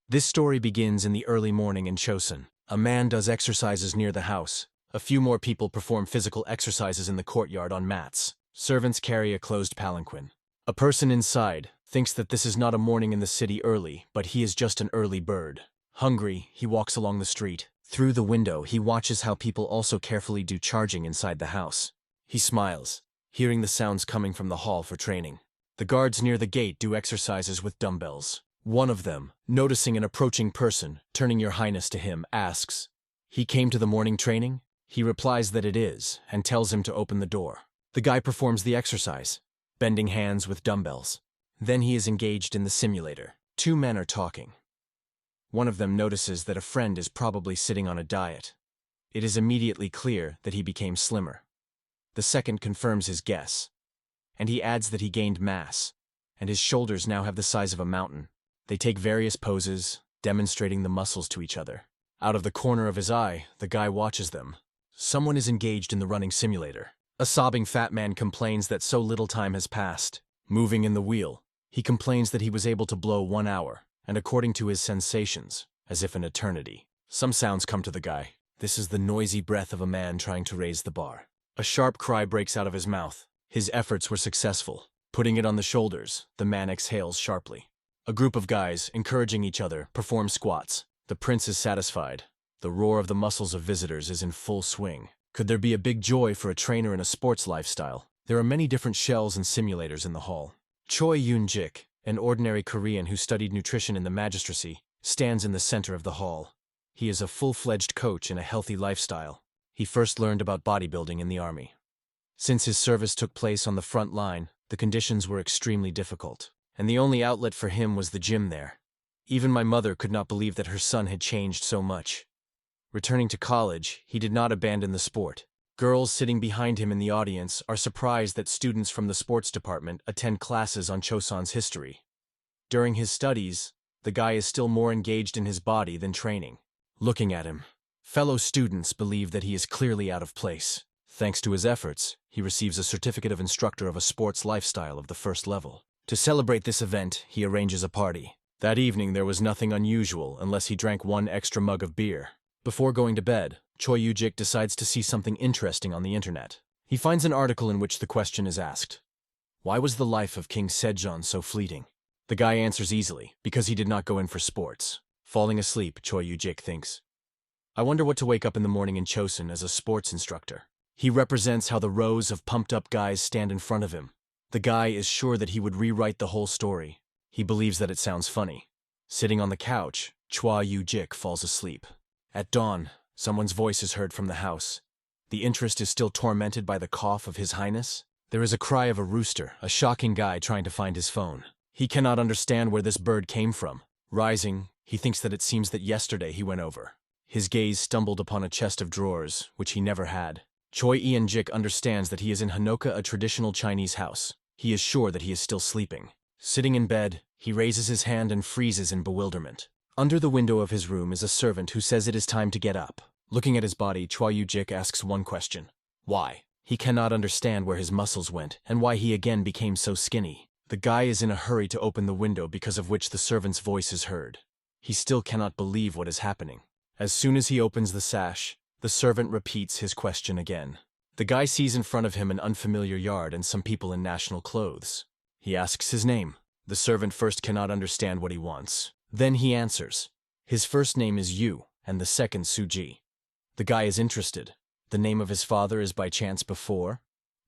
This story begins in the early morning in Chosun. A man does exercises near the house. A few more people perform physical exercises in the courtyard on mats. Servants carry a closed palanquin. A person inside thinks that this is not a morning in the city early, but he is just an early bird. Hungry, he walks along the street. Through the window, he watches how people also carefully do charging inside the house. He smiles, hearing the sounds coming from the hall for training. The guards near the gate do exercises with dumbbells. One of them, noticing an approaching person, turning Your Highness to him, asks, "He came to the morning training?" He replies that it is, and tells him to open the door. The guy performs the exercise, bending hands with dumbbells. Then he is engaged in the simulator. Two men are talking. One of them notices that a friend is probably sitting on a diet. It is immediately clear that he became slimmer. The second confirms his guess, and he adds that he gained mass, and his shoulders now have the size of a mountain. They take various poses, demonstrating the muscles to each other. Out of the corner of his eye, the guy watches them. Someone is engaged in the running simulator. A sobbing fat man complains that so little time has passed. Moving in the wheel, he complains that he was able to blow 1 hour, and according to his sensations, as if an eternity. Some sounds come to the guy. This is the noisy breath of a man trying to raise the bar. A sharp cry breaks out of his mouth. His efforts were successful. Putting it on the shoulders, the man exhales sharply. A group of guys, encouraging each other, perform squats. The prince is satisfied. The roar of the muscles of visitors is in full swing. Could there be a big joy for a trainer in a sports lifestyle? There are many different shells and simulators in the hall. Choi Yoon-jik, an ordinary Korean who studied nutrition in the magistracy, stands in the center of the hall. He is a full-fledged coach in a healthy lifestyle. He first learned about bodybuilding in the army. Since his service took place on the front line, the conditions were extremely difficult, and the only outlet for him was the gym there. Even my mother could not believe that her son had changed so much. Returning to college, he did not abandon the sport. Girls sitting behind him in the audience are surprised that students from the sports department attend classes on Chosun's history. During his studies, the guy is still more engaged in his body than training. Looking at him, fellow students believe that he is clearly out of place. Thanks to his efforts, he receives a certificate of instructor of a sports lifestyle of the first level. To celebrate this event, he arranges a party. That evening there was nothing unusual unless he drank 1 extra mug of beer. Before going to bed, Choi Yoo-jik decides to see something interesting on the internet. He finds an article in which the question is asked, "Why was the life of King Sejong so fleeting?" The guy answers easily, because he did not go in for sports. Falling asleep, Choi Yoo-jik thinks, "I wonder what to wake up in the morning in Chosun as a sports instructor." He represents how the rows of pumped-up guys stand in front of him. The guy is sure that he would rewrite the whole story. He believes that it sounds funny. Sitting on the couch, Choi Yoo-jik falls asleep. At dawn, someone's voice is heard from the house. The interest is still tormented by the cough of His Highness. There is a cry of a rooster, a shocking guy trying to find his phone. He cannot understand where this bird came from. Rising, he thinks that it seems that yesterday he went over. His gaze stumbled upon a chest of drawers, which he never had. Choi Eun-jik understands that he is in Hanoka, a traditional Chinese house. He is sure that he is still sleeping. Sitting in bed, he raises his hand and freezes in bewilderment. Under the window of his room is a servant who says it is time to get up. Looking at his body, Choi Yoo-jik asks one question. Why? He cannot understand where his muscles went and why he again became so skinny. The guy is in a hurry to open the window, because of which the servant's voice is heard. He still cannot believe what is happening. As soon as he opens the sash, the servant repeats his question again. The guy sees in front of him an unfamiliar yard and some people in national clothes. He asks his name. The servant first cannot understand what he wants. Then he answers. His first name is Yu, and the second Suji. The guy is interested. The name of his father is by chance before?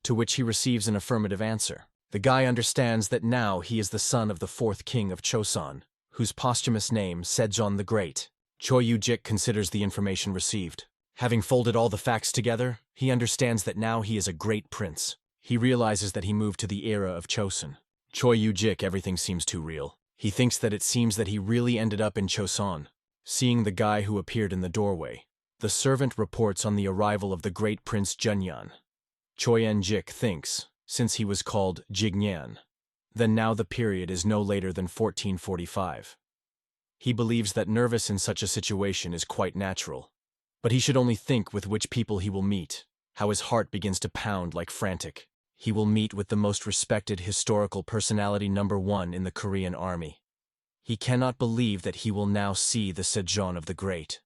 To which he receives an affirmative answer. The guy understands that now he is the son of the 4th king of Chosun, whose posthumous name, Sejong the Great. Choi Yoo-jik considers the information received. Having folded all the facts together, he understands that now he is a great prince. He realizes that he moved to the era of Chosun. Choi Yoo-jik, everything seems too real. He thinks that it seems that he really ended up in Chosun. Seeing the guy who appeared in the doorway, the servant reports on the arrival of the great Prince Junyan. Choi Eun-jik thinks, since he was called Jignyan, then now the period is no later than 1445. He believes that nervous in such a situation is quite natural. But he should only think with which people he will meet, how his heart begins to pound like frantic. He will meet with the most respected historical personality #1 in the Korean army. He cannot believe that he will now see the Sejong of the Great.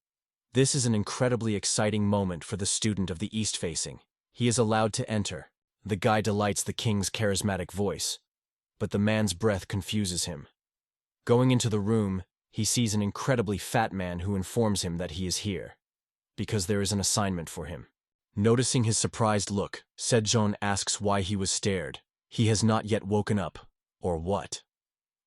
This is an incredibly exciting moment for the student of the East-facing. He is allowed to enter. The guy delights the king's charismatic voice, but the man's breath confuses him. Going into the room, he sees an incredibly fat man who informs him that he is here, because there is an assignment for him. Noticing his surprised look, Sejong asks why he was stared. He has not yet woken up, or what?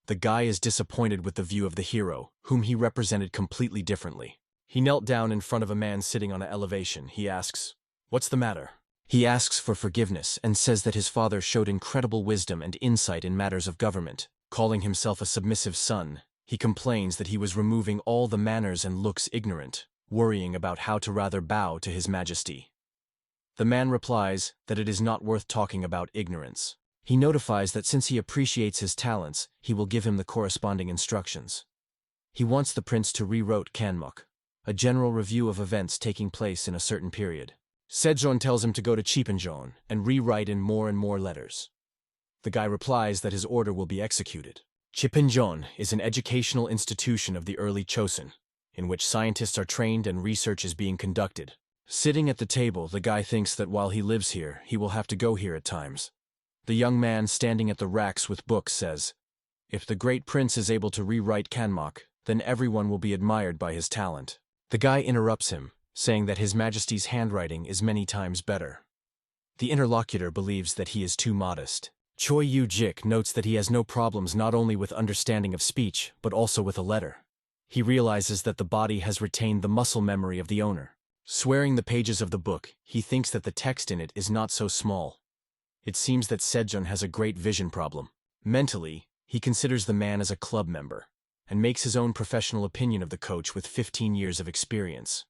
The guy is disappointed with the view of the hero, whom he represented completely differently. He knelt down in front of a man sitting on an elevation. He asks, "What's the matter?" He asks for forgiveness and says that his father showed incredible wisdom and insight in matters of government. Calling himself a submissive son, he complains that he was removing all the manners and looks ignorant, worrying about how to rather bow to his majesty. The man replies that it is not worth talking about ignorance. He notifies that since he appreciates his talents, he will give him the corresponding instructions. He wants the prince to rewrite Kanmok, a general review of events taking place in a certain period. Sejong tells him to go to Cheapenjon and rewrite in more and more letters. The guy replies that his order will be executed. Cheapenjon is an educational institution of the early Chosun, in which scientists are trained and research is being conducted. Sitting at the table, the guy thinks that while he lives here, he will have to go here at times. The young man standing at the racks with books says, "If the great prince is able to rewrite Kanmok, then everyone will be admired by his talent." The guy interrupts him, saying that His Majesty's handwriting is many times better. The interlocutor believes that he is too modest. Choi Yu-jik notes that he has no problems not only with understanding of speech, but also with a letter. He realizes that the body has retained the muscle memory of the owner. Swearing the pages of the book, he thinks that the text in it is not so small. It seems that Sejong has a great vision problem. Mentally, he considers the man as a club member, and makes his own professional opinion of the coach with 15 years of experience.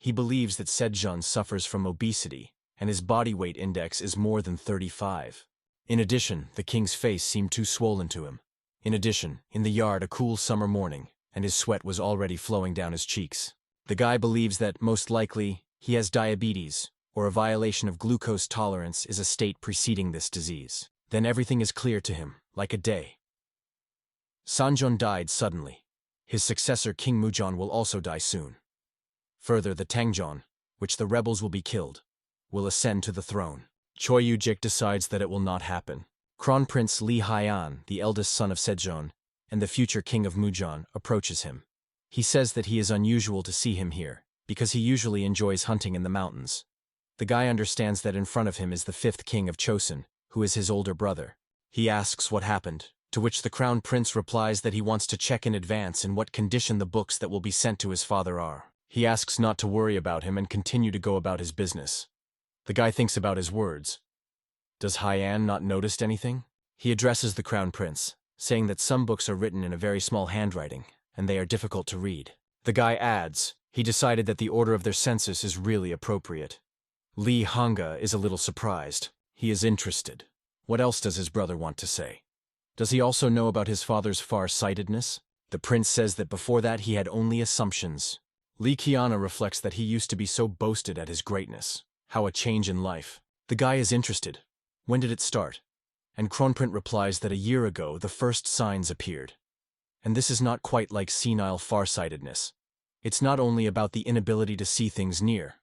He believes that Sejong suffers from obesity, and his body weight index is more than 35. In addition, the king's face seemed too swollen to him. In addition, in the yard a cool summer morning, and his sweat was already flowing down his cheeks. The guy believes that, most likely, he has diabetes, or a violation of glucose tolerance is a state preceding this disease. Then everything is clear to him, like a day. Sanjon died suddenly. His successor King Mujon will also die soon. Further, the Tangjon, which the rebels will be killed, will ascend to the throne. Choi Yu-jik decides that it will not happen. Crown Prince Lee Hyan, the eldest son of Sejong, and the future king of Mujon, approaches him. He says that he is unusual to see him here, because he usually enjoys hunting in the mountains. The guy understands that in front of him is the 5th king of Chosun, who is his older brother. He asks what happened, to which the crown prince replies that he wants to check in advance in what condition the books that will be sent to his father are. He asks not to worry about him and continue to go about his business. The guy thinks about his words. Does Hyan not notice anything? He addresses the crown prince, saying that some books are written in a very small handwriting, and they are difficult to read. The guy adds, he decided that the order of their census is really appropriate. Lee Hanga is a little surprised. He is interested. What else does his brother want to say? Does he also know about his father's far-sightedness? The prince says that before that he had only assumptions. Lee Kiana reflects that he used to be so boasted at his greatness. How a change in life. The guy is interested. When did it start? And Kronprint replies that a year ago the first signs appeared. And this is not quite like senile farsightedness. It's not only about the inability to see things near.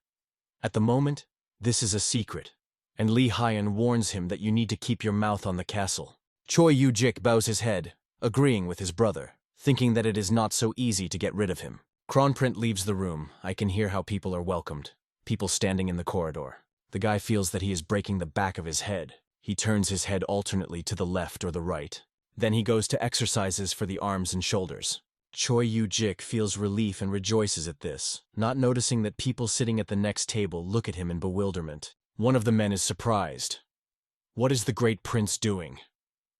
At the moment, this is a secret, and Lee Hyan warns him that you need to keep your mouth on the castle. Choi Yu-jik bows his head, agreeing with his brother, thinking that it is not so easy to get rid of him. Kronprint leaves the room. I can hear how people are welcomed. People standing in the corridor. The guy feels that he is breaking the back of his head. He turns his head alternately to the left or the right. Then he goes to exercises for the arms and shoulders. Choi Yu-jik feels relief and rejoices at this, not noticing that people sitting at the next table look at him in bewilderment. One of the men is surprised. What is the great prince doing?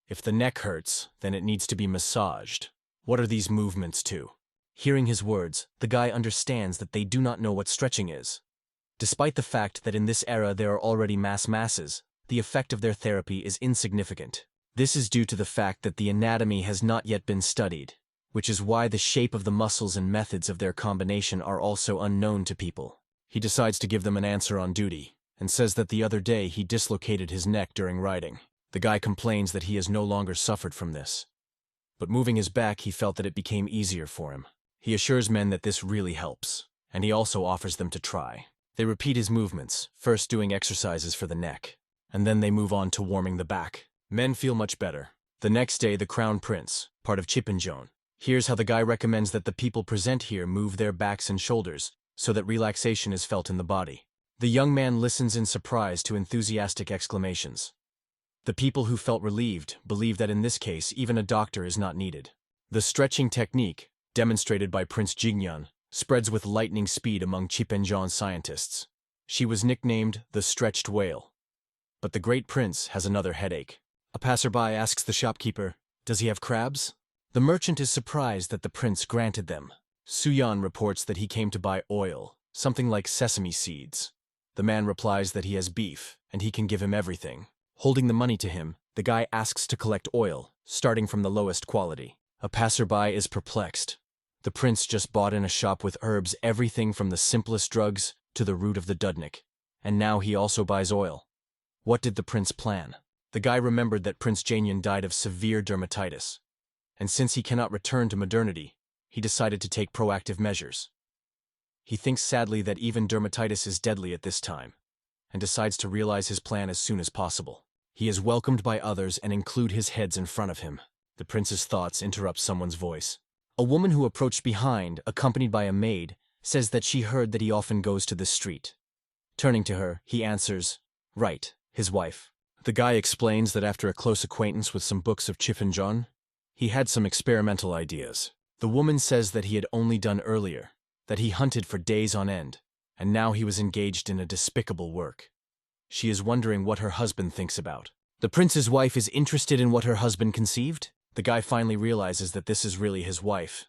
If the neck hurts, then it needs to be massaged. What are these movements to? Hearing his words, the guy understands that they do not know what stretching is. Despite the fact that in this era there are already masses, the effect of their therapy is insignificant. This is due to the fact that the anatomy has not yet been studied, which is why the shape of the muscles and methods of their combination are also unknown to people. He decides to give them an answer on duty, and says that the other day he dislocated his neck during riding. The guy complains that he has no longer suffered from this. but moving his back he felt that it became easier for him. He assures men that this really helps, and he also offers them to try. They repeat his movements, first doing exercises for the neck, and then they move on to warming the back. Men feel much better. The next day, the Crown Prince, part of Chipinjon, hears how the guy recommends that the people present here move their backs and shoulders so that relaxation is felt in the body. The young man listens in surprise to enthusiastic exclamations. The people who felt relieved believe that in this case even a doctor is not needed. The stretching technique, demonstrated by Prince Jingyan, spreads with lightning speed among Chipinjon scientists. She was nicknamed the Stretched Whale. But the Great Prince has another headache. A passerby asks the shopkeeper, "Does he have crabs?" The merchant is surprised that the prince granted them. Suyan reports that he came to buy oil, something like sesame seeds. The man replies that he has beef, and he can give him everything. Holding the money to him, the guy asks to collect oil, starting from the lowest quality. A passerby is perplexed. The prince just bought in a shop with herbs, everything from the simplest drugs to the root of the dudnik, and now he also buys oil. What did the prince plan? The guy remembered that Prince Janyan died of severe dermatitis, and since he cannot return to modernity, he decided to take proactive measures. He thinks sadly that even dermatitis is deadly at this time, and decides to realize his plan as soon as possible. He is welcomed by others and include his heads in front of him. The prince's thoughts interrupt someone's voice. A woman who approached behind, accompanied by a maid, says that she heard that he often goes to this street. Turning to her, he answers, "Right, his wife." The guy explains that after a close acquaintance with some books of Chipinjon, he had some experimental ideas. The woman says that he had only done earlier, that he hunted for days on end, and now he was engaged in a despicable work. She is wondering what her husband thinks about. The prince's wife is interested in what her husband conceived? The guy finally realizes that this is really his wife.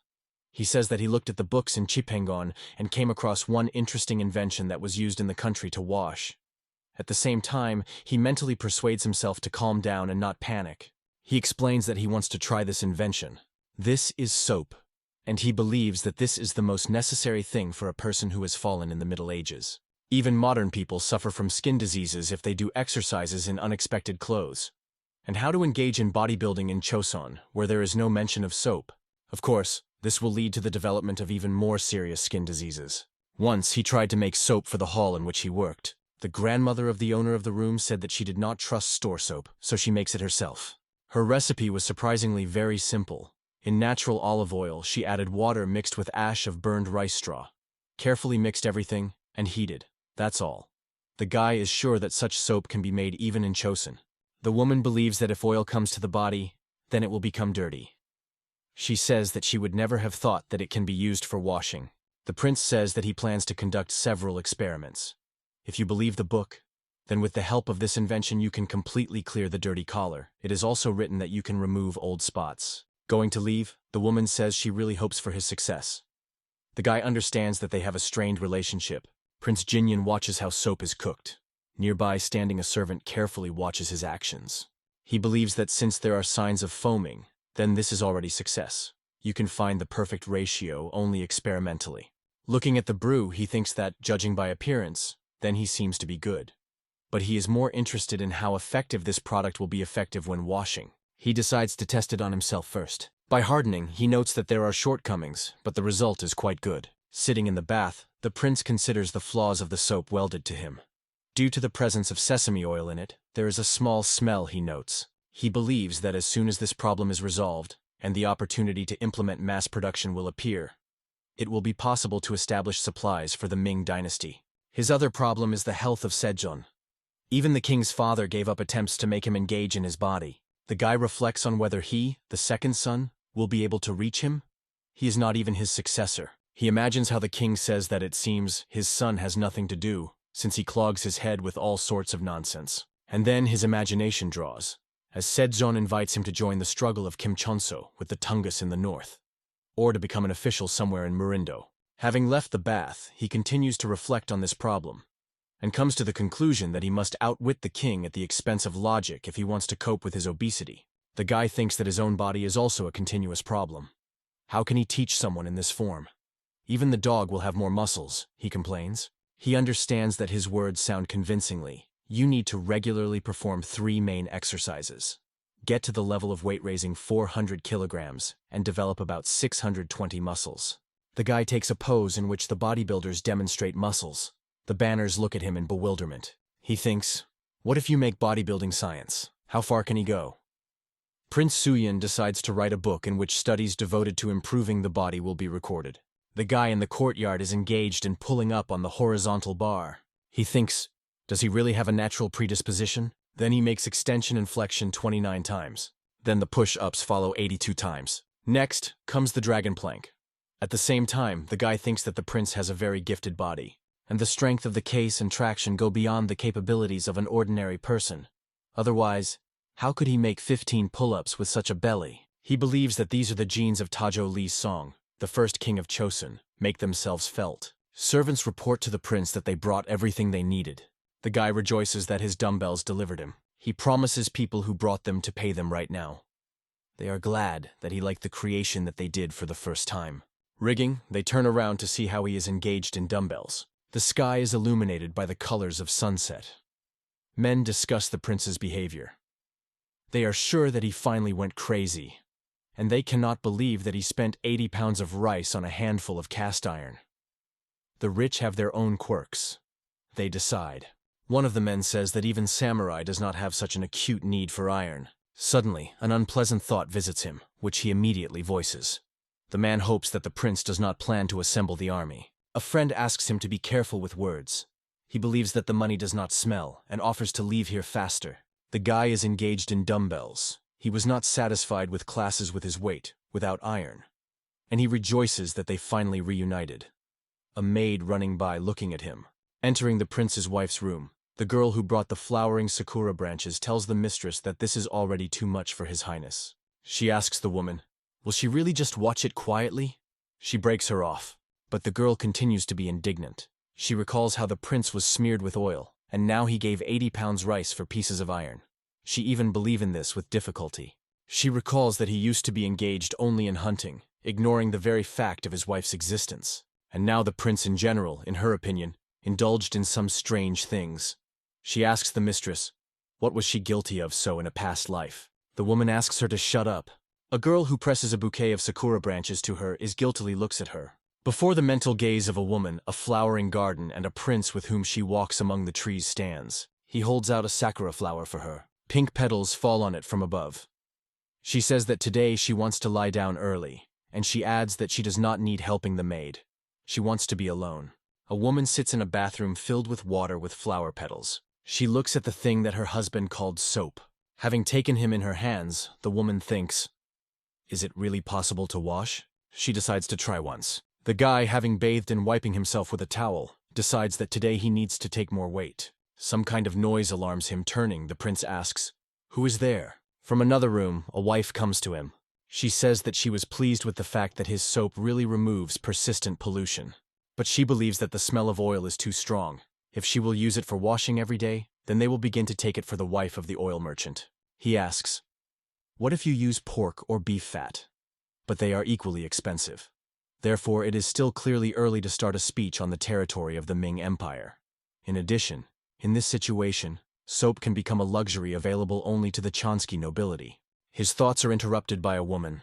He says that he looked at the books in Chipengon and came across one interesting invention that was used in the country to wash. At the same time, he mentally persuades himself to calm down and not panic. He explains that he wants to try this invention. This is soap, and he believes that this is the most necessary thing for a person who has fallen in the Middle Ages. Even modern people suffer from skin diseases if they do exercises in unexpected clothes. And how to engage in bodybuilding in Choson, where there is no mention of soap. Of course, this will lead to the development of even more serious skin diseases. Once, he tried to make soap for the hall in which he worked. The grandmother of the owner of the room said that she did not trust store soap, so she makes it herself. Her recipe was surprisingly very simple. In natural olive oil, she added water mixed with ash of burned rice straw, carefully mixed everything, and heated. That's all. The guy is sure that such soap can be made even in Choson. The woman believes that if oil comes to the body, then it will become dirty. She says that she would never have thought that it can be used for washing. The prince says that he plans to conduct several experiments. If you believe the book, then with the help of this invention you can completely clear the dirty collar. It is also written that you can remove old spots. Going to leave, the woman says she really hopes for his success. The guy understands that they have a strained relationship. Prince Jinyan watches how soap is cooked. Nearby, standing a servant carefully watches his actions. He believes that since there are signs of foaming, then this is already success. You can find the perfect ratio only experimentally. Looking at the brew, he thinks that, judging by appearance, then he seems to be good. But he is more interested in how effective this product will be effective when washing. He decides to test it on himself first. By hardening, he notes that there are shortcomings, but the result is quite good. Sitting in the bath, the prince considers the flaws of the soap welded to him. Due to the presence of sesame oil in it, there is a small smell he notes. He believes that as soon as this problem is resolved, and the opportunity to implement mass production will appear, it will be possible to establish supplies for the Ming dynasty. His other problem is the health of Sejong. Even the king's father gave up attempts to make him engage in his body. The guy reflects on whether he, the second son, will be able to reach him. He is not even his successor. He imagines how the king says that it seems his son has nothing to do, since he clogs his head with all sorts of nonsense. And then his imagination draws, as Sejong invites him to join the struggle of Kim Chonso with the Tungus in the north, or to become an official somewhere in Murindo. Having left the bath, he continues to reflect on this problem, and comes to the conclusion that he must outwit the king at the expense of logic if he wants to cope with his obesity. The guy thinks that his own body is also a continuous problem. How can he teach someone in this form? Even the dog will have more muscles, he complains. He understands that his words sound convincingly. You need to regularly perform 3 main exercises. get to the level of weight raising 400 kilograms, and develop about 620 muscles. The guy takes a pose in which the bodybuilders demonstrate muscles. The banners look at him in bewilderment. He thinks, what if you make bodybuilding science? How far can he go? Prince Suyin decides to write a book in which studies devoted to improving the body will be recorded. The guy in the courtyard is engaged in pulling up on the horizontal bar. He thinks, does he really have a natural predisposition? Then he makes extension and flexion 29 times. Then the push-ups follow 82 times. Next comes the dragon plank. At the same time, the guy thinks that the prince has a very gifted body, and the strength of the case and traction go beyond the capabilities of an ordinary person. Otherwise, how could he make 15 pull-ups with such a belly? He believes that these are the genes of Tajo Li's song, the first king of Chosun, make themselves felt. Servants report to the prince that they brought everything they needed. The guy rejoices that his dumbbells delivered him. He promises people who brought them to pay them right now. They are glad that he liked the creation that they did for the first time. Rigging, they turn around to see how he is engaged in dumbbells. The sky is illuminated by the colors of sunset. Men discuss the prince's behavior. They are sure that he finally went crazy, and they cannot believe that he spent 80 pounds of rice on a handful of cast iron. The rich have their own quirks. They decide. One of the men says that even samurai does not have such an acute need for iron. Suddenly, an unpleasant thought visits him, which he immediately voices. The man hopes that the prince does not plan to assemble the army. A friend asks him to be careful with words. He believes that the money does not smell and offers to leave here faster. The guy is engaged in dumbbells. He was not satisfied with classes with his weight, without iron. And he rejoices that they finally reunited. A maid running by looking at him. Entering the prince's wife's room, the girl who brought the flowering sakura branches tells the mistress that this is already too much for His Highness. She asks the woman, will she really just watch it quietly? She breaks her off, but the girl continues to be indignant. She recalls how the prince was smeared with oil, and now he gave 80 pounds rice for pieces of iron. She even believes in this with difficulty. She recalls that he used to be engaged only in hunting, ignoring the very fact of his wife's existence. And now the prince in general, in her opinion, indulged in some strange things. She asks the mistress, what was she guilty of so in a past life? The woman asks her to shut up. A girl who presses a bouquet of sakura branches to her guiltily looks at her. Before the mental gaze of a woman, a flowering garden and a prince with whom she walks among the trees stands. He holds out a sakura flower for her. Pink petals fall on it from above. She says that today she wants to lie down early, and she adds that she does not need helping the maid. She wants to be alone. A woman sits in a bathroom filled with water with flower petals. She looks at the thing that her husband called soap. Having taken him in her hands, the woman thinks, is it really possible to wash? She decides to try once. The guy, having bathed and wiping himself with a towel, decides that today he needs to take more weight. Some kind of noise alarms him. Turning, the prince asks, who is there? From another room, a wife comes to him. She says that she was pleased with the fact that his soap really removes persistent pollution. But she believes that the smell of oil is too strong. If she will use it for washing every day, then they will begin to take it for the wife of the oil merchant. He asks, what if you use pork or beef fat? But they are equally expensive. Therefore, it is still clearly early to start a speech on the territory of the Ming Empire. In addition, in this situation, soap can become a luxury available only to the Chansky nobility. His thoughts are interrupted by a woman.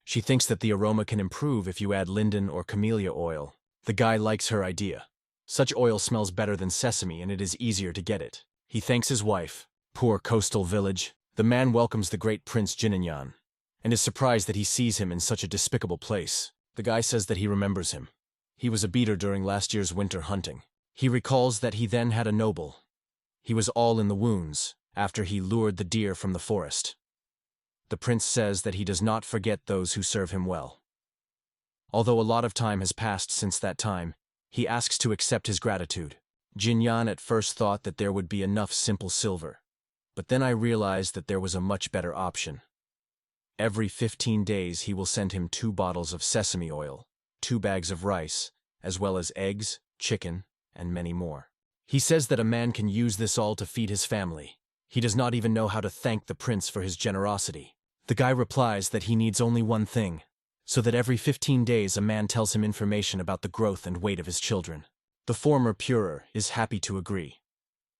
She thinks that the aroma can improve if you add linden or camellia oil. The guy likes her idea. Such oil smells better than sesame and it is easier to get it. He thanks his wife. Poor coastal village. The man welcomes the great Prince Jininyan, and is surprised that he sees him in such a despicable place. The guy says that he remembers him. He was a beater during last year's winter hunting. He recalls that he then had a noble. He was all in the wounds after he lured the deer from the forest. The prince says that he does not forget those who serve him well. Although a lot of time has passed since that time, he asks to accept his gratitude. Jinyan at first thought that there would be enough simple silver, but then I realized that there was a much better option. Every 15 days he will send him 2 bottles of sesame oil, 2 bags of rice, as well as eggs, chicken, and many more. He says that a man can use this all to feed his family. He does not even know how to thank the prince for his generosity. The guy replies that he needs only one thing, so that every 15 days a man tells him information about the growth and weight of his children. The former Purer is happy to agree.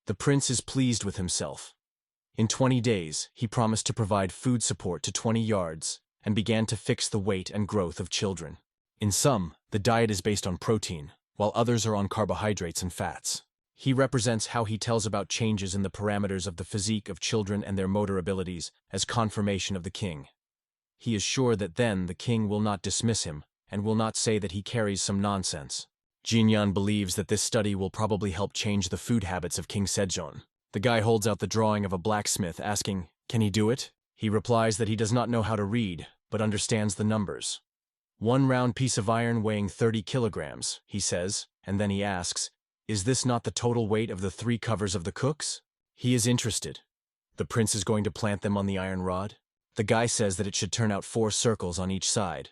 The prince is pleased with himself. In 20 days, he promised to provide food support to 20 yards and began to fix the weight and growth of children. In some, the diet is based on protein, while others are on carbohydrates and fats. He represents how he tells about changes in the parameters of the physique of children and their motor abilities as confirmation of the king. He is sure that then the king will not dismiss him and will not say that he carries some nonsense. Jinyan believes that this study will probably help change the food habits of King Sejong. The guy holds out the drawing of a blacksmith, asking, "Can he do it?" He replies that he does not know how to read, but understands the numbers. "One round piece of iron weighing 30 kilograms, he says, and then he asks, "Is this not the total weight of the 3 covers of the cooks?" He is interested. The prince is going to plant them on the iron rod. The guy says that it should turn out 4 circles on each side.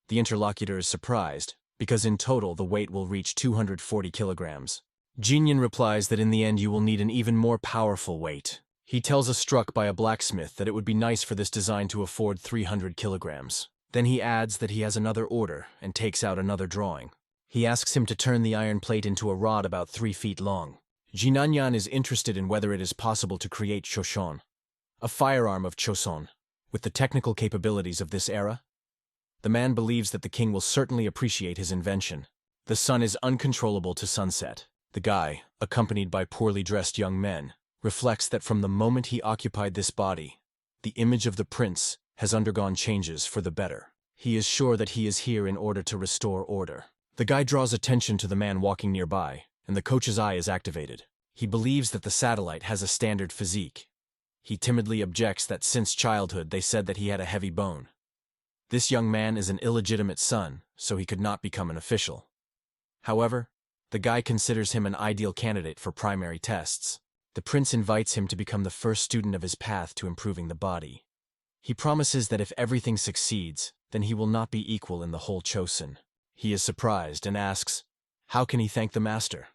The interlocutor is surprised, because in total the weight will reach 240 kilograms. Jinyan replies that in the end you will need an even more powerful weight. He tells a struck by a blacksmith that it would be nice for this design to afford 300 kilograms. Then he adds that he has another order and takes out another drawing. He asks him to turn the iron plate into a rod about 3 feet long. Jinanyan is interested in whether it is possible to create Choshon, a firearm of Choson, with the technical capabilities of this era. The man believes that the king will certainly appreciate his invention. The sun is uncontrollable to sunset. The guy, accompanied by poorly dressed young men, reflects that from the moment he occupied this body, the image of the prince has undergone changes for the better. He is sure that he is here in order to restore order. The guy draws attention to the man walking nearby, and the coach's eye is activated. He believes that the satellite has a standard physique. He timidly objects that since childhood they said that he had a heavy bone. This young man is an illegitimate son, so he could not become an official. However, the guy considers him an ideal candidate for primary tests. The prince invites him to become the first student of his path to improving the body. He promises that if everything succeeds, then he will not be equal in the whole Chosun. He is surprised and asks, how can he thank the master?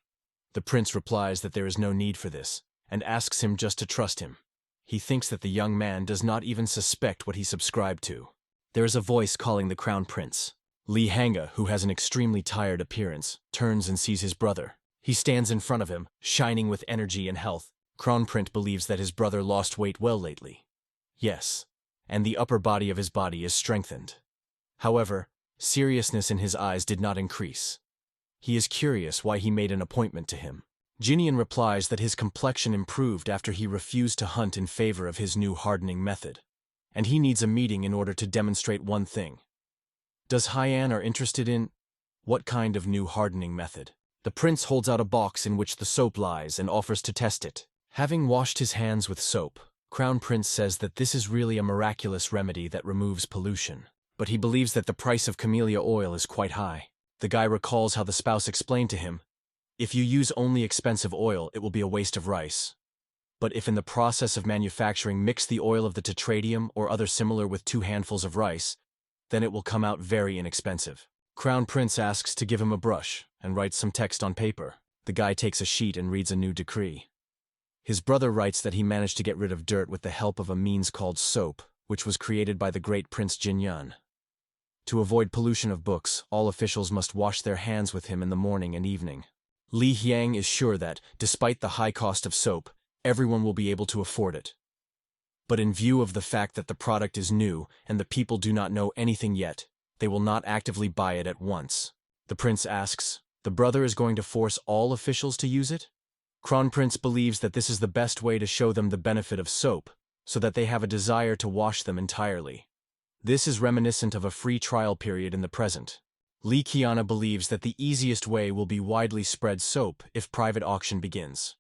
The prince replies that there is no need for this, and asks him just to trust him. He thinks that the young man does not even suspect what he subscribed to. There is a voice calling the crown prince. Li Hanga, who has an extremely tired appearance, turns and sees his brother. He stands in front of him, shining with energy and health. Crown Prince believes that his brother lost weight well lately. Yes, and the upper body of his body is strengthened. However, seriousness in his eyes did not increase. He is curious why he made an appointment to him. Jinian replies that his complexion improved after he refused to hunt in favor of his new hardening method, and he needs a meeting in order to demonstrate one thing. Does Haiyan are interested in what kind of new hardening method? The prince holds out a box in which the soap lies and offers to test it. Having washed his hands with soap, Crown Prince says that this is really a miraculous remedy that removes pollution. But he believes that the price of camellia oil is quite high. The guy recalls how the spouse explained to him, if you use only expensive oil, it will be a waste of rice. But if in the process of manufacturing mix the oil of the tetradium or other similar with 2 handfuls of rice, then it will come out very inexpensive. Crown Prince asks to give him a brush and writes some text on paper. The guy takes a sheet and reads a new decree. His brother writes that he managed to get rid of dirt with the help of a means called soap, which was created by the great Prince Jinyan. To avoid pollution of books, all officials must wash their hands with him in the morning and evening. Li Hyang is sure that, despite the high cost of soap, everyone will be able to afford it. But in view of the fact that the product is new and the people do not know anything yet, they will not actively buy it at once. The prince asks, the brother is going to force all officials to use it? Crown Prince believes that this is the best way to show them the benefit of soap, so that they have a desire to wash them entirely. This is reminiscent of a free trial period in the present. Li Qiana believes that the easiest way will be widely spread soap if private auction begins.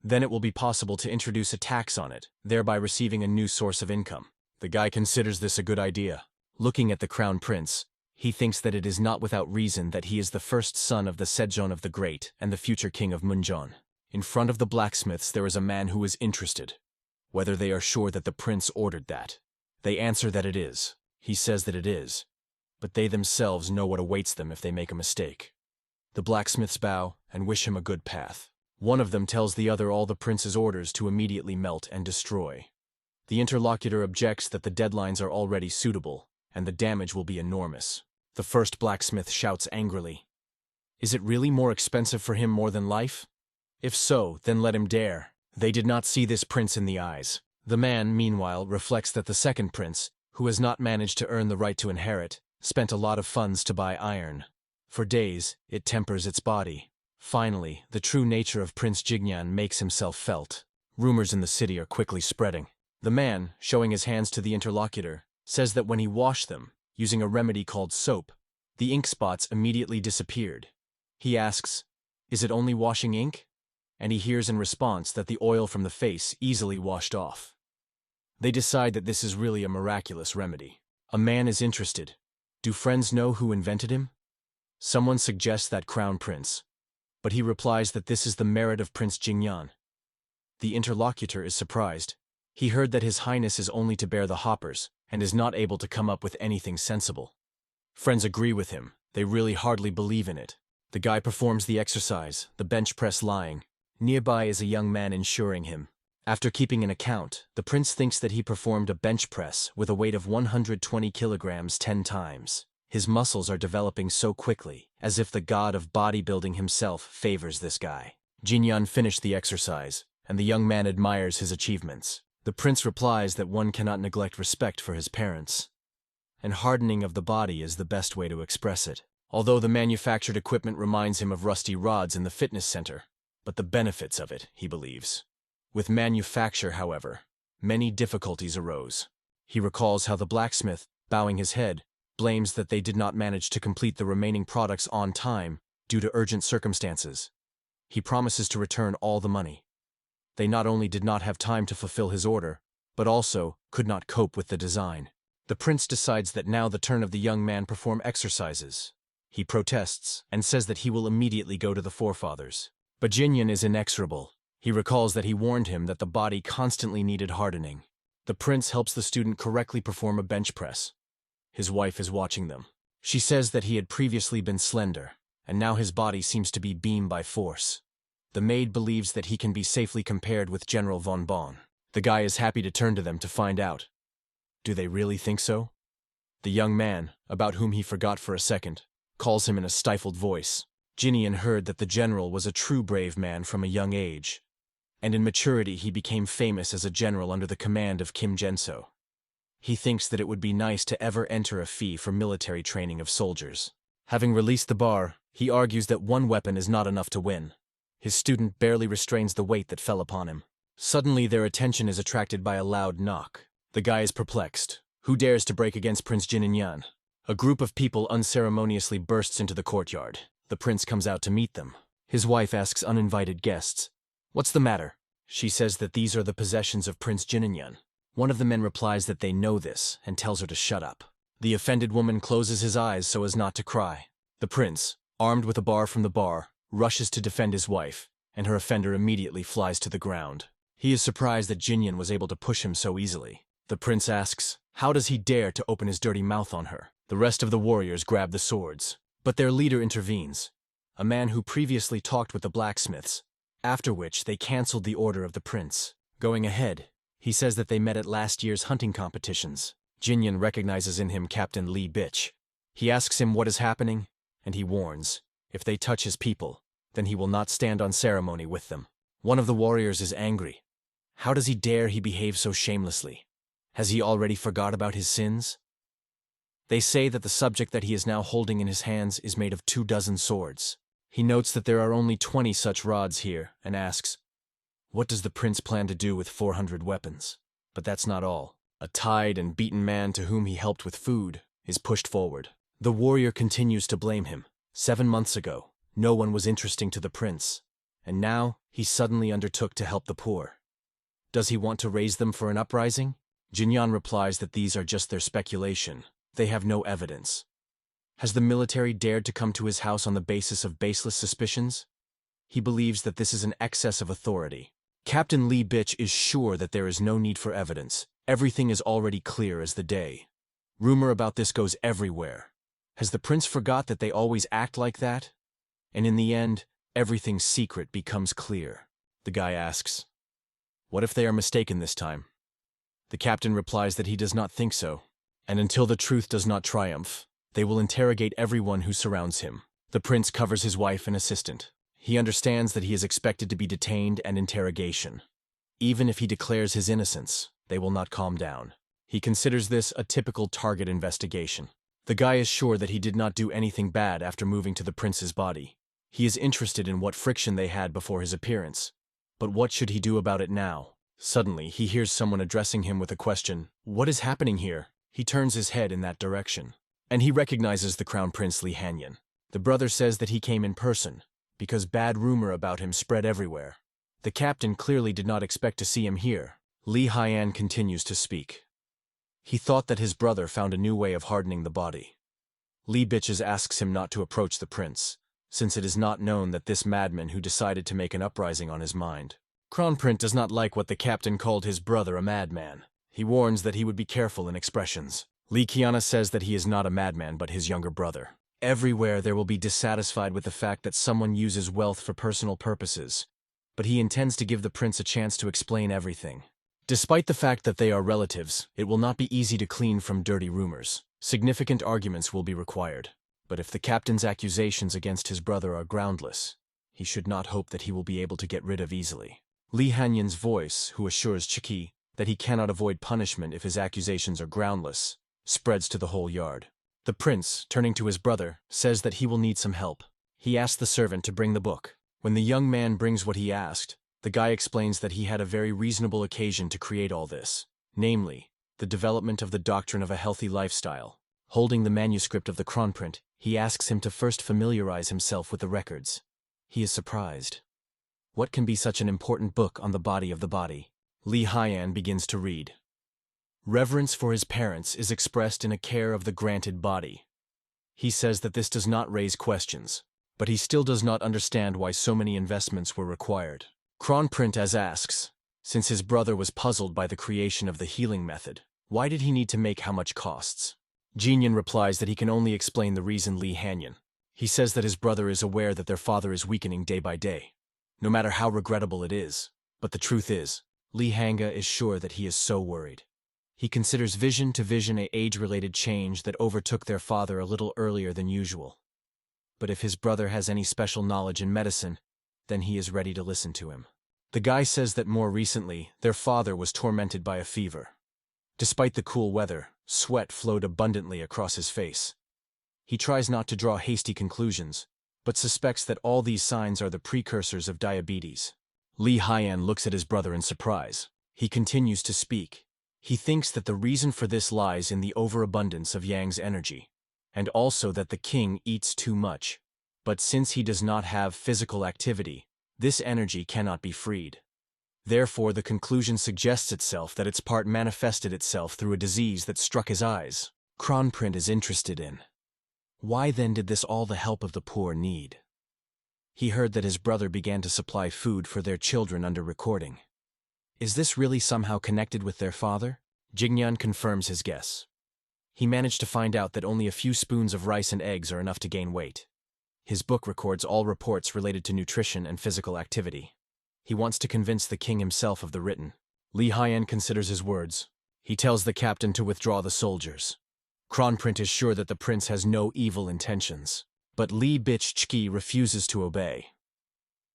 Then it will be possible to introduce a tax on it, thereby receiving a new source of income. The guy considers this a good idea. Looking at the Crown Prince, he thinks that it is not without reason that he is the first son of the Sejong of the Great and the future king of Munjeon. In front of the blacksmiths there is a man who is interested. Whether they are sure that the prince ordered that. They answer that it is. He says that it is. But they themselves know what awaits them if they make a mistake. The blacksmiths bow and wish him a good path. One of them tells the other all the prince's orders to immediately melt and destroy. The interlocutor objects that the deadlines are already suitable, and the damage will be enormous. The first blacksmith shouts angrily, "Is it really more expensive for him more than life? If so, then let him dare." They did not see this prince in the eyes. The man, meanwhile, reflects that the second prince, who has not managed to earn the right to inherit, spent a lot of funds to buy iron. For days, it tempers its body. Finally, the true nature of Prince Jignan makes himself felt. Rumors in the city are quickly spreading. The man, showing his hands to the interlocutor, says that when he washed them, using a remedy called soap, the ink spots immediately disappeared. He asks, "Is it only washing ink?" And he hears in response that the oil from the face easily washed off. They decide that this is really a miraculous remedy. A man is interested. Do friends know who invented him? Someone suggests that Crown Prince, but he replies that this is the merit of Prince Jingyan. The interlocutor is surprised. He heard that His Highness is only to bear the hoppers, and is not able to come up with anything sensible. Friends agree with him. They really hardly believe in it. The guy performs the exercise, the bench press lying. Nearby is a young man insuring him. After keeping an account, the prince thinks that he performed a bench press with a weight of 120 kilograms 10 times. His muscles are developing so quickly, as if the god of bodybuilding himself favors this guy. Jinyan finished the exercise, and the young man admires his achievements. The prince replies that one cannot neglect respect for his parents, and hardening of the body is the best way to express it. Although the manufactured equipment reminds him of rusty rods in the fitness center, but the benefits of it, he believes. With manufacture, however, many difficulties arose. He recalls how the blacksmith, bowing his head, blames that they did not manage to complete the remaining products on time due to urgent circumstances. He promises to return all the money. They not only did not have time to fulfill his order, but also could not cope with the design. The prince decides that now the turn of the young man perform exercises. He protests and says that he will immediately go to the forefathers. But Jinyan is inexorable. He recalls that he warned him that the body constantly needed hardening. The prince helps the student correctly perform a bench press. His wife is watching them. She says that he had previously been slender, and now his body seems to be beamed by force. The maid believes that he can be safely compared with General von Bon. The guy is happy to turn to them to find out. Do they really think so? The young man, about whom he forgot for a second, calls him in a stifled voice. Jinian heard that the general was a true brave man from a young age, and in maturity he became famous as a general under the command of Kim Genso. He thinks that it would be nice to ever enter a fee for military training of soldiers. Having released the bar, he argues that one weapon is not enough to win. His student barely restrains the weight that fell upon him. Suddenly their attention is attracted by a loud knock. The guy is perplexed. Who dares to break against Prince Jininyan? A group of people unceremoniously bursts into the courtyard. The prince comes out to meet them. His wife asks uninvited guests, "What's the matter?" She says that these are the possessions of Prince Jininyan. One of the men replies that they know this and tells her to shut up. The offended woman closes his eyes so as not to cry. The prince, armed with a bar from the bar, rushes to defend his wife, and her offender immediately flies to the ground. He is surprised that Jinyan was able to push him so easily. The prince asks, how does he dare to open his dirty mouth on her? The rest of the warriors grab the swords, but their leader intervenes, a man who previously talked with the blacksmiths, after which they cancelled the order of the prince. Going ahead, he says that they met at last year's hunting competitions. Jinyan recognizes in him Captain Li Bitch. He asks him what is happening, and he warns, if they touch his people, then he will not stand on ceremony with them. One of the warriors is angry. How does he dare he behave so shamelessly? Has he already forgot about his sins? They say that the subject that he is now holding in his hands is made of 24 swords. He notes that there are only 20 such rods here, and asks, what does the prince plan to do with 400 weapons? But that's not all. A tied and beaten man to whom he helped with food is pushed forward. The warrior continues to blame him. 7 months ago, no one was interesting to the prince, and now he suddenly undertook to help the poor. Does he want to raise them for an uprising? Jinyan replies that these are just their speculation. They have no evidence. Has the military dared to come to his house on the basis of baseless suspicions? He believes that this is an excess of authority. Captain Li Bitch is sure that there is no need for evidence. Everything is already clear as the day. Rumor about this goes everywhere. Has the prince forgot that they always act like that? And in the end, everything's secret becomes clear. The guy asks, what if they are mistaken this time? The captain replies that he does not think so, and until the truth does not triumph, they will interrogate everyone who surrounds him. The prince covers his wife and assistant. He understands that he is expected to be detained and interrogation. Even if he declares his innocence, they will not calm down. He considers this a typical target investigation. The guy is sure that he did not do anything bad after moving to the prince's body. He is interested in what friction they had before his appearance. But what should he do about it now? Suddenly, he hears someone addressing him with a question. What is happening here? He turns his head in that direction. And he recognizes the Crown Prince Li Hanyan. The brother says that he came in person, because bad rumor about him spread everywhere. The captain clearly did not expect to see him here. Li Hanyan continues to speak. He thought that his brother found a new way of hardening the body. Li Bitches asks him not to approach the prince, since it is not known that this madman who decided to make an uprising on his mind. Kronprint does not like what the captain called his brother a madman. He warns that he would be careful in expressions. Li Qiana says that he is not a madman but his younger brother. Everywhere there will be dissatisfied with the fact that someone uses wealth for personal purposes, but he intends to give the prince a chance to explain everything. Despite the fact that they are relatives, it will not be easy to clean from dirty rumors. Significant arguments will be required. But if the captain's accusations against his brother are groundless, he should not hope that he will be able to get rid of easily. Li Hanyan's voice, who assures Chiki that he cannot avoid punishment if his accusations are groundless, spreads to the whole yard. The prince, turning to his brother, says that he will need some help. He asks the servant to bring the book. When the young man brings what he asked, the guy explains that he had a very reasonable occasion to create all this, namely, the development of the doctrine of a healthy lifestyle. Holding the manuscript of the Kronprint, he asks him to first familiarize himself with the records. He is surprised. What can be such an important book on the body of the body? Li Hanyan begins to read. Reverence for his parents is expressed in a care of the granted body. He says that this does not raise questions, but he still does not understand why so many investments were required. Kronprint asks, since his brother was puzzled by the creation of the healing method, why did he need to make how much costs? Jinyan replies that he can only explain the reason Li Hanyan. He says that his brother is aware that their father is weakening day by day, no matter how regrettable it is. But the truth is, Li Hanga is sure that he is so worried. He considers vision to vision a age-related change that overtook their father a little earlier than usual. But if his brother has any special knowledge in medicine, then he is ready to listen to him. The guy says that more recently, their father was tormented by a fever. Despite the cool weather, sweat flowed abundantly across his face. He tries not to draw hasty conclusions, but suspects that all these signs are the precursors of diabetes. Li Hanyan looks at his brother in surprise. He continues to speak. He thinks that the reason for this lies in the overabundance of Yang's energy, and also that the king eats too much. But since he does not have physical activity, this energy cannot be freed. Therefore, the conclusion suggests itself that its part manifested itself through a disease that struck his eyes. Kronprint is interested in. Why then did this all the help of the poor need? He heard that his brother began to supply food for their children under recording. Is this really somehow connected with their father? Jingyan confirms his guess. He managed to find out that only a few spoons of rice and eggs are enough to gain weight. His book records all reports related to nutrition and physical activity. He wants to convince the king himself of the written. Li Hanyan considers his words. He tells the captain to withdraw the soldiers. Kronprint is sure that the prince has no evil intentions, but Li Bichki refuses to obey.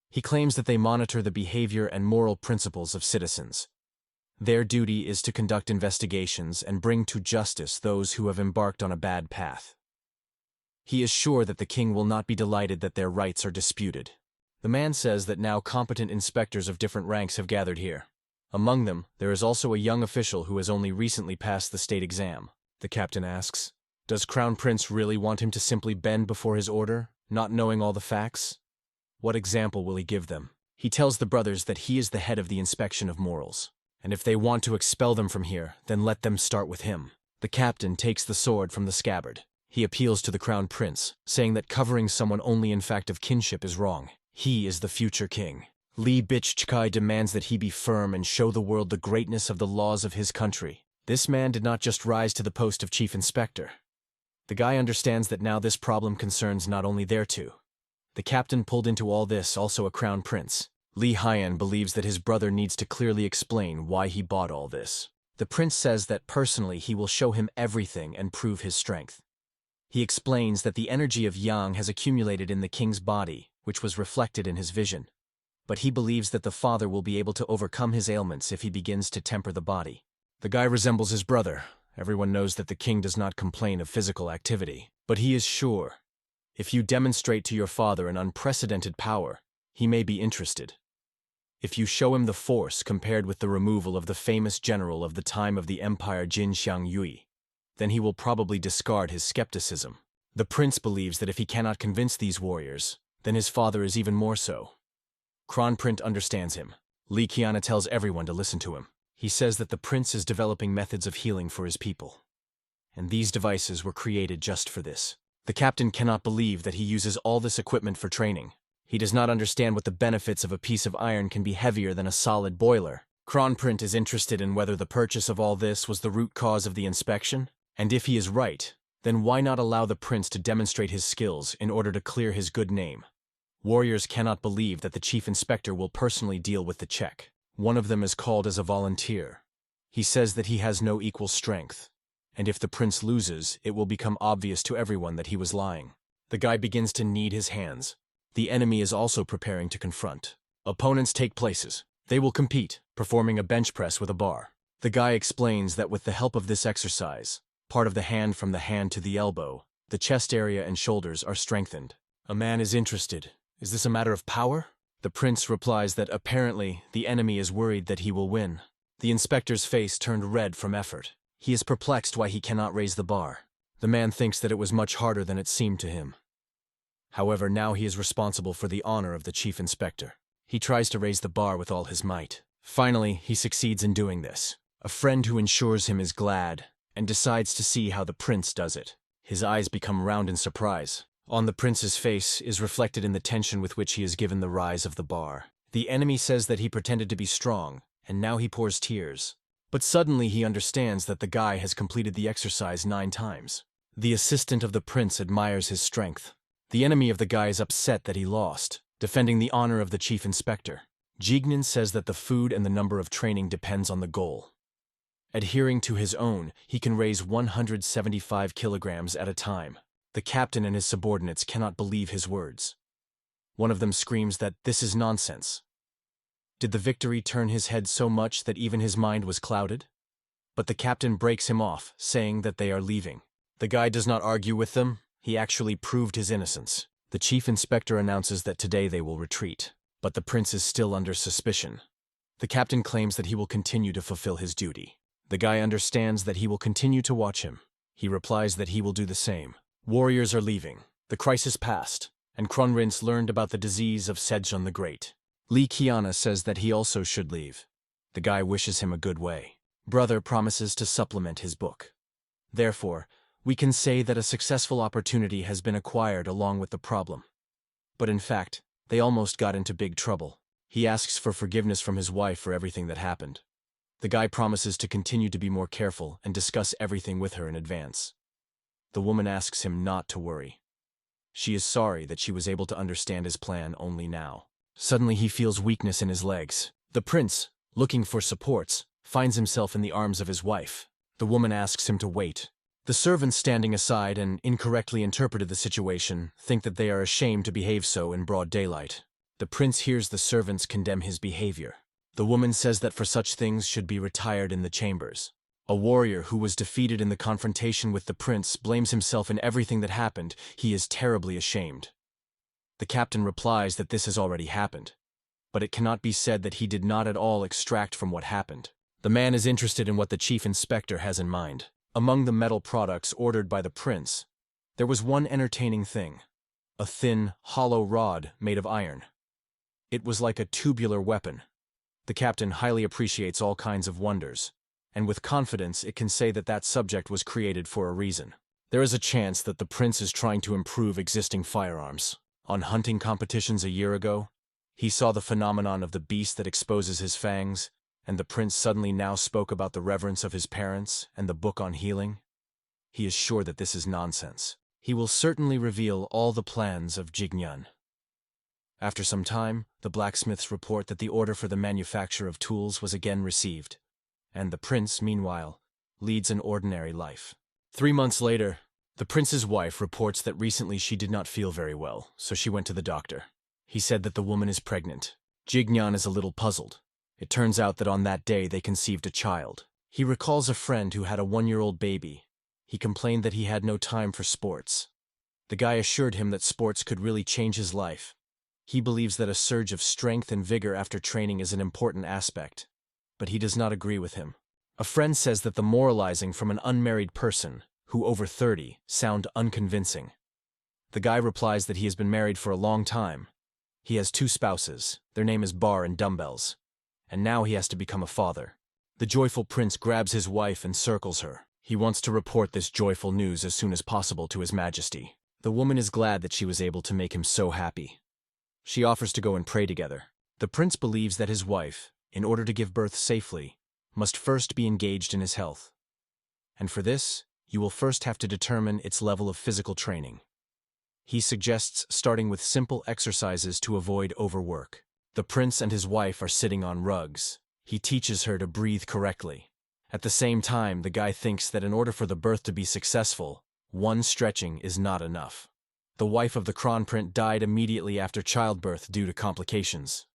He claims that they monitor the behavior and moral principles of citizens. Their duty is to conduct investigations and bring to justice those who have embarked on a bad path. He is sure that the king will not be delighted that their rights are disputed. The man says that now competent inspectors of different ranks have gathered here. Among them, there is also a young official who has only recently passed the state exam. The captain asks, does Crown Prince really want him to simply bend before his order, not knowing all the facts? What example will he give them? He tells the brothers that he is the head of the inspection of morals, and if they want to expel them from here, then let them start with him. The captain takes the sword from the scabbard. He appeals to the Crown Prince, saying that covering someone only in fact of kinship is wrong. He is the future king. Li Bichkai demands that he be firm and show the world the greatness of the laws of his country. This man did not just rise to the post of chief inspector. The guy understands that now this problem concerns not only their two. The captain pulled into all this also a crown prince. Li Hanyan believes that his brother needs to clearly explain why he bought all this. The prince says that personally he will show him everything and prove his strength. He explains that the energy of Yang has accumulated in the king's body, which was reflected in his vision. but he believes that the father will be able to overcome his ailments if he begins to temper the body. The guy resembles his brother. Everyone knows that the king does not complain of physical activity, but he is sure. If you demonstrate to your father an unprecedented power, he may be interested. If you show him the force compared with the removal of the famous general of the time of the empire Jin Xiang Yui, then he will probably discard his skepticism. The prince believes that if he cannot convince these warriors, then his father is even more so. Kronprint understands him. Li Qiana tells everyone to listen to him. He says that the prince is developing methods of healing for his people. And these devices were created just for this. The captain cannot believe that he uses all this equipment for training. He does not understand what the benefits of a piece of iron can be heavier than a solid boiler. Kronprint is interested in whether the purchase of all this was the root cause of the inspection, and if he is right, then why not allow the prince to demonstrate his skills in order to clear his good name? Warriors cannot believe that the chief inspector will personally deal with the check. One of them is called as a volunteer. He says that he has no equal strength, and if the prince loses, it will become obvious to everyone that he was lying. The guy begins to knead his hands. The enemy is also preparing to confront. Opponents take places. They will compete, performing a bench press with a bar. The guy explains that with the help of this exercise, part of the hand from the hand to the elbow, the chest area and shoulders are strengthened. A man is interested. Is this a matter of power? The prince replies that apparently the enemy is worried that he will win. The inspector's face turned red from effort. He is perplexed why he cannot raise the bar. The man thinks that it was much harder than it seemed to him. However, now he is responsible for the honor of the chief inspector. He tries to raise the bar with all his might. Finally, he succeeds in doing this. A friend who ensures him is glad and decides to see how the prince does it. His eyes become round in surprise. On the prince's face is reflected in the tension with which he is given the rise of the bar. The enemy says that he pretended to be strong, and now he pours tears. But suddenly he understands that the guy has completed the exercise 9 times. The assistant of the prince admires his strength. The enemy of the guy is upset that he lost, defending the honor of the chief inspector. Jignan says that the food and the number of training depends on the goal. Adhering to his own, he can raise 175 kilograms at a time. The captain and his subordinates cannot believe his words. One of them screams that this is nonsense. Did the victory turn his head so much that even his mind was clouded? But the captain breaks him off, saying that they are leaving. The guy does not argue with them. He actually proved his innocence. The chief inspector announces that today they will retreat, but the prince is still under suspicion. The captain claims that he will continue to fulfill his duty. The guy understands that he will continue to watch him. He replies that he will do the same. Warriors are leaving. The crisis passed, and Kronprint learned about the disease of Sejong the Great. Li Qiana says that he also should leave. The guy wishes him a good way. Brother promises to supplement his book. Therefore, we can say that a successful opportunity has been acquired along with the problem. But in fact, they almost got into big trouble. He asks for forgiveness from his wife for everything that happened. The guy promises to continue to be more careful and discuss everything with her in advance. The woman asks him not to worry. She is sorry that she was able to understand his plan only now. Suddenly he feels weakness in his legs. The prince, looking for supports, finds himself in the arms of his wife. The woman asks him to wait. The servants standing aside and incorrectly interpreted the situation think that they are ashamed to behave so in broad daylight. The prince hears the servants condemn his behavior. The woman says that for such things should be retired in the chambers. A warrior who was defeated in the confrontation with the prince blames himself in everything that happened. He is terribly ashamed. The captain replies that this has already happened, but it cannot be said that he did not at all extract from what happened. The man is interested in what the chief inspector has in mind. Among the metal products ordered by the prince, there was one entertaining thing: a thin, hollow rod made of iron. It was like a tubular weapon. The captain highly appreciates all kinds of wonders, and with confidence it can say that that subject was created for a reason. There is a chance that the prince is trying to improve existing firearms. On hunting competitions a year ago, he saw the phenomenon of the beast that exposes his fangs, and the prince suddenly now spoke about the reverence of his parents and the book on healing. He is sure that this is nonsense. He will certainly reveal all the plans of Jignan. After some time, the blacksmiths report that the order for the manufacture of tools was again received, and the prince, meanwhile, leads an ordinary life. 3 months later, the prince's wife reports that recently she did not feel very well, so she went to the doctor. He said that the woman is pregnant. Jignan is a little puzzled. It turns out that on that day they conceived a child. He recalls a friend who had a 1-year-old baby. He complained that he had no time for sports. The guy assured him that sports could really change his life. He believes that a surge of strength and vigor after training is an important aspect, but he does not agree with him. A friend says that the moralizing from an unmarried person, who over 30, sound unconvincing. The guy replies that he has been married for a long time. He has 2 spouses, their name is Bar and Dumbbells, and now he has to become a father. The joyful prince grabs his wife and circles her. He wants to report this joyful news as soon as possible to his majesty. The woman is glad that she was able to make him so happy. She offers to go and pray together. The prince believes that his wife, in order to give birth safely, must first be engaged in his health. And for this, you will first have to determine its level of physical training. He suggests starting with simple exercises to avoid overwork. The prince and his wife are sitting on rugs. He teaches her to breathe correctly. At the same time, the guy thinks that in order for the birth to be successful, one stretching is not enough. The wife of the Kronprince died immediately after childbirth due to complications.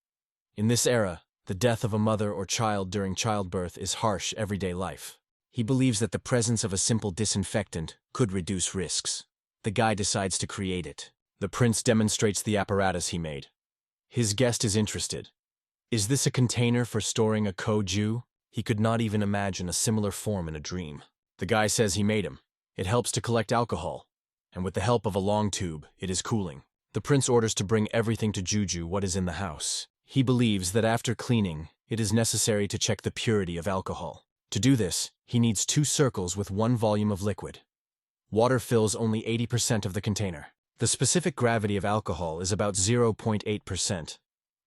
In this era, the death of a mother or child during childbirth is harsh everyday life. He believes that the presence of a simple disinfectant could reduce risks. The guy decides to create it. The prince demonstrates the apparatus he made. His guest is interested. Is this a container for storing a koju? He could not even imagine a similar form in a dream. The guy says he made him. It helps to collect alcohol, and with the help of a long tube, it is cooling. The prince orders to bring everything to Juju what is in the house. He believes that after cleaning, it is necessary to check the purity of alcohol. To do this, he needs 2 circles with 1 volume of liquid. Water fills only 80% of the container. The specific gravity of alcohol is about 0.8%.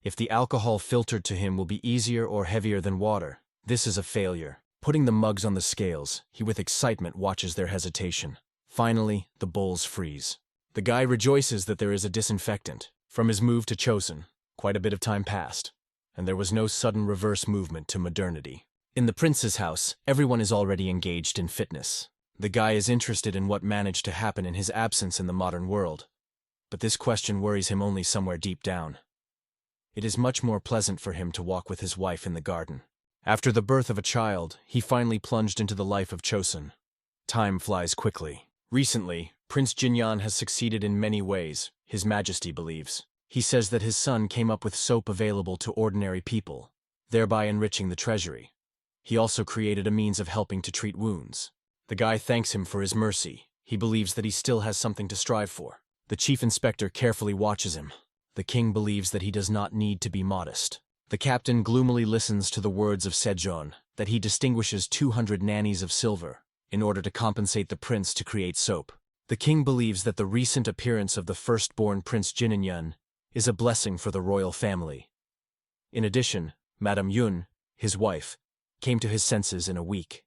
If the alcohol filtered to him will be easier or heavier than water, this is a failure. Putting the mugs on the scales, he with excitement watches their hesitation. Finally, the bowls freeze. The guy rejoices that there is a disinfectant. From his move to Chosen, quite a bit of time passed, and there was no sudden reverse movement to modernity. In the prince's house, everyone is already engaged in fitness. The guy is interested in what managed to happen in his absence in the modern world, but this question worries him only somewhere deep down. It is much more pleasant for him to walk with his wife in the garden. After the birth of a child, he finally plunged into the life of Chosen. Time flies quickly. Recently, Prince Jinyan has succeeded in many ways, His Majesty believes. He says that his son came up with soap available to ordinary people, thereby enriching the treasury. He also created a means of helping to treat wounds. The guy thanks him for his mercy. He believes that he still has something to strive for. The chief inspector carefully watches him. The king believes that he does not need to be modest. The captain gloomily listens to the words of Sejong, that he distinguishes 200 nannies of silver in order to compensate the prince to create soap. The king believes that the recent appearance of the firstborn Prince Jininyan is a blessing for the royal family. In addition, Madame Yun, his wife, came to his senses in a week.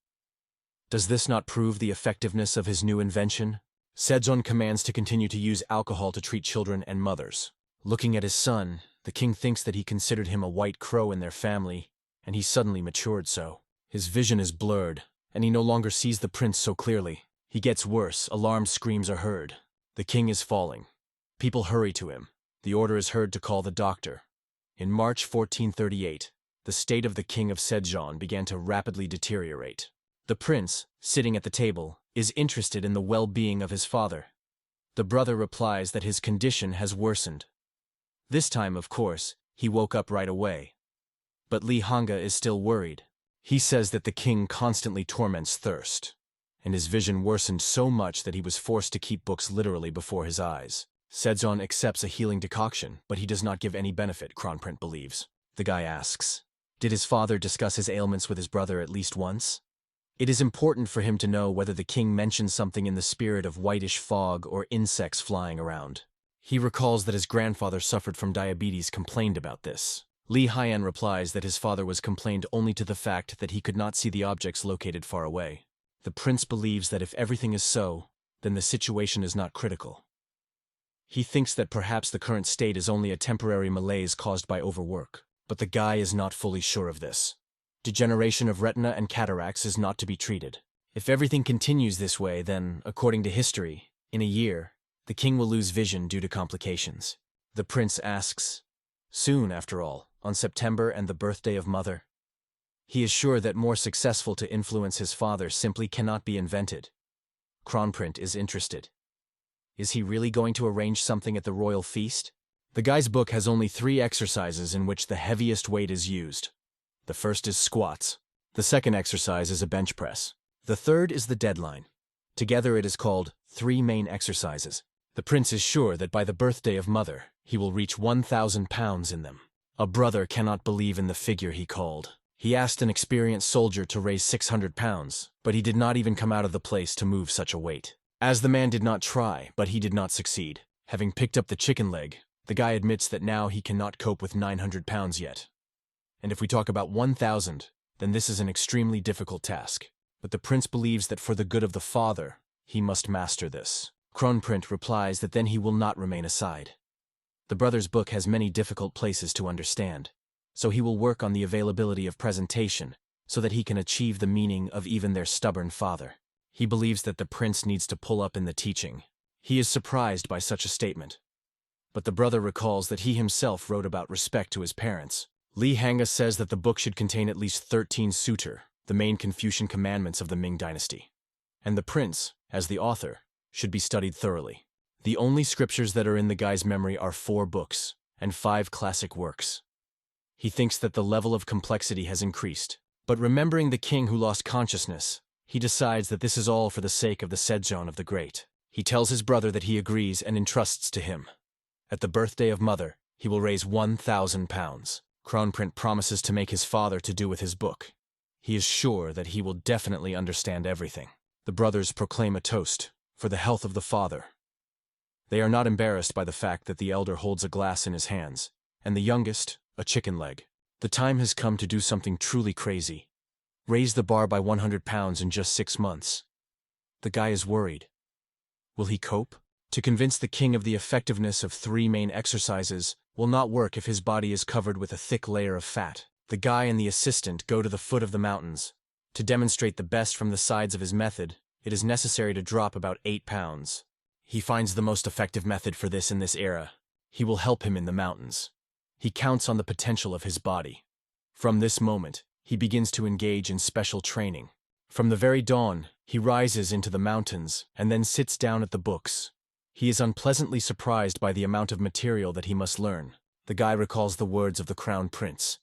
Does this not prove the effectiveness of his new invention? Sejong commands to continue to use alcohol to treat children and mothers. Looking at his son, the king thinks that he considered him a white crow in their family, and he suddenly matured so. His vision is blurred, and he no longer sees the prince so clearly. He gets worse, alarmed screams are heard. The king is falling. People hurry to him. The order is heard to call the doctor. In March 1438, the state of the king of Sejong began to rapidly deteriorate. The prince, sitting at the table, is interested in the well-being of his father. The brother replies that his condition has worsened. This time, of course, he woke up right away. But Li Hanga is still worried. He says that the king constantly torments thirst, and his vision worsened so much that he was forced to keep books literally before his eyes. Sejong accepts a healing decoction, but he does not give any benefit, Kronprince believes. The guy asks, did his father discuss his ailments with his brother at least once? It is important for him to know whether the king mentioned something in the spirit of whitish fog or insects flying around. He recalls that his grandfather suffered from diabetes, complained about this. Li Haiyan replies that his father was complained only to the fact that he could not see the objects located far away. The prince believes that if everything is so, then the situation is not critical. He thinks that perhaps the current state is only a temporary malaise caused by overwork, but the guy is not fully sure of this. Degeneration of retina and cataracts is not to be treated. If everything continues this way, then, according to history, in a year, the king will lose vision due to complications. The prince asks, soon after all, on September and the birthday of mother. He is sure that more successful to influence his father simply cannot be invented. Kronprint is interested. Is he really going to arrange something at the royal feast? The guy's book has only 3 exercises in which the heaviest weight is used. The first is squats. The second exercise is a bench press. The third is the deadline. Together it is called 3 main exercises. The prince is sure that by the birthday of mother, he will reach 1,000 pounds in them. A brother cannot believe in the figure he called. He asked an experienced soldier to raise 600 pounds, but he did not even come out of the place to move such a weight. As the man did not try, but he did not succeed. Having picked up the chicken leg, the guy admits that now he cannot cope with 900 pounds yet. And if we talk about 1,000, then this is an extremely difficult task. But the prince believes that for the good of the father, he must master this. Kronprint replies that then he will not remain aside. The brother's book has many difficult places to understand, so he will work on the availability of presentation so that he can achieve the meaning of even their stubborn father. He believes that the prince needs to pull up in the teaching. He is surprised by such a statement. But the brother recalls that he himself wrote about respect to his parents. Li Hanga says that the book should contain at least 13 sutra, the main Confucian commandments of the Ming dynasty. And the prince, as the author, should be studied thoroughly. The only scriptures that are in the guy's memory are 4 books and 5 classic works. He thinks that the level of complexity has increased, but remembering the king who lost consciousness, he decides that this is all for the sake of the Sejong of the Great. He tells his brother that he agrees and entrusts to him. At the birthday of mother, he will raise 1,000 pounds. Kronprint promises to make his father to do with his book. He is sure that he will definitely understand everything. The brothers proclaim a toast for the health of the father. They are not embarrassed by the fact that the elder holds a glass in his hands, and the youngest, a chicken leg. The time has come to do something truly crazy. Raise the bar by 100 pounds in just 6 months. The guy is worried. Will he cope? To convince the king of the effectiveness of 3 main exercises will not work if his body is covered with a thick layer of fat. The guy and the assistant go to the foot of the mountains. To demonstrate the best from the sides of his method, it is necessary to drop about 8 pounds. He finds the most effective method for this in this era. He will help him in the mountains. He counts on the potential of his body. From this moment, he begins to engage in special training. From the very dawn, he rises into the mountains and then sits down at the books. He is unpleasantly surprised by the amount of material that he must learn. The guy recalls the words of the crown prince.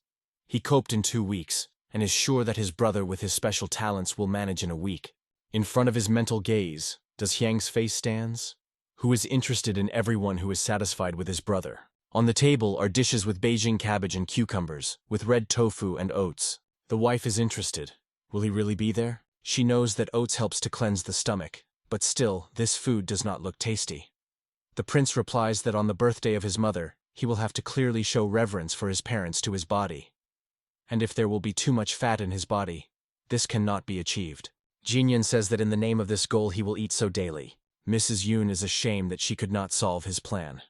He coped in 2 weeks, and is sure that his brother with his special talents will manage in a week. In front of his mental gaze, does Hyang's face stands? Who is interested in everyone who is satisfied with his brother? On the table are dishes with Beijing cabbage and cucumbers, with red tofu and oats. The wife is interested. Will he really be there? She knows that oats helps to cleanse the stomach, but still, this food does not look tasty. The prince replies that on the birthday of his mother, he will have to clearly show reverence for his parents to his body. And if there will be too much fat in his body, this cannot be achieved. Jinyan says that in the name of this goal he will eat so daily. Mrs. Yoon is ashamed that she could not solve his plan.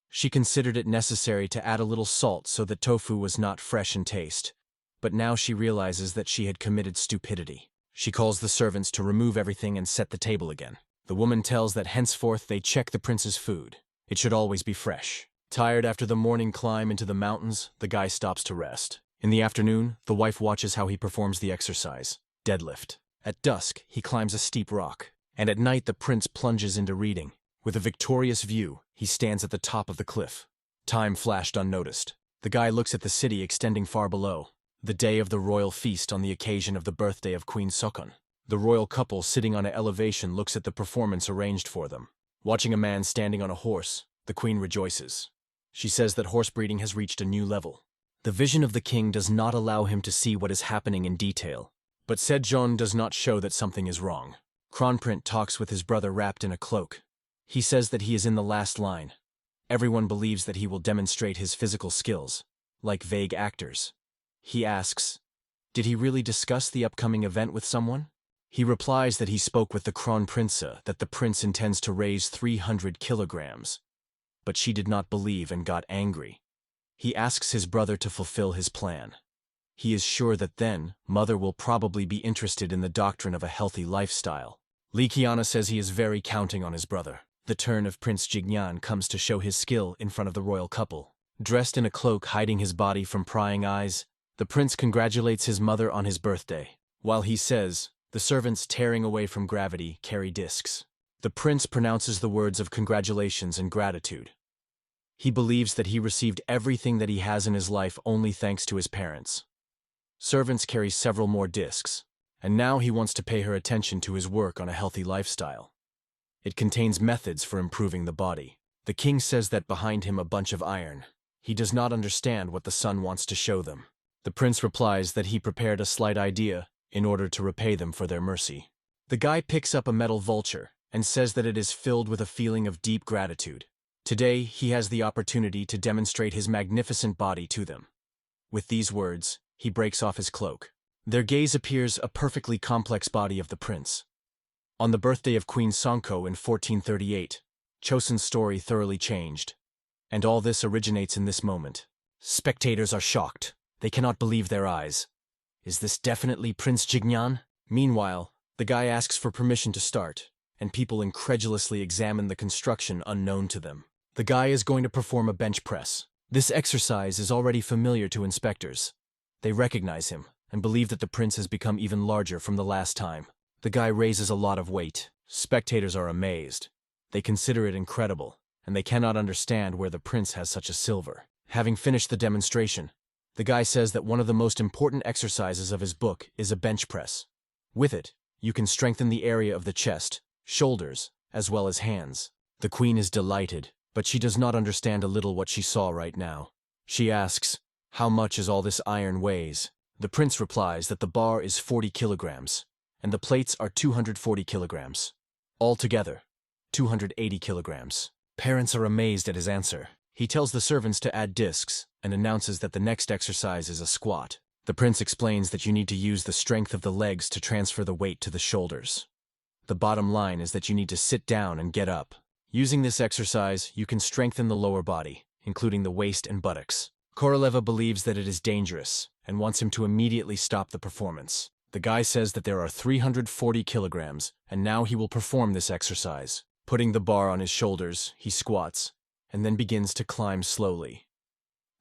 She considered it necessary to add a little salt so that tofu was not fresh in taste, but now she realizes that she had committed stupidity. She calls the servants to remove everything and set the table again. The woman tells that henceforth they check the prince's food. It should always be fresh. Tired after the morning climb into the mountains, the guy stops to rest. In the afternoon, the wife watches how he performs the exercise, deadlift. At dusk, he climbs a steep rock, and at night the prince plunges into reading. With a victorious view, he stands at the top of the cliff. Time flashed unnoticed. The guy looks at the city extending far below. The day of the royal feast on the occasion of the birthday of Queen Sokon. The royal couple sitting on an elevation looks at the performance arranged for them. Watching a man standing on a horse, the queen rejoices. She says that horse breeding has reached a new level. The vision of the king does not allow him to see what is happening in detail, but Sejong does not show that something is wrong. Kronprint talks with his brother wrapped in a cloak. He says that he is in the last line. Everyone believes that he will demonstrate his physical skills, like vague actors. He asks, did he really discuss the upcoming event with someone? He replies that he spoke with the Kronprince, that the prince intends to raise 300 kilograms. But she did not believe and got angry. He asks his brother to fulfill his plan. He is sure that then, mother will probably be interested in the doctrine of a healthy lifestyle. Li Qiana says he is very counting on his brother. The turn of Prince Jignan comes to show his skill in front of the royal couple. Dressed in a cloak hiding his body from prying eyes, the prince congratulates his mother on his birthday. While he says, the servants tearing away from gravity carry discs. The prince pronounces the words of congratulations and gratitude. He believes that he received everything that he has in his life only thanks to his parents. Servants carry several more discs, and now he wants to pay her attention to his work on a healthy lifestyle. It contains methods for improving the body. The king says that behind him a bunch of iron. He does not understand what the son wants to show them. The prince replies that he prepared a slight idea in order to repay them for their mercy. The guy picks up a metal vulture and says that it is filled with a feeling of deep gratitude. Today, he has the opportunity to demonstrate his magnificent body to them. With these words, he breaks off his cloak. Their gaze appears a perfectly complex body of the prince. On the birthday of Queen Sonko in 1438, Chosun's story thoroughly changed. And all this originates in this moment. Spectators are shocked. They cannot believe their eyes. Is this definitely Prince Jignan? Meanwhile, the guy asks for permission to start, and people incredulously examine the construction unknown to them. The guy is going to perform a bench press. This exercise is already familiar to inspectors. They recognize him and believe that the prince has become even larger from the last time. The guy raises a lot of weight. Spectators are amazed. They consider it incredible, and they cannot understand where the prince has such a silver. Having finished the demonstration, the guy says that one of the most important exercises of his book is a bench press. With it, you can strengthen the area of the chest, shoulders, as well as hands. The queen is delighted, but she does not understand a little what she saw right now. She asks, how much is all this iron weighs? The prince replies that the bar is 40 kilograms, and the plates are 240 kilograms. Altogether, 280 kilograms. Parents are amazed at his answer. He tells the servants to add discs and announces that the next exercise is a squat. The prince explains that you need to use the strength of the legs to transfer the weight to the shoulders. The bottom line is that you need to sit down and get up. Using this exercise, you can strengthen the lower body, including the waist and buttocks. Koroleva believes that it is dangerous and wants him to immediately stop the performance. The guy says that there are 340 kilograms, and now he will perform this exercise. Putting the bar on his shoulders, he squats, and then begins to climb slowly.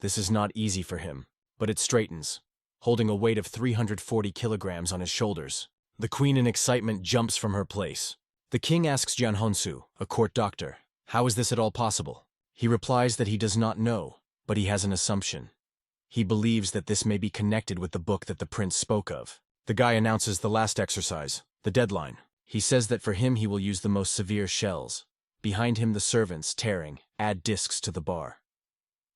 This is not easy for him, but it straightens, holding a weight of 340 kilograms on his shoulders. The queen in excitement jumps from her place. The king asks Jian Honsu, a court doctor, how is this at all possible? He replies that he does not know, but he has an assumption. He believes that this may be connected with the book that the prince spoke of. The guy announces the last exercise, the deadline. He says that for him he will use the most severe shells. Behind him the servants, tearing, add discs to the bar.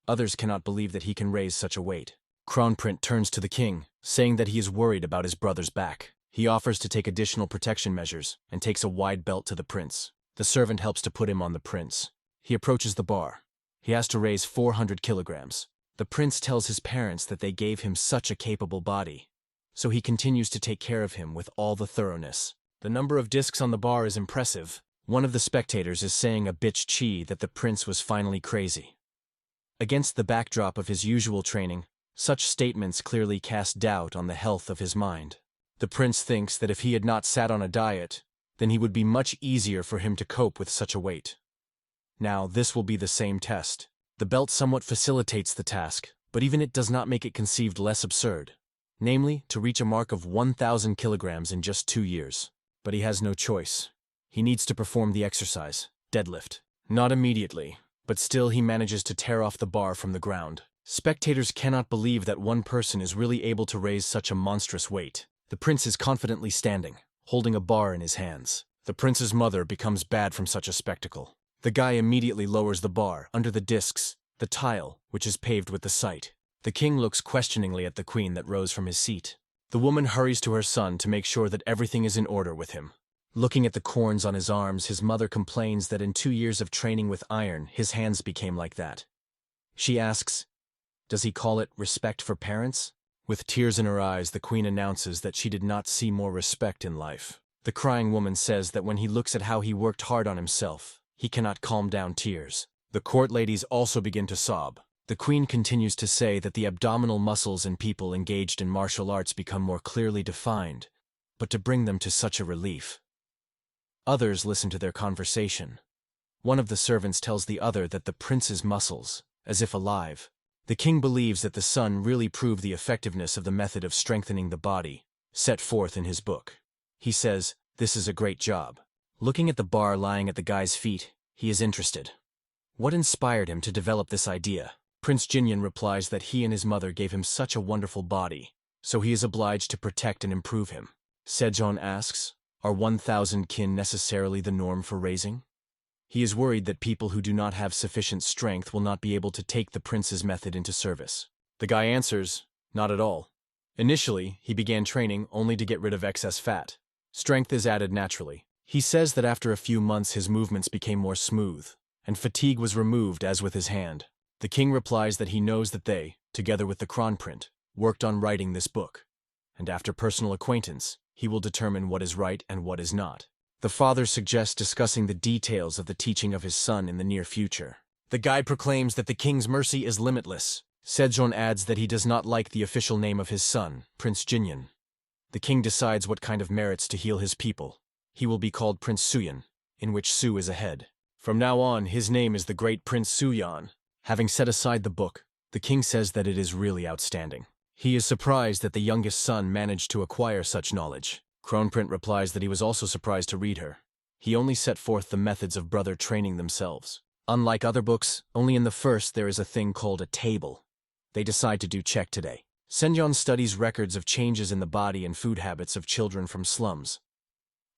Others cannot believe that he can raise such a weight. Kronprint turns to the king, saying that he is worried about his brother's back. He offers to take additional protection measures and takes a wide belt to the prince. The servant helps to put him on the prince. He approaches the bar. He has to raise 400 kilograms. The prince tells his parents that they gave him such a capable body. So he continues to take care of him with all the thoroughness. The number of discs on the bar is impressive. One of the spectators is saying a bitch chi that the prince was finally crazy. Against the backdrop of his usual training, such statements clearly cast doubt on the health of his mind. The prince thinks that if he had not sat on a diet, then he would be much easier for him to cope with such a weight. Now, this will be the same test. The belt somewhat facilitates the task, but even it does not make it conceived less absurd. Namely, to reach a mark of 1,000 kilograms in just 2 years. But he has no choice. He needs to perform the exercise, deadlift. Not immediately, but still he manages to tear off the bar from the ground. Spectators cannot believe that one person is really able to raise such a monstrous weight. The prince is confidently standing, holding a bar in his hands. The prince's mother becomes bad from such a spectacle. The guy immediately lowers the bar under the discs, the tile, which is paved with the site. The king looks questioningly at the queen that rose from his seat. The woman hurries to her son to make sure that everything is in order with him. Looking at the corns on his arms, his mother complains that in 2 years of training with iron, his hands became like that. She asks, does he call it respect for parents? With tears in her eyes, the queen announces that she did not see more respect in life. The crying woman says that when he looks at how he worked hard on himself, he cannot calm down tears. The court ladies also begin to sob. The queen continues to say that the abdominal muscles in people engaged in martial arts become more clearly defined, but to bring them to such a relief. Others listen to their conversation. One of the servants tells the other that the prince's muscles, as if alive. The king believes that the son really proved the effectiveness of the method of strengthening the body, set forth in his book. He says, "This is a great job." Looking at the bar lying at the guy's feet, he is interested. What inspired him to develop this idea? Prince Jinyan replies that he and his mother gave him such a wonderful body, so he is obliged to protect and improve him. Sejong asks, are 1,000 kin necessarily the norm for raising? He is worried that people who do not have sufficient strength will not be able to take the prince's method into service. The guy answers, not at all. Initially, he began training only to get rid of excess fat. Strength is added naturally. He says that after a few months his movements became more smooth, and fatigue was removed as with his hand. The king replies that he knows that they, together with the Kronprint, worked on writing this book, and after personal acquaintance, he will determine what is right and what is not. The father suggests discussing the details of the teaching of his son in the near future. The guide proclaims that the king's mercy is limitless. Sejong adds that he does not like the official name of his son, Prince Jinyan. The king decides what kind of merits to heal his people. He will be called Prince Suyan, in which Su is a head. From now on, his name is the Great Prince Suyan. Having set aside the book, the king says that it is really outstanding. He is surprised that the youngest son managed to acquire such knowledge. Kronprint replies that he was also surprised to read her. He only set forth the methods of brother training themselves. Unlike other books, only in the first there is a thing called a table. They decide to do check today. Senjon studies records of changes in the body and food habits of children from slums.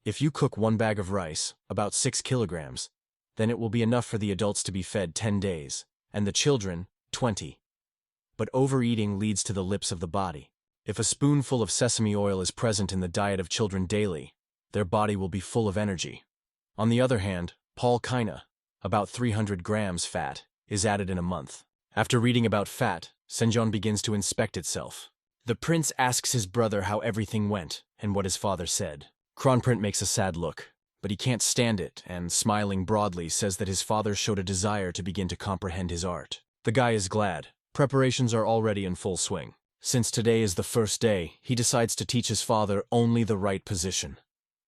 If you cook 1 bag of rice, about 6 kilograms, then it will be enough for the adults to be fed 10 days, and the children, 20. But overeating leads to the lips of the body. If a spoonful of sesame oil is present in the diet of children daily, their body will be full of energy. On the other hand, Paul Kina, about 300 grams fat, is added in a month. After reading about fat, Senjon begins to inspect itself. The prince asks his brother how everything went and what his father said. Kronprint makes a sad look, but he can't stand it and, smiling broadly, says that his father showed a desire to begin to comprehend his art. The guy is glad. Preparations are already in full swing. Since today is the first day, he decides to teach his father only the right position.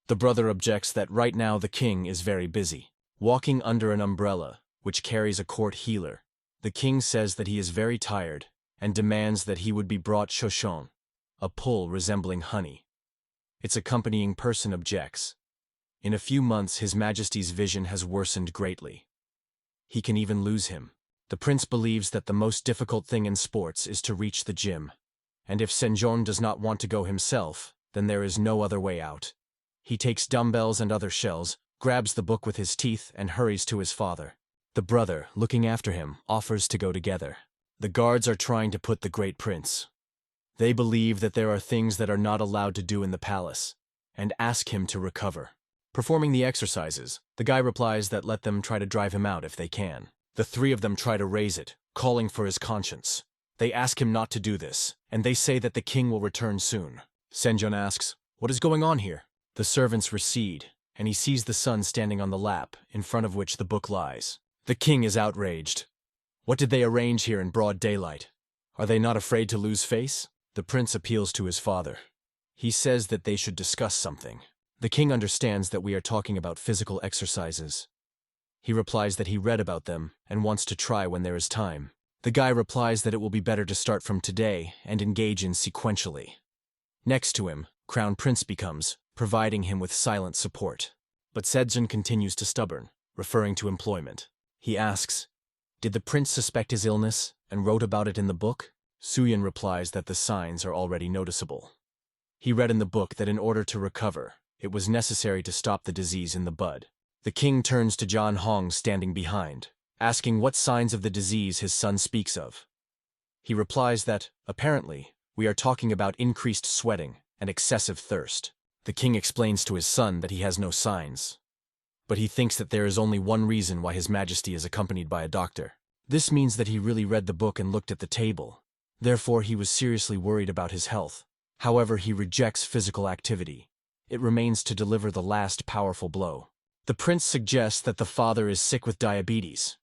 The brother objects that right now the king is very busy, walking under an umbrella, which carries a court healer. The king says that he is very tired and demands that he would be brought shoshon, a pull resembling honey. Its accompanying person objects. In a few months his majesty's vision has worsened greatly. He can even lose him. The prince believes that the most difficult thing in sports is to reach the gym. And if Senjon does not want to go himself, then there is no other way out. He takes dumbbells and other shells, grabs the book with his teeth, and hurries to his father. The brother, looking after him, offers to go together. The guards are trying to put the great prince. They believe that there are things that are not allowed to do in the palace, and ask him to recover. Performing the exercises, the guy replies that let them try to drive him out if they can. The 3 of them try to raise it, calling for his conscience. They ask him not to do this, and they say that the king will return soon. Senjon asks, what is going on here? The servants recede, and he sees the son standing on the lap, in front of which the book lies. The king is outraged. What did they arrange here in broad daylight? Are they not afraid to lose face? The prince appeals to his father. He says that they should discuss something. The king understands that we are talking about physical exercises. He replies that he read about them and wants to try when there is time. The guy replies that it will be better to start from today and engage in sequentially. Next to him, Crown Prince becomes, providing him with silent support. But Sejong continues to stubborn, referring to employment. He asks, did the prince suspect his illness and wrote about it in the book? Suyan replies that the signs are already noticeable. He read in the book that in order to recover, it was necessary to stop the disease in the bud. The king turns to John Hong standing behind, asking what signs of the disease his son speaks of. He replies that, apparently, we are talking about increased sweating and excessive thirst. The king explains to his son that he has no signs, but he thinks that there is only one reason why his majesty is accompanied by a doctor. This means that he really read the book and looked at the table. Therefore, he was seriously worried about his health. However, he rejects physical activity. It remains to deliver the last powerful blow. The prince suggests that the father is sick with diabetes.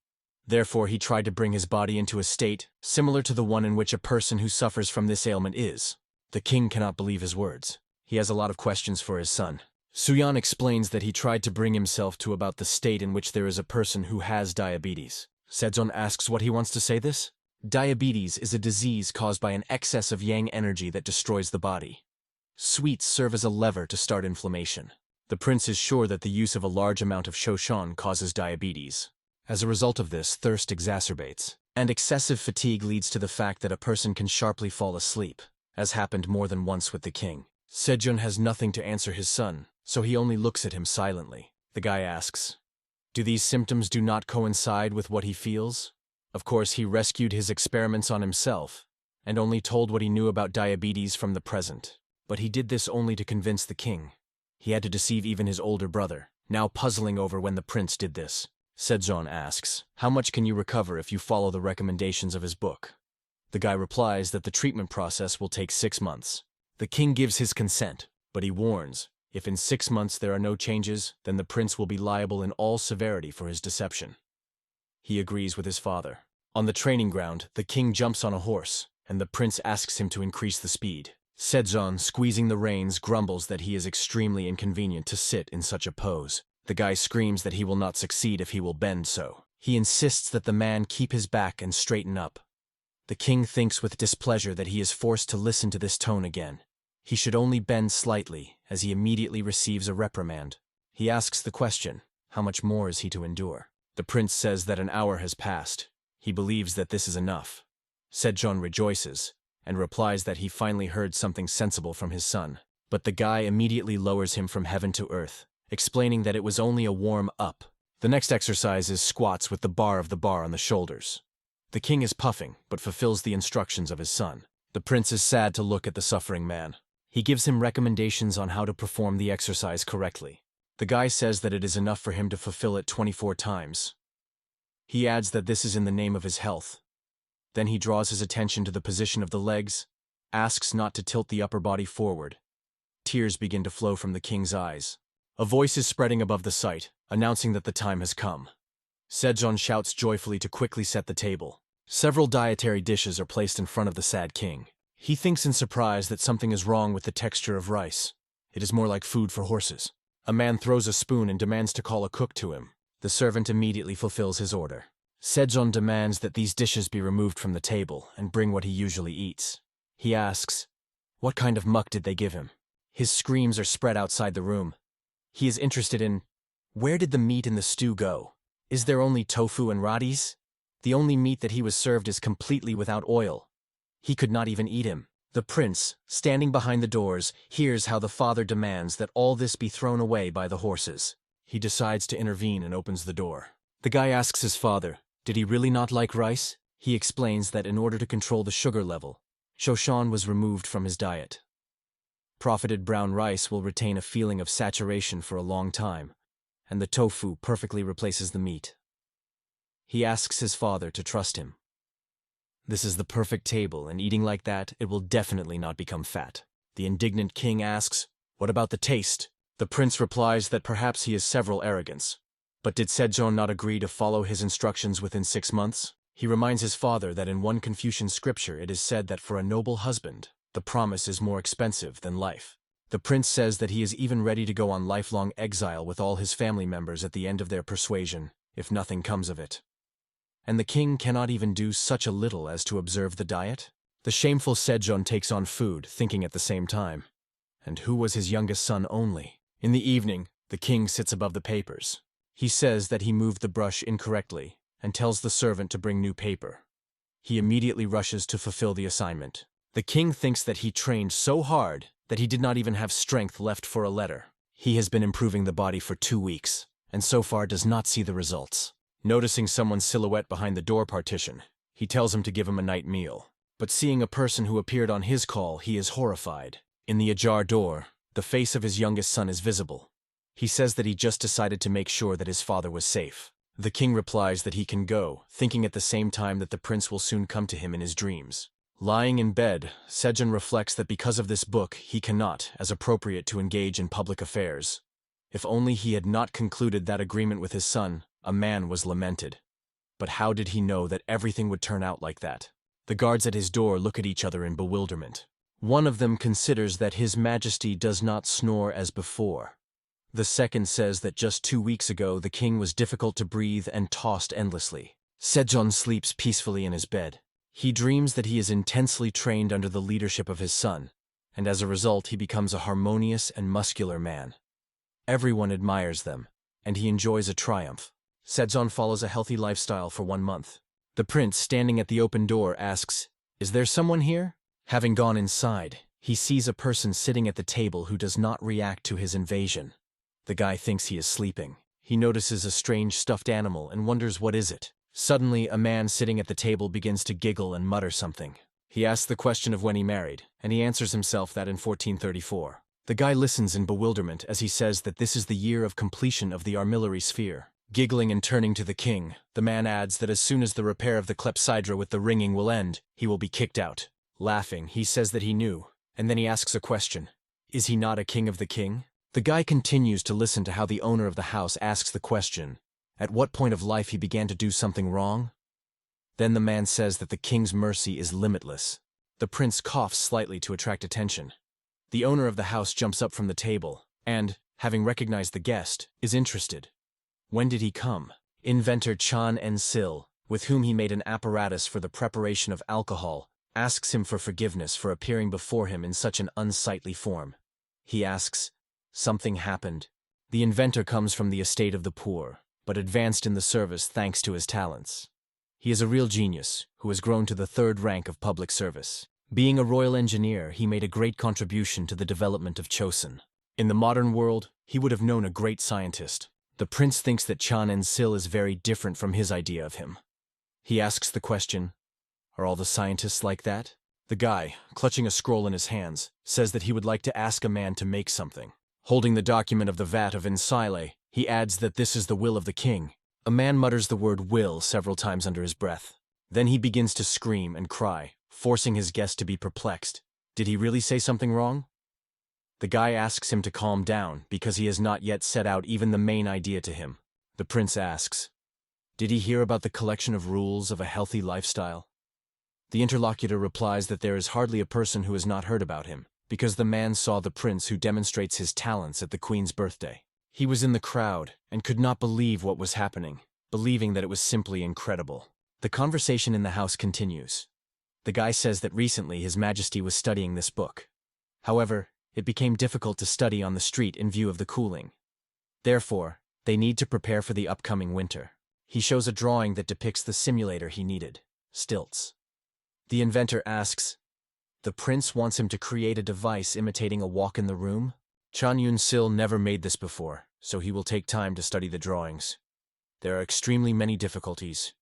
Therefore, he tried to bring his body into a state similar to the one in which a person who suffers from this ailment is. The king cannot believe his words. He has a lot of questions for his son. Suyan explains that he tried to bring himself to about the state in which there is a person who has diabetes. Sejong asks what he wants to say this. Diabetes is a disease caused by an excess of yang energy that destroys the body. Sweets serve as a lever to start inflammation. The prince is sure that the use of a large amount of shoshan causes diabetes. As a result of this, thirst exacerbates, and excessive fatigue leads to the fact that a person can sharply fall asleep, as happened more than once with the king. Sejong has nothing to answer his son, so he only looks at him silently. The guy asks, "Do these symptoms do not coincide with what he feels?" Of course, he rescued his experiments on himself, and only told what he knew about diabetes from the present. But he did this only to convince the king. He had to deceive even his older brother, now puzzling over when the prince did this. Sejong asks, "How much can you recover if you follow the recommendations of his book?" The guy replies that the treatment process will take 6 months. The king gives his consent, but he warns, if in 6 months there are no changes, then the prince will be liable in all severity for his deception. He agrees with his father. On the training ground, the king jumps on a horse, and the prince asks him to increase the speed. Sejong, squeezing the reins, grumbles that he is extremely inconvenient to sit in such a pose. The guy screams that he will not succeed if he will bend so. He insists that the man keep his back and straighten up. The king thinks with displeasure that he is forced to listen to this tone again. He should only bend slightly, as he immediately receives a reprimand. He asks the question, how much more is he to endure? The prince says that an hour has passed. He believes that this is enough. Sejong rejoices, and replies that he finally heard something sensible from his son. But the guy immediately lowers him from heaven to earth, explaining that it was only a warm-up. The next exercise is squats with the bar on the shoulders. The king is puffing, but fulfills the instructions of his son. The prince is sad to look at the suffering man. He gives him recommendations on how to perform the exercise correctly. The guy says that it is enough for him to fulfill it 24 times. He adds that this is in the name of his health. Then he draws his attention to the position of the legs, asks not to tilt the upper body forward. Tears begin to flow from the king's eyes. A voice is spreading above the site, announcing that the time has come. Sejong shouts joyfully to quickly set the table. Several dietary dishes are placed in front of the sad king. He thinks in surprise that something is wrong with the texture of rice. It is more like food for horses. A man throws a spoon and demands to call a cook to him. The servant immediately fulfills his order. Sejong demands that these dishes be removed from the table and bring what he usually eats. He asks, what kind of muck did they give him? His screams are spread outside the room. He is interested in, where did the meat in the stew go? Is there only tofu and radis? The only meat that he was served is completely without oil. He could not even eat him. The prince, standing behind the doors, hears how the father demands that all this be thrown away by the horses. He decides to intervene and opens the door. The guy asks his father, did he really not like rice? He explains that in order to control the sugar level, shoshan was removed from his diet. Profited brown rice will retain a feeling of saturation for a long time, and the tofu perfectly replaces the meat. He asks his father to trust him. This is the perfect table, and eating like that, it will definitely not become fat. The indignant king asks, what about the taste? The prince replies that perhaps he is several arrogance. But did Sejong not agree to follow his instructions within 6 months? He reminds his father that in one Confucian scripture it is said that for a noble husband, the promise is more expensive than life. The prince says that he is even ready to go on lifelong exile with all his family members at the end of their persuasion, if nothing comes of it. And the king cannot even do such a little as to observe the diet? The shameful Sejong takes on food, thinking at the same time. And who was his youngest son only? In the evening, the king sits above the papers. He says that he moved the brush incorrectly, and tells the servant to bring new paper. He immediately rushes to fulfill the assignment. The king thinks that he trained so hard that he did not even have strength left for a letter. He has been improving the body for 2 weeks, and so far does not see the results. Noticing someone's silhouette behind the door partition, he tells him to give him a night meal. But seeing a person who appeared on his call, he is horrified. In the ajar door, the face of his youngest son is visible. He says that he just decided to make sure that his father was safe. The king replies that he can go, thinking at the same time that the prince will soon come to him in his dreams. Lying in bed, Sejong reflects that because of this book, he cannot, as appropriate, to engage in public affairs. If only he had not concluded that agreement with his son, a man was lamented. But how did he know that everything would turn out like that? The guards at his door look at each other in bewilderment. One of them considers that His Majesty does not snore as before. The second says that just 2 weeks ago the king was difficult to breathe and tossed endlessly. Sejong sleeps peacefully in his bed. He dreams that he is intensely trained under the leadership of his son, and as a result he becomes a harmonious and muscular man. Everyone admires them, and he enjoys a triumph. Sejong follows a healthy lifestyle for 1 month. The prince, standing at the open door, asks, "Is there someone here?" Having gone inside, he sees a person sitting at the table who does not react to his invasion. The guy thinks he is sleeping. He notices a strange stuffed animal and wonders what is it. Suddenly, a man sitting at the table begins to giggle and mutter something. He asks the question of when he married, and he answers himself that in 1434. The guy listens in bewilderment as he says that this is the year of completion of the armillary sphere. Giggling and turning to the king, the man adds that as soon as the repair of the clepsydra with the ringing will end, he will be kicked out. Laughing, he says that he knew, and then he asks a question. Is he not a king of the king? The guy continues to listen to how the owner of the house asks the question, at what point of life he began to do something wrong? Then the man says that the king's mercy is limitless. The prince coughs slightly to attract attention. The owner of the house jumps up from the table, and, having recognized the guest, is interested. When did he come? Inventor Chan En-sil, with whom he made an apparatus for the preparation of alcohol, asks him for forgiveness for appearing before him in such an unsightly form. He asks, "Something happened." The inventor comes from the estate of the poor, but advanced in the service thanks to his talents. He is a real genius, who has grown to the 3rd rank of public service. Being a royal engineer, he made a great contribution to the development of Chosun. In the modern world, he would have known a great scientist. The prince thinks that Chan En-sil is very different from his idea of him. He asks the question, "Are all the scientists like that?" The guy, clutching a scroll in his hands, says that he would like to ask a man to make something. Holding the document of the vat of Insile, he adds that this is the will of the king. A man mutters the word will several times under his breath. Then he begins to scream and cry, forcing his guest to be perplexed. Did he really say something wrong? The guy asks him to calm down because he has not yet set out even the main idea to him. The prince asks, "Did he hear about the collection of rules of a healthy lifestyle?" The interlocutor replies that there is hardly a person who has not heard about him, because the man saw the prince who demonstrates his talents at the queen's birthday. He was in the crowd and could not believe what was happening, believing that it was simply incredible. The conversation in the house continues. The guy says that recently His Majesty was studying this book. However, it became difficult to study on the street in view of the cooling. Therefore, they need to prepare for the upcoming winter. He shows a drawing that depicts the simulator he needed, stilts. The inventor asks, "The prince wants him to create a device imitating a walk in the room?" Chan Yun-sil never made this before, so he will take time to study the drawings. There are extremely many difficulties.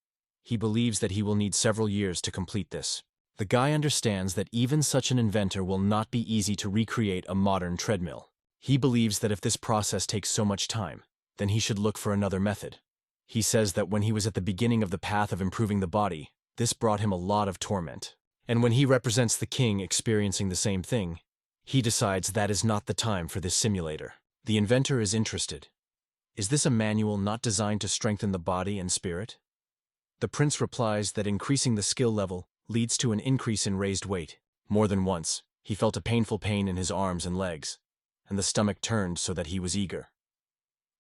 He believes that he will need several years to complete this. The guy understands that even such an inventor will not be easy to recreate a modern treadmill. He believes that if this process takes so much time, then he should look for another method. He says that when he was at the beginning of the path of improving the body, this brought him a lot of torment. And when he represents the king experiencing the same thing, he decides that is not the time for this simulator. The inventor is interested. Is this a manual not designed to strengthen the body and spirit? The prince replies that increasing the skill level leads to an increase in raised weight. More than once, he felt a painful pain in his arms and legs, and the stomach turned so that he was eager.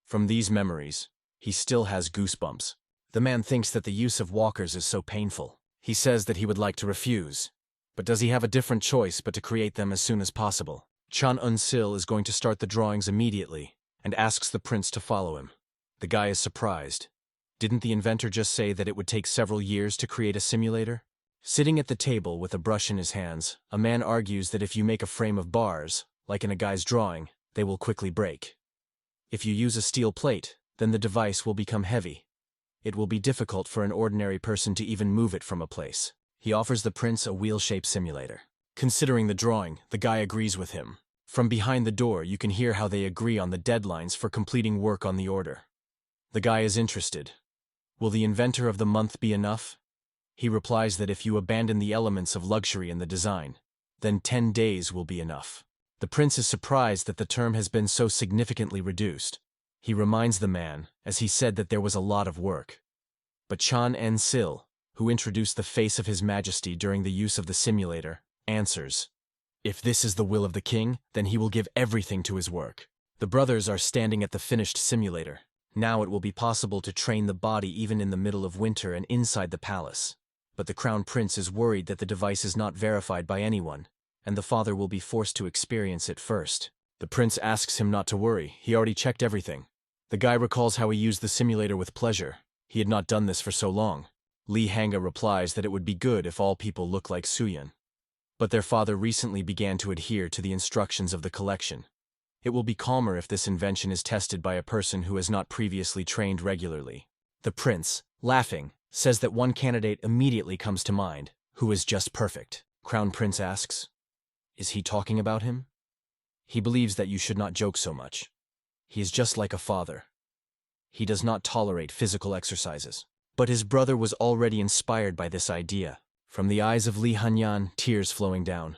From these memories, he still has goosebumps. The man thinks that the use of walkers is so painful. He says that he would like to refuse. But does he have a different choice but to create them as soon as possible? Chan Un-sil is going to start the drawings immediately and asks the prince to follow him. The guy is surprised. Didn't the inventor just say that it would take several years to create a simulator? Sitting at the table with a brush in his hands, a man argues that if you make a frame of bars, like in a guy's drawing, they will quickly break. If you use a steel plate, then the device will become heavy. It will be difficult for an ordinary person to even move it from a place. He offers the prince a wheel-shaped simulator. Considering the drawing, the guy agrees with him. From behind the door, you can hear how they agree on the deadlines for completing work on the order. The guy is interested. Will the inventor of the month be enough? He replies that if you abandon the elements of luxury in the design, then 10 days will be enough. The prince is surprised that the term has been so significantly reduced. He reminds the man, as he said that there was a lot of work. But Chan En-sil, who introduced the face of His Majesty during the use of the simulator, answers, "If this is the will of the king, then he will give everything to his work." The brothers are standing at the finished simulator. Now it will be possible to train the body even in the middle of winter and inside the palace. But the crown prince is worried that the device is not verified by anyone, and the father will be forced to experience it first. The prince asks him not to worry, he already checked everything. The guy recalls how he used the simulator with pleasure. He had not done this for so long. Lee Hanga replies that it would be good if all people look like Suyun. But their father recently began to adhere to the instructions of the collection. It will be calmer if this invention is tested by a person who has not previously trained regularly. The prince, laughing, says that one candidate immediately comes to mind, who is just perfect. Crown Prince asks, "Is he talking about him?" He believes that you should not joke so much. He is just like a father. He does not tolerate physical exercises. But his brother was already inspired by this idea. From the eyes of Li Hanyan, tears flowing down.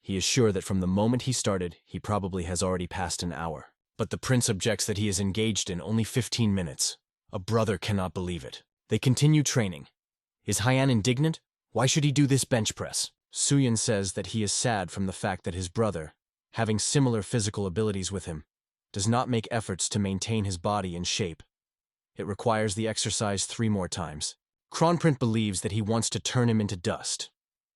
He is sure that from the moment he started, he probably has already passed an hour. But the prince objects that he is engaged in only 15 minutes. A brother cannot believe it. They continue training. Is Hyan indignant? Why should he do this bench press? Suyun says that he is sad from the fact that his brother, having similar physical abilities with him, does not make efforts to maintain his body in shape. It requires the exercise 3 more times. Kronprint believes that he wants to turn him into dust,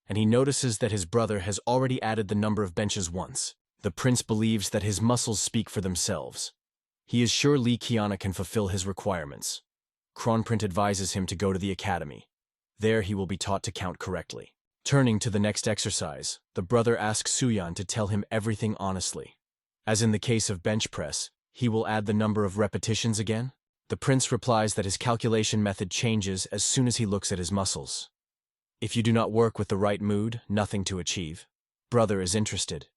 and he notices that his brother has already added the number of benches once. The prince believes that his muscles speak for themselves. He is sure Li Qiana can fulfill his requirements. Kronprint advises him to go to the academy. There he will be taught to count correctly. Turning to the next exercise, the brother asks Suyun to tell him everything honestly. As in the case of bench press, he will add the number of repetitions again. The prince replies that his calculation method changes as soon as he looks at his muscles. If you do not work with the right mood, nothing to achieve. Brother is interested.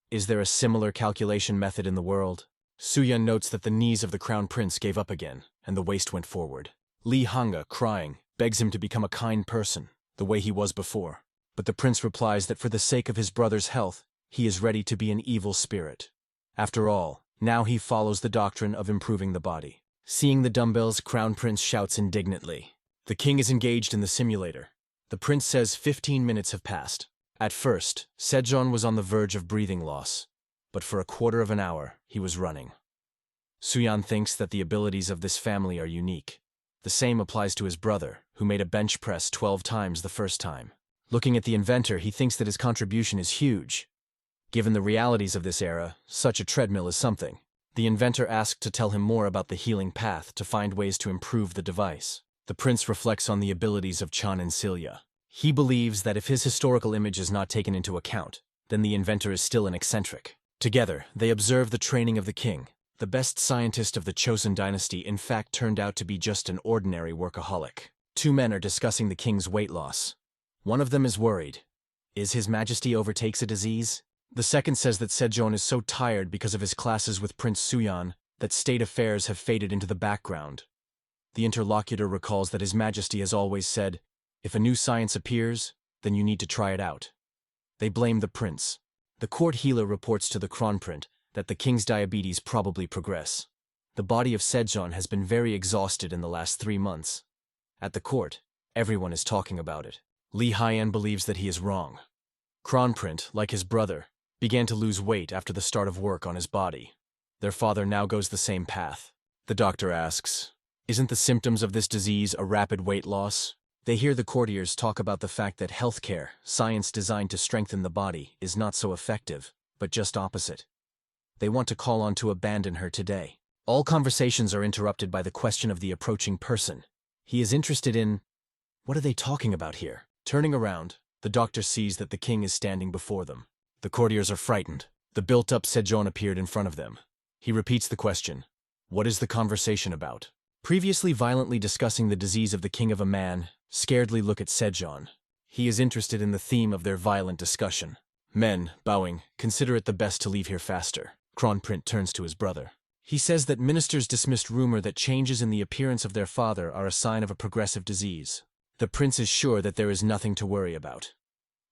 Is there a similar calculation method in the world? Suyun notes that the knees of the crown prince gave up again, and the waist went forward. Li Hanga, crying, begs him to become a kind person, the way he was before. But the prince replies that for the sake of his brother's health, he is ready to be an evil spirit. After all, now he follows the doctrine of improving the body. Seeing the dumbbells, Crown Prince shouts indignantly. The king is engaged in the simulator. The prince says 15 minutes have passed. At first, Sejong was on the verge of breathing loss, but for a quarter of an hour, he was running. Suyun thinks that the abilities of this family are unique. The same applies to his brother, who made a bench press 12 times the first time. Looking at the inventor, he thinks that his contribution is huge. Given the realities of this era, such a treadmill is something. The inventor asked to tell him more about the healing path to find ways to improve the device. The prince reflects on the abilities of Chan and Celia. He believes that if his historical image is not taken into account, then the inventor is still an eccentric. Together, they observe the training of the king. The best scientist of the Chosun dynasty in fact turned out to be just an ordinary workaholic. 2 men are discussing the king's weight loss. One of them is worried. Is His Majesty overtakes a disease? The second says that Sejong is so tired because of his classes with Prince Suyun that state affairs have faded into the background. The interlocutor recalls that His Majesty has always said, if a new science appears, then you need to try it out. They blame the prince. The court healer reports to the Kronprint that the king's diabetes probably progress. The body of Sejong has been very exhausted in the last 3 months. At the court, everyone is talking about it. Li Hyan believes that he is wrong. Kronprint, like his brother, began to lose weight after the start of work on his body. Their father now goes the same path. The doctor asks, isn't the symptoms of this disease a rapid weight loss? They hear the courtiers talk about the fact that healthcare, science designed to strengthen the body, is not so effective, but just opposite. They want to call on to abandon her today. All conversations are interrupted by the question of the approaching person. He is interested in, what are they talking about here? Turning around, the doctor sees that the king is standing before them. The courtiers are frightened. The built-up Sejong appeared in front of them. He repeats the question. What is the conversation about? Previously violently discussing the disease of the king of a man, scaredly look at Sejong. He is interested in the theme of their violent discussion. Men, bowing, consider it the best to leave here faster. Kronprint turns to his brother. He says that ministers dismissed rumor that changes in the appearance of their father are a sign of a progressive disease. The prince is sure that there is nothing to worry about.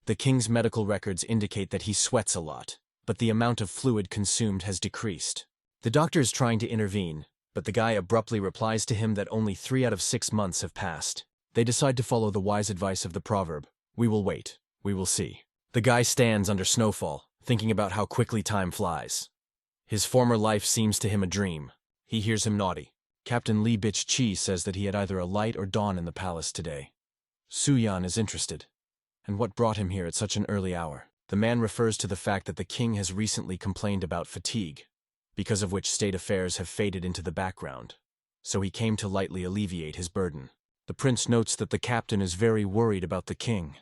The king's medical records indicate that he sweats a lot, but the amount of fluid consumed has decreased. The doctor is trying to intervene, but the guy abruptly replies to him that only 3 out of 6 months have passed. They decide to follow the wise advice of the proverb, we will wait, we will see. The guy stands under snowfall, thinking about how quickly time flies. His former life seems to him a dream. He hears him naughty. Captain Li Bichi says that he had either a light or dawn in the palace today. Suyan is interested. And what brought him here at such an early hour? The man refers to the fact that the king has recently complained about fatigue, because of which state affairs have faded into the background. So he came to lightly alleviate his burden. The prince notes that the captain is very worried about the king.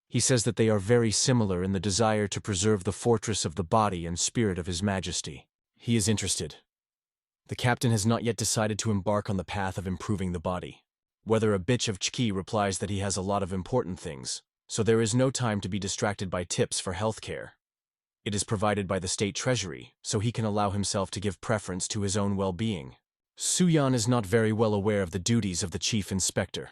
He says that they are very similar in the desire to preserve the fortress of the body and spirit of his majesty. He is interested. The captain has not yet decided to embark on the path of improving the body. Whether a bitch of Chiki replies that he has a lot of important things, so there is no time to be distracted by tips for healthcare. It is provided by the state treasury, so he can allow himself to give preference to his own well-being. Suyan is not very well aware of the duties of the chief inspector.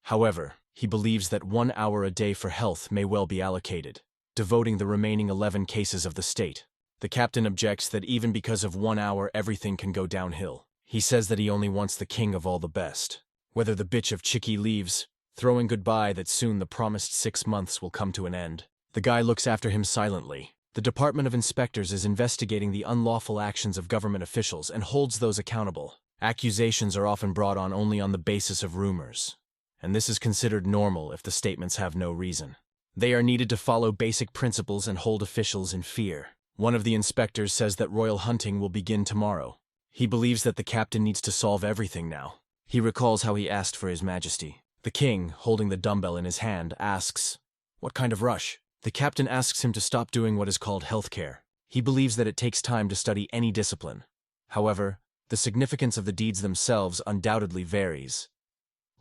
However, he believes that 1 hour a day for health may well be allocated, devoting the remaining 11 cases of the state. The captain objects that even because of 1 hour everything can go downhill. He says that he only wants the king of all the best. Whether the bitch of Chiki leaves, throwing goodbye that soon the promised 6 months will come to an end. The guy looks after him silently. The Department of Inspectors is investigating the unlawful actions of government officials and holds those accountable. Accusations are often brought on only on the basis of rumors, and this is considered normal if the statements have no reason. They are needed to follow basic principles and hold officials in fear. One of the inspectors says that royal hunting will begin tomorrow. He believes that the captain needs to solve everything now. He recalls how he asked for his majesty. The king, holding the dumbbell in his hand, asks, "What kind of rush?" The captain asks him to stop doing what is called healthcare. He believes that it takes time to study any discipline. However, the significance of the deeds themselves undoubtedly varies.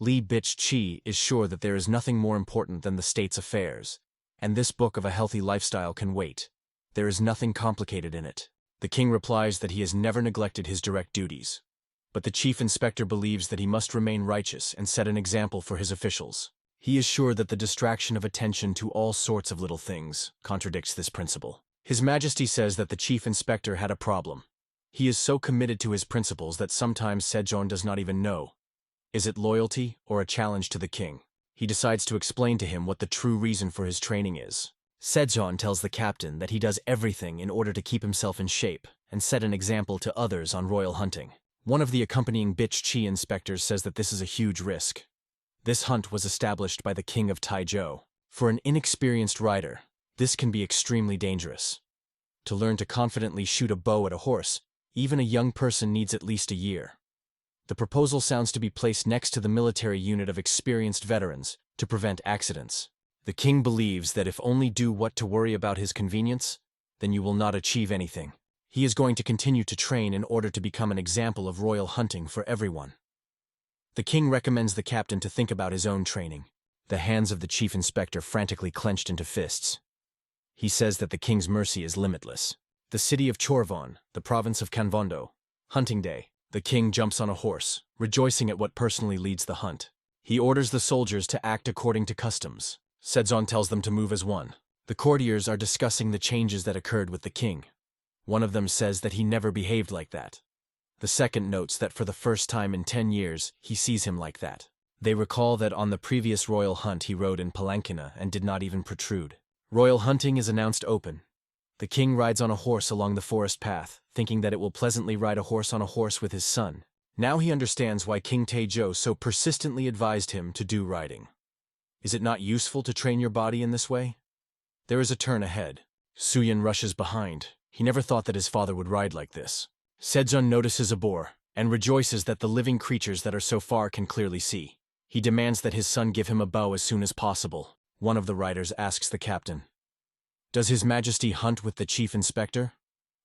Li Bichi is sure that there is nothing more important than the state's affairs, and this book of a healthy lifestyle can wait. There is nothing complicated in it. The king replies that he has never neglected his direct duties. But the chief inspector believes that he must remain righteous and set an example for his officials. He is sure that the distraction of attention to all sorts of little things contradicts this principle. His Majesty says that the chief inspector had a problem. He is so committed to his principles that sometimes Sejong does not even know. Is it loyalty or a challenge to the king? He decides to explain to him what the true reason for his training is. Sejong tells the captain that he does everything in order to keep himself in shape and set an example to others on royal hunting. One of the accompanying Bichi inspectors says that this is a huge risk. This hunt was established by the king of Taizhou. For an inexperienced rider, this can be extremely dangerous. To learn to confidently shoot a bow at a horse, even a young person needs at least a year. The proposal sounds to be placed next to the military unit of experienced veterans to prevent accidents. The king believes that if only do what to worry about his convenience, then you will not achieve anything. He is going to continue to train in order to become an example of royal hunting for everyone. The king recommends the captain to think about his own training. The hands of the chief inspector frantically clenched into fists. He says that the king's mercy is limitless. The city of Chorvon, the province of Kanvondo. Hunting day. The king jumps on a horse, rejoicing at what personally leads the hunt. He orders the soldiers to act according to customs. Sejong tells them to move as one. The courtiers are discussing the changes that occurred with the king. One of them says that he never behaved like that. The second notes that for the first time in 10 years, he sees him like that. They recall that on the previous royal hunt he rode in Palankina and did not even protrude. Royal hunting is announced open. The king rides on a horse along the forest path, thinking that it will pleasantly ride a horse on a horse with his son. Now he understands why King Taizhou so persistently advised him to do riding. Is it not useful to train your body in this way? There is a turn ahead. Suyan rushes behind. He never thought that his father would ride like this. Sejong notices a boar, and rejoices that the living creatures that are so far can clearly see. He demands that his son give him a bow as soon as possible. One of the riders asks the captain, "Does His Majesty hunt with the chief inspector?"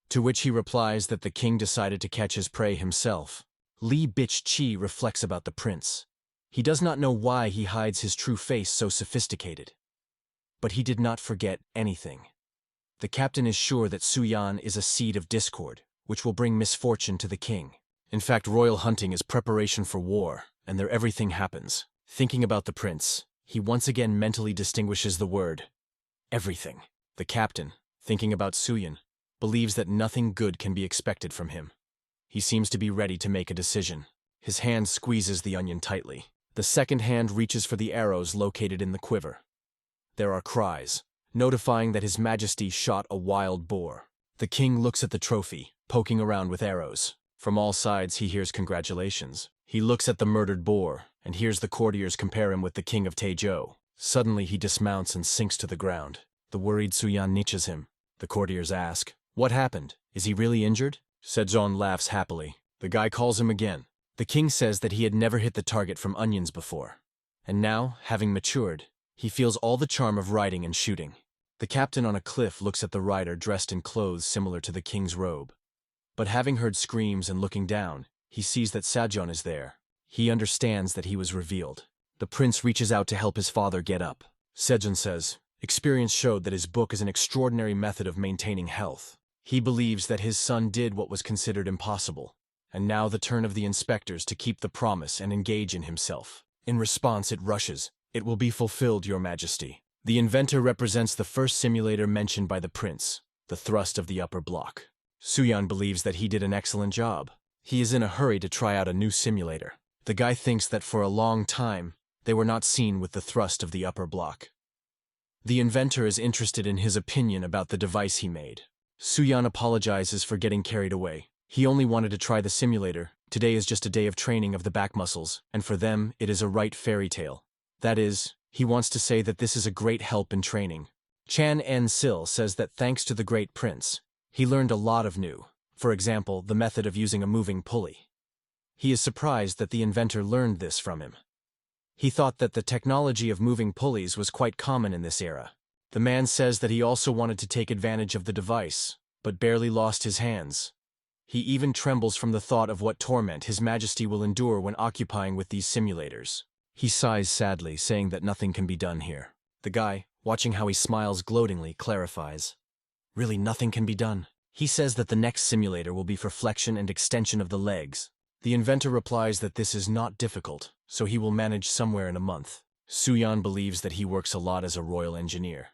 To which he replies that the king decided to catch his prey himself. Li Bichi reflects about the prince. He does not know why he hides his true face so sophisticated. But he did not forget anything. The captain is sure that Suyan is a seed of discord, which will bring misfortune to the king. In fact, royal hunting is preparation for war, and there everything happens. Thinking about the prince, he once again mentally distinguishes the word, everything. The captain, thinking about Suyan, believes that nothing good can be expected from him. He seems to be ready to make a decision. His hand squeezes the onion tightly. The second hand reaches for the arrows located in the quiver. There are cries, notifying that His Majesty shot a wild boar. The king looks at the trophy, poking around with arrows. From all sides he hears congratulations. He looks at the murdered boar, and hears the courtiers compare him with the king of Taizhou. Suddenly he dismounts and sinks to the ground. The worried Suyan niches him. The courtiers ask, "What happened? Is he really injured?" Sejong laughs happily. The guy calls him again. The king says that he had never hit the target from onions before. And now, having matured, he feels all the charm of riding and shooting. The captain on a cliff looks at the rider dressed in clothes similar to the king's robe. But having heard screams and looking down, he sees that Sejong is there. He understands that he was revealed. The prince reaches out to help his father get up. Sejong says, experience showed that his book is an extraordinary method of maintaining health. He believes that his son did what was considered impossible, and now the turn of the inspectors to keep the promise and engage in himself. In response it rushes, "It will be fulfilled, your majesty." The inventor represents the first simulator mentioned by the prince, the thrust of the upper block. Suyan believes that he did an excellent job. He is in a hurry to try out a new simulator. The guy thinks that for a long time, they were not seen with the thrust of the upper block. The inventor is interested in his opinion about the device he made. Suyan apologizes for getting carried away. He only wanted to try the simulator. Today is just a day of training of the back muscles, and for them, it is a right fairy tale. That is, he wants to say that this is a great help in training. Chan En-sil says that thanks to the great prince, he learned a lot of new. For example, the method of using a moving pulley. He is surprised that the inventor learned this from him. He thought that the technology of moving pulleys was quite common in this era. The man says that he also wanted to take advantage of the device, but barely lost his hands. He even trembles from the thought of what torment His Majesty will endure when occupying with these simulators. He sighs sadly, saying that nothing can be done here. The guy, watching how he smiles gloatingly, clarifies. Really, nothing can be done. He says that the next simulator will be for flexion and extension of the legs. The inventor replies that this is not difficult, so he will manage somewhere in a month. Suyan believes that he works a lot as a royal engineer.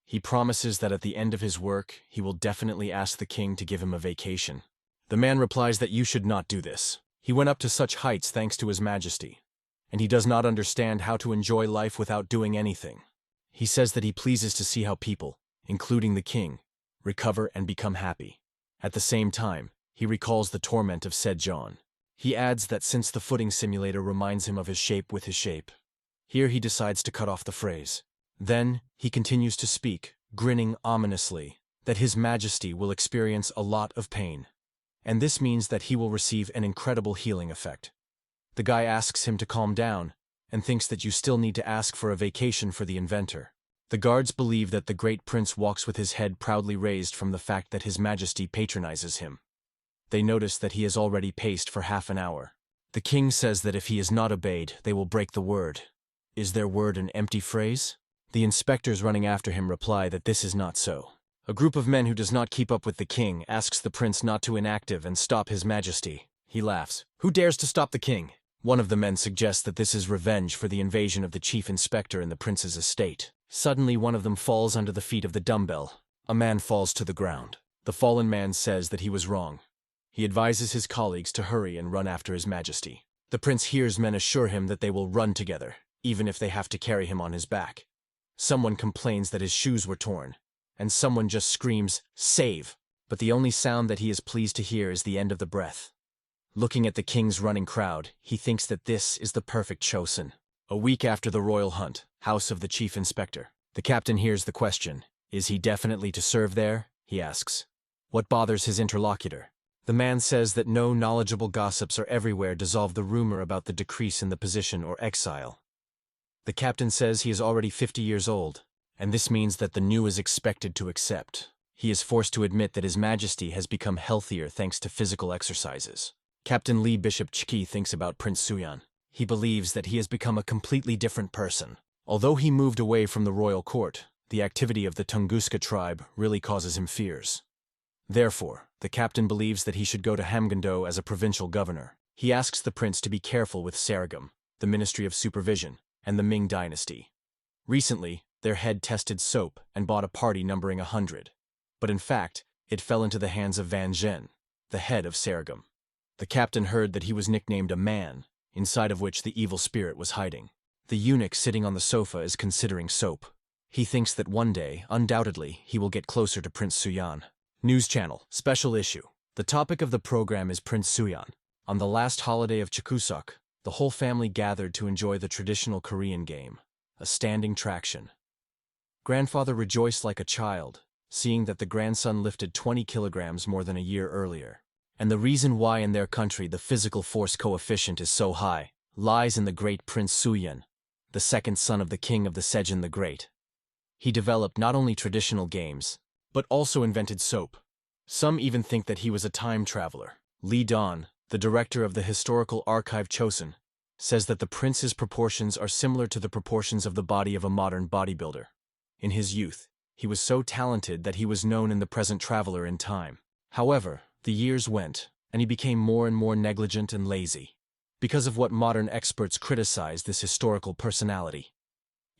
He promises that at the end of his work, he will definitely ask the king to give him a vacation. The man replies that you should not do this. He went up to such heights thanks to His Majesty, and he does not understand how to enjoy life without doing anything. He says that he pleases to see how people, including the king, recover and become happy. At the same time, he recalls the torment of Sejong. He adds that since the footing simulator reminds him of his shape with his shape, here he decides to cut off the phrase. Then, he continues to speak, grinning ominously, that His Majesty will experience a lot of pain. And this means that he will receive an incredible healing effect. The guy asks him to calm down, and thinks that you still need to ask for a vacation for the inventor. The guards believe that the great prince walks with his head proudly raised from the fact that His Majesty patronizes him. They notice that he has already paced for half an hour. The king says that if he is not obeyed, they will break the word. Is their word an empty phrase? The inspectors running after him reply that this is not so. A group of men who does not keep up with the king asks the prince not to inactive and stop His Majesty. He laughs. Who dares to stop the king? One of the men suggests that this is revenge for the invasion of the chief inspector in the prince's estate. Suddenly one of them falls under the feet of the dumbbell. A man falls to the ground. The fallen man says that he was wrong. He advises his colleagues to hurry and run after His Majesty. The prince hears men assure him that they will run together, even if they have to carry him on his back. Someone complains that his shoes were torn, and someone just screams, "Save!" But the only sound that he is pleased to hear is the end of the breath. Looking at the king's running crowd, he thinks that this is the perfect chosen. A week after the royal hunt, house of the chief inspector. The captain hears the question. Is he definitely to serve there? He asks. What bothers his interlocutor? The man says that no knowledgeable gossips are everywhere dissolve the rumor about the decrease in the position or exile. The captain says he is already 50 years old, and this means that the new is expected to accept. He is forced to admit that His Majesty has become healthier thanks to physical exercises. Captain Lee Bishop Chiki thinks about Prince Suyan. He believes that he has become a completely different person. Although he moved away from the royal court, the activity of the Tunguska tribe really causes him fears. Therefore, the captain believes that he should go to Hamgando as a provincial governor. He asks the prince to be careful with Sarigam, the Ministry of Supervision, and the Ming dynasty. Recently, their head tested soap and bought a party numbering 100. But in fact, it fell into the hands of Van Zhen, the head of Sarigam. The captain heard that he was nicknamed a man, inside of which the evil spirit was hiding. The eunuch sitting on the sofa is considering soap. He thinks that one day, undoubtedly, he will get closer to Prince Suyan. News Channel, Special Issue. The topic of the program is Prince Suyan. On the last holiday of Chuseok, the whole family gathered to enjoy the traditional Korean game, a standing traction. Grandfather rejoiced like a child, seeing that the grandson lifted 20 kilograms more than a year earlier. And the reason why in their country the physical force coefficient is so high lies in the great Prince Suyan, the second son of the king of the Sejong the Great. He developed not only traditional games, but also invented soap. Some even think that he was a time traveler. Lee Don, the director of the historical archive Chosun, says that the prince's proportions are similar to the proportions of the body of a modern bodybuilder. In his youth, he was so talented that he was known in the present traveler in time. However, the years went, and he became more and more negligent and lazy, because of what modern experts criticize this historical personality.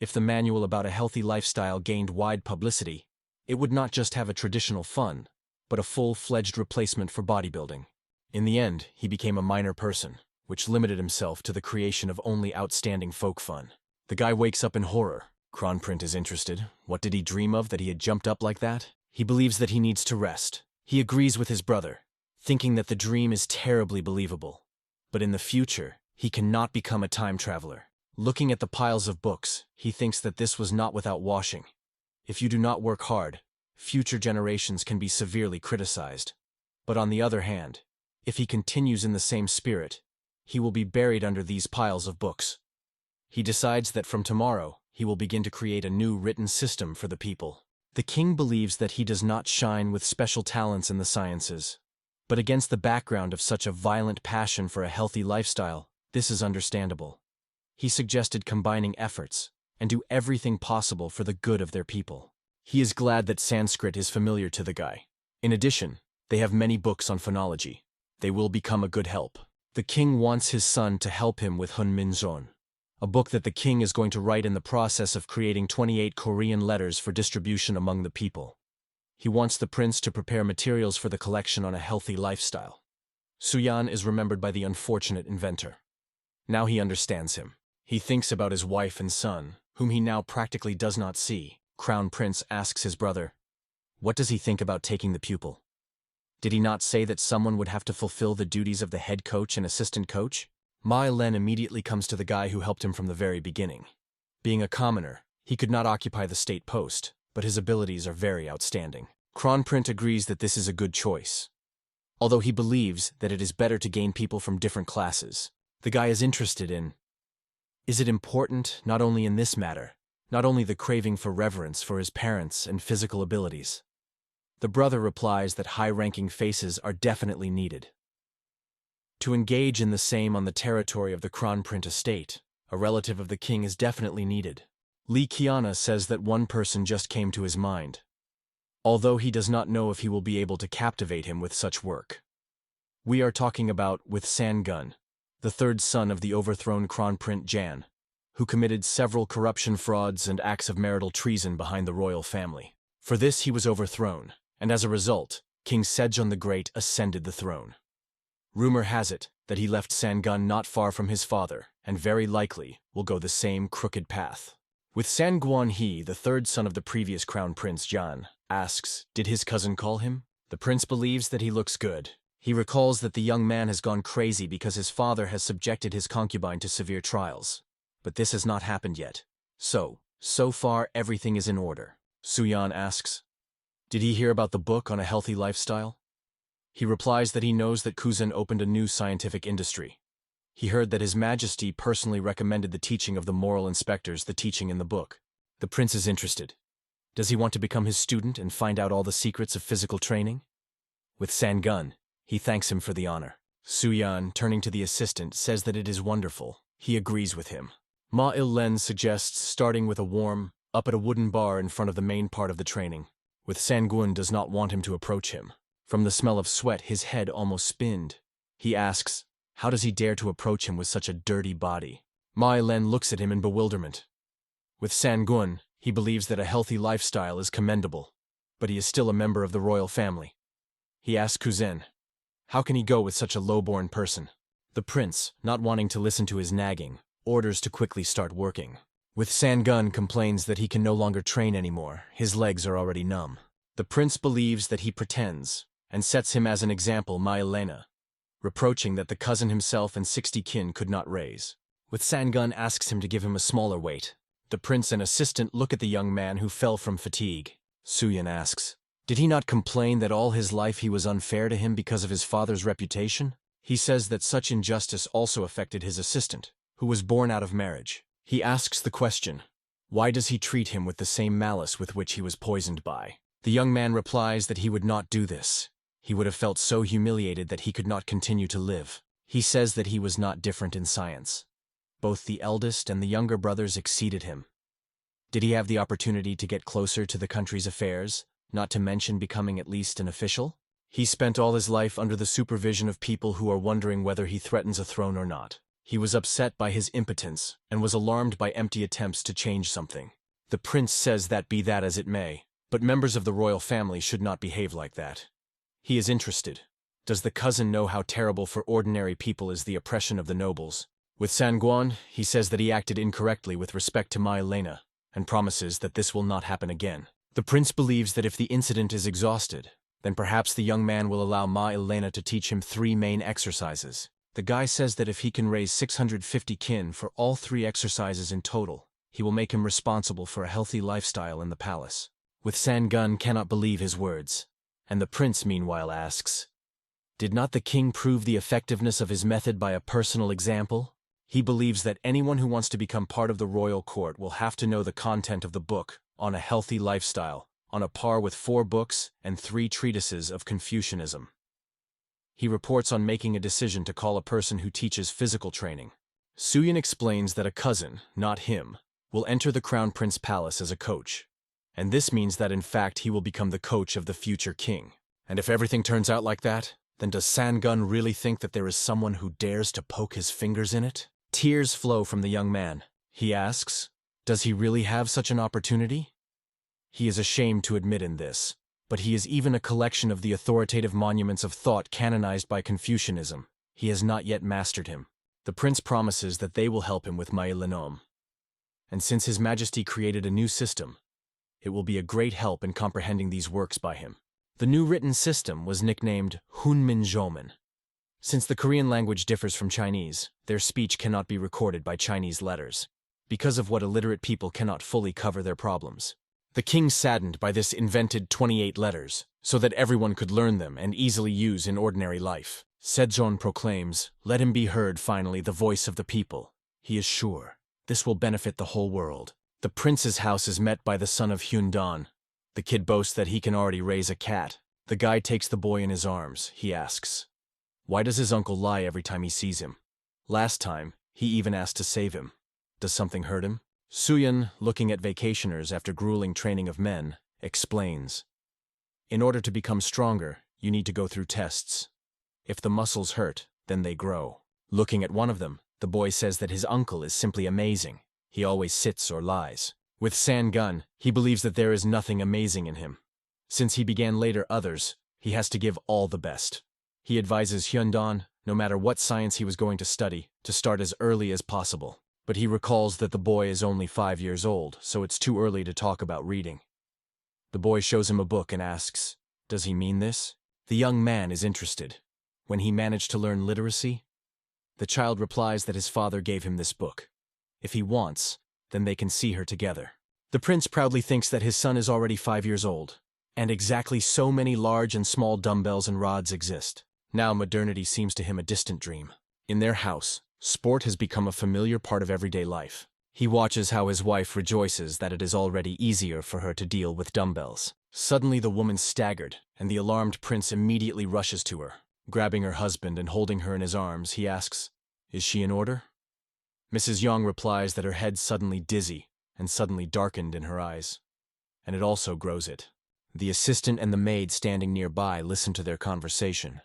If the manual about a healthy lifestyle gained wide publicity, it would not just have a traditional fun, but a full-fledged replacement for bodybuilding. In the end, he became a minor person, which limited himself to the creation of only outstanding folk fun. The guy wakes up in horror. Kronprint is interested. What did he dream of that he had jumped up like that? He believes that he needs to rest. He agrees with his brother, thinking that the dream is terribly believable. But in the future, he cannot become a time traveler. Looking at the piles of books, he thinks that this was not without washing. If you do not work hard, future generations can be severely criticized. But on the other hand, if he continues in the same spirit, he will be buried under these piles of books. He decides that from tomorrow, he will begin to create a new written system for the people. The king believes that he does not shine with special talents in the sciences. But against the background of such a violent passion for a healthy lifestyle, this is understandable. He suggested combining efforts and do everything possible for the good of their people. He is glad that Sanskrit is familiar to the guy. In addition, they have many books on phonology. They will become a good help. The king wants his son to help him with Hunminjeon, a book that the king is going to write in the process of creating 28 Korean letters for distribution among the people. He wants the prince to prepare materials for the collection on a healthy lifestyle. Suyan is remembered by the unfortunate inventor. Now he understands him. He thinks about his wife and son, whom he now practically does not see. Crown Prince asks his brother, what does he think about taking the pupil? Did he not say that someone would have to fulfill the duties of the head coach and assistant coach? Ma Len immediately comes to the guy who helped him from the very beginning. Being a commoner, he could not occupy the state post, but his abilities are very outstanding. Kronprint agrees that this is a good choice. Although he believes that it is better to gain people from different classes, the guy is interested in, is it important not only in this matter, not only the craving for reverence for his parents and physical abilities? The brother replies that high-ranking faces are definitely needed. To engage in the same on the territory of the Kronprint estate, a relative of the king is definitely needed. Lee Kiana says that one person just came to his mind, although he does not know if he will be able to captivate him with such work. We are talking about with San-gun, the third son of the overthrown Kronprint Jan, who committed several corruption frauds and acts of marital treason behind the royal family. For this he was overthrown, and as a result, King Sejong the Great ascended the throne. Rumor has it that he left San-gun not far from his father, and very likely will go the same crooked path. With San-guan he, the third son of the previous crown prince Jan, asks, did his cousin call him? The prince believes that he looks good. He recalls that the young man has gone crazy because his father has subjected his concubine to severe trials. But this has not happened yet. So far everything is in order. Suyan asks, did he hear about the book on a healthy lifestyle? He replies that he knows that Kuzan opened a new scientific industry. He heard that His Majesty personally recommended the teaching of the moral inspectors the teaching in the book. The prince is interested. Does he want to become his student and find out all the secrets of physical training? With San-gun, he thanks him for the honor. Suyan, turning to the assistant, says that it is wonderful. He agrees with him. Ma Il-len suggests starting with a warm, up at a wooden bar in front of the main part of the training. With San-gun does not want him to approach him. From the smell of sweat, his head almost spinned. He asks, how does he dare to approach him with such a dirty body? Ma Il-len looks at him in bewilderment. With San-gun, he believes that a healthy lifestyle is commendable, but he is still a member of the royal family. He asks Kuzan, how can he go with such a low-born person? The prince, not wanting to listen to his nagging, orders to quickly start working. With San-gun complains that he can no longer train anymore, his legs are already numb. The prince believes that he pretends, and sets him as an example Mailena, reproaching that the cousin himself and 60 kin could not raise. With Sangun asks him to give him a smaller weight. The prince and assistant look at the young man who fell from fatigue. Suyan asks, did he not complain that all his life he was unfair to him because of his father's reputation? He says that such injustice also affected his assistant, who was born out of marriage. He asks the question, why does he treat him with the same malice with which he was poisoned by? The young man replies that he would not do this. He would have felt so humiliated that he could not continue to live. He says that he was not different in science. Both the eldest and the younger brothers exceeded him. Did he have the opportunity to get closer to the country's affairs, not to mention becoming at least an official? He spent all his life under the supervision of people who are wondering whether he threatens a throne or not. He was upset by his impotence and was alarmed by empty attempts to change something. The prince says that be that as it may, but members of the royal family should not behave like that. He is interested. Does the cousin know how terrible for ordinary people is the oppression of the nobles? With Sanguan, he says that he acted incorrectly with respect to Mailena, and promises that this will not happen again. The prince believes that if the incident is exhausted, then perhaps the young man will allow Mailena to teach him 3 main exercises. The guy says that if he can raise 650 kin for all 3 exercises in total, he will make him responsible for a healthy lifestyle in the palace. With Sangun cannot believe his words, and the prince meanwhile asks, did not the king prove the effectiveness of his method by a personal example? He believes that anyone who wants to become part of the royal court will have to know the content of the book on a healthy lifestyle, on a par with 4 books and 3 treatises of Confucianism. He reports on making a decision to call a person who teaches physical training. Suyan explains that a cousin, not him, will enter the Crown Prince Palace as a coach, and this means that in fact he will become the coach of the future king. And if everything turns out like that, then does Sangun really think that there is someone who dares to poke his fingers in it? Tears flow from the young man. He asks, does he really have such an opportunity? He is ashamed to admit in this, but he is even a collection of the authoritative monuments of thought canonized by Confucianism. He has not yet mastered him. The prince promises that they will help him with Mailenom. And since His Majesty created a new system, it will be a great help in comprehending these works by him. The new written system was nicknamed Hunmin Zhomen. Since the Korean language differs from Chinese, their speech cannot be recorded by Chinese letters, because of what illiterate people cannot fully cover their problems. The king saddened by this invented 28 letters, so that everyone could learn them and easily use in ordinary life. Sejong proclaims, let him be heard finally the voice of the people. He is sure this will benefit the whole world. The prince's house is met by the son of Hyundon. The kid boasts that he can already raise a cat. The guy takes the boy in his arms. He asks, why does his uncle lie every time he sees him? Last time, he even asked to save him. Does something hurt him? Suyan, looking at vacationers after grueling training of men, explains, in order to become stronger, you need to go through tests. If the muscles hurt, then they grow. Looking at one of them, the boy says that his uncle is simply amazing. He always sits or lies. With Sangun, he believes that there is nothing amazing in him. Since he began later others, he has to give all the best. He advises Hyundon, no matter what science he was going to study, to start as early as possible. But he recalls that the boy is only 5 years old, so it's too early to talk about reading. The boy shows him a book and asks, does he mean this? The young man is interested. When he managed to learn literacy? The child replies that his father gave him this book. If he wants, then they can see her together. The prince proudly thinks that his son is already 5 years old, and exactly so many large and small dumbbells and rods exist. Now modernity seems to him a distant dream. In their house, sport has become a familiar part of everyday life. He watches how his wife rejoices that it is already easier for her to deal with dumbbells. Suddenly the woman staggered, and the alarmed prince immediately rushes to her. Grabbing her husband and holding her in his arms, he asks, is she in order? Mrs. Yang replies that her head suddenly dizzy and suddenly darkened in her eyes. And it also grows it. The assistant and the maid standing nearby listen to their conversation.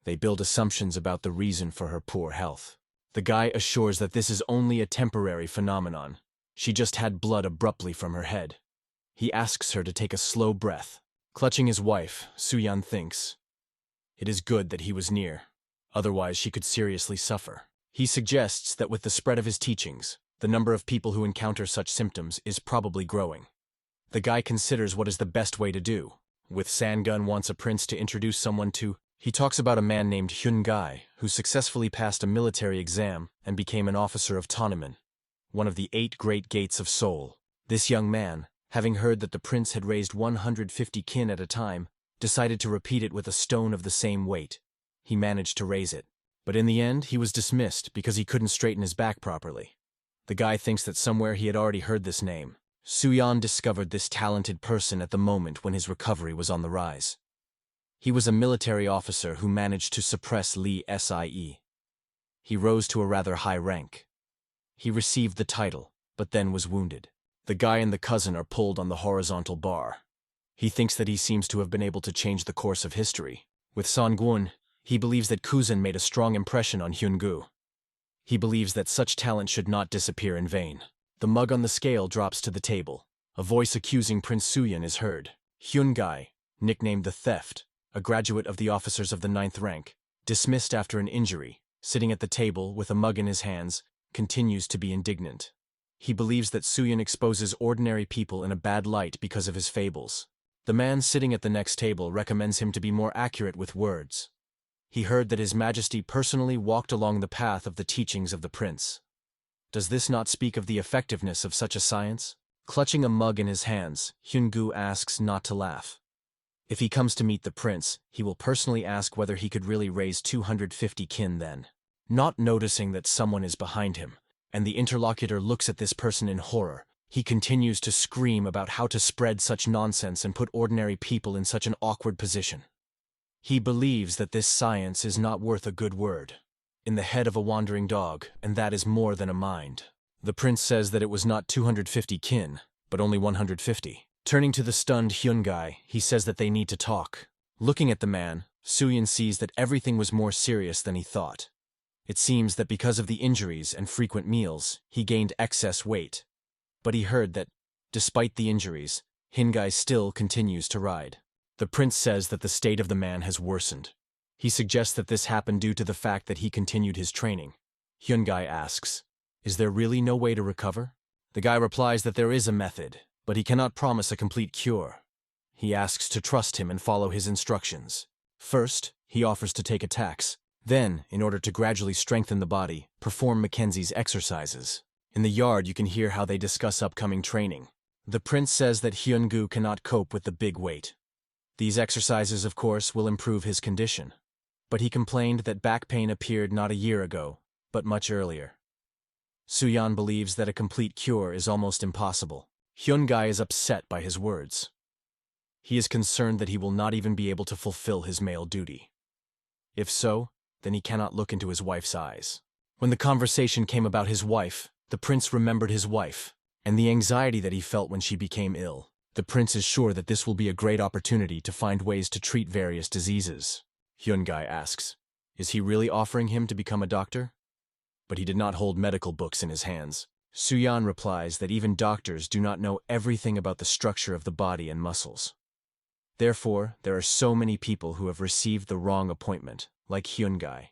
They build assumptions about the reason for her poor health. The guy assures that this is only a temporary phenomenon. She just had blood abruptly from her head. He asks her to take a slow breath. Clutching his wife, Suyan thinks, it is good that he was near. Otherwise she could seriously suffer. He suggests that with the spread of his teachings, the number of people who encounter such symptoms is probably growing. The guy considers what is the best way to do. With Sanggun wants a prince to introduce someone to, he talks about a man named Hyun-gai who successfully passed a military exam and became an officer of Tonaman, one of the 8 great gates of Seoul. This young man, having heard that the prince had raised 150 kin at a time, decided to repeat it with a stone of the same weight. He managed to raise it. But in the end, he was dismissed because he couldn't straighten his back properly. The guy thinks that somewhere he had already heard this name. Suyan discovered this talented person at the moment when his recovery was on the rise. He was a military officer who managed to suppress Lee Sie. He rose to a rather high rank. He received the title, but then was wounded. The guy and the cousin are pulled on the horizontal bar. He thinks that he seems to have been able to change the course of history. With Sanggun, he believes that Kuzan made a strong impression on Hyun-gu. He believes that such talent should not disappear in vain. The mug on the scale drops to the table. A voice accusing Prince Suyan is heard. Hyun-gai, nicknamed the Theft, a graduate of the officers of the 9th rank, dismissed after an injury, sitting at the table with a mug in his hands, continues to be indignant. He believes that Suyan exposes ordinary people in a bad light because of his fables. The man sitting at the next table recommends him to be more accurate with words. He heard that His Majesty personally walked along the path of the teachings of the prince. Does this not speak of the effectiveness of such a science? Clutching a mug in his hands, Hyun-gu asks not to laugh. If he comes to meet the prince, he will personally ask whether he could really raise 250 kin then. Not noticing that someone is behind him, and the interlocutor looks at this person in horror, he continues to scream about how to spread such nonsense and put ordinary people in such an awkward position. He believes that this science is not worth a good word. In the head of a wandering dog, and that is more than a mind. The prince says that it was not 250 kin, but only 150. Turning to the stunned Hyun-gai, he says that they need to talk. Looking at the man, Suyan sees that everything was more serious than he thought. It seems that because of the injuries and frequent meals, he gained excess weight. But he heard that, despite the injuries, Hyun-gai still continues to ride. The prince says that the state of the man has worsened. He suggests that this happened due to the fact that he continued his training. Hyun-gai asks, "Is there really no way to recover?" The guy replies that there is a method, but he cannot promise a complete cure. He asks to trust him and follow his instructions. First, he offers to take attacks. Then, in order to gradually strengthen the body, perform Mackenzie's exercises. In the yard, you can hear how they discuss upcoming training. The prince says that Hyun-gu cannot cope with the big weight. These exercises, of course, will improve his condition. But he complained that back pain appeared not a year ago, but much earlier. Suyan believes that a complete cure is almost impossible. Hyun-gai is upset by his words. He is concerned that he will not even be able to fulfill his male duty. If so, then he cannot look into his wife's eyes. When the conversation came about his wife, the prince remembered his wife, and the anxiety that he felt when she became ill. The prince is sure that this will be a great opportunity to find ways to treat various diseases. Hyun-gai asks, is he really offering him to become a doctor? But he did not hold medical books in his hands. Suyan replies that even doctors do not know everything about the structure of the body and muscles. Therefore, there are so many people who have received the wrong appointment, like Hyun-gai.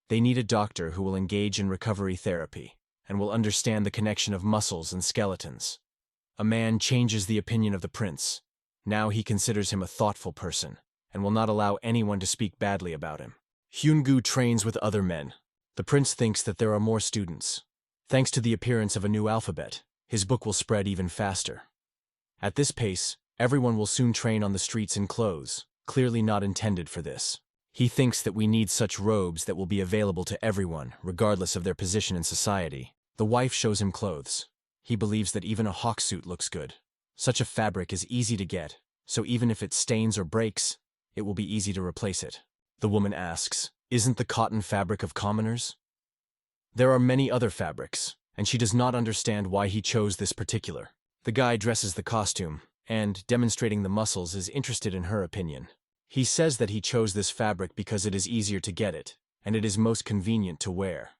They need a doctor who will engage in recovery therapy and will understand the connection of muscles and skeletons. A man changes the opinion of the prince. Now he considers him a thoughtful person and will not allow anyone to speak badly about him. Hyun-gu trains with other men. The prince thinks that there are more students. Thanks to the appearance of a new alphabet, his book will spread even faster. At this pace, everyone will soon train on the streets in clothes, clearly not intended for this. He thinks that we need such robes that will be available to everyone, regardless of their position in society. The wife shows him clothes. He believes that even a hawk suit looks good. Such a fabric is easy to get, so even if it stains or breaks, it will be easy to replace it. The woman asks, isn't the cotton fabric of commoners? There are many other fabrics, and she does not understand why he chose this particular. The guy dresses the costume, and, demonstrating the muscles, is interested in her opinion. He says that he chose this fabric because it is easier to get it, and it is most convenient to wear.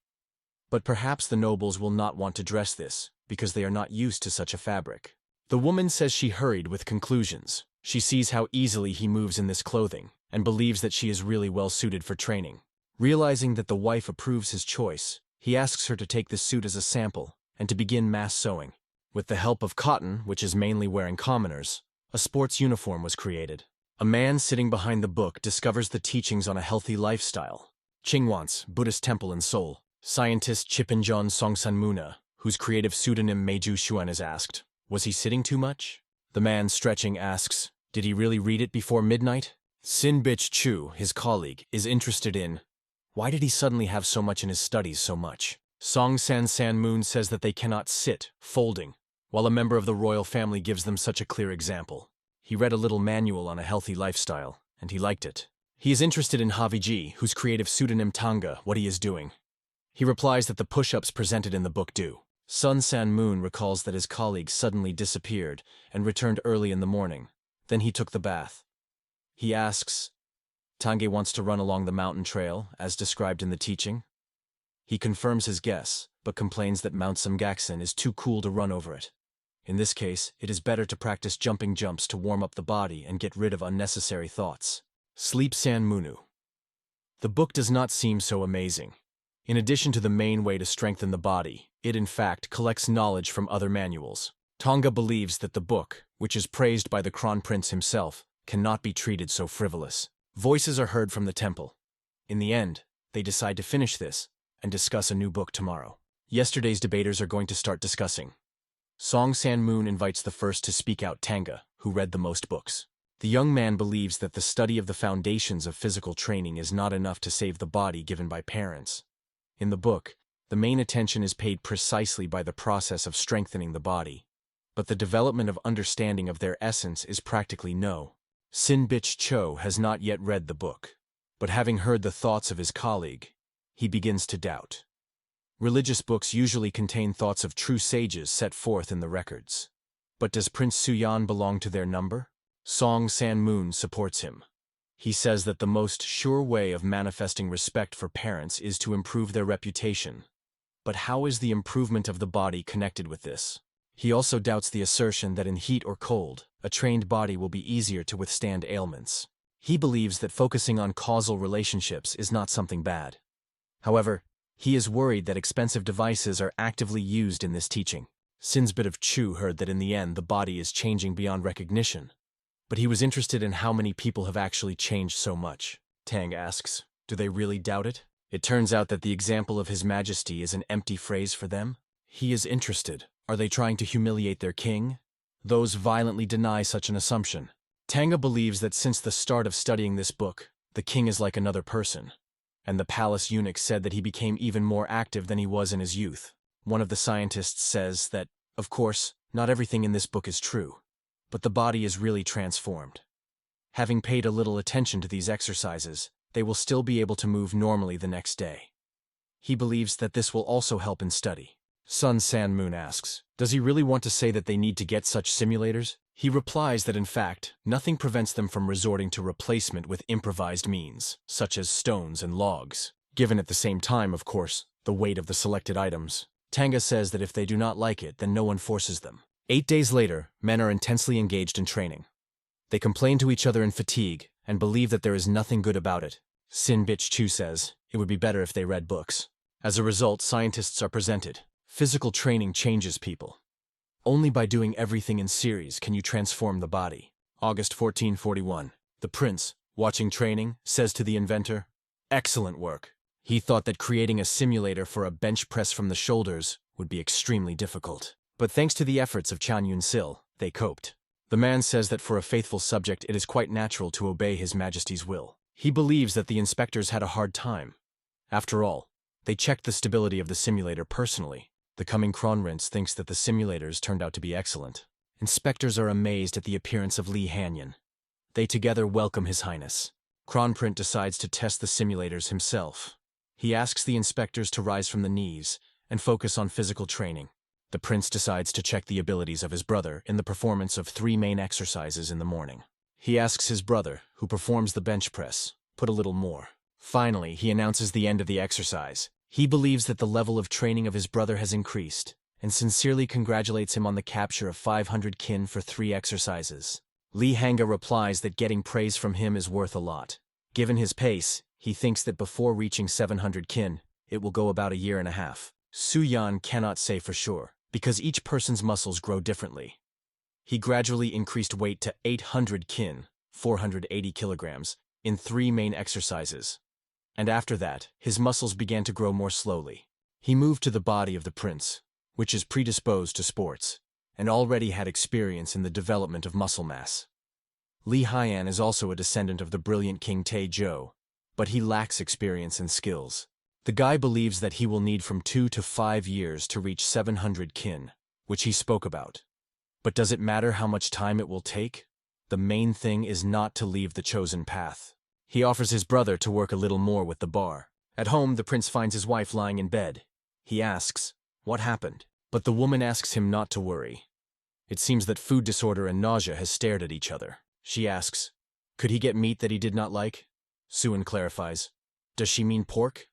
But perhaps the nobles will not want to dress this, because they are not used to such a fabric. The woman says she hurried with conclusions. She sees how easily he moves in this clothing, and believes that she is really well suited for training. Realizing that the wife approves his choice, he asks her to take this suit as a sample, and to begin mass sewing. With the help of cotton, which is mainly wearing commoners, A sports uniform was created. A man sitting behind the book discovers the teachings on a healthy lifestyle. Chingwan's Buddhist temple in Seoul. Scientist Chipinjon Songsanmuna, whose creative pseudonym Meiju Xuan, is asked, was he sitting too much? The man stretching asks, did he really read it before midnight? Sin Bitch Chu, his colleague, is interested in, why did he suddenly have so much in his studies so much? Song San San Moon says that they cannot sit, folding, while a member of the royal family gives them such a clear example. He read a little manual on a healthy lifestyle, and he liked it. He is interested in Haviji, whose creative pseudonym Tanga, what he is doing. He replies that the push-ups presented in the book do. Sun San Moon recalls that his colleague suddenly disappeared and returned early in the morning. Then he took the bath. He asks, Tange wants to run along the mountain trail, as described in the teaching. He confirms his guess, but complains that Mount Samgaksen is too cool to run over it. In this case, it is better to practice jumping jumps to warm up the body and get rid of unnecessary thoughts. Sleep San Munu. The book does not seem so amazing. In addition to the main way to strengthen the body, it in fact collects knowledge from other manuals. Tonga believes that the book, which is praised by the Crown Prince himself, cannot be treated so frivolous. Voices are heard from the temple. In the end, they decide to finish this and discuss a new book tomorrow. Yesterday's debaters are going to start discussing. Song San Moon invites the first to speak out, Tanga, who read the most books. The young man believes that the study of the foundations of physical training is not enough to save the body given by parents. In the book, the main attention is paid precisely by the process of strengthening the body, but the development of understanding of their essence is practically no. Sin Bitch Cho has not yet read the book, but having heard the thoughts of his colleague, he begins to doubt. Religious books usually contain thoughts of true sages set forth in the records. But does Prince Suyan belong to their number? Song San Moon supports him. He says that the most sure way of manifesting respect for parents is to improve their reputation. But how is the improvement of the body connected with this? He also doubts the assertion that in heat or cold, a trained body will be easier to withstand ailments. He believes that focusing on causal relationships is not something bad. However, he is worried that expensive devices are actively used in this teaching. Sinsbit of Chu heard that in the end the body is changing beyond recognition. But he was interested in how many people have actually changed so much. Tang asks, do they really doubt it? It turns out that the example of His Majesty is an empty phrase for them. He is interested. Are they trying to humiliate their king? Those violently deny such an assumption. Tanga believes that since the start of studying this book, the king is like another person. And the palace eunuch said that he became even more active than he was in his youth. One of the scientists says that, of course, not everything in this book is true, but the body is really transformed. Having paid a little attention to these exercises, they will still be able to move normally the next day. He believes that this will also help in study. Sun San Moon asks, does he really want to say that they need to get such simulators? He replies that in fact, nothing prevents them from resorting to replacement with improvised means, such as stones and logs. Given at the same time, of course, the weight of the selected items. Tanga says that if they do not like it, then no one forces them. 8 days later, men are intensely engaged in training. They complain to each other in fatigue and believe that there is nothing good about it. Sin Bitch Chu says, it would be better if they read books. As a result, scientists are presented. Physical training changes people. Only by doing everything in series can you transform the body. August 1441. The prince, watching training, says to the inventor, excellent work. He thought that creating a simulator for a bench press from the shoulders would be extremely difficult. But thanks to the efforts of Chan Yun-sil, they coped. The man says that for a faithful subject it is quite natural to obey His Majesty's will. He believes that the inspectors had a hard time. After all, they checked the stability of the simulator personally. The coming Kronprince thinks that the simulators turned out to be excellent. Inspectors are amazed at the appearance of Li Hanyan. They together welcome His Highness. Kronprince decides to test the simulators himself. He asks the inspectors to rise from the knees and focus on physical training. The prince decides to check the abilities of his brother in the performance of 3 main exercises in the morning. He asks his brother, who performs the bench press, put a little more. Finally, he announces the end of the exercise. He believes that the level of training of his brother has increased, and sincerely congratulates him on the capture of 500 kin for 3 exercises. Li Hanga replies that getting praise from him is worth a lot. Given his pace, he thinks that before reaching 700 kin, it will go about a year and a half. Su Yan cannot say for sure, because each person's muscles grow differently. He gradually increased weight to 800 kin, 480 kilograms, in 3 main exercises. And after that, his muscles began to grow more slowly. He moved to the body of the prince, which is predisposed to sports, and already had experience in the development of muscle mass. Li Haiyan is also a descendant of the brilliant King Taizhou, but he lacks experience and skills. The guy believes that he will need from 2 to 5 years to reach 700 kin, which he spoke about. But does it matter how much time it will take? The main thing is not to leave the chosen path. He offers his brother to work a little more with the bar. At home, the prince finds his wife lying in bed. He asks, "What happened?" But the woman asks him not to worry. It seems that food disorder and nausea has stared at each other. She asks, "Could he get meat that he did not like?" Suan clarifies, "Does she mean pork?"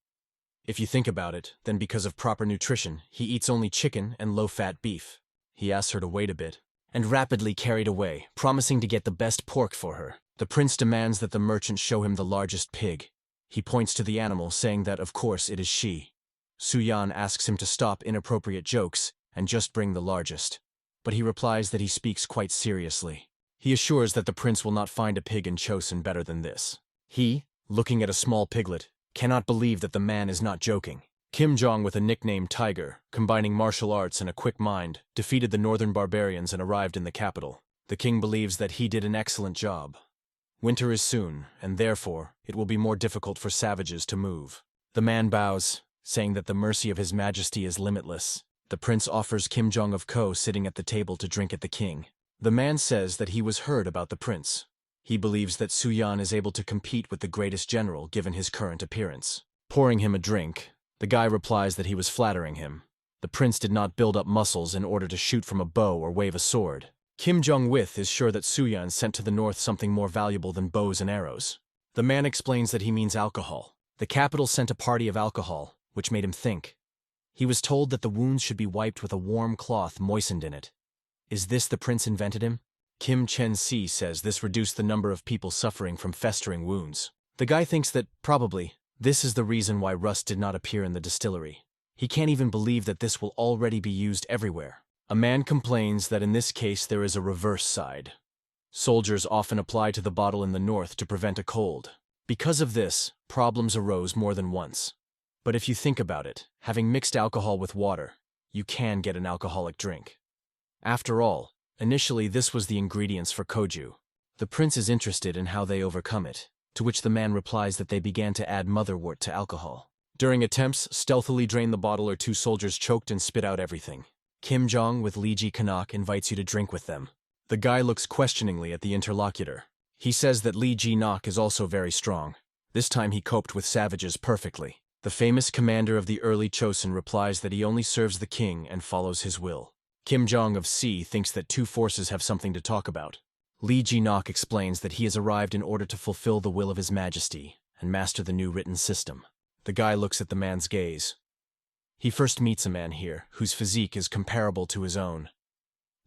If you think about it, then because of proper nutrition, he eats only chicken and low-fat beef. He asks her to wait a bit, and rapidly carried away, promising to get the best pork for her. The prince demands that the merchant show him the largest pig. He points to the animal, saying that of course it is she. Suyan asks him to stop inappropriate jokes and just bring the largest. But he replies that he speaks quite seriously. He assures that the prince will not find a pig in Chosun better than this. He, looking at a small piglet, cannot believe that the man is not joking. Kim Jong, with a nickname Tiger, combining martial arts and a quick mind, defeated the northern barbarians and arrived in the capital. The king believes that he did an excellent job. Winter is soon, and therefore, it will be more difficult for savages to move. The man bows, saying that the mercy of his majesty is limitless. The prince offers Kim Jong of Ko sitting at the table to drink at the king. The man says that he was heard about the prince. He believes that Suyan is able to compete with the greatest general given his current appearance. Pouring him a drink, the guy replies that he was flattering him. The prince did not build up muscles in order to shoot from a bow or wave a sword. Kim Jong-with is sure that Suyan sent to the north something more valuable than bows and arrows. The man explains that he means alcohol. The capital sent a party of alcohol, which made him think. He was told that the wounds should be wiped with a warm cloth moistened in it. Is this the prince invented him? Kim Chen-si says this reduced the number of people suffering from festering wounds. The guy thinks that, probably, this is the reason why rust did not appear in the distillery. He can't even believe that this will already be used everywhere. A man complains that in this case there is a reverse side. Soldiers often apply to the bottle in the north to prevent a cold. Because of this, problems arose more than once. But if you think about it, having mixed alcohol with water, you can get an alcoholic drink. After all, initially this was the ingredients for koju. The prince is interested in how they overcome it, to which the man replies that they began to add motherwort to alcohol. During attempts, stealthily drain the bottle or 2 soldiers choked and spit out everything. Kim Jong with Lee Ji Canuck invites you to drink with them. The guy looks questioningly at the interlocutor. He says that Lee Ji Nok is also very strong. This time he coped with savages perfectly. The famous commander of the early Chosun replies that he only serves the king and follows his will. Kim Jong of C thinks that 2 forces have something to talk about. Lee Ji Nok explains that he has arrived in order to fulfill the will of his majesty and master the new written system. The guy looks at the man's gaze. He first meets a man here, whose physique is comparable to his own.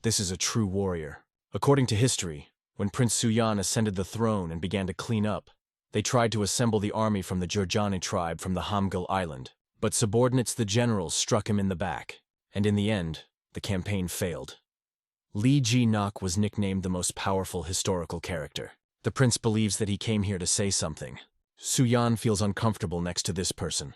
This is a true warrior. According to history, when Prince Suyan ascended the throne and began to clean up, they tried to assemble the army from the Jurjani tribe from the Hamgyal Island, but subordinates the generals struck him in the back, and in the end, the campaign failed. Lee Ji Nok was nicknamed the most powerful historical character. The prince believes that he came here to say something. Suyan feels uncomfortable next to this person.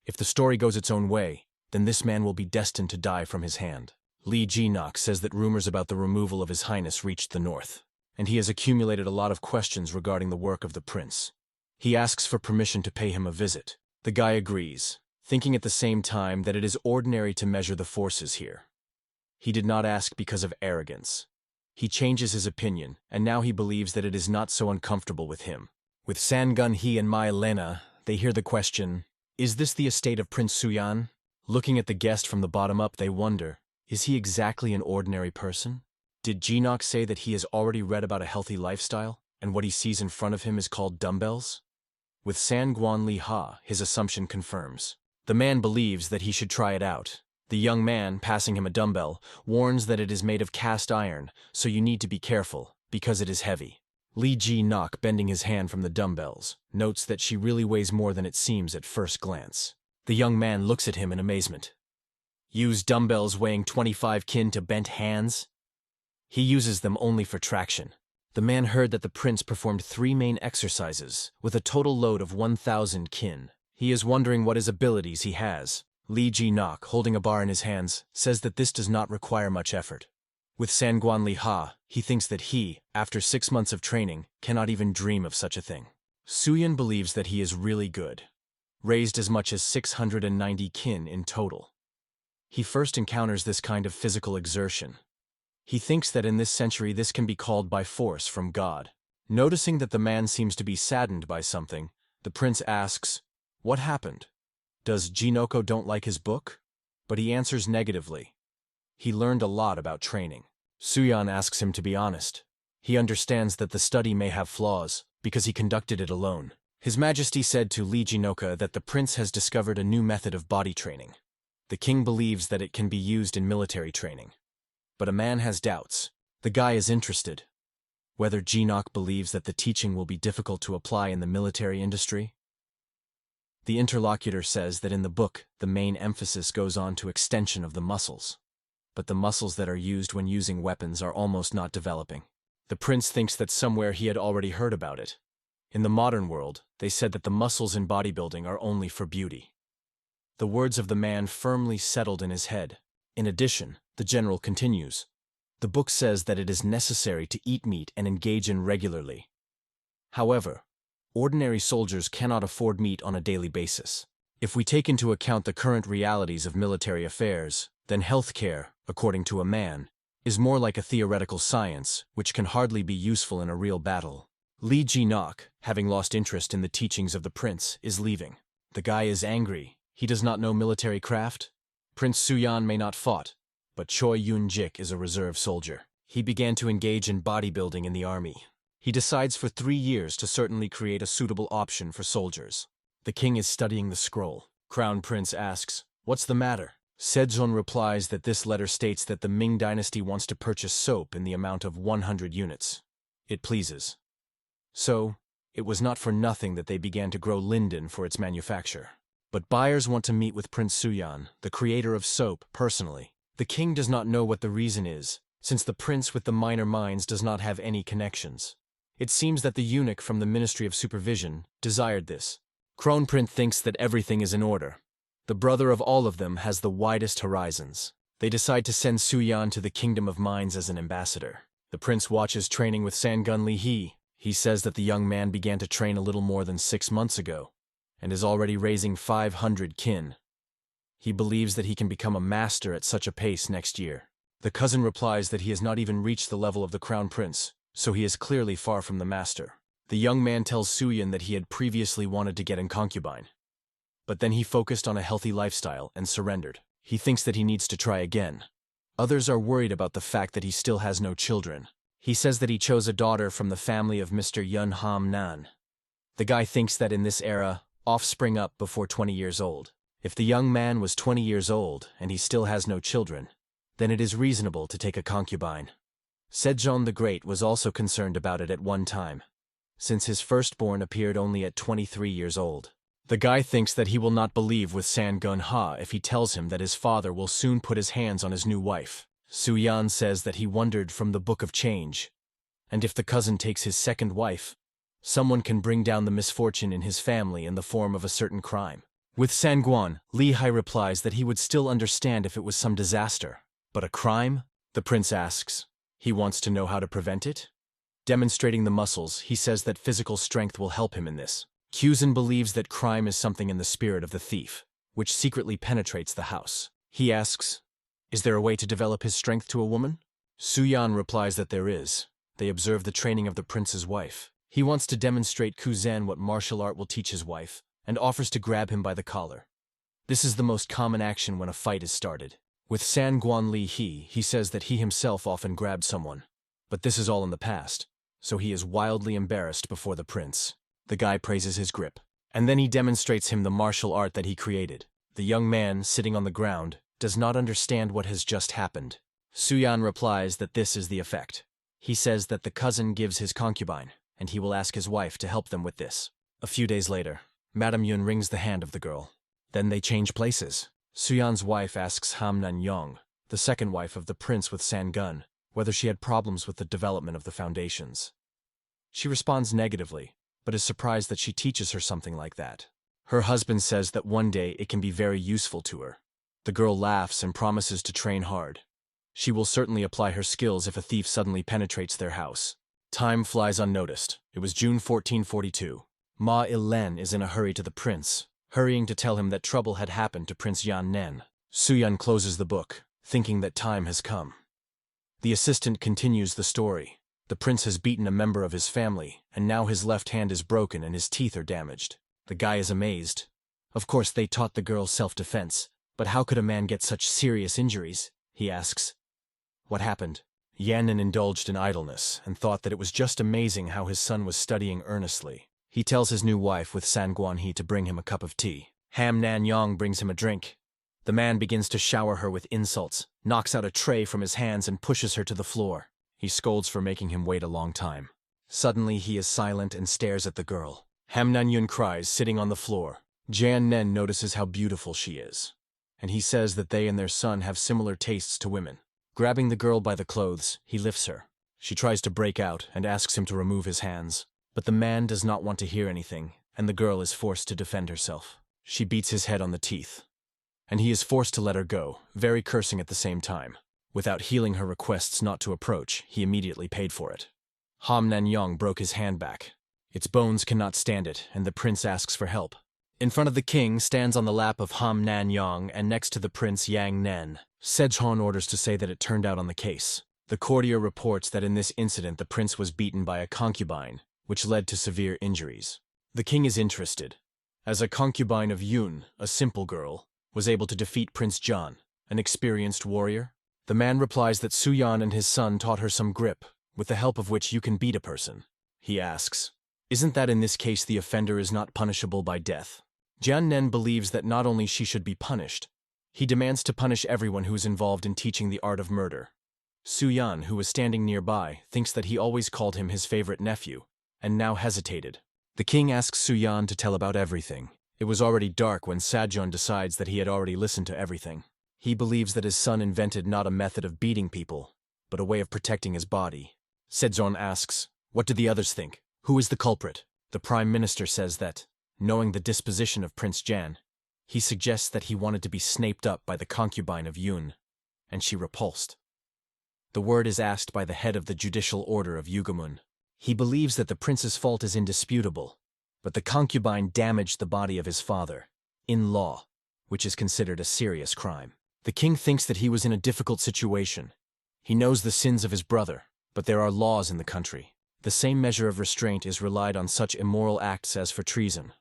If the story goes its own way, then this man will be destined to die from his hand. Lee Ji Nok says that rumors about the removal of His Highness reached the north, and he has accumulated a lot of questions regarding the work of the prince. He asks for permission to pay him a visit. The guy agrees, thinking at the same time that it is ordinary to measure the forces here. He did not ask because of arrogance. He changes his opinion, and now he believes that it is not so uncomfortable with him. With Sangun He and Mai Lena, they hear the question, "Is this the estate of Prince Suyan?" Looking at the guest from the bottom up, they wonder, is he exactly an ordinary person? Did Jinok say that he has already read about a healthy lifestyle, and what he sees in front of him is called dumbbells? With Sanguan Li Ha, his assumption confirms. The man believes that he should try it out. The young man, passing him a dumbbell, warns that it is made of cast iron, so you need to be careful, because it is heavy. Lee Ji Nok, bending his hand from the dumbbells, notes that she really weighs more than it seems at first glance. The young man looks at him in amazement. Use dumbbells weighing 25 kin to bent hands? He uses them only for traction. The man heard that the prince performed 3 main exercises, with a total load of 1,000 kin. He is wondering what his abilities he has. Li Ji-nok, holding a bar in his hands, says that this does not require much effort. With Sanguan Li Ha, he thinks that he, after 6 months of training, cannot even dream of such a thing. Suyan believes that he is really good, raised as much as 690 kin in total. He first encounters this kind of physical exertion. He thinks that in this century this can be called by force from God. Noticing that the man seems to be saddened by something, the prince asks, "What happened? Does Jinoko don't like his book?" But he answers negatively. He learned a lot about training. Suyan asks him to be honest. He understands that the study may have flaws, because he conducted it alone. His Majesty said to Li Jinoka that the prince has discovered a new method of body training. The king believes that it can be used in military training. But a man has doubts. The guy is interested. Whether Jinok believes that the teaching will be difficult to apply in the military industry? The interlocutor says that in the book, the main emphasis goes on to extension of the muscles. But the muscles that are used when using weapons are almost not developing. The prince thinks that somewhere he had already heard about it. In the modern world, they said that the muscles in bodybuilding are only for beauty. The words of the man firmly settled in his head. In addition, the general continues. The book says that it is necessary to eat meat and engage in regularly. However, ordinary soldiers cannot afford meat on a daily basis. If we take into account the current realities of military affairs, then healthcare, according to a man, is more like a theoretical science, which can hardly be useful in a real battle. Li Ji-nok, having lost interest in the teachings of the prince, is leaving. The guy is angry. He does not know military craft. Prince Suyan may not fought, but Choi Yun-jik is a reserve soldier. He began to engage in bodybuilding in the army. He decides for 3 years to certainly create a suitable option for soldiers. The king is studying the scroll. Crown Prince asks, "What's the matter?" Sejong replies that this letter states that the Ming dynasty wants to purchase soap in the amount of 100 units. It pleases. So, it was not for nothing that they began to grow linden for its manufacture. But buyers want to meet with Prince Suyan, the creator of soap, personally. The king does not know what the reason is, since the prince with the minor mines does not have any connections. It seems that the eunuch from the Ministry of Supervision desired this. Kronprince thinks that everything is in order. The brother of all of them has the widest horizons. They decide to send Suyan to the Kingdom of Mines as an ambassador. The prince watches training with Sangun Li He. He says that the young man began to train a little more than 6 months ago, and is already raising 500 kin. He believes that he can become a master at such a pace next year. The cousin replies that he has not even reached the level of the crown prince, so he is clearly far from the master. The young man tells Suyan that he had previously wanted to get in concubine. But then he focused on a healthy lifestyle and surrendered. He thinks that he needs to try again. Others are worried about the fact that he still has no children. He says that he chose a daughter from the family of Mr. Yun Ham Nan. The guy thinks that in this era, offspring up before 20 years old. If the young man was 20 years old and he still has no children, then it is reasonable to take a concubine. Sejong the Great was also concerned about it at one time, since his firstborn appeared only at 23 years old. The guy thinks that he will not believe with Sangun Ha if he tells him that his father will soon put his hands on his new wife. Suyan says that he wondered from the Book of Change, and if the cousin takes his second wife, someone can bring down the misfortune in his family in the form of a certain crime. With Sanguan, Li Hai replies that he would still understand if it was some disaster. But a crime? The prince asks. He wants to know how to prevent it? Demonstrating the muscles, he says that physical strength will help him in this. Kuzan believes that crime is something in the spirit of the thief, which secretly penetrates the house. He asks, "Is there a way to develop his strength to a woman?" Suyan replies that there is. They observe the training of the prince's wife. He wants to demonstrate Kuzan what martial art will teach his wife, and offers to grab him by the collar. This is the most common action when a fight is started. With Sanguan Li he says that he himself often grabbed someone. But this is all in the past, so he is wildly embarrassed before the prince. The guy praises his grip, and then he demonstrates him the martial art that he created. The young man, sitting on the ground, does not understand what has just happened. Suyan replies that this is the effect. He says that the cousin gives his concubine, and he will ask his wife to help them with this. A few days later, Madame Yun wrings the hand of the girl. Then they change places. Suyan's wife asks Ham Nan Yong, the second wife of the prince with Sangun, whether she had problems with the development of the foundations. She responds negatively, but is surprised that she teaches her something like that. Her husband says that one day it can be very useful to her. The girl laughs and promises to train hard. She will certainly apply her skills if a thief suddenly penetrates their house. Time flies unnoticed. It was June 1442. Ma Il-len is in a hurry to the prince, hurrying to tell him that trouble had happened to Prince Yan Nen. Su-yun closes the book, thinking that time has come. The assistant continues the story. The prince has beaten a member of his family, and now his left hand is broken and his teeth are damaged. The guy is amazed. Of course, they taught the girl self-defense, but how could a man get such serious injuries? He asks. What happened? Yannin indulged in idleness and thought that it was just amazing how his son was studying earnestly. He tells his new wife with San Guan-hee to bring him a cup of tea. Ham Nan-yong brings him a drink. The man begins to shower her with insults, knocks out a tray from his hands and pushes her to the floor. He scolds for making him wait a long time. Suddenly he is silent and stares at the girl. Ham Nan-yun cries, sitting on the floor. Jan Nen notices how beautiful she is, and he says that they and their son have similar tastes to women. Grabbing the girl by the clothes, he lifts her. She tries to break out and asks him to remove his hands, but the man does not want to hear anything, and the girl is forced to defend herself. She beats his head on the teeth, and he is forced to let her go, very cursing at the same time. Without heeding her requests not to approach, he immediately paid for it. Ham Nan-yong broke his hand back. Its bones cannot stand it, and the prince asks for help. In front of the king stands on the lap of Ham Nan-yong and next to the prince Yang Nen. Sejong orders to say that it turned out on the case. The courtier reports that in this incident the prince was beaten by a concubine, which led to severe injuries. The king is interested, as a concubine of Yun, a simple girl, was able to defeat Prince John, an experienced warrior. The man replies that Su-yan and his son taught her some grip, with the help of which you can beat a person. He asks, isn't that in this case the offender is not punishable by death? Jian Nen believes that not only she should be punished, he demands to punish everyone who is involved in teaching the art of murder. Su-yan, who was standing nearby, thinks that he always called him his favorite nephew, and now hesitated. The king asks Su-yan to tell about everything. It was already dark when Sajong decides that he had already listened to everything. He believes that his son invented not a method of beating people, but a way of protecting his body. Sejong asks, what do the others think? Who is the culprit? The prime minister says that, knowing the disposition of Prince Jan, he suggests that he wanted to be snaped up by the concubine of Yun, and she repulsed. The word is asked by the head of the judicial order of Yugamun. He believes that the prince's fault is indisputable, but the concubine damaged the body of his father, in law, which is considered a serious crime. The king thinks that he was in a difficult situation. He knows the sins of his brother, but there are laws in the country. The same measure of restraint is relied on such immoral acts as for treason.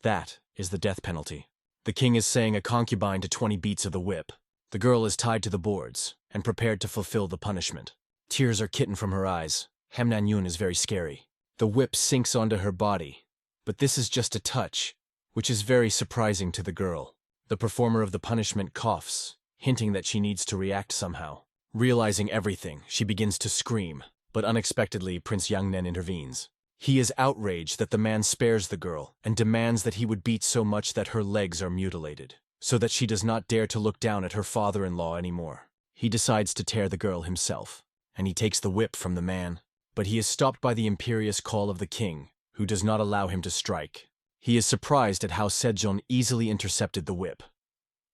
That is the death penalty. The king is saying a concubine to 20 beats of the whip. The girl is tied to the boards and prepared to fulfill the punishment. Tears are kitten from her eyes. Ham Nan-yun is very scary. The whip sinks onto her body, but this is just a touch, which is very surprising to the girl. The performer of the punishment coughs, hinting that she needs to react somehow. Realizing everything, she begins to scream, but unexpectedly Prince Yang Nen intervenes. He is outraged that the man spares the girl and demands that he would beat so much that her legs are mutilated, so that she does not dare to look down at her father-in-law anymore. He decides to tear the girl himself, and he takes the whip from the man, but he is stopped by the imperious call of the king, who does not allow him to strike. He is surprised at how Sejong easily intercepted the whip.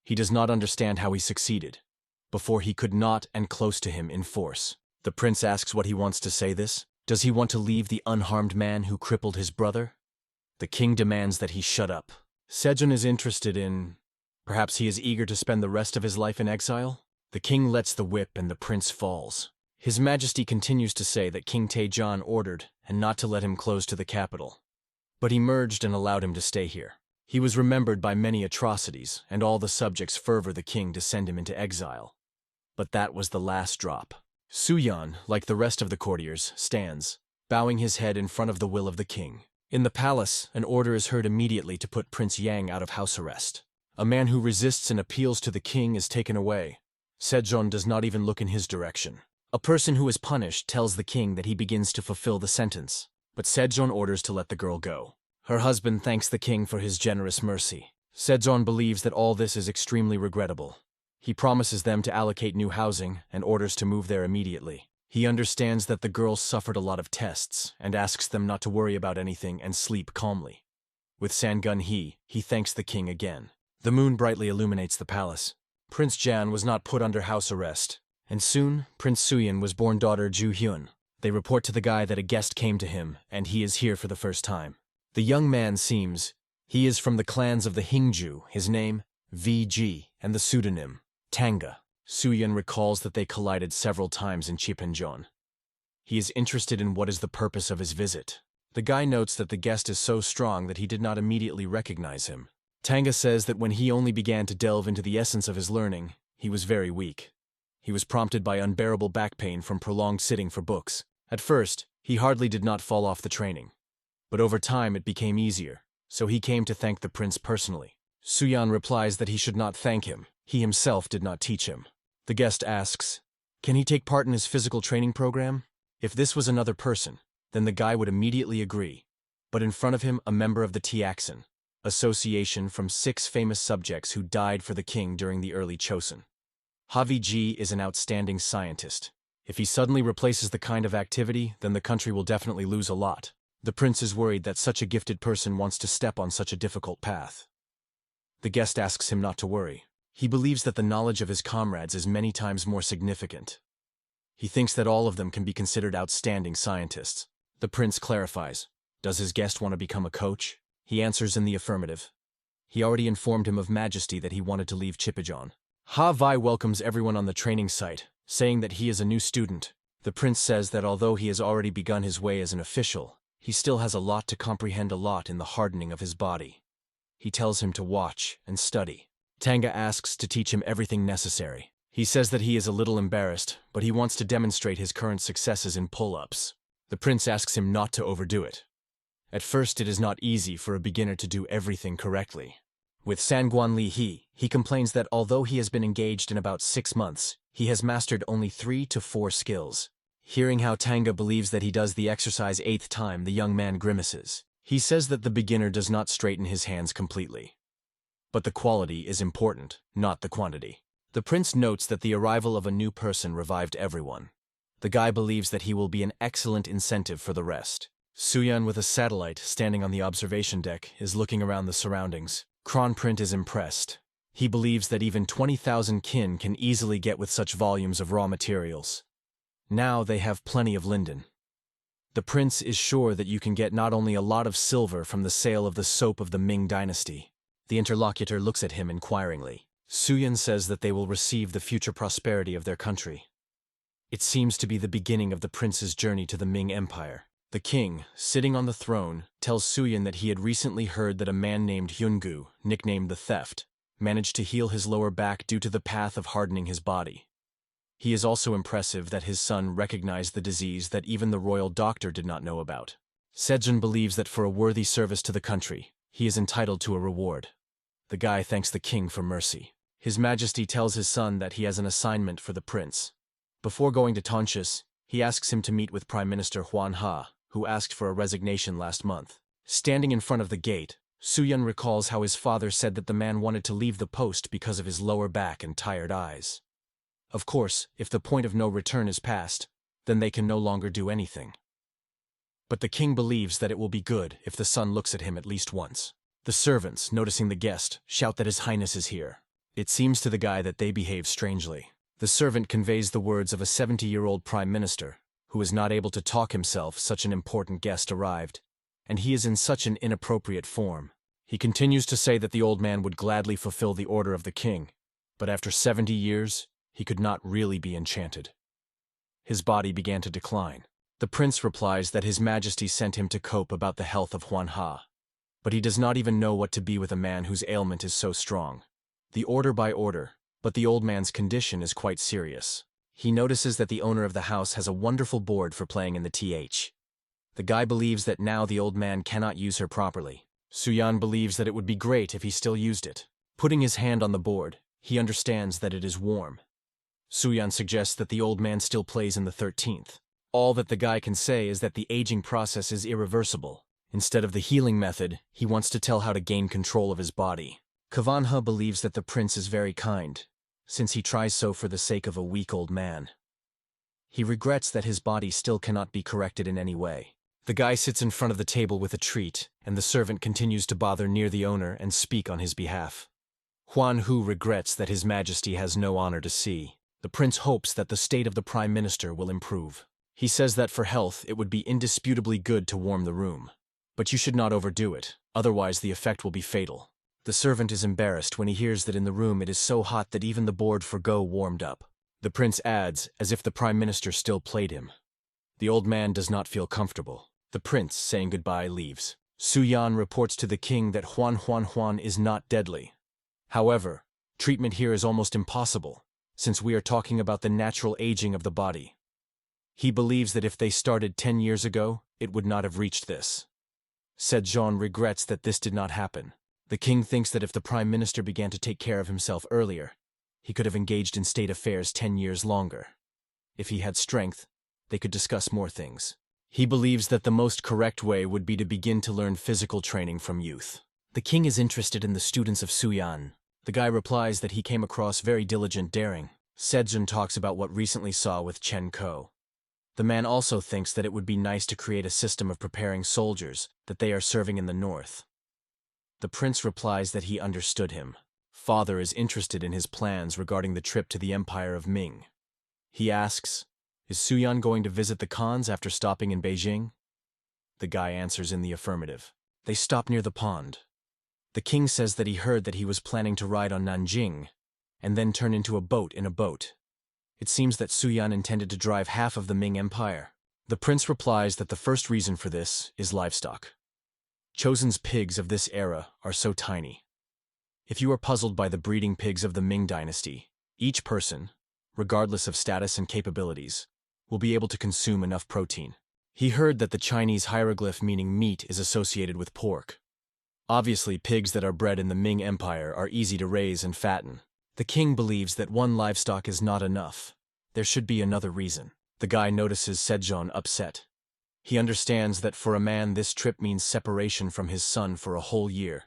He does not understand how he succeeded. Before he could not and close to him in force. The prince asks what he wants to say this. Does he want to leave the unharmed man who crippled his brother? The king demands that he shut up. Sejong is interested in... perhaps he is eager to spend the rest of his life in exile? The king lets the whip and the prince falls. His Majesty continues to say that King Taejon ordered and not to let him close to the capital. But he merged and allowed him to stay here. He was remembered by many atrocities, and all the subjects fervor the king to send him into exile. But that was the last drop. Su-yan, like the rest of the courtiers, stands, bowing his head in front of the will of the king. In the palace, an order is heard immediately to put Prince Yang out of house arrest. A man who resists and appeals to the king is taken away. Sejong does not even look in his direction. A person who is punished tells the king that he begins to fulfill the sentence, but Sejong orders to let the girl go. Her husband thanks the king for his generous mercy. Sejong believes that all this is extremely regrettable. He promises them to allocate new housing and orders to move there immediately. He understands that the girls suffered a lot of tests and asks them not to worry about anything and sleep calmly. With Sangun he thanks the king again. The moon brightly illuminates the palace. Prince Jan was not put under house arrest, and soon Prince Suyin was born daughter Ju Hyun. They report to the guy that a guest came to him and he is here for the first time. The young man seems he is from the clans of the Hingju, his name VG, and the pseudonym Tanga. Suyin recalls that they collided several times in Chipanjon. He is interested in what is the purpose of his visit. The guy notes that the guest is so strong that he did not immediately recognize him. Tanga says that when he only began to delve into the essence of his learning, he was very weak. He was prompted by unbearable back pain from prolonged sitting for books. At first, he hardly did not fall off the training. But over time it became easier, so he came to thank the prince personally. Suyan replies that he should not thank him. He himself did not teach him. The guest asks, can he take part in his physical training program? If this was another person, then the guy would immediately agree. But in front of him, a member of the Tiaxin, association from 6 famous subjects who died for the king during the early Chosun. Haviji is an outstanding scientist. If he suddenly replaces the kind of activity, then the country will definitely lose a lot. The prince is worried that such a gifted person wants to step on such a difficult path. The guest asks him not to worry. He believes that the knowledge of his comrades is many times more significant. He thinks that all of them can be considered outstanding scientists. The prince clarifies, does his guest want to become a coach? He answers in the affirmative. He already informed him of Majesty that he wanted to leave Chipijon. Ha Vai welcomes everyone on the training site, saying that he is a new student. The prince says that although he has already begun his way as an official, he still has a lot to comprehend, a lot in the hardening of his body. He tells him to watch and study. Tanga asks to teach him everything necessary. He says that he is a little embarrassed, but he wants to demonstrate his current successes in pull-ups. The prince asks him not to overdo it. At first it is not easy for a beginner to do everything correctly. With Sanguan Li he complains that although he has been engaged in about 6 months, he has mastered only 3 to 4 skills. Hearing how Tanga believes that he does the exercise 8th time, the young man grimaces. He says that the beginner does not straighten his hands completely. But the quality is important, not the quantity. The prince notes that the arrival of a new person revived everyone. The guy believes that he will be an excellent incentive for the rest. Suyan, with a satellite standing on the observation deck, is looking around the surroundings. Kronprint is impressed. He believes that even 20,000 kin can easily get with such volumes of raw materials. Now they have plenty of linden. The prince is sure that you can get not only a lot of silver from the sale of the soap of the Ming dynasty. The interlocutor looks at him inquiringly. Suyan says that they will receive the future prosperity of their country. It seems to be the beginning of the prince's journey to the Ming Empire. The king, sitting on the throne, tells Suyan that he had recently heard that a man named Hyungu, nicknamed the Theft, managed to heal his lower back due to the path of hardening his body. He is also impressive that his son recognized the disease that even the royal doctor did not know about. Sejun believes that for a worthy service to the country, he is entitled to a reward. The guy thanks the king for mercy. His Majesty tells his son that he has an assignment for the prince. Before going to Tonchis, he asks him to meet with Prime Minister Huan Ha, who asked for a resignation last month. Standing in front of the gate, Suyan recalls how his father said that the man wanted to leave the post because of his lower back and tired eyes. Of course, if the point of no return is passed, then they can no longer do anything. But the king believes that it will be good if the son looks at him at least once. The servants, noticing the guest, shout that His Highness is here. It seems to the guy that they behave strangely. The servant conveys the words of a 70-year-old prime minister, who is not able to talk himself. Such an important guest arrived, and he is in such an inappropriate form. He continues to say that the old man would gladly fulfill the order of the king, but after 70 years, he could not really be enchanted. His body began to decline. The prince replies that His Majesty sent him to cope about the health of Huan Ha, but he does not even know what to be with a man whose ailment is so strong. The order by order, but the old man's condition is quite serious. He notices that the owner of the house has a wonderful board for playing in the th. The guy believes that now the old man cannot use her properly. Suyan believes that it would be great if he still used it. Putting his hand on the board, he understands that it is warm. Suyan suggests that the old man still plays in the 13th. All that the guy can say is that the aging process is irreversible. Instead of the healing method, he wants to tell how to gain control of his body. Kavanha believes that the prince is very kind. since he tries so for the sake of a weak old man. He regrets that his body still cannot be corrected in any way. The guy sits in front of the table with a treat, and the servant continues to bother near the owner and speak on his behalf. Huan Hu regrets that His Majesty has no honor to see. The prince hopes that the state of the Prime Minister will improve. He says that for health it would be indisputably good to warm the room. But you should not overdo it, otherwise the effect will be fatal. The servant is embarrassed when he hears that in the room it is so hot that even the board for Go warmed up. The prince adds, as if the Prime Minister still played him. The old man does not feel comfortable. The prince, saying goodbye, leaves. Su Yan reports to the king that Huan is not deadly. However, treatment here is almost impossible, since we are talking about the natural aging of the body. He believes that if they started 10 years ago, it would not have reached this. Sejong regrets that this did not happen. The king thinks that if the Prime Minister began to take care of himself earlier, he could have engaged in state affairs 10 years longer. If he had strength, they could discuss more things. He believes that the most correct way would be to begin to learn physical training from youth. The king is interested in the students of Su Yan. The guy replies that he came across very diligent daring. Sejong talks about what recently saw with Chen Ko. The man also thinks that it would be nice to create a system of preparing soldiers that they are serving in the north. The prince replies that he understood him. Father is interested in his plans regarding the trip to the Empire of Ming. He asks, "Is Su Yan going to visit the Khans after stopping in Beijing?" The guy answers in the affirmative. They stop near the pond. The king says that he heard that he was planning to ride on Nanjing, and then turn into a boat in a boat. It seems that Su Yan intended to drive half of the Ming Empire. The prince replies that the first reason for this is livestock. Chosen's pigs of this era are so tiny. If you are puzzled by the breeding pigs of the Ming dynasty, each person, regardless of status and capabilities, will be able to consume enough protein. He heard that the Chinese hieroglyph meaning meat is associated with pork. Obviously, pigs that are bred in the Ming Empire are easy to raise and fatten. The king believes that one livestock is not enough. There should be another reason. The guy notices Sejong upset. He understands that for a man this trip means separation from his son for a whole year.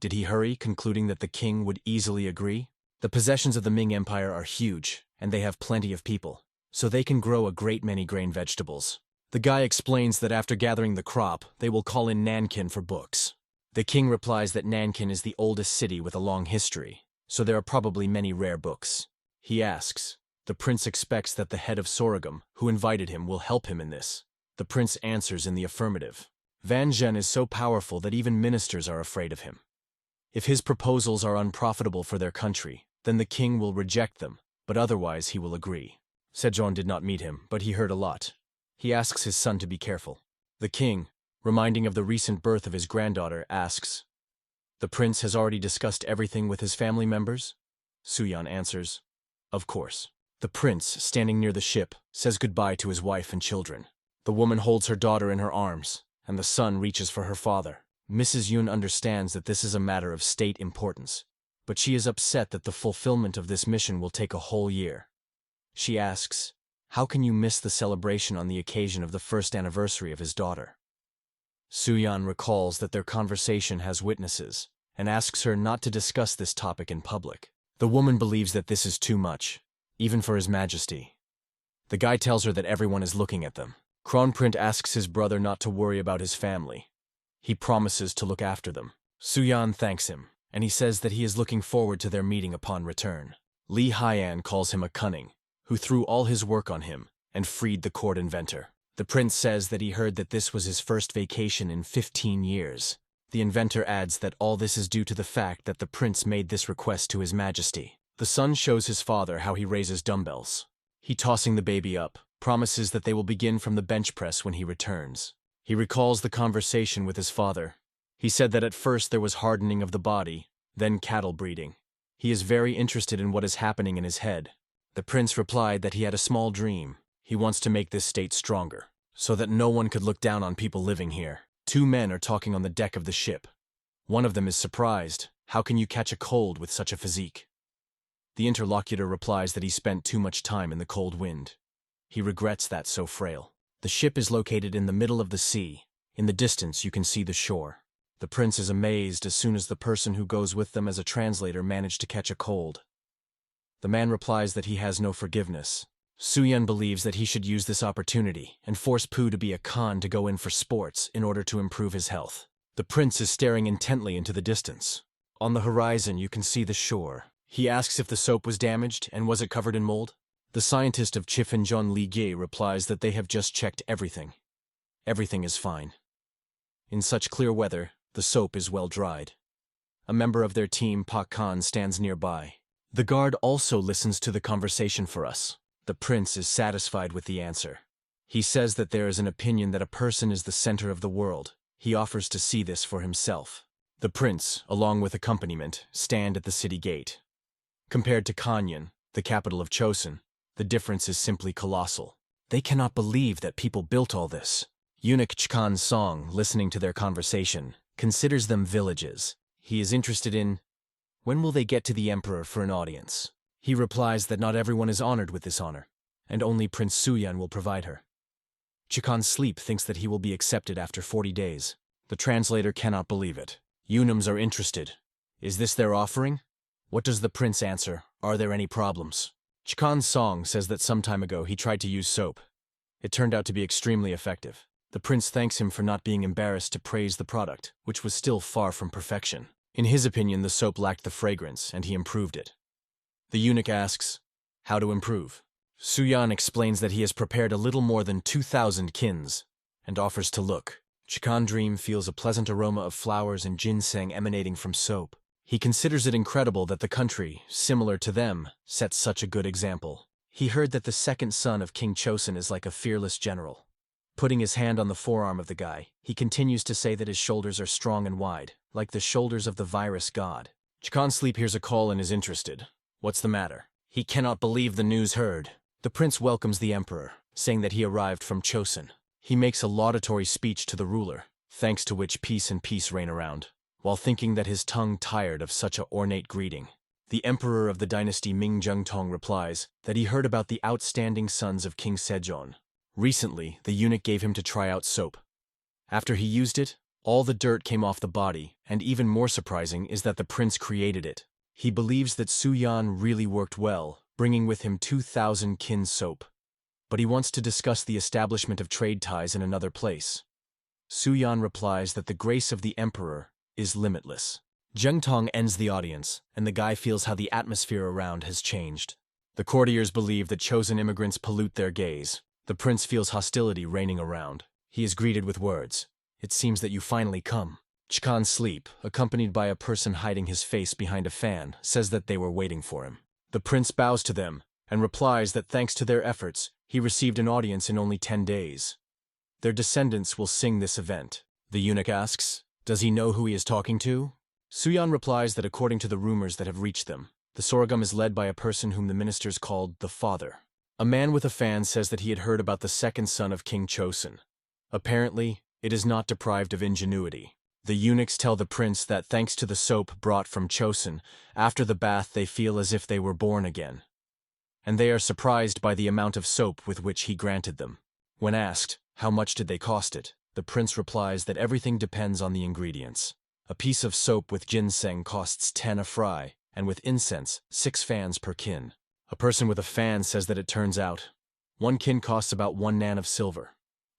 Did he hurry, concluding that the king would easily agree? The possessions of the Ming Empire are huge, and they have plenty of people, so they can grow a great many grain vegetables. The guy explains that after gathering the crop, they will call in Nankin for books. The king replies that Nankin is the oldest city with a long history, so there are probably many rare books. He asks. The prince expects that the head of Sorghum, who invited him, will help him in this. The prince answers in the affirmative. Van Zhen is so powerful that even ministers are afraid of him. If his proposals are unprofitable for their country, then the king will reject them, but otherwise he will agree. Sejong did not meet him, but he heard a lot. He asks his son to be careful. The king, reminding of the recent birth of his granddaughter, asks, "The prince has already discussed everything with his family members?" Su Yan answers, "Of course." The prince, standing near the ship, says goodbye to his wife and children. The woman holds her daughter in her arms, and the son reaches for her father. Mrs. Yun understands that this is a matter of state importance, but she is upset that the fulfillment of this mission will take a whole year. She asks, "How can you miss the celebration on the occasion of the first anniversary of his daughter?" Su Yan recalls that their conversation has witnesses, and asks her not to discuss this topic in public. The woman believes that this is too much, even for His Majesty. The guy tells her that everyone is looking at them. Kronprint asks his brother not to worry about his family. He promises to look after them. Su Yan thanks him, and he says that he is looking forward to their meeting upon return. Li Haiyan calls him a cunning, who threw all his work on him and freed the court inventor. The prince says that he heard that this was his first vacation in 15 years. The inventor adds that all this is due to the fact that the prince made this request to His Majesty. The son shows his father how he raises dumbbells. He, tossing the baby up, promises that they will begin from the bench press when he returns. He recalls the conversation with his father. He said that at first there was hardening of the body, then cattle breeding. He is very interested in what is happening in his head. The prince replied that he had a small dream. He wants to make this state stronger, so that no one could look down on people living here. Two men are talking on the deck of the ship. One of them is surprised. How can you catch a cold with such a physique? The interlocutor replies that he spent too much time in the cold wind. He regrets that so frail. The ship is located in the middle of the sea. In the distance you can see the shore. The prince is amazed as soon as the person who goes with them as a translator managed to catch a cold. The man replies that he has no forgiveness. Suyun believes that he should use this opportunity and force Pooh to be a Khan to go in for sports in order to improve his health. The prince is staring intently into the distance. On the horizon, you can see the shore. He asks if the soap was damaged and was it covered in mold? The scientist of Chifinjon Li Ge replies that they have just checked everything. Everything is fine. In such clear weather, the soap is well dried. A member of their team, Pak Khan, stands nearby. The guard also listens to the conversation for us. The prince is satisfied with the answer. He says that there is an opinion that a person is the center of the world. He offers to see this for himself. The prince, along with accompaniment, stand at the city gate. Compared to Kanyan, the capital of Chosun, the difference is simply colossal. They cannot believe that people built all this. Eunuch Chkan's song, listening to their conversation, considers them villages. He is interested in, when will they get to the emperor for an audience? He replies that not everyone is honored with this honor, and only Prince Suyun will provide her. Chkan Sleep thinks that he will be accepted after 40 days. The translator cannot believe it. Eunuchs are interested. Is this their offering? What does the prince answer? Are there any problems? Chkan's song says that some time ago he tried to use soap. It turned out to be extremely effective. The prince thanks him for not being embarrassed to praise the product, which was still far from perfection. In his opinion, the soap lacked the fragrance, and he improved it. The eunuch asks, how to improve? Suyun explains that he has prepared a little more than 2,000 kins, and offers to look. Chkan Dream feels a pleasant aroma of flowers and ginseng emanating from soap. He considers it incredible that the country, similar to them, sets such a good example. He heard that the second son of King Chosun is like a fearless general. Putting his hand on the forearm of the guy, he continues to say that his shoulders are strong and wide, like the shoulders of the virus god. Chkan Sleep hears a call and is interested. What's the matter? He cannot believe the news heard. The prince welcomes the emperor, saying that he arrived from Chosun. He makes a laudatory speech to the ruler, thanks to which peace reign around, while thinking that his tongue tired of such a ornate greeting. The emperor of the dynasty Ming Zhengtong replies that he heard about the outstanding sons of King Sejong. Recently, the eunuch gave him to try out soap. After he used it, all the dirt came off the body, and even more surprising is that the prince created it. He believes that Suyun really worked well, bringing with him 2,000 kin soap. But he wants to discuss the establishment of trade ties in another place. Suyun replies that the grace of the emperor is limitless. Zhengtong ends the audience, and the guy feels how the atmosphere around has changed. The courtiers believe that chosen immigrants pollute their gaze. The prince feels hostility reigning around. He is greeted with words. It seems that you finally come. Chkan Sleep, accompanied by a person hiding his face behind a fan, says that they were waiting for him. The prince bows to them and replies that thanks to their efforts, he received an audience in only 10 days. Their descendants will sing this event. The eunuch asks, does he know who he is talking to? Suyun replies that according to the rumors that have reached them, the sorghum is led by a person whom the ministers called the Father. A man with a fan says that he had heard about the second son of King Chosun. Apparently, it is not deprived of ingenuity. The eunuchs tell the prince that thanks to the soap brought from Chosun, after the bath they feel as if they were born again. And they are surprised by the amount of soap with which he granted them. When asked, how much did they cost it, the prince replies that everything depends on the ingredients. A piece of soap with ginseng costs 10 a fry, and with incense, 6 fans per kin. A person with a fan says that it turns out, 1 kin costs about 1 nan of silver.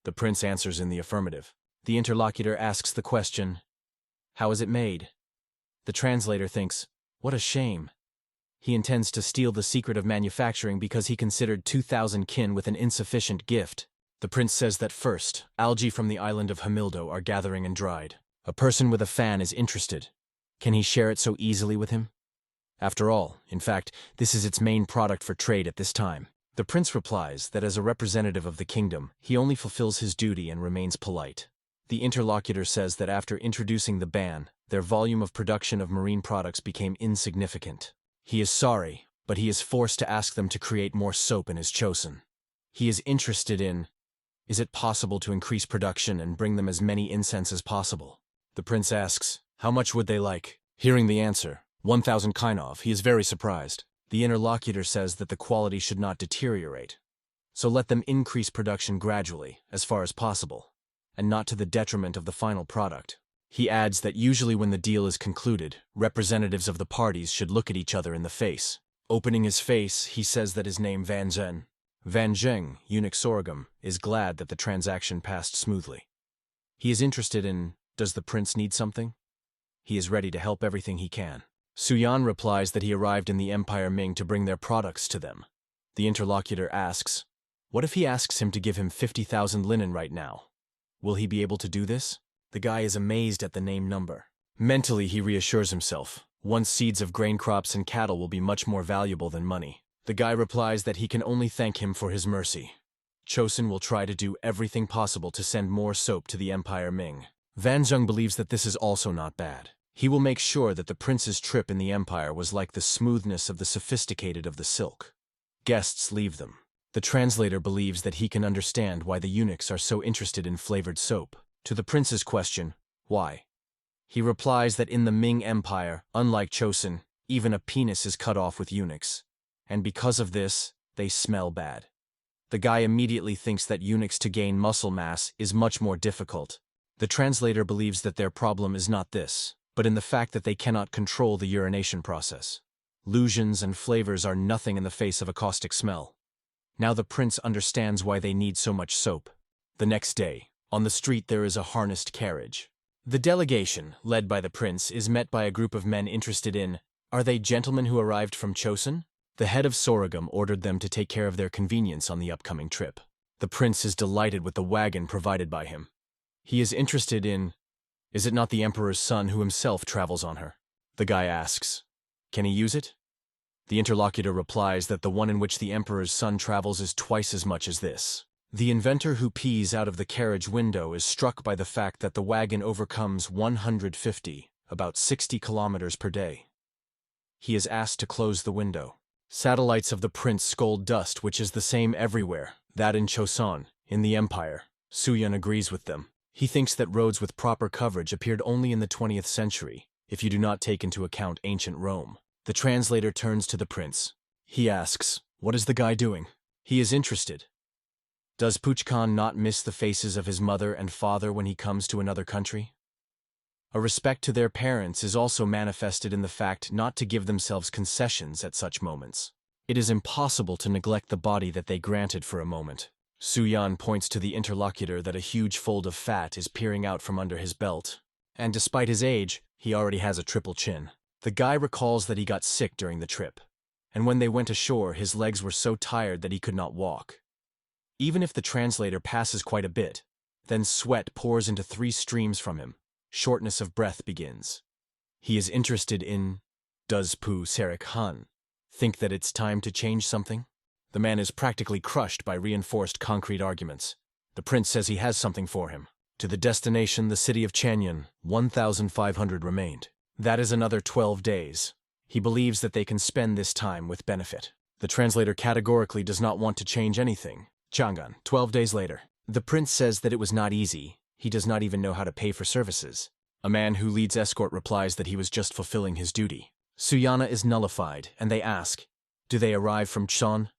The prince answers in the affirmative. The interlocutor asks the question, how is it made? The translator thinks, what a shame. He intends to steal the secret of manufacturing because he considered 2,000 kin with an insufficient gift. The prince says that first, algae from the island of Hamildo are gathering and dried. A person with a fan is interested. Can he share it so easily with him? After all, in fact, this is its main product for trade at this time. The prince replies that as a representative of the kingdom, he only fulfills his duty and remains polite. The interlocutor says that after introducing the ban, their volume of production of marine products became insignificant. He is sorry, but he is forced to ask them to create more soap in his chosen. He is interested in, is it possible to increase production and bring them as many incense as possible? The prince asks, how much would they like? Hearing the answer, 1,000 kainov, he is very surprised. The interlocutor says that the quality should not deteriorate. So let them increase production gradually, as far as possible, and not to the detriment of the final product. He adds that usually when the deal is concluded, representatives of the parties should look at each other in the face. Opening his face, he says that his name Van Zhen. Van Zheng, eunuch sorghum, is glad that the transaction passed smoothly. He is interested in, does the prince need something? He is ready to help everything he can. Suyan replies that he arrived in the Empire Ming to bring their products to them. The interlocutor asks, what if he asks him to give him 50,000 linen right now? Will he be able to do this? The guy is amazed at the name number. Mentally, he reassures himself. Once seeds of grain crops and cattle will be much more valuable than money. The guy replies that he can only thank him for his mercy. Chosun will try to do everything possible to send more soap to the Empire Ming. Van Zheng believes that this is also not bad. He will make sure that the prince's trip in the empire was like the smoothness of the sophisticated of the silk. Guests leave them. The translator believes that he can understand why the eunuchs are so interested in flavored soap. To the prince's question, why? He replies that in the Ming Empire, unlike Chosun, even a penis is cut off with eunuchs. And because of this, they smell bad. The guy immediately thinks that eunuchs to gain muscle mass is much more difficult. The translator believes that their problem is not this, but in the fact that they cannot control the urination process. Illusions and flavors are nothing in the face of a caustic smell. Now the prince understands why they need so much soap. The next day, on the street there is a harnessed carriage. The delegation, led by the prince, is met by a group of men interested in, are they gentlemen who arrived from Chosun? The head of Sorghum ordered them to take care of their convenience on the upcoming trip. The prince is delighted with the wagon provided by him. He is interested in, is it not the emperor's son who himself travels on her? The guy asks, can he use it? The interlocutor replies that the one in which the emperor's son travels is twice as much as this. The inventor who pees out of the carriage window is struck by the fact that the wagon overcomes 150, about 60 kilometers per day. He is asked to close the window. Satellites of the prince scold dust, which is the same everywhere, that in Chosun, in the empire. Suyan agrees with them. He thinks that roads with proper coverage appeared only in the 20th century, if you do not take into account ancient Rome. The translator turns to the prince. He asks, what is the guy doing? He is interested. Does Puchkan not miss the faces of his mother and father when he comes to another country? A respect to their parents is also manifested in the fact not to give themselves concessions at such moments. It is impossible to neglect the body that they granted for a moment. Suyan points to the interlocutor that a huge fold of fat is peering out from under his belt, and despite his age, he already has a triple chin. The guy recalls that he got sick during the trip, and when they went ashore, his legs were so tired that he could not walk. Even if the translator passes quite a bit, then sweat pours into 3 streams from him. Shortness of breath begins. He is interested in, does Pu Serik Han think that it's time to change something? The man is practically crushed by reinforced concrete arguments. The prince says he has something for him. To the destination, the city of Chanyan, 1,500 remained. That is another 12 days. He believes that they can spend this time with benefit. The translator categorically does not want to change anything. Chang'an, 12 days later. The prince says that it was not easy. He does not even know how to pay for services. A man who leads escort replies that he was just fulfilling his duty. Suyana is nullified, and they ask, do they arrive from Chon?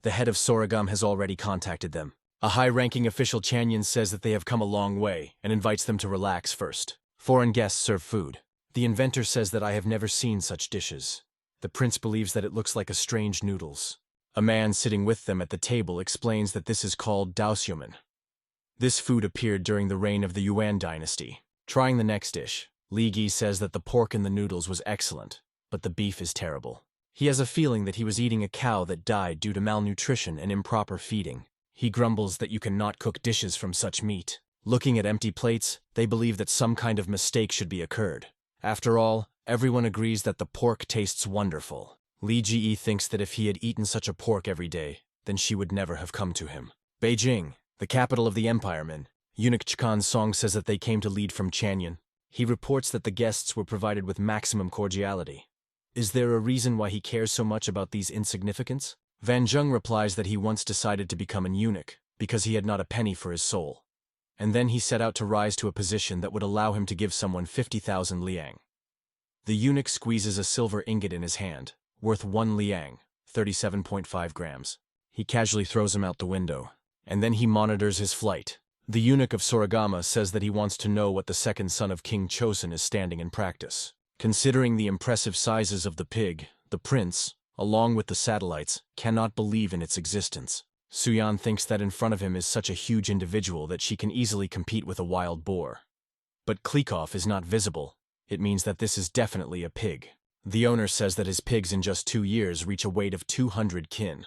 The head of Sorghum has already contacted them. A high-ranking official Chanyan says that they have come a long way and invites them to relax first. Foreign guests serve food. The inventor says that I have never seen such dishes. The prince believes that it looks like a strange noodles. A man sitting with them at the table explains that this is called daosyumen. This food appeared during the reign of the Yuan dynasty. Trying the next dish, Li Gi says that the pork in the noodles was excellent, but the beef is terrible. He has a feeling that he was eating a cow that died due to malnutrition and improper feeding. He grumbles that you cannot cook dishes from such meat. Looking at empty plates, they believe that some kind of mistake should be occurred. After all, everyone agrees that the pork tastes wonderful. Li Ji thinks that if he had eaten such a pork every day, then she would never have come to him. Beijing, the capital of the Empire Min. Eunuch Chkan's song says that they came to lead from Chanyan. He reports that the guests were provided with maximum cordiality. Is there a reason why he cares so much about these insignificants? Van Zheng replies that he once decided to become an eunuch because he had not a penny for his soul. And then he set out to rise to a position that would allow him to give someone 50,000 liang. The eunuch squeezes a silver ingot in his hand, worth 1 liang, 37.5 grams. He casually throws him out the window, and then he monitors his flight. The eunuch of Soragama says that he wants to know what the second son of King Chosun is standing in practice. Considering the impressive sizes of the pig, the prince, along with the satellites, cannot believe in its existence. Suyan thinks that in front of him is such a huge individual that she can easily compete with a wild boar. But Klikov is not visible. It means that this is definitely a pig. The owner says that his pigs in just 2 years reach a weight of 200 kin,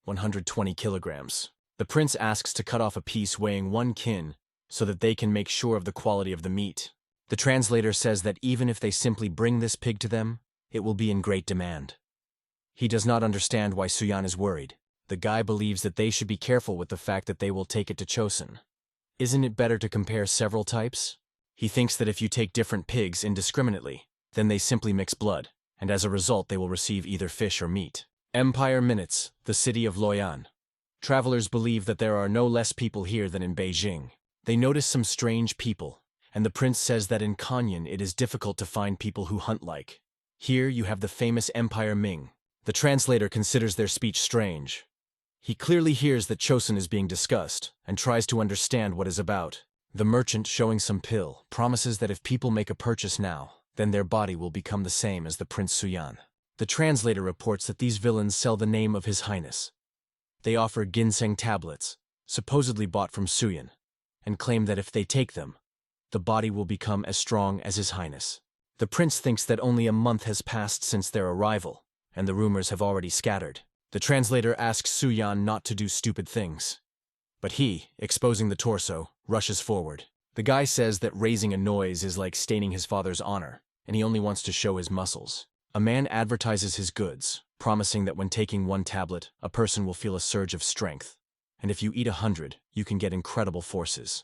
120 kilograms. The prince asks to cut off a piece weighing 1 kin so that they can make sure of the quality of the meat. The translator says that even if they simply bring this pig to them, it will be in great demand. He does not understand why Suyan is worried. The guy believes that they should be careful with the fact that they will take it to Chosun. Isn't it better to compare several types? He thinks that if you take different pigs indiscriminately, then they simply mix blood, and as a result they will receive either fish or meat. Empire Minutes, the city of Luoyang. Travelers believe that there are no less people here than in Beijing. They notice some strange people, and the prince says that in Kanyan it is difficult to find people who hunt like. Here you have the famous Empire Ming. The translator considers their speech strange. He clearly hears that Chosun is being discussed, and tries to understand what is about. The merchant, showing some pill, promises that if people make a purchase now, then their body will become the same as the Prince Suyan. The translator reports that these villains sell the name of His Highness. They offer ginseng tablets, supposedly bought from Suyan, and claim that if they take them, the body will become as strong as His Highness. The prince thinks that only a month has passed since their arrival, and the rumors have already scattered. The translator asks Suyan not to do stupid things. But he, exposing the torso, rushes forward. The guy says that raising a noise is like staining his father's honor, and he only wants to show his muscles. A man advertises his goods, promising that when taking 1 tablet, a person will feel a surge of strength, and if you eat 100, you can get incredible forces.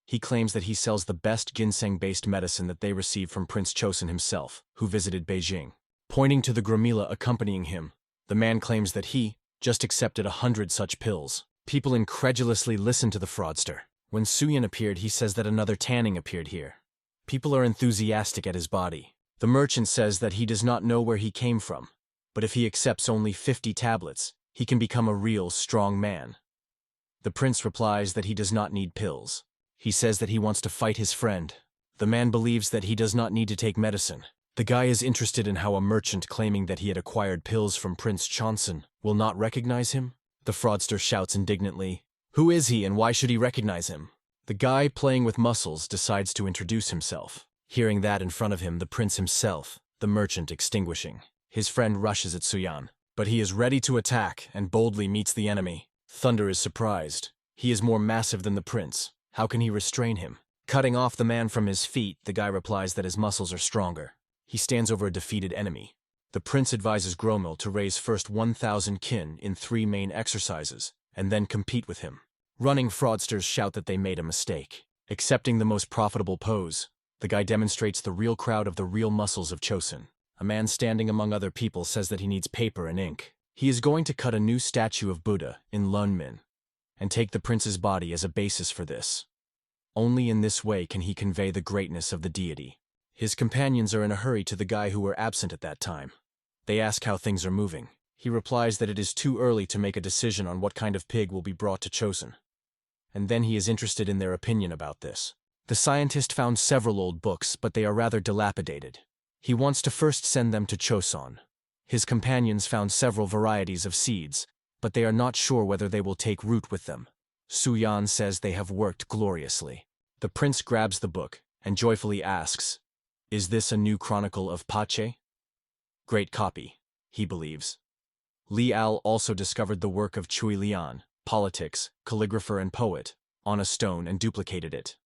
He claims that he sells the best ginseng-based medicine that they received from Prince Chosun himself, who visited Beijing. Pointing to the Gramila accompanying him, the man claims that he just accepted 100 such pills. People incredulously listen to the fraudster. When Suyan appeared, he says that another tanning appeared here. People are enthusiastic at his body. The merchant says that he does not know where he came from, but if he accepts only 50 tablets, he can become a real strong man. The prince replies that he does not need pills. He says that he wants to fight his friend. The man believes that he does not need to take medicine. The guy is interested in how a merchant claiming that he had acquired pills from Prince Chosun will not recognize him. The fraudster shouts indignantly, "Who is he and why should he recognize him?" The guy, playing with muscles, decides to introduce himself. Hearing that in front of him, the prince himself, the merchant, extinguishing. His friend rushes at Suyan, but he is ready to attack and boldly meets the enemy. Thunder is surprised. He is more massive than the prince. How can he restrain him? Cutting off the man from his feet, the guy replies that his muscles are stronger. He stands over a defeated enemy. The prince advises Gromil to raise first 1,000 kin in 3 main exercises, and then compete with him. Running fraudsters shout that they made a mistake. Accepting the most profitable pose, the guy demonstrates the real crowd of the real muscles of Chosun. A man standing among other people says that he needs paper and ink. He is going to cut a new statue of Buddha in Lunmin, and take the prince's body as a basis for this. Only in this way can he convey the greatness of the deity. His companions are in a hurry to the guy who were absent at that time. They ask how things are moving. He replies that it is too early to make a decision on what kind of pig will be brought to Chosun. And then he is interested in their opinion about this. The scientist found several old books, but they are rather dilapidated. He wants to first send them to Chosun. His companions found several varieties of seeds, but they are not sure whether they will take root with them. Suyan says they have worked gloriously. The prince grabs the book and joyfully asks, "Is this a new chronicle of Pache?" Great copy, he believes. Li Al also discovered the work of Chui Lian, politics, calligrapher and poet, on a stone and duplicated it.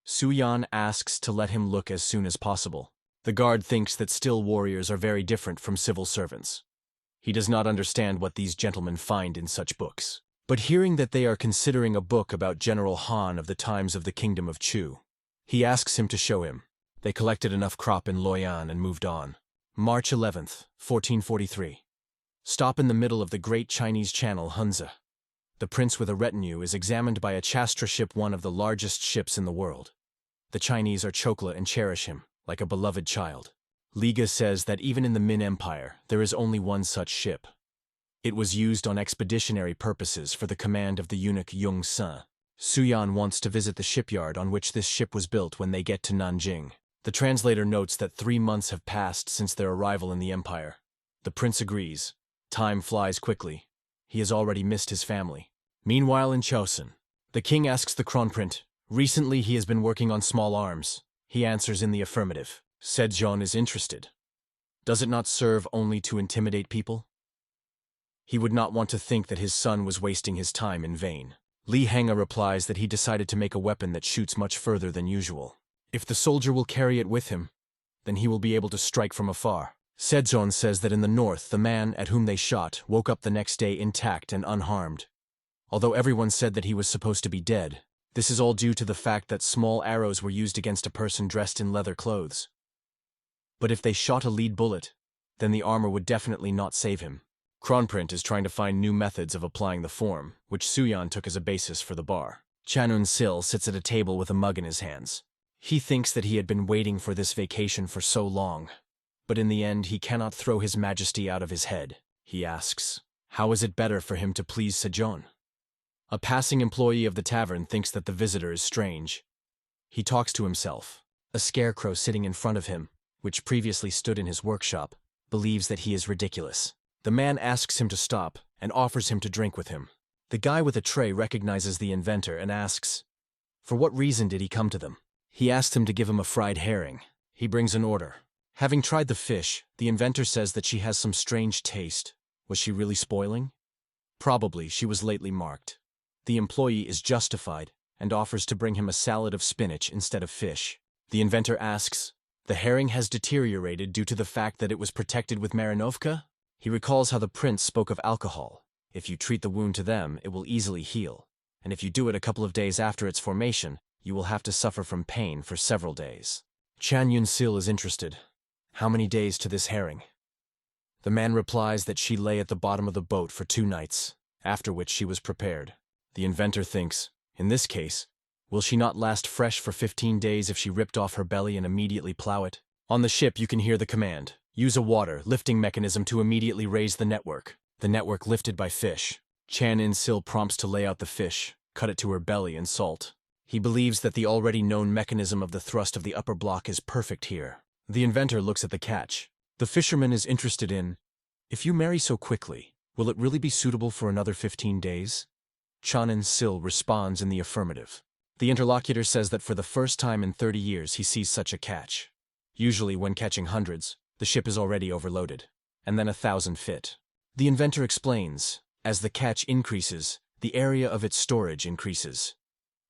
Suyan asks to let him look as soon as possible. The guard thinks that still warriors are very different from civil servants. He does not understand what these gentlemen find in such books. But hearing that they are considering a book about General Han of the times of the Kingdom of Chu, he asks him to show him. They collected enough crop in Luoyang and moved on. March 11th, 1443. Stop in the middle of the great Chinese channel Hunza. The prince with a retinue is examined by a chastra ship, one of the largest ships in the world. The Chinese are chokla and cherish him, like a beloved child. Liga says that even in the Min Empire, there is only one such ship. It was used on expeditionary purposes for the command of the eunuch Yung Sun. Suyan wants to visit the shipyard on which this ship was built when they get to Nanjing. The translator notes that 3 months have passed since their arrival in the empire. The prince agrees. Time flies quickly. He has already missed his family. Meanwhile in Chosun, the king asks the Kronprince. Recently he has been working on small arms. He answers in the affirmative. Sejong is interested. Does it not serve only to intimidate people? He would not want to think that his son was wasting his time in vain. Li Hanga replies that he decided to make a weapon that shoots much further than usual. If the soldier will carry it with him, then he will be able to strike from afar. Sejong says that in the north, the man at whom they shot woke up the next day intact and unharmed. Although everyone said that he was supposed to be dead, this is all due to the fact that small arrows were used against a person dressed in leather clothes. But if they shot a lead bullet, then the armor would definitely not save him. Kronprince is trying to find new methods of applying the form, which Suyan took as a basis for the bar. Chanun-sil sits at a table with a mug in his hands. He thinks that he had been waiting for this vacation for so long, but in the end he cannot throw his majesty out of his head. He asks, how is it better for him to please Sejong? A passing employee of the tavern thinks that the visitor is strange. He talks to himself. A scarecrow sitting in front of him, which previously stood in his workshop, believes that he is ridiculous. The man asks him to stop and offers him to drink with him. The guy with a tray recognizes the inventor and asks, for what reason did he come to them? He asks him to give him a fried herring. He brings an order. Having tried the fish, the inventor says that she has some strange taste. Was she really spoiling? Probably, she was lately marked. The employee is justified and offers to bring him a salad of spinach instead of fish. The inventor asks, the herring has deteriorated due to the fact that it was protected with Marinovka? He recalls how the prince spoke of alcohol. If you treat the wound to them, it will easily heal. And if you do it a couple of days after its formation, you will have to suffer from pain for several days. Chan Yun-sil is interested. How many days to this herring? The man replies that she lay at the bottom of the boat for 2 nights, after which she was prepared. The inventor thinks, in this case, will she not last fresh for 15 days if she ripped off her belly and immediately plow it? On the ship you can hear the command. Use a water lifting mechanism to immediately raise the network. The network lifted by fish. Chan In-sil prompts to lay out the fish, cut it to her belly and salt. He believes that the already known mechanism of the thrust of the upper block is perfect here. The inventor looks at the catch. The fisherman is interested in, if you marry so quickly, will it really be suitable for another 15 days? Chan In-sil responds in the affirmative. The interlocutor says that for the first time in 30 years he sees such a catch. Usually when catching hundreds, the ship is already overloaded, and then 1,000 fit. The inventor explains, as the catch increases, the area of its storage increases.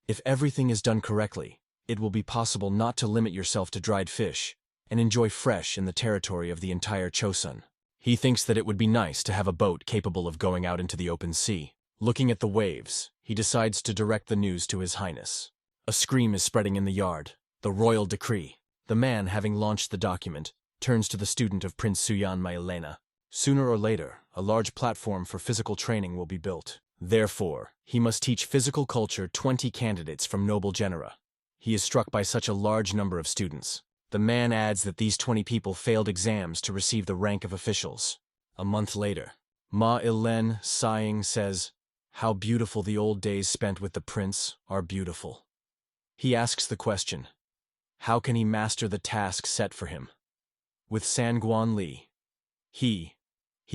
If everything is done correctly, it will be possible not to limit yourself to dried fish, and enjoy fresh in the territory of the entire Chosun. He thinks that it would be nice to have a boat capable of going out into the open sea. Looking at the waves, he decides to direct the news to His Highness. A scream is spreading in the yard. The royal decree. The man, having launched the document, turns to the student of Prince Suyan Maelena. Sooner or later, a large platform for physical training will be built. Therefore, he must teach physical culture 20 candidates from noble genera. He is struck by such a large number of students. The man adds that these 20 people failed exams to receive the rank of officials. A month later, Ma Il-len, sighing, says, how beautiful the old days spent with the prince are beautiful. He asks the question, how can he master the task set for him? With Sanguan Li, he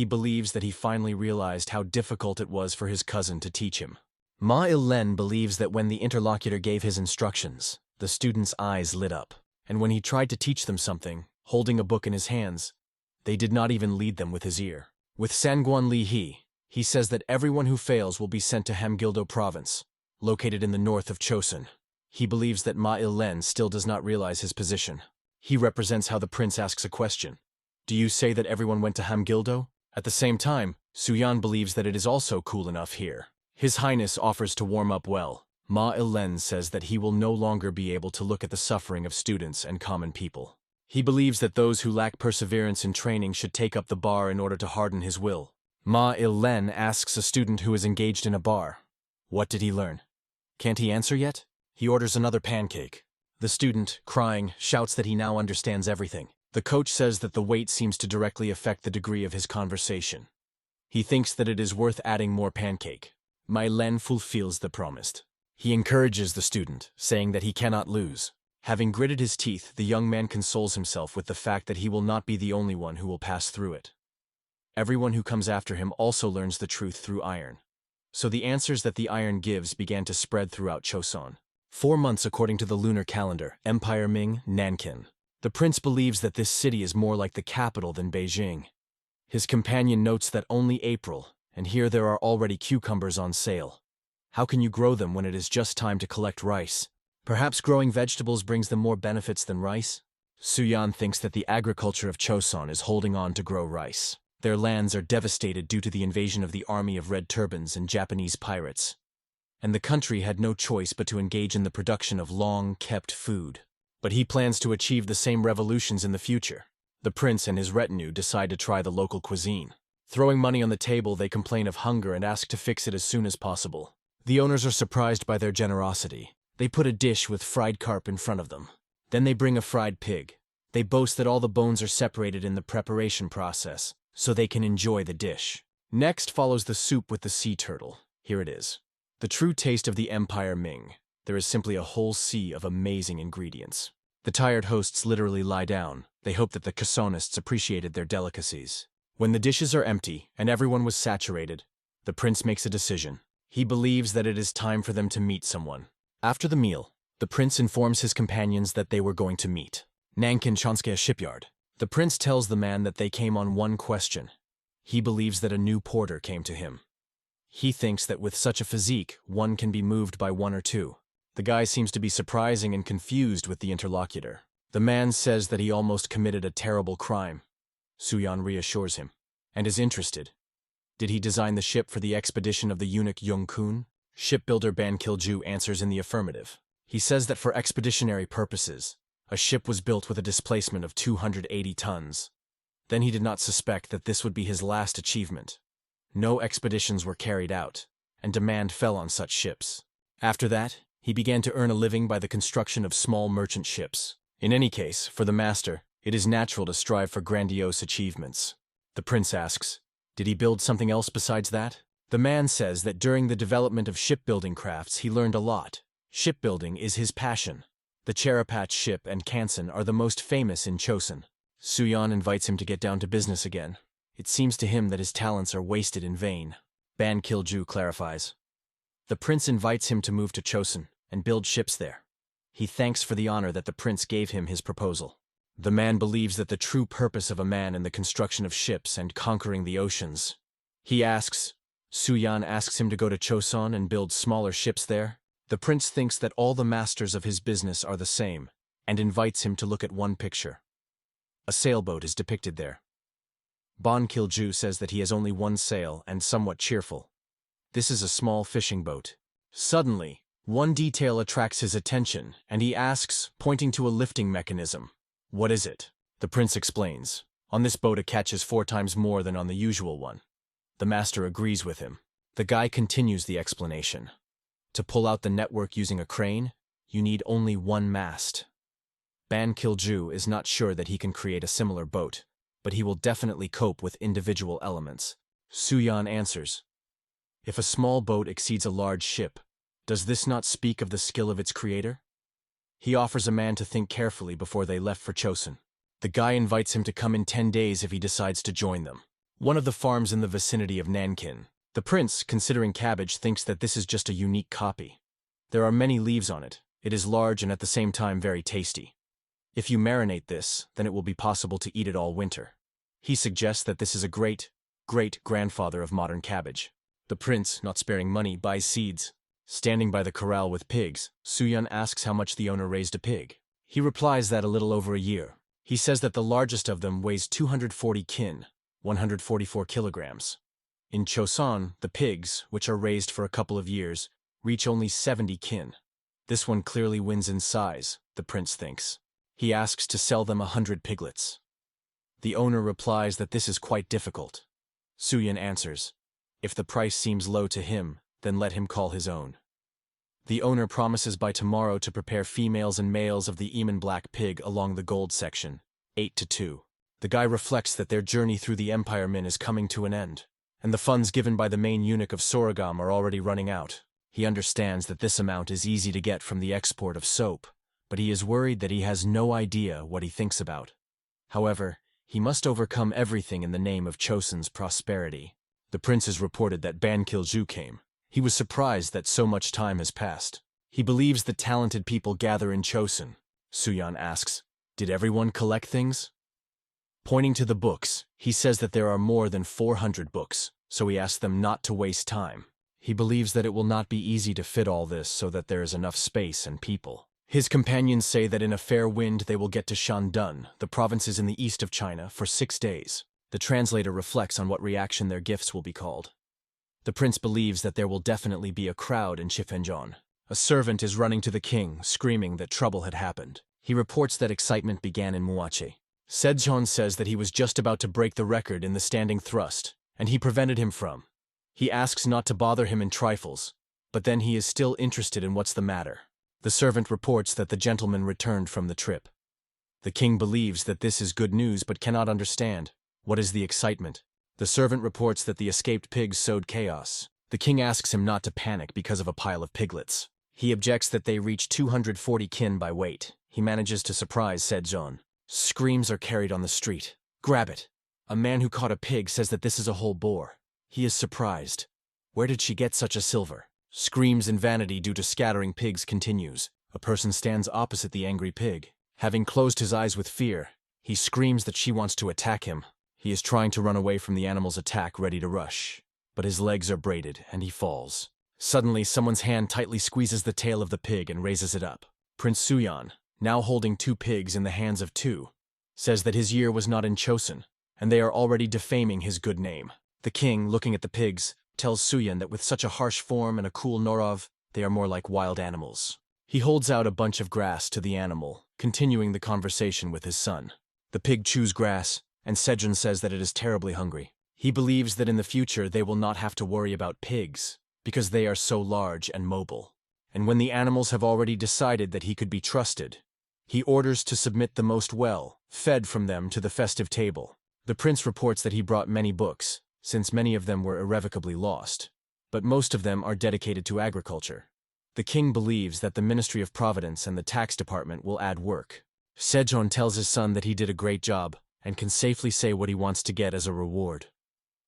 believes that he finally realized how difficult it was for his cousin to teach him. Ma Il-len believes that when the interlocutor gave his instructions, the students' eyes lit up, and when he tried to teach them something, holding a book in his hands, they did not even lead them with his ear. With Sanguan Li he says that everyone who fails will be sent to Hamgildo province, located in the north of Chosun. He believes that Ma Il-len still does not realize his position. He represents how the prince asks a question. Do you say that everyone went to Hamgildo? At the same time, Suyan believes that it is also cool enough here. His Highness offers to warm up well. Ma Il-len says that he will no longer be able to look at the suffering of students and common people. He believes that those who lack perseverance in training should take up the bar in order to harden his will. Ma Il-len asks a student who is engaged in a bar, what did he learn? Can't he answer yet? He orders another pancake. The student, crying, shouts that he now understands everything. The coach says that the weight seems to directly affect the degree of his conversation. He thinks that it is worth adding more pancake. Ma Il-len fulfills the promise. He encourages the student, saying that he cannot lose. Having gritted his teeth, the young man consoles himself with the fact that he will not be the only one who will pass through it. Everyone who comes after him also learns the truth through iron. So the answers that the iron gives began to spread throughout Choson. 4 months according to the lunar calendar, Empire Ming, Nankin. The prince believes that this city is more like the capital than Beijing. His companion notes that only April, and here there are already cucumbers on sale. How can you grow them when it is just time to collect rice? Perhaps growing vegetables brings them more benefits than rice? Suyan thinks that the agriculture of Choson is holding on to grow rice. Their lands are devastated due to the invasion of the army of red turbans and Japanese pirates. And the country had no choice but to engage in the production of long-kept food. But he plans to achieve the same revolutions in the future. The prince and his retinue decide to try the local cuisine. Throwing money on the table, they complain of hunger and ask to fix it as soon as possible. The owners are surprised by their generosity. They put a dish with fried carp in front of them. Then they bring a fried pig. They boast that all the bones are separated in the preparation process, so they can enjoy the dish. Next follows the soup with the sea turtle. Here it is. The true taste of the Empire Ming. There is simply a whole sea of amazing ingredients. The tired hosts literally lie down. They hope that the Chosonists appreciated their delicacies. When the dishes are empty and everyone was saturated, the prince makes a decision. He believes that it is time for them to meet someone. After the meal, the prince informs his companions that they were going to meet Nankin Chonskaya shipyard. The prince tells the man that they came on one question. He believes that a new porter came to him. He thinks that with such a physique, one can be moved by 1 or 2. The guy seems to be surprising and confused with the interlocutor. The man says that he almost committed a terrible crime. Suyan reassures him, and is interested. Did he design the ship for the expedition of the eunuch Yongkun? Shipbuilder Ban Kilju answers in the affirmative. He says that for expeditionary purposes, a ship was built with a displacement of 280 tons. Then he did not suspect that this would be his last achievement. No expeditions were carried out, and demand fell on such ships. After that, he began to earn a living by the construction of small merchant ships. In any case, for the master, it is natural to strive for grandiose achievements. The prince asks, did he build something else besides that? The man says that during the development of shipbuilding crafts he learned a lot. Shipbuilding is his passion. The Cherapach ship and Kansen are the most famous in Choson. Suyan invites him to get down to business again. It seems to him that his talents are wasted in vain. Ban Kilju clarifies. The prince invites him to move to Choson and build ships there. He thanks for the honor that the prince gave him his proposal. The man believes that the true purpose of a man in the construction of ships and conquering the oceans. Suyan asks him to go to Choson and build smaller ships there. The prince thinks that all the masters of his business are the same, and invites him to look at one picture. A sailboat is depicted there. Ban Kilju says that he has only one sail and somewhat cheerful. This is a small fishing boat. Suddenly, one detail attracts his attention, and he asks, pointing to a lifting mechanism. What is it? The prince explains. On this boat it catches 4 times more than on the usual one. The master agrees with him. The guy continues the explanation. To pull out the network using a crane, you need only 1 mast. Ban Kilju is not sure that he can create a similar boat, but he will definitely cope with individual elements. Suyan answers. If a small boat exceeds a large ship, does this not speak of the skill of its creator? He offers a man to think carefully before they left for Choson. The guy invites him to come in 10 days if he decides to join them. One of the farms in the vicinity of Nankin. The prince, considering cabbage, thinks that this is just a unique copy. There are many leaves on it. It is large and at the same time very tasty. If you marinate this, then it will be possible to eat it all winter. He suggests that this is a great-great-grandfather of modern cabbage. The prince, not sparing money, buys seeds. Standing by the corral with pigs, Suyan asks how much the owner raised a pig. He replies that a little over a year. He says that the largest of them weighs 240 kin, 144 kilograms. In Choson, the pigs, which are raised for a couple of years, reach only 70 kin. This one clearly wins in size, the prince thinks. He asks to sell them 100 piglets. The owner replies that this is quite difficult. Suyan answers, if the price seems low to him, then let him call his own. The owner promises by tomorrow to prepare females and males of the Eamon Black pig along the gold section, 8-2. The guy reflects that their journey through the Empire Min is coming to an end, and the funds given by the main eunuch of Sorghum are already running out. He understands that this amount is easy to get from the export of soap, but he is worried that he has no idea what he thinks about. However, He must overcome everything in the name of Chosun's prosperity. The prince has reported that Ban Kilju came. He was surprised that so much time has passed. He believes that talented people gather in Chosun. Suyan asks, "Did everyone collect things?" Pointing to the books, he says that there are more than 400 books, so he asks them not to waste time. He believes that it will not be easy to fit all this so that there is enough space and people. His companions say that in a fair wind they will get to Shandun, the provinces in the east of China, for 6 days. The translator reflects on what reaction their gifts will be called. The prince believes that there will definitely be a crowd in Chifenjon. A servant is running to the king, screaming that trouble had happened. He reports that excitement began in Muache. Sejong says that he was just about to break the record in the standing thrust, and he prevented him from. He asks not to bother him in trifles, but then he is still interested in what's the matter. The servant reports that the gentleman returned from the trip. The king believes that this is good news but cannot understand. What is the excitement? The servant reports that the escaped pigs sowed chaos. The king asks him not to panic because of a pile of piglets. He objects that they reach 240 kin by weight. He manages to surprise Sejong. Screams are carried on the street. "Grab it!" A man who caught a pig says that this is a whole boar. He is surprised. Where did she get such a silver? Screams in vanity due to scattering pigs continues. A person stands opposite the angry pig. Having closed his eyes with fear, he screams that she wants to attack him. He is trying to run away from the animal's attack, ready to rush. But his legs are braided, and he falls. Suddenly, someone's hand tightly squeezes the tail of the pig and raises it up. Prince Suyan, now holding 2 pigs in the hands of 2, says that his year was not in Chosun, and they are already defaming his good name. The king, looking at the pigs, tells Suyan that with such a harsh form and a cool Norov, they are more like wild animals. He holds out a bunch of grass to the animal, continuing the conversation with his son. The pig chews grass, and Sejong says that it is terribly hungry. He believes that in the future they will not have to worry about pigs, because they are so large and mobile. And when the animals have already decided that he could be trusted, he orders to submit the most well-fed from them to the festive table. The prince reports that he brought many books, since many of them were irrevocably lost, but most of them are dedicated to agriculture. The king believes that the Ministry of Providence and the tax department will add work. Sejong tells his son that he did a great job and can safely say what he wants to get as a reward.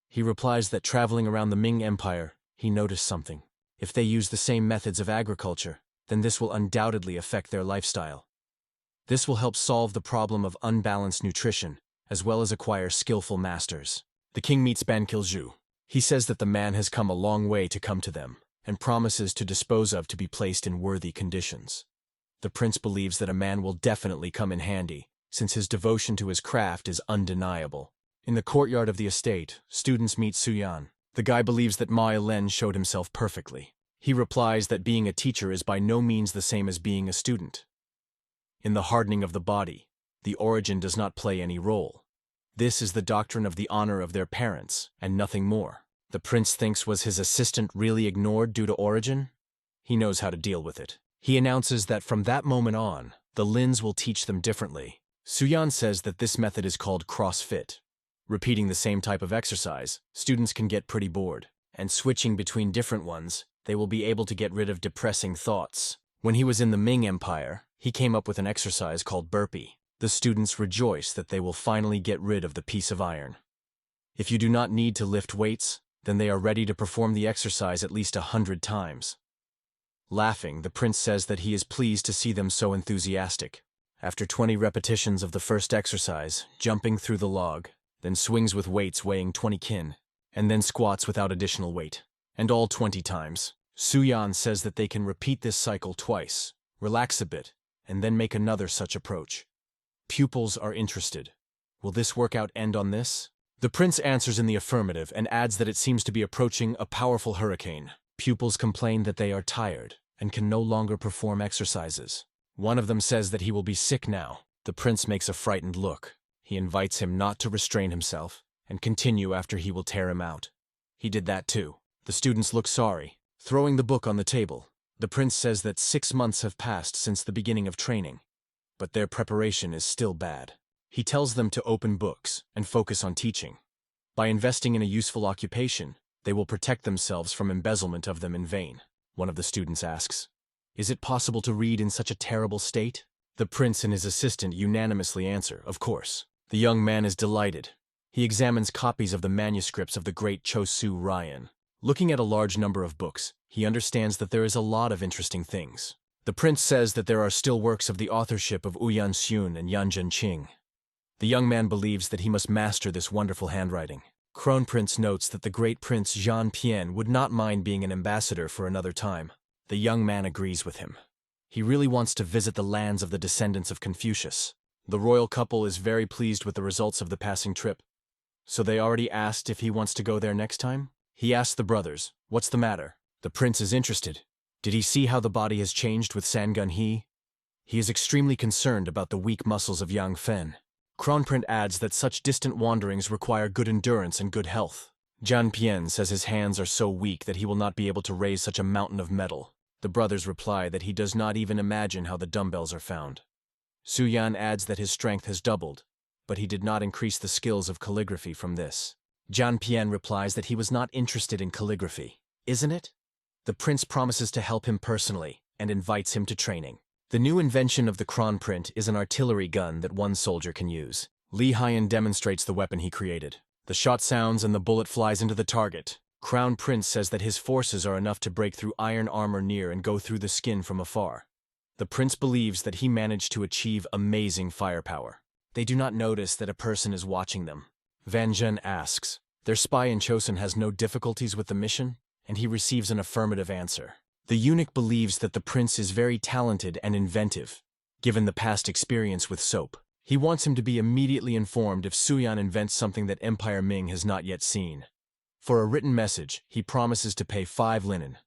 He replies that traveling around the Ming Empire, he noticed something. If they use the same methods of agriculture, then this will undoubtedly affect their lifestyle. This will help solve the problem of unbalanced nutrition, as well as acquire skillful masters. The king meets Ban Kilju. He says that the man has come a long way to come to them, and promises to dispose of to be placed in worthy conditions. The prince believes that a man will definitely come in handy, since his devotion to his craft is undeniable. In the courtyard of the estate, students meet Suyan. The guy believes that Ma Len showed himself perfectly. He replies that being a teacher is by no means the same as being a student. In the hardening of the body, the origin does not play any role. This is the doctrine of the honor of their parents, and nothing more. The prince thinks, was his assistant really ignored due to origin? He knows how to deal with it. He announces that from that moment on, the Lins will teach them differently. Suyan says that this method is called CrossFit. Repeating the same type of exercise, students can get pretty bored, and switching between different ones, they will be able to get rid of depressing thoughts. When he was in the Ming Empire, he came up with an exercise called burpee. The students rejoice that they will finally get rid of the piece of iron. If you do not need to lift weights, then they are ready to perform the exercise at least 100 times. Laughing, the prince says that he is pleased to see them so enthusiastic. After 20 repetitions of the first exercise, jumping through the log, then swings with weights weighing 20 kin, and then squats without additional weight, and all 20 times. Suyan says that they can repeat this cycle twice, relax a bit, and then make another such approach. Pupils are interested. Will this workout end on this? The prince answers in the affirmative and adds that it seems to be approaching a powerful hurricane. Pupils complain that they are tired and can no longer perform exercises. One of them says that he will be sick now. The prince makes a frightened look. He invites him not to restrain himself and continue after he will tear him out. He did that too. The students look sorry, throwing the book on the table. The prince says that 6 months have passed since the beginning of training, but their preparation is still bad. He tells them to open books and focus on teaching. By investing in a useful occupation, they will protect themselves from embezzlement of them in vain. One of the students asks, "Is it possible to read in such a terrible state?" The prince and his assistant unanimously answer, "Of course." The young man is delighted. He examines copies of the manuscripts of the great Chosu Ryan. Looking at a large number of books, he understands that there is a lot of interesting things. The prince says that there are still works of the authorship of Uyan Xun and Yan Zhenqing. The young man believes that he must master this wonderful handwriting. Kronprince notes that the great Prince Zhan Pian would not mind being an ambassador for another time. The young man agrees with him. He really wants to visit the lands of the descendants of Confucius. The royal couple is very pleased with the results of the passing trip. So they already asked if he wants to go there next time? He asks the brothers, "What's the matter?" The prince is interested. Did he see how the body has changed with Sangun He? He is extremely concerned about the weak muscles of Yang Fen. Kronprince adds that such distant wanderings require good endurance and good health. Zhan Pian says his hands are so weak that he will not be able to raise such a mountain of metal. The brothers reply that he does not even imagine how the dumbbells are found. Su Yan adds that his strength has doubled, but he did not increase the skills of calligraphy from this. Zhan Pian replies that he was not interested in calligraphy. Isn't it? The prince promises to help him personally and invites him to training. The new invention of the Kronprince is an artillery gun that one soldier can use. Li Haiyan demonstrates the weapon he created. The shot sounds and the bullet flies into the target. Crown Prince says that his forces are enough to break through iron armor near and go through the skin from afar. The prince believes that he managed to achieve amazing firepower. They do not notice that a person is watching them. Van Zhen asks, "Their spy in Chosun has no difficulties with the mission?" And he receives an affirmative answer. The eunuch believes that the prince is very talented and inventive, given the past experience with soap. He wants him to be immediately informed if Suyan invents something that Empire Ming has not yet seen. For a written message, he promises to pay 5 linen.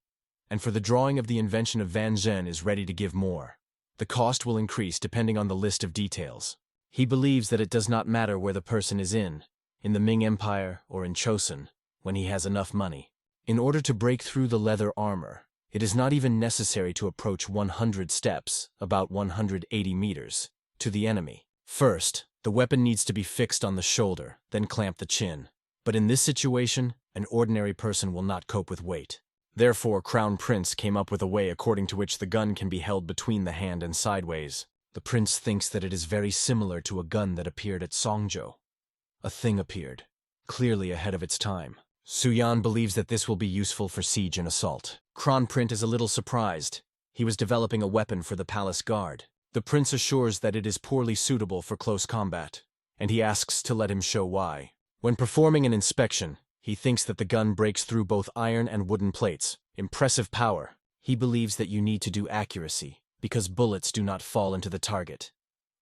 And for the drawing of the invention of Van Zhen is ready to give more. The cost will increase depending on the list of details. He believes that it does not matter where the person is in the Ming Empire or in Chosun, when he has enough money. In order to break through the leather armor, it is not even necessary to approach 100 steps, about 180 meters, to the enemy. First, the weapon needs to be fixed on the shoulder, then clamp the chin. But in this situation, an ordinary person will not cope with weight. Therefore, Crown Prince came up with a way according to which the gun can be held between the hand and sideways. The prince thinks that it is very similar to a gun that appeared at Songzhou. A thing appeared, clearly ahead of its time. Su Yan believes that this will be useful for siege and assault. Kronprince is a little surprised. He was developing a weapon for the palace guard. The prince assures that it is poorly suitable for close combat, and he asks to let him show why. When performing an inspection, he thinks that the gun breaks through both iron and wooden plates. Impressive power. He believes that you need to do accuracy, because bullets do not fall into the target.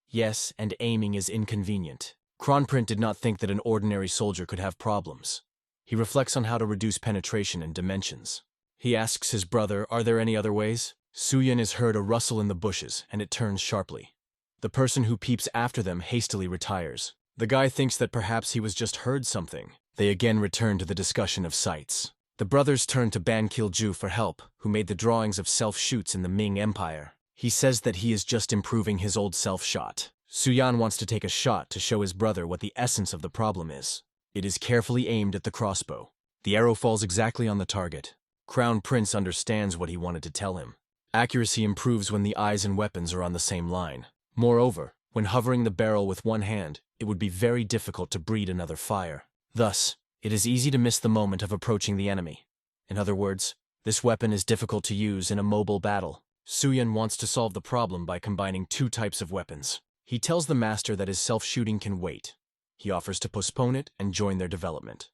Yes, and aiming is inconvenient. Kronprince did not think that an ordinary soldier could have problems. He reflects on how to reduce penetration and dimensions. He asks his brother, "Are there any other ways?" Suyan is heard a rustle in the bushes, and it turns sharply. The person who peeps after them hastily retires. The guy thinks that perhaps he was just heard something. They again return to the discussion of sights. The brothers turn to Ban Kilju for help, who made the drawings of self-shoots in the Ming Empire. He says that he is just improving his old self-shot. Suyan wants to take a shot to show his brother what the essence of the problem is. It is carefully aimed at the crossbow. The arrow falls exactly on the target. Crown Prince understands what he wanted to tell him. Accuracy improves when the eyes and weapons are on the same line. Moreover, when hovering the barrel with one hand, it would be very difficult to breed another fire. Thus, it is easy to miss the moment of approaching the enemy. In other words, this weapon is difficult to use in a mobile battle. Suyan wants to solve the problem by combining 2 types of weapons. He tells the master that his self-shooting can wait. He offers to postpone it and join their development.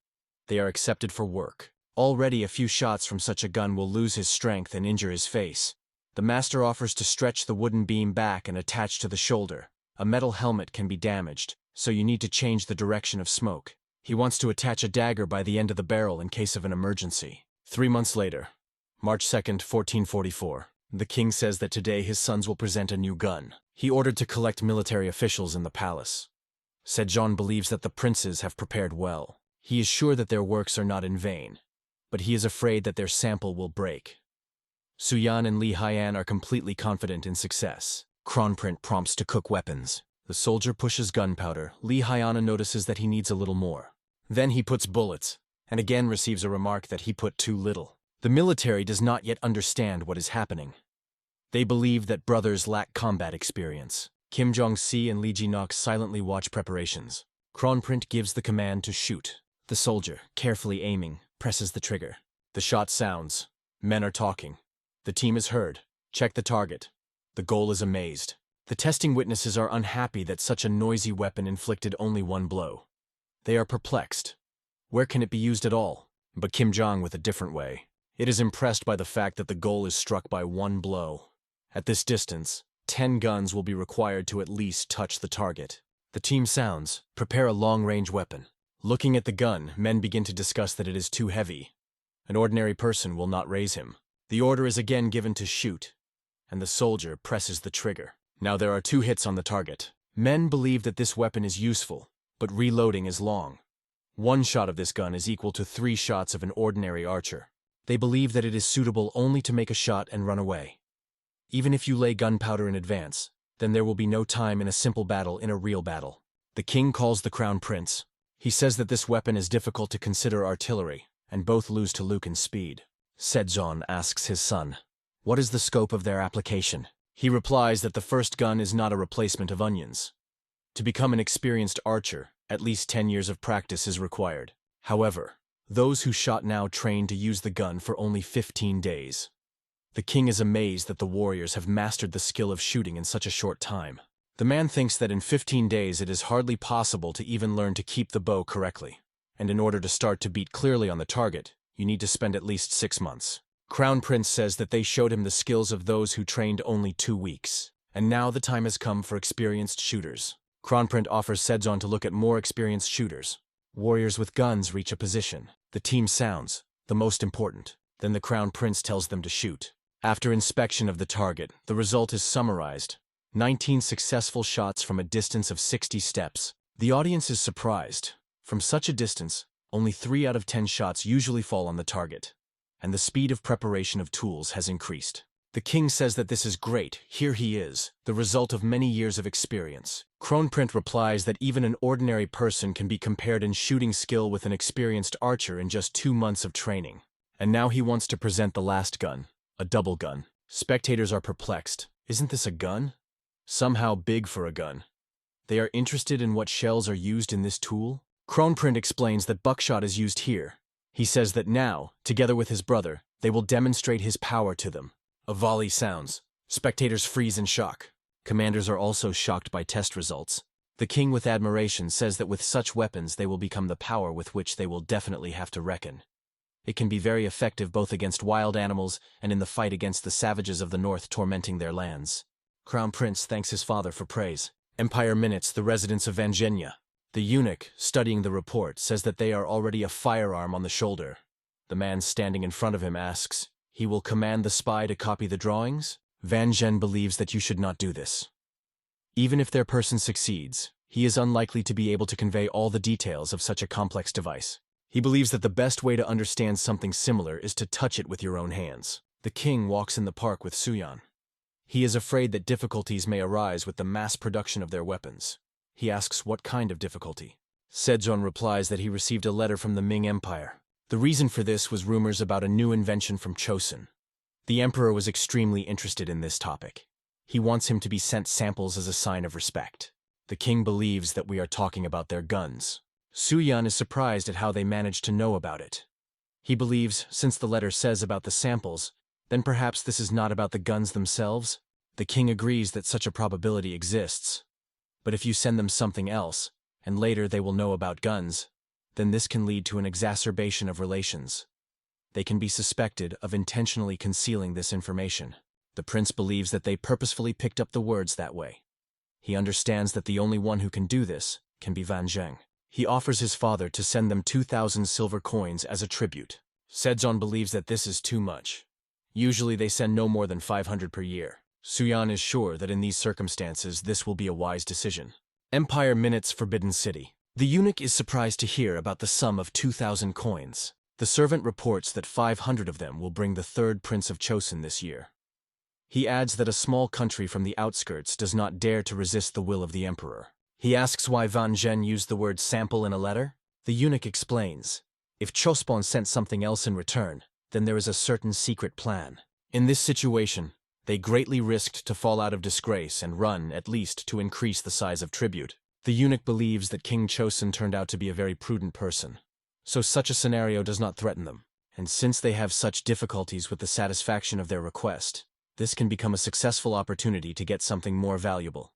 They are accepted for work. Already a few shots from such a gun will lose his strength and injure his face. The master offers to stretch the wooden beam back and attach to the shoulder. A metal helmet can be damaged, so you need to change the direction of smoke. He wants to attach a dagger by the end of the barrel in case of an emergency. 3 months later, March 2nd, 1444, the king says that today his sons will present a new gun. He ordered to collect military officials in the palace. Sejong believes that the princes have prepared well. He is sure that their works are not in vain, but he is afraid that their sample will break. Suyan and Li Haiyan are completely confident in success. Kronprince prompts to cook weapons. The soldier pushes gunpowder. Li Haiyan notices that he needs a little more. Then he puts bullets, and again receives a remark that he put too little. The military does not yet understand what is happening. They believe that brothers lack combat experience. Kim Jong-si and Lee Ji-nok silently watch preparations. Kronprint gives the command to shoot. The soldier, carefully aiming, presses the trigger. The shot sounds. Men are talking. The team is heard. Check the target. The goal is amazed. The testing witnesses are unhappy that such a noisy weapon inflicted only one blow. They are perplexed. Where can it be used at all? But Kim Jong with a different way. It is impressed by the fact that the goal is struck by one blow. At this distance, 10 guns will be required to at least touch the target. The team sounds, prepare a long-range weapon. Looking at the gun, men begin to discuss that it is too heavy. An ordinary person will not raise him. The order is again given to shoot, and the soldier presses the trigger. Now there are 2 hits on the target. Men believe that this weapon is useful, but reloading is long. 1 shot of this gun is equal to 3 shots of an ordinary archer. They believe that it is suitable only to make a shot and run away. Even if you lay gunpowder in advance, then there will be no time in a simple battle in a real battle. The king calls the crown prince. He says that this weapon is difficult to consider artillery, and both lose to Luke in speed. Sejong asks his son, what is the scope of their application? He replies that the first gun is not a replacement of onions. To become an experienced archer, at least 10 years of practice is required. However, those who shot now train to use the gun for only 15 days. The king is amazed that the warriors have mastered the skill of shooting in such a short time. The man thinks that in 15 days it is hardly possible to even learn to keep the bow correctly. And in order to start to beat clearly on the target, you need to spend at least 6 months. Crown Prince says that they showed him the skills of those who trained only 2 weeks. And now the time has come for experienced shooters. Kronprint offers Sejong to look at more experienced shooters. Warriors with guns reach a position. The team sounds, the most important. Then the Crown Prince tells them to shoot. After inspection of the target, the result is summarized. 19 successful shots from a distance of 60 steps. The audience is surprised. From such a distance, only 3 out of 10 shots usually fall on the target. And the speed of preparation of tools has increased. The king says that this is great, here he is, the result of many years of experience. Kronprint replies that even an ordinary person can be compared in shooting skill with an experienced archer in just 2 months of training. And now he wants to present the last gun, a double gun. Spectators are perplexed. Isn't this a gun? Somehow big for a gun. They are interested in what shells are used in this tool. Kronprint explains that buckshot is used here. He says that now, together with his brother, they will demonstrate his power to them. A volley sounds. Spectators freeze in shock. Commanders are also shocked by test results. The king with admiration says that with such weapons they will become the power with which they will definitely have to reckon. It can be very effective both against wild animals and in the fight against the savages of the north tormenting their lands. Crown Prince thanks his father for praise. Empire minutes the residents of Vangenia. The eunuch, studying the report, says that they are already a firearm on the shoulder. The man standing in front of him asks, he will command the spy to copy the drawings? Van Zhen believes that you should not do this. Even if their person succeeds, he is unlikely to be able to convey all the details of such a complex device. He believes that the best way to understand something similar is to touch it with your own hands. The king walks in the park with Suyan. He is afraid that difficulties may arise with the mass production of their weapons. He asks what kind of difficulty. Sejong replies that he received a letter from the Ming Empire. The reason for this was rumors about a new invention from Chosun. The emperor was extremely interested in this topic. He wants him to be sent samples as a sign of respect. The king believes that we are talking about their guns. Suyan is surprised at how they managed to know about it. He believes, since the letter says about the samples, then perhaps this is not about the guns themselves. The king agrees that such a probability exists. But if you send them something else, and later they will know about guns, then this can lead to an exacerbation of relations. They can be suspected of intentionally concealing this information. The prince believes that they purposefully picked up the words that way. He understands that the only one who can do this can be Van Zheng. He offers his father to send them 2,000 silver coins as a tribute. Sejong believes that this is too much. Usually they send no more than 500 per year. Suyan is sure that in these circumstances this will be a wise decision. Empire minutes Forbidden City. The eunuch is surprised to hear about the sum of 2,000 coins. The servant reports that 500 of them will bring the third prince of Chosun this year. He adds that a small country from the outskirts does not dare to resist the will of the emperor. He asks why Van Zhen used the word sample in a letter. The eunuch explains, if Chospon sent something else in return, then there is a certain secret plan. In this situation, They greatly risked to fall out of disgrace and run, at least, to increase the size of tribute. The eunuch believes that King Chosun turned out to be a very prudent person, so such a scenario does not threaten them. And since they have such difficulties with the satisfaction of their request, this can become a successful opportunity to get something more valuable.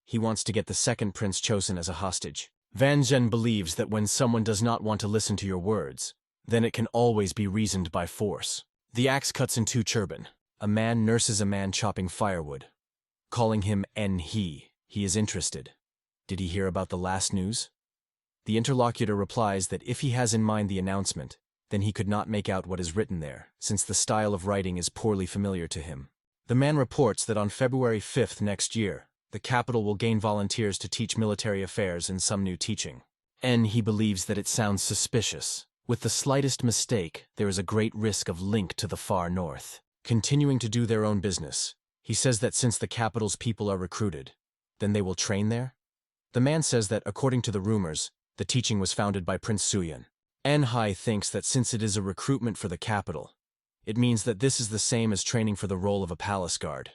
He wants to get the second Prince Chosun as a hostage. Van Zhen believes that when someone does not want to listen to your words, then it can always be reasoned by force. The axe cuts in two turban. A man nurses a man chopping firewood. Calling him he is interested. Did he hear about the last news? The interlocutor replies that if he has in mind the announcement, then he could not make out what is written there, since the style of writing is poorly familiar to him. The man reports that on February 5th next year, the capital will gain volunteers to teach military affairs and some new teaching. He believes that it sounds suspicious. With the slightest mistake, there is a great risk of link to the far north. Continuing to do their own business, he says that since the capital's people are recruited, then they will train there? The man says that, according to the rumors, the teaching was founded by Prince Suyan. Hai thinks that since it is a recruitment for the capital, it means that this is the same as training for the role of a palace guard.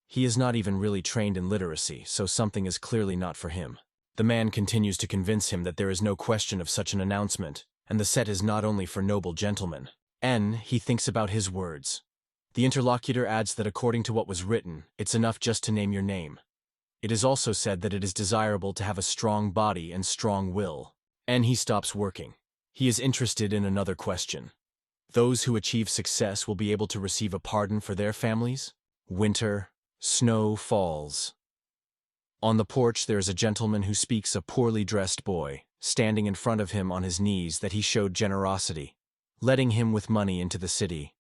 He is not even really trained in literacy, so something is clearly not for him. The man continues to convince him that there is no question of such an announcement, and the set is not only for noble gentlemen. He thinks about his words. The interlocutor adds that according to what was written, it's enough just to name your name. It is also said that it is desirable to have a strong body and strong will. He stops working. He is interested in another question. Those who achieve success will be able to receive a pardon for their families? Winter, snow falls. On the porch there is a gentleman who speaks a poorly dressed boy, standing in front of him on his knees that he showed generosity, letting him with money into the city.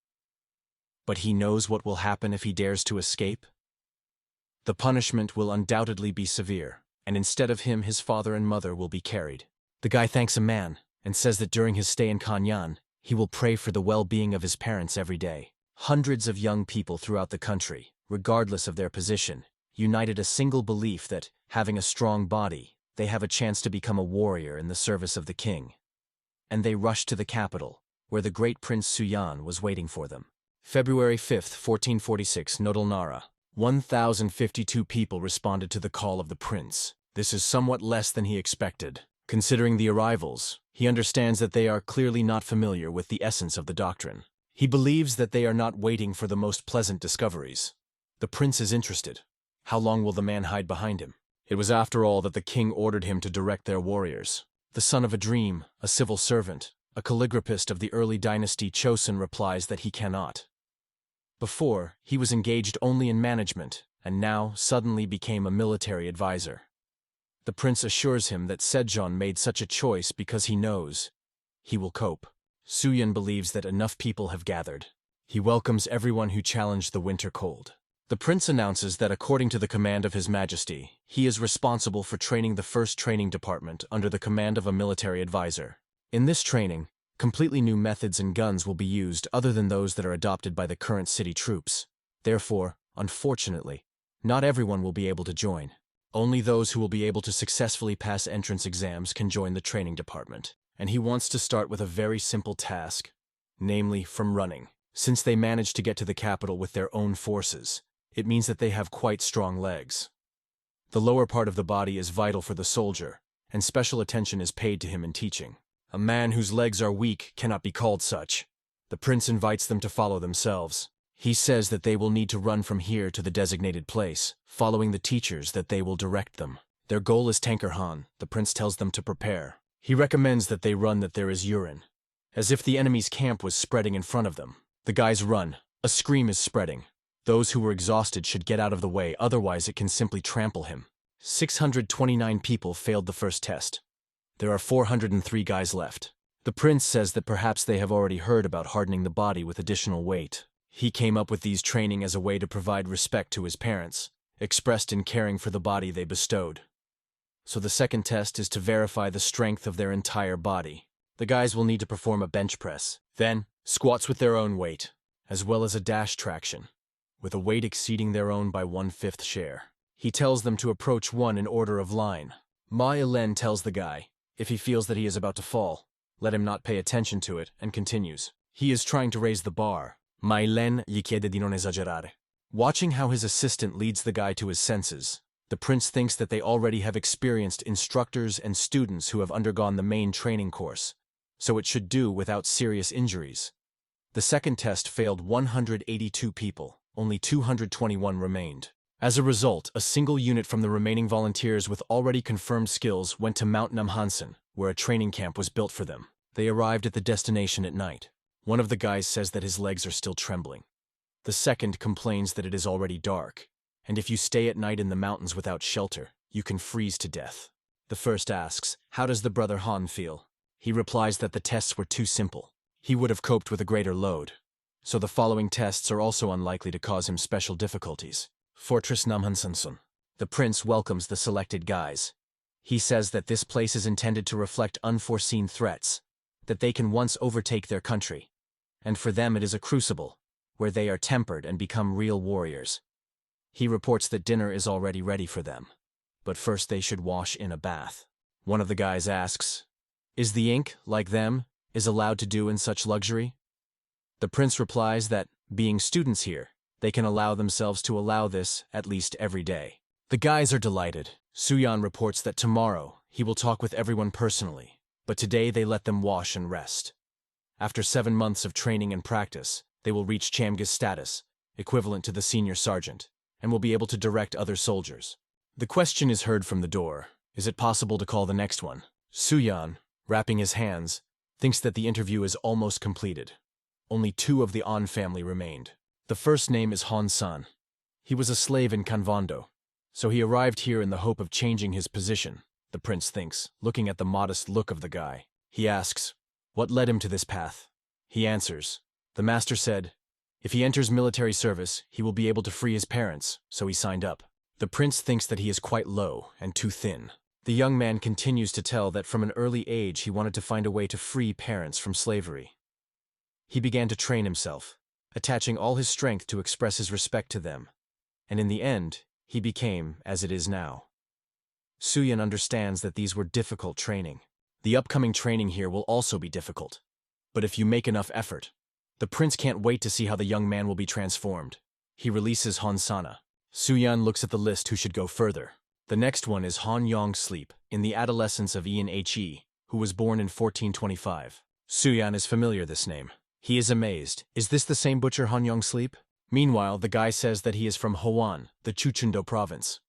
But he knows what will happen if he dares to escape? The punishment will undoubtedly be severe, and instead of him his father and mother will be carried. The guy thanks a man, and says that during his stay in Kanyan, he will pray for the well-being of his parents every day. Hundreds of young people throughout the country, regardless of their position, united a single belief that, having a strong body, they have a chance to become a warrior in the service of the king. And they rushed to the capital, where the great Prince Suyan was waiting for them. February 5th, 1446, Nodal Nara. 1,052 people responded to the call of the prince. This is somewhat less than he expected. Considering the arrivals, he understands that they are clearly not familiar with the essence of the doctrine. He believes that they are not waiting for the most pleasant discoveries. The prince is interested. How long will the man hide behind him? It was after all that the king ordered him to direct their warriors. The son of a dream, a civil servant, a calligraphist of the early dynasty Chosun replies that he cannot. Before, he was engaged only in management, and now suddenly became a military advisor. The prince assures him that Sejong made such a choice because he knows he will cope. Suyan believes that enough people have gathered. He welcomes everyone who challenged the winter cold. The prince announces that according to the command of His Majesty, he is responsible for training the first training department under the command of a military advisor. In this training, completely new methods and guns will be used other than those that are adopted by the current city troops. Therefore, unfortunately, not everyone will be able to join. Only those who will be able to successfully pass entrance exams can join the training department. And he wants to start with a very simple task, namely from running. Since they managed to get to the capital with their own forces, it means that they have quite strong legs. The lower part of the body is vital for the soldier, and special attention is paid to him in teaching. A man whose legs are weak cannot be called such. The prince invites them to follow themselves. He says that they will need to run from here to the designated place, following the teachers that they will direct them. Their goal is Tankerhan. The prince tells them to prepare. He recommends that they run that there is urine, as if the enemy's camp was spreading in front of them. The guys run. A scream is spreading. Those who were exhausted should get out of the way, otherwise it can simply trample him. 629 people failed the first test. There are 403 guys left. The prince says that perhaps they have already heard about hardening the body with additional weight. He came up with these training as a way to provide respect to his parents, expressed in caring for the body they bestowed. So the second test is to verify the strength of their entire body. The guys will need to perform a bench press, then squats with their own weight, as well as a dash traction, with a weight exceeding their own by 1/5 share. He tells them to approach one in order of line. Ma Elen tells the guy, if he feels that he is about to fall, let him not pay attention to it, and continues. He is trying to raise the bar. Ma Elen gli chiede di non esagerare. Watching how his assistant leads the guy to his senses, the prince thinks that they already have experienced instructors and students who have undergone the main training course, so it should do without serious injuries. The second test failed 182 people, only 221 remained. As a result, a single unit from the remaining volunteers with already confirmed skills went to Mount Namhansen, where a training camp was built for them. They arrived at the destination at night. One of the guys says that his legs are still trembling. The second complains that it is already dark, and if you stay at night in the mountains without shelter, you can freeze to death. The first asks, "How does the brother Han feel?" He replies that the tests were too simple. He would have coped with a greater load, so the following tests are also unlikely to cause him special difficulties. Fortress Namhansen. The prince welcomes the selected guys. He says that this place is intended to reflect unforeseen threats, that they can once overtake their country, and for them it is a crucible, where they are tempered and become real warriors. He reports that dinner is already ready for them, but first they should wash in a bath. One of the guys asks, "Is the ink, like them, is allowed to do in such luxury?" The prince replies that, being students here, they can allow themselves to allow this at least every day. The guys are delighted. Suyan reports that tomorrow he will talk with everyone personally, but today they let them wash and rest. After 7 months of training and practice, they will reach Chamga's status, equivalent to the senior sergeant, and will be able to direct other soldiers. The question is heard from the door, "Is it possible to call the next one?" Suyan, wrapping his hands, thinks that the interview is almost completed. Only 2 of the An family remained. The first name is Han San. He was a slave in Kanvando, so he arrived here in the hope of changing his position, the prince thinks, looking at the modest look of the guy. He asks, "What led him to this path?" He answers, "The master said, if he enters military service, he will be able to free his parents, so he signed up." The prince thinks that he is quite low and too thin. The young man continues to tell that from an early age he wanted to find a way to free parents from slavery. He began to train himself, attaching all his strength to express his respect to them, and in the end, he became as it is now. Suyan understands that these were difficult training. The upcoming training here will also be difficult. But if you make enough effort, the prince can't wait to see how the young man will be transformed. He releases Han Sana. Suyan looks at the list who should go further. The next one is Han Yong Sleep, in the adolescence of Ian He, who was born in 1425. Suyan is familiar this name. He is amazed. Is this the same butcher Han Yong Sleep? Meanwhile, the guy says that he is from Hoan, the Chuchundo province.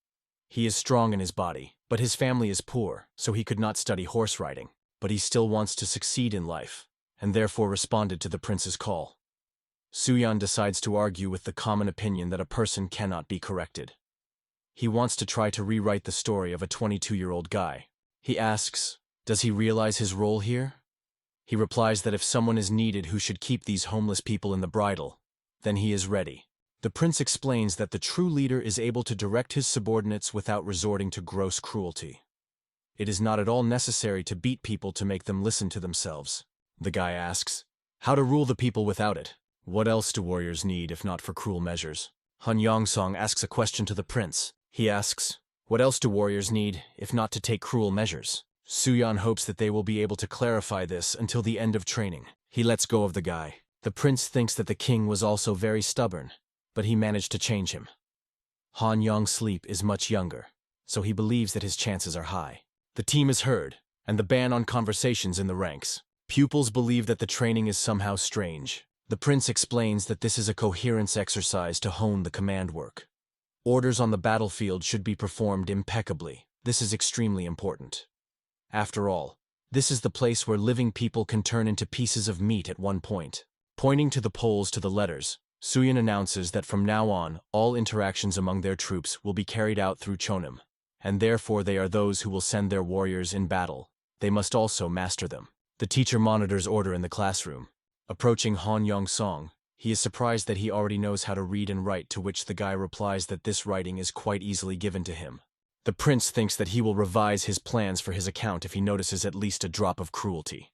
He is strong in his body, but his family is poor, so he could not study horse riding. But he still wants to succeed in life, and therefore responded to the prince's call. Suyan decides to argue with the common opinion that a person cannot be corrected. He wants to try to rewrite the story of a 22-year-old guy. He asks, does he realize his role here? He replies that if someone is needed who should keep these homeless people in the bridle, then he is ready. The prince explains that the true leader is able to direct his subordinates without resorting to gross cruelty. It is not at all necessary to beat people to make them listen to themselves. The guy asks, how to rule the people without it? What else do warriors need if not for cruel measures? Han Yongsong asks a question to the prince. He asks, what else do warriors need if not to take cruel measures? Suyan hopes that they will be able to clarify this until the end of training. He lets go of the guy. The prince thinks that the king was also very stubborn, but he managed to change him. Han Yong Sleep is much younger, so he believes that his chances are high. The team is heard, and the ban on conversations in the ranks. Pupils believe that the training is somehow strange. The prince explains that this is a coherence exercise to hone the command work. Orders on the battlefield should be performed impeccably. This is extremely important. After all, this is the place where living people can turn into pieces of meat at one point. Pointing to the poles to the letters, Suyan announces that from now on, all interactions among their troops will be carried out through Chonim, and therefore they are those who will send their warriors in battle. They must also master them. The teacher monitors order in the classroom. Approaching Han Yong-song, he is surprised that he already knows how to read and write, to which the guy replies that this writing is quite easily given to him. The prince thinks that he will revise his plans for his account if he notices at least a drop of cruelty.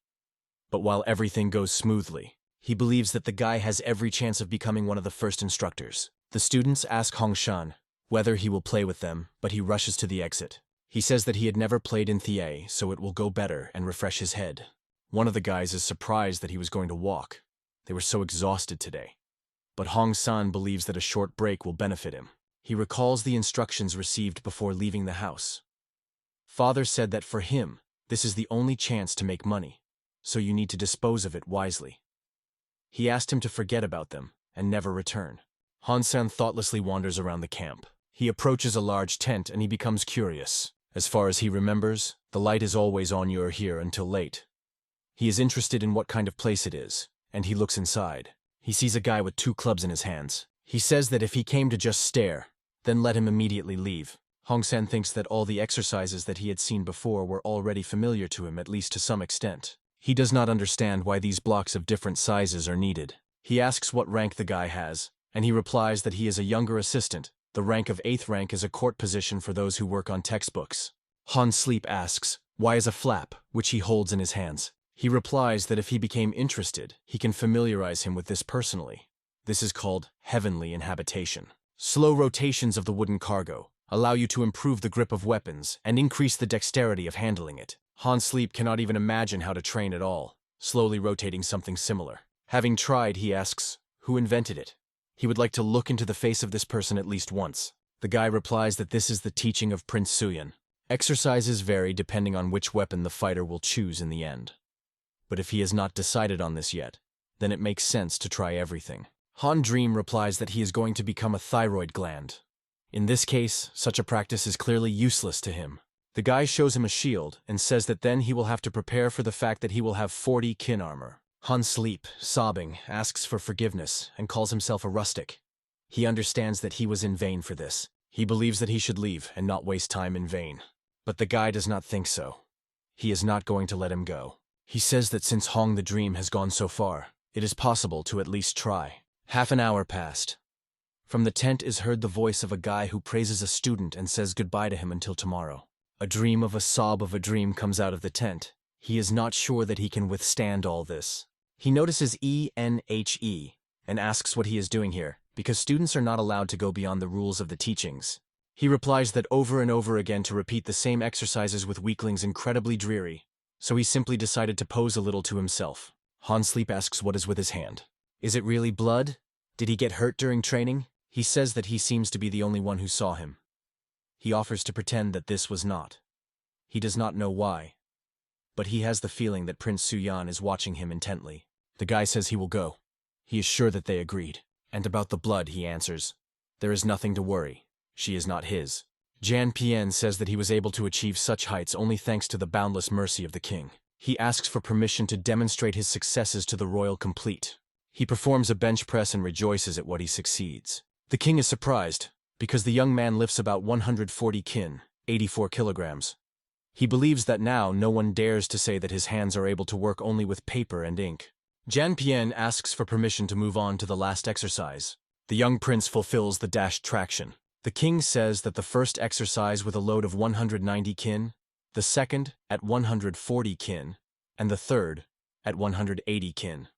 But while everything goes smoothly, he believes that the guy has every chance of becoming one of the first instructors. The students ask Hong Shan whether he will play with them, but he rushes to the exit. He says that he had never played in Thie, so it will go better and refresh his head. One of the guys is surprised that he was going to walk. They were so exhausted today. but Hong San believes that a short break will benefit him. He recalls the instructions received before leaving the house. Father said that for him, this is the only chance to make money, so you need to dispose of it wisely. He asked him to forget about them and never return. Hong San thoughtlessly wanders around the camp. He approaches a large tent and he becomes curious. As far as he remembers, the light is always on here until late. He is interested in what kind of place it is, and he looks inside. He sees a guy with 2 clubs in his hands. He says that if he came to just stare, then let him immediately leave. Hong San thinks that all the exercises that he had seen before were already familiar to him, at least to some extent. He does not understand why these blocks of different sizes are needed. He asks what rank the guy has, and he replies that he is a younger assistant. The rank of 8th rank is a court position for those who work on textbooks. Han Sleep asks, why is a flap, which he holds in his hands? He replies that if he became interested, he can familiarize him with this personally. This is called heavenly inhabitation. Slow rotations of the wooden cargo allow you to improve the grip of weapons and increase the dexterity of handling it. Han Sleep cannot even imagine how to train at all, slowly rotating something similar. Having tried, he asks, who invented it? He would like to look into the face of this person at least once. The guy replies that this is the teaching of Prince Suyan. Exercises vary depending on which weapon the fighter will choose in the end. But if he has not decided on this yet, then it makes sense to try everything. Han Dream replies that he is going to become a thyroid gland. In this case, such a practice is clearly useless to him. The guy shows him a shield and says that then he will have to prepare for the fact that he will have 40 kin armor. Han Sleep, sobbing, asks for forgiveness and calls himself a rustic. He understands that he was in vain for this. He believes that he should leave and not waste time in vain. But the guy does not think so. He is not going to let him go. He says that since Hong the Dream has gone so far, it is possible to at least try. Half an hour passed. From the tent is heard the voice of a guy who praises a student and says goodbye to him until tomorrow. A dream of a sob of a dream comes out of the tent. He is not sure that he can withstand all this. He notices ENHE and asks what he is doing here, because students are not allowed to go beyond the rules of the teachings. He replies that over and over again to repeat the same exercises with weaklings incredibly dreary, so he simply decided to pose a little to himself. Han Sleep asks what is with his hand. Is it really blood? Did he get hurt during training? He says that he seems to be the only one who saw him. He offers to pretend that this was not. He does not know why, but he has the feeling that Prince Suyan is watching him intently. The guy says he will go. He is sure that they agreed. And about the blood, he answers, there is nothing to worry. She is not his. Jan Pien says that he was able to achieve such heights only thanks to the boundless mercy of the king. He asks for permission to demonstrate his successes to the royal complete. He performs a bench press and rejoices at what he succeeds. The king is surprised, because the young man lifts about 140 kin, 84 kilograms. He believes that now no one dares to say that his hands are able to work only with paper and ink. Jan Pien asks for permission to move on to the last exercise. The young prince fulfills the dashed traction. The king says that the first exercise with a load of 190 kin, the second at 140 kin, and the third at 180 kin.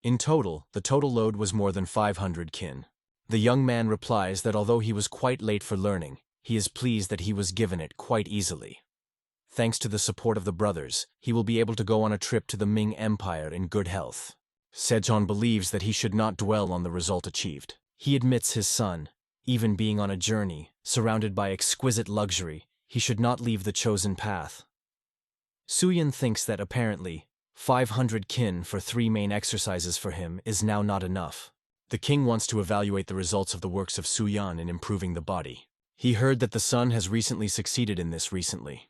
In total, the total load was more than 500 kin. The young man replies that although he was quite late for learning, he is pleased that he was given it quite easily. Thanks to the support of the brothers, he will be able to go on a trip to the Ming Empire in good health. Sejong believes that he should not dwell on the result achieved. He admits his son, even being on a journey, surrounded by exquisite luxury, he should not leave the chosen path. Suyan thinks that apparently, 500 kin for 3 main exercises for him is now not enough. The king wants to evaluate the results of the works of Suyan in improving the body. He heard that the son has recently succeeded in this recently.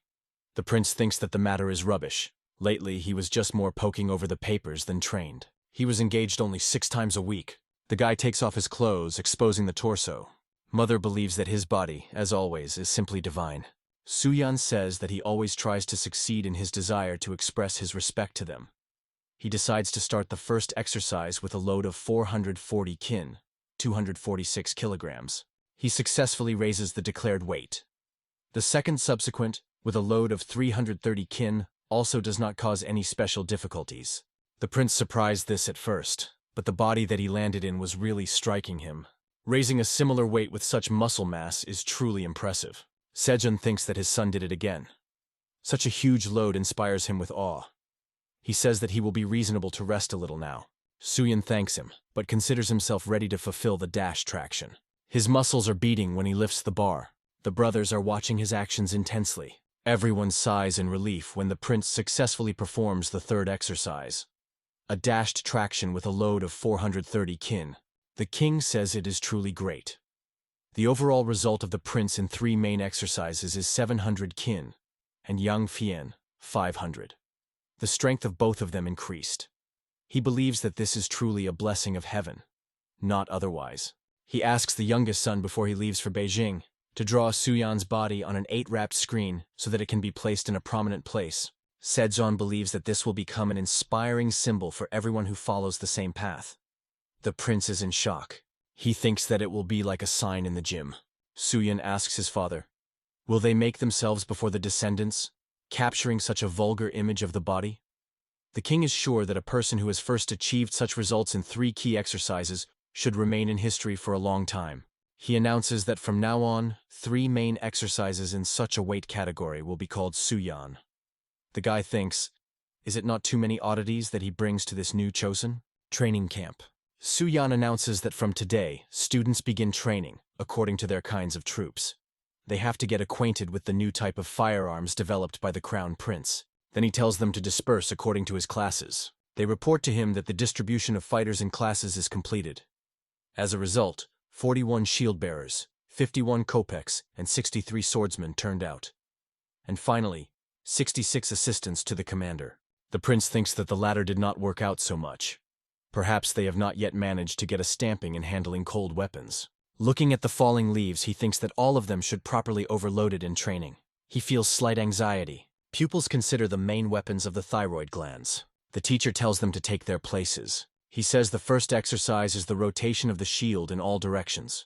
The prince thinks that the matter is rubbish. Lately, he was just more poking over the papers than trained. He was engaged only 6 times a week. The guy takes off his clothes, exposing the torso. Mother believes that his body, as always, is simply divine. Suyan says that he always tries to succeed in his desire to express his respect to them. He decides to start the first exercise with a load of 440 kin, 246 kilograms. He successfully raises the declared weight. The second subsequent, with a load of 330 kin, also does not cause any special difficulties. The prince surprised this at first, but the body that he landed in was really striking him. Raising a similar weight with such muscle mass is truly impressive. Sejong thinks that his son did it again. Such a huge load inspires him with awe. He says that he will be reasonable to rest a little now. Suyan thanks him. but considers himself ready to fulfill the dash traction. His muscles are beating when he lifts the bar. The brothers are watching his actions intensely. Everyone sighs in relief when the prince successfully performs the third exercise, a dashed traction with a load of 430 kin. The king says it is truly great. The overall result of the prince in 3 main exercises is 700 kin, and Yang Fian, 500. The strength of both of them increased. He believes that this is truly a blessing of heaven, not otherwise. He asks the youngest son before he leaves for Beijing to draw Suyan's body on an 8-wrapped screen so that it can be placed in a prominent place. Sejong believes that this will become an inspiring symbol for everyone who follows the same path. The prince is in shock. He thinks that it will be like a sign in the gym. Suyan asks his father, will they make themselves before the descendants, capturing such a vulgar image of the body? The king is sure that a person who has first achieved such results in 3 key exercises should remain in history for a long time. He announces that from now on, 3 main exercises in such a weight category will be called Suyan. The guy thinks, is it not too many oddities that he brings to this new chosen training camp? Suyan announces that from today, students begin training according to their kinds of troops. They have to get acquainted with the new type of firearms developed by the crown prince. Then he tells them to disperse according to his classes. They report to him that the distribution of fighters in classes is completed. As a result, 41 shield bearers, 51 kopecks, and 63 swordsmen turned out. And finally, 66 assistants to the commander. The prince thinks that the latter did not work out so much. Perhaps they have not yet managed to get a stamping in handling cold weapons. Looking at the falling leaves, he thinks that all of them should properly overloaded in training. He feels slight anxiety. Pupils consider the main weapons of the thyroid glands. The teacher tells them to take their places. He says the first exercise is the rotation of the shield in all directions.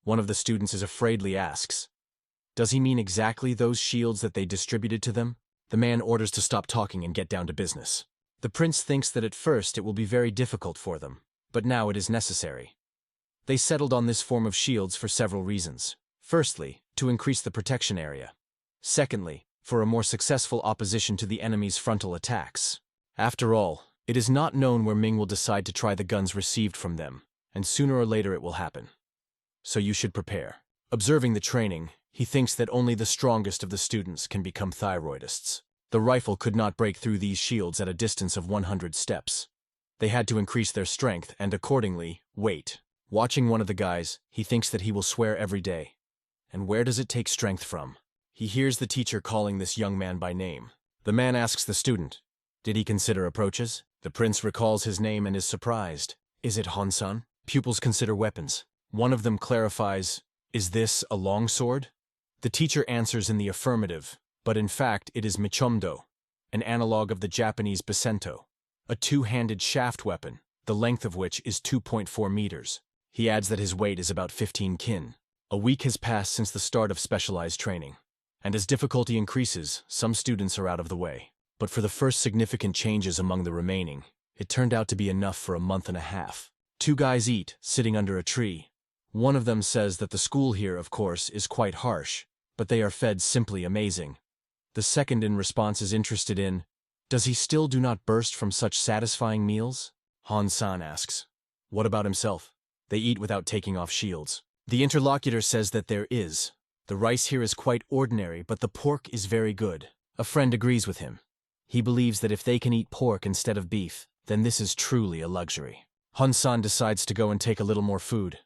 One of the students afraidly asks, does he mean exactly those shields that they distributed to them? The man orders to stop talking and get down to business. The prince thinks that at first it will be very difficult for them, but now it is necessary. They settled on this form of shields for several reasons. Firstly, to increase the protection area. Secondly, for a more successful opposition to the enemy's frontal attacks. After all, it is not known where Ming will decide to try the guns received from them, and sooner or later it will happen. So you should prepare. Observing the training, he thinks that only the strongest of the students can become thyroidists. The rifle could not break through these shields at a distance of 100 steps. They had to increase their strength and, accordingly, weight. Watching one of the guys, he thinks that he will swear every day. And where does it take strength from? He hears the teacher calling this young man by name. The man asks the student, did he consider approaches? The prince recalls his name and is surprised. Is it Honsan? Pupils consider weapons. One of them clarifies, is this a longsword? The teacher answers in the affirmative, but in fact it is Michomdo, an analog of the Japanese Bisento, a 2-handed shaft weapon, the length of which is 2.4 meters. He adds that his weight is about 15 kin. A week has passed since the start of specialized training, and as difficulty increases, some students are out of the way. But for the first significant changes among the remaining, it turned out to be enough for a month and a half. 2 guys eat, sitting under a tree. One of them says that the school here, of course, is quite harsh, but they are fed simply amazing. The second in response is interested in, does he still do not burst from such satisfying meals? Han-san asks, what about himself? They eat without taking off shields. The interlocutor says that there is. The rice here is quite ordinary, but the pork is very good. A friend agrees with him. He believes that if they can eat pork instead of beef, then this is truly a luxury. Han-san decides to go and take a little more food.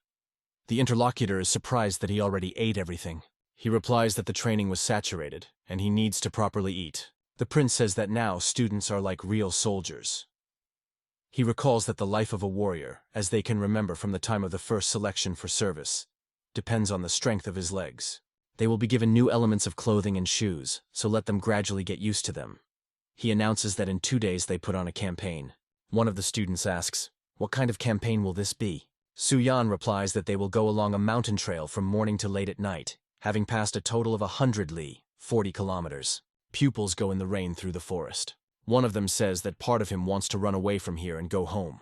The interlocutor is surprised that he already ate everything. He replies that the training was saturated, and he needs to properly eat. The prince says that now students are like real soldiers. He recalls that the life of a warrior, as they can remember from the time of the first selection for service, depends on the strength of his legs. They will be given new elements of clothing and shoes, so let them gradually get used to them. He announces that in 2 days they put on a campaign. One of the students asks, what kind of campaign will this be? Suyan replies that they will go along a mountain trail from morning to late at night, having passed a total of 100 li, 40 kilometers. Pupils go in the rain through the forest. One of them says that part of him wants to run away from here and go home.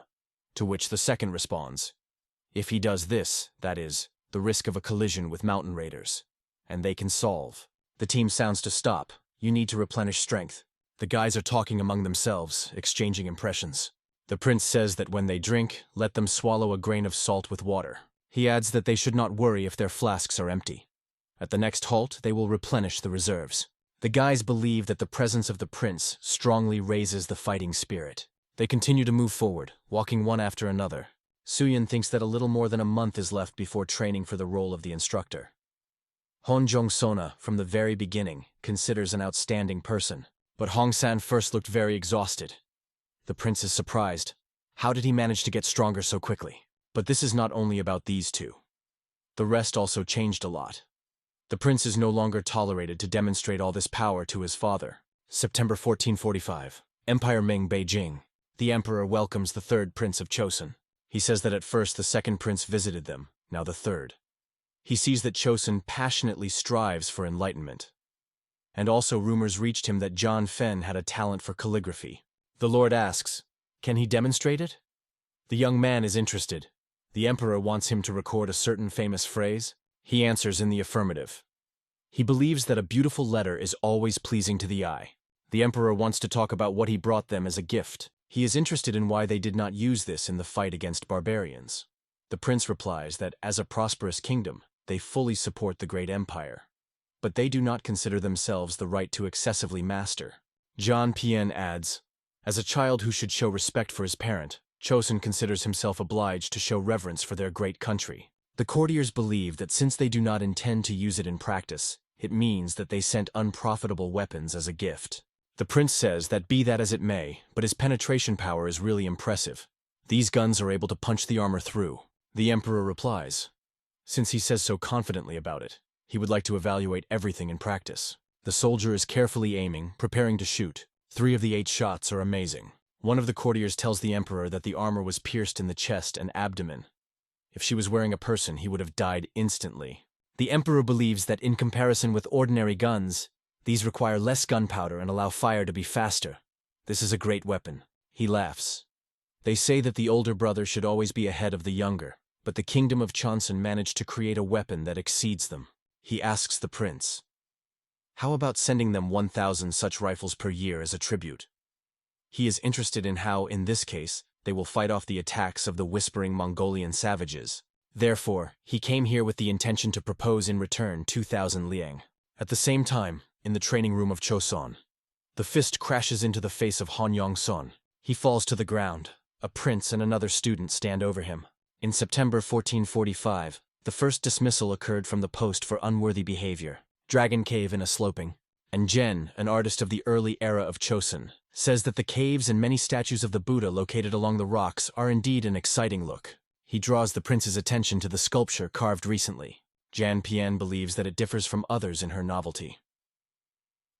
To which the second responds, if he does this, that is, the risk of a collision with mountain raiders, and they can solve. The team sounds to stop. You need to replenish strength. The guys are talking among themselves, exchanging impressions. The prince says that when they drink, let them swallow a grain of salt with water. He adds that they should not worry if their flasks are empty. At the next halt, they will replenish the reserves. The guys believe that the presence of the prince strongly raises the fighting spirit. They continue to move forward, walking one after another. Suyan thinks that a little more than a month is left before training for the role of the instructor. Hon Jong-sona, from the very beginning, considers an outstanding person. But Hong-san first looked very exhausted. The prince is surprised. How did he manage to get stronger so quickly? But this is not only about these two. The rest also changed a lot. The prince is no longer tolerated to demonstrate all this power to his father. September 1445. Empire Ming, Beijing. The emperor welcomes the third prince of Chosun. He says that at first the second prince visited them, now the third. He sees that Chosun passionately strives for enlightenment. And also rumors reached him that John Fen had a talent for calligraphy. The Lord asks, can he demonstrate it? The young man is interested. The emperor wants him to record a certain famous phrase. He answers in the affirmative. He believes that a beautiful letter is always pleasing to the eye. The emperor wants to talk about what he brought them as a gift. He is interested in why they did not use this in the fight against barbarians. The prince replies that as a prosperous kingdom, they fully support the great empire. But they do not consider themselves the right to excessively master. John Pien adds, as a child who should show respect for his parent, Chosun considers himself obliged to show reverence for their great country. The courtiers believe that since they do not intend to use it in practice, it means that they sent unprofitable weapons as a gift. The prince says that be that as it may, but his penetration power is really impressive. These guns are able to punch the armor through. The emperor replies, since he says so confidently about it, he would like to evaluate everything in practice. The soldier is carefully aiming, preparing to shoot. 3 of the 8 shots are amazing. One of the courtiers tells the emperor that the armor was pierced in the chest and abdomen. If she was wearing a person, he would have died instantly. The emperor believes that in comparison with ordinary guns, these require less gunpowder and allow fire to be faster. This is a great weapon. He laughs. They say that the older brother should always be ahead of the younger, but the kingdom of Chonsun managed to create a weapon that exceeds them. He asks the prince, how about sending them 1,000 such rifles per year as a tribute? He is interested in how, in this case, they will fight off the attacks of the whispering Mongolian savages. Therefore, he came here with the intention to propose in return 2,000 liang. At the same time, in the training room of Chosun, the fist crashes into the face of Han Yong-son. He falls to the ground. A prince and another student stand over him. In September 1445, the first dismissal occurred from the post for unworthy behavior. Dragon Cave in a sloping. And Jen, an artist of the early era of Chosun, says that the caves and many statues of the Buddha located along the rocks are indeed an exciting look. He draws the prince's attention to the sculpture carved recently. Jan Pien believes that it differs from others in her novelty.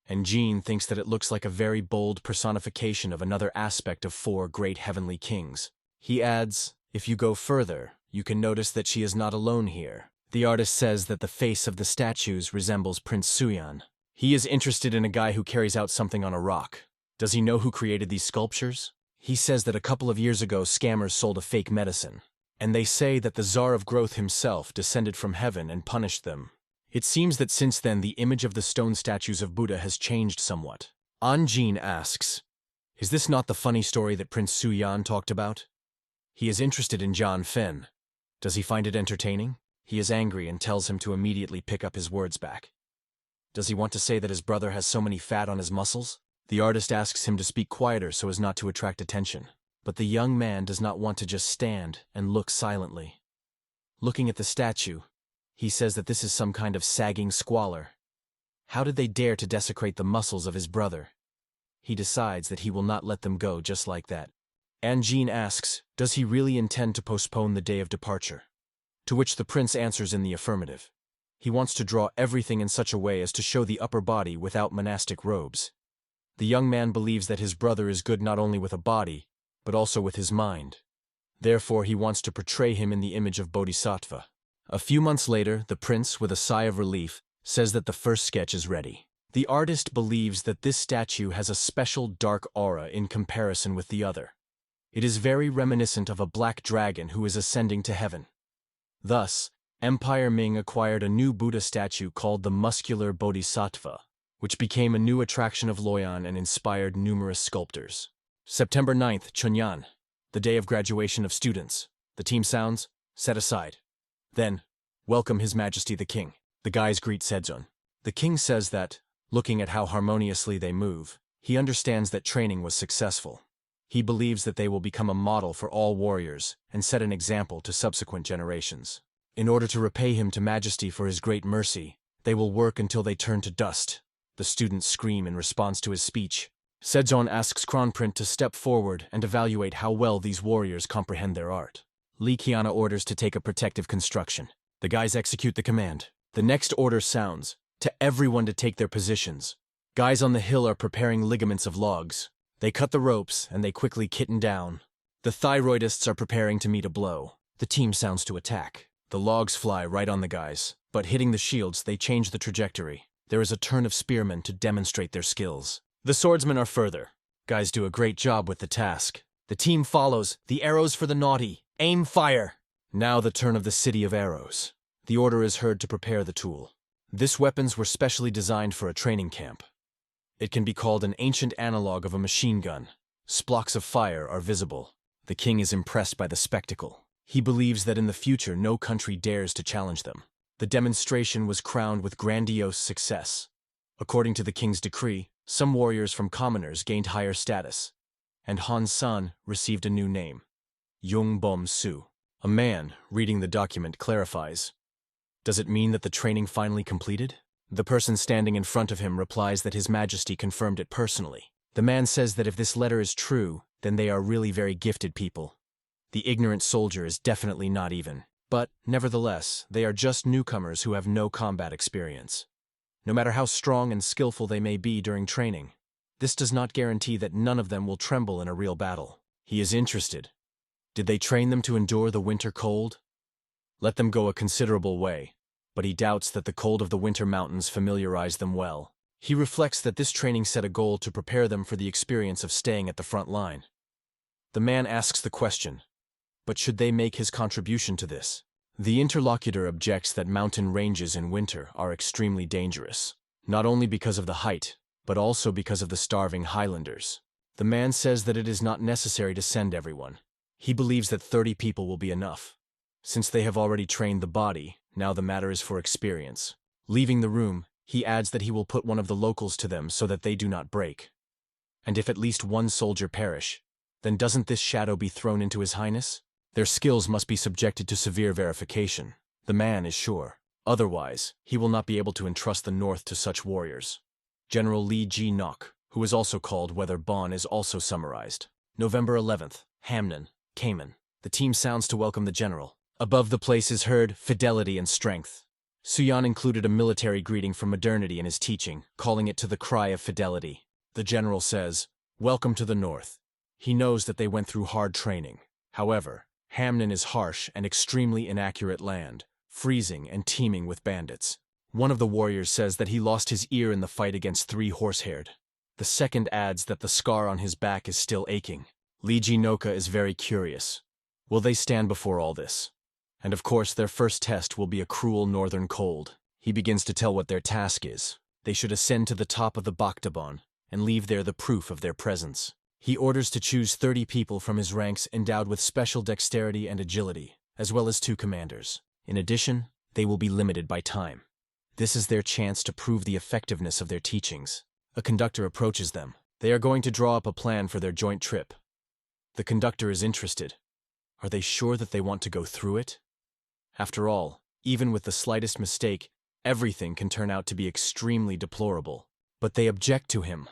And Jean thinks that it looks like a very bold personification of another aspect of 4 great heavenly kings. He adds, if you go further, you can notice that she is not alone here. The artist says that the face of the statues resembles Prince Suyan. He is interested in a guy who carries out something on a rock. Does he know who created these sculptures? He says that a couple of years ago scammers sold a fake medicine. And they say that the Tsar of Growth himself descended from heaven and punished them. It seems that since then the image of the stone statues of Buddha has changed somewhat. An Jin asks, is this not the funny story that Prince Suyan talked about? He is interested in John Fen. Does he find it entertaining? He is angry and tells him to immediately pick up his words back. Does he want to say that his brother has so many fat on his muscles? The artist asks him to speak quieter so as not to attract attention. But the young man does not want to just stand and look silently. Looking at the statue, he says that this is some kind of sagging squalor. How did they dare to desecrate the muscles of his brother? He decides that he will not let them go just like that. An Jin asks, does he really intend to postpone the day of departure? To which the prince answers in the affirmative. He wants to draw everything in such a way as to show the upper body without monastic robes. The young man believes that his brother is good not only with a body, but also with his mind. Therefore, he wants to portray him in the image of Bodhisattva. A few months later, the prince, with a sigh of relief, says that the first sketch is ready. The artist believes that this statue has a special dark aura in comparison with the other. It is very reminiscent of a black dragon who is ascending to heaven. Thus, Empire Ming acquired a new Buddha statue called the Muscular Bodhisattva, which became a new attraction of Loyan and inspired numerous sculptors. September 9th, Chunyan. The day of graduation of students. The team sounds, set aside. Then, welcome His Majesty the King. The guys greet Sejong. The king says that, looking at how harmoniously they move, he understands that training was successful. He believes that they will become a model for all warriors and set an example to subsequent generations. In order to repay him to Majesty for his great mercy, they will work until they turn to dust. The students scream in response to his speech. Sejong asks Kronprint to step forward and evaluate how well these warriors comprehend their art. Lee Kiana orders to take a protective construction. The guys execute the command. The next order sounds, to everyone to take their positions. Guys on the hill are preparing ligaments of logs. They cut the ropes, and they quickly kitten down. The thyroidists are preparing to meet a blow. The team sounds to attack. The logs fly right on the guys, but hitting the shields, they change the trajectory. There is a turn of spearmen to demonstrate their skills. The swordsmen are further. Guys do a great job with the task. The team follows. The arrows for the naughty. Aim fire! Now the turn of the City of Arrows. The order is heard to prepare the tool. These weapons were specially designed for a training camp. It can be called an ancient analog of a machine gun. Splocks of fire are visible. The king is impressed by the spectacle. He believes that in the future no country dares to challenge them. The demonstration was crowned with grandiose success. According to the king's decree, some warriors from commoners gained higher status, and Han San received a new name, Yung Bom Su. A man, reading the document, clarifies. Does it mean that the training finally completed? The person standing in front of him replies that His Majesty confirmed it personally. The man says that if this letter is true, then they are really very gifted people. The ignorant soldier is definitely not even. But, nevertheless, they are just newcomers who have no combat experience. No matter how strong and skillful they may be during training, this does not guarantee that none of them will tremble in a real battle. He is interested. Did they train them to endure the winter cold? Let them go a considerable way, but he doubts that the cold of the winter mountains familiarize them well. He reflects that this training set a goal to prepare them for the experience of staying at the front line. The man asks the question, but should they make his contribution to this? The interlocutor objects that mountain ranges in winter are extremely dangerous, not only because of the height, but also because of the starving highlanders. The man says that it is not necessary to send everyone. He believes that 30 people will be enough. Since they have already trained the body, now the matter is for experience. Leaving the room, he adds that he will put one of the locals to them so that they do not break. And if at least one soldier perish, then doesn't this shadow be thrown into His Highness? Their skills must be subjected to severe verification. The man is sure. Otherwise, he will not be able to entrust the North to such warriors. General Lee Ji Nok, who is also called Weather Bon, is also summarized. November 11th, Hamnan, Cayman. The team sounds to welcome the general. Above the place is heard fidelity and strength. Suyan included a military greeting from modernity in his teaching, calling it to the cry of fidelity. The general says, "Welcome to the North." He knows that they went through hard training. However, Hamnan is harsh and extremely inaccurate land, freezing and teeming with bandits. One of the warriors says that he lost his ear in the fight against 3 horse-haired. The second adds that the scar on his back is still aching. Lee Jinoka is very curious. Will they stand before all this? And of course their first test will be a cruel northern cold. He begins to tell what their task is. They should ascend to the top of the Baktabon and leave there the proof of their presence. He orders to choose 30 people from his ranks endowed with special dexterity and agility, as well as 2 commanders. In addition, they will be limited by time. This is their chance to prove the effectiveness of their teachings. A conductor approaches them. They are going to draw up a plan for their joint trip. The conductor is interested. Are they sure that they want to go through it? After all, even with the slightest mistake, everything can turn out to be extremely deplorable. But they object to him.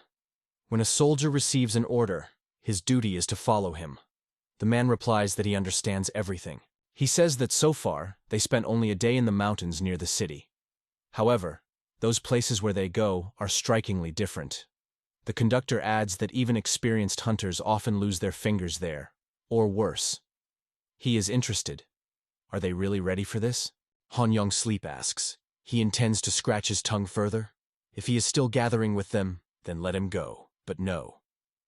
When a soldier receives an order, his duty is to follow him. The man replies that he understands everything. He says that so far, they spent only a day in the mountains near the city. However, those places where they go are strikingly different. The conductor adds that even experienced hunters often lose their fingers there, or worse. He is interested. Are they really ready for this? Han Yong Sleep asks. He intends to scratch his tongue further. If he is still gathering with them, then let him go. But no,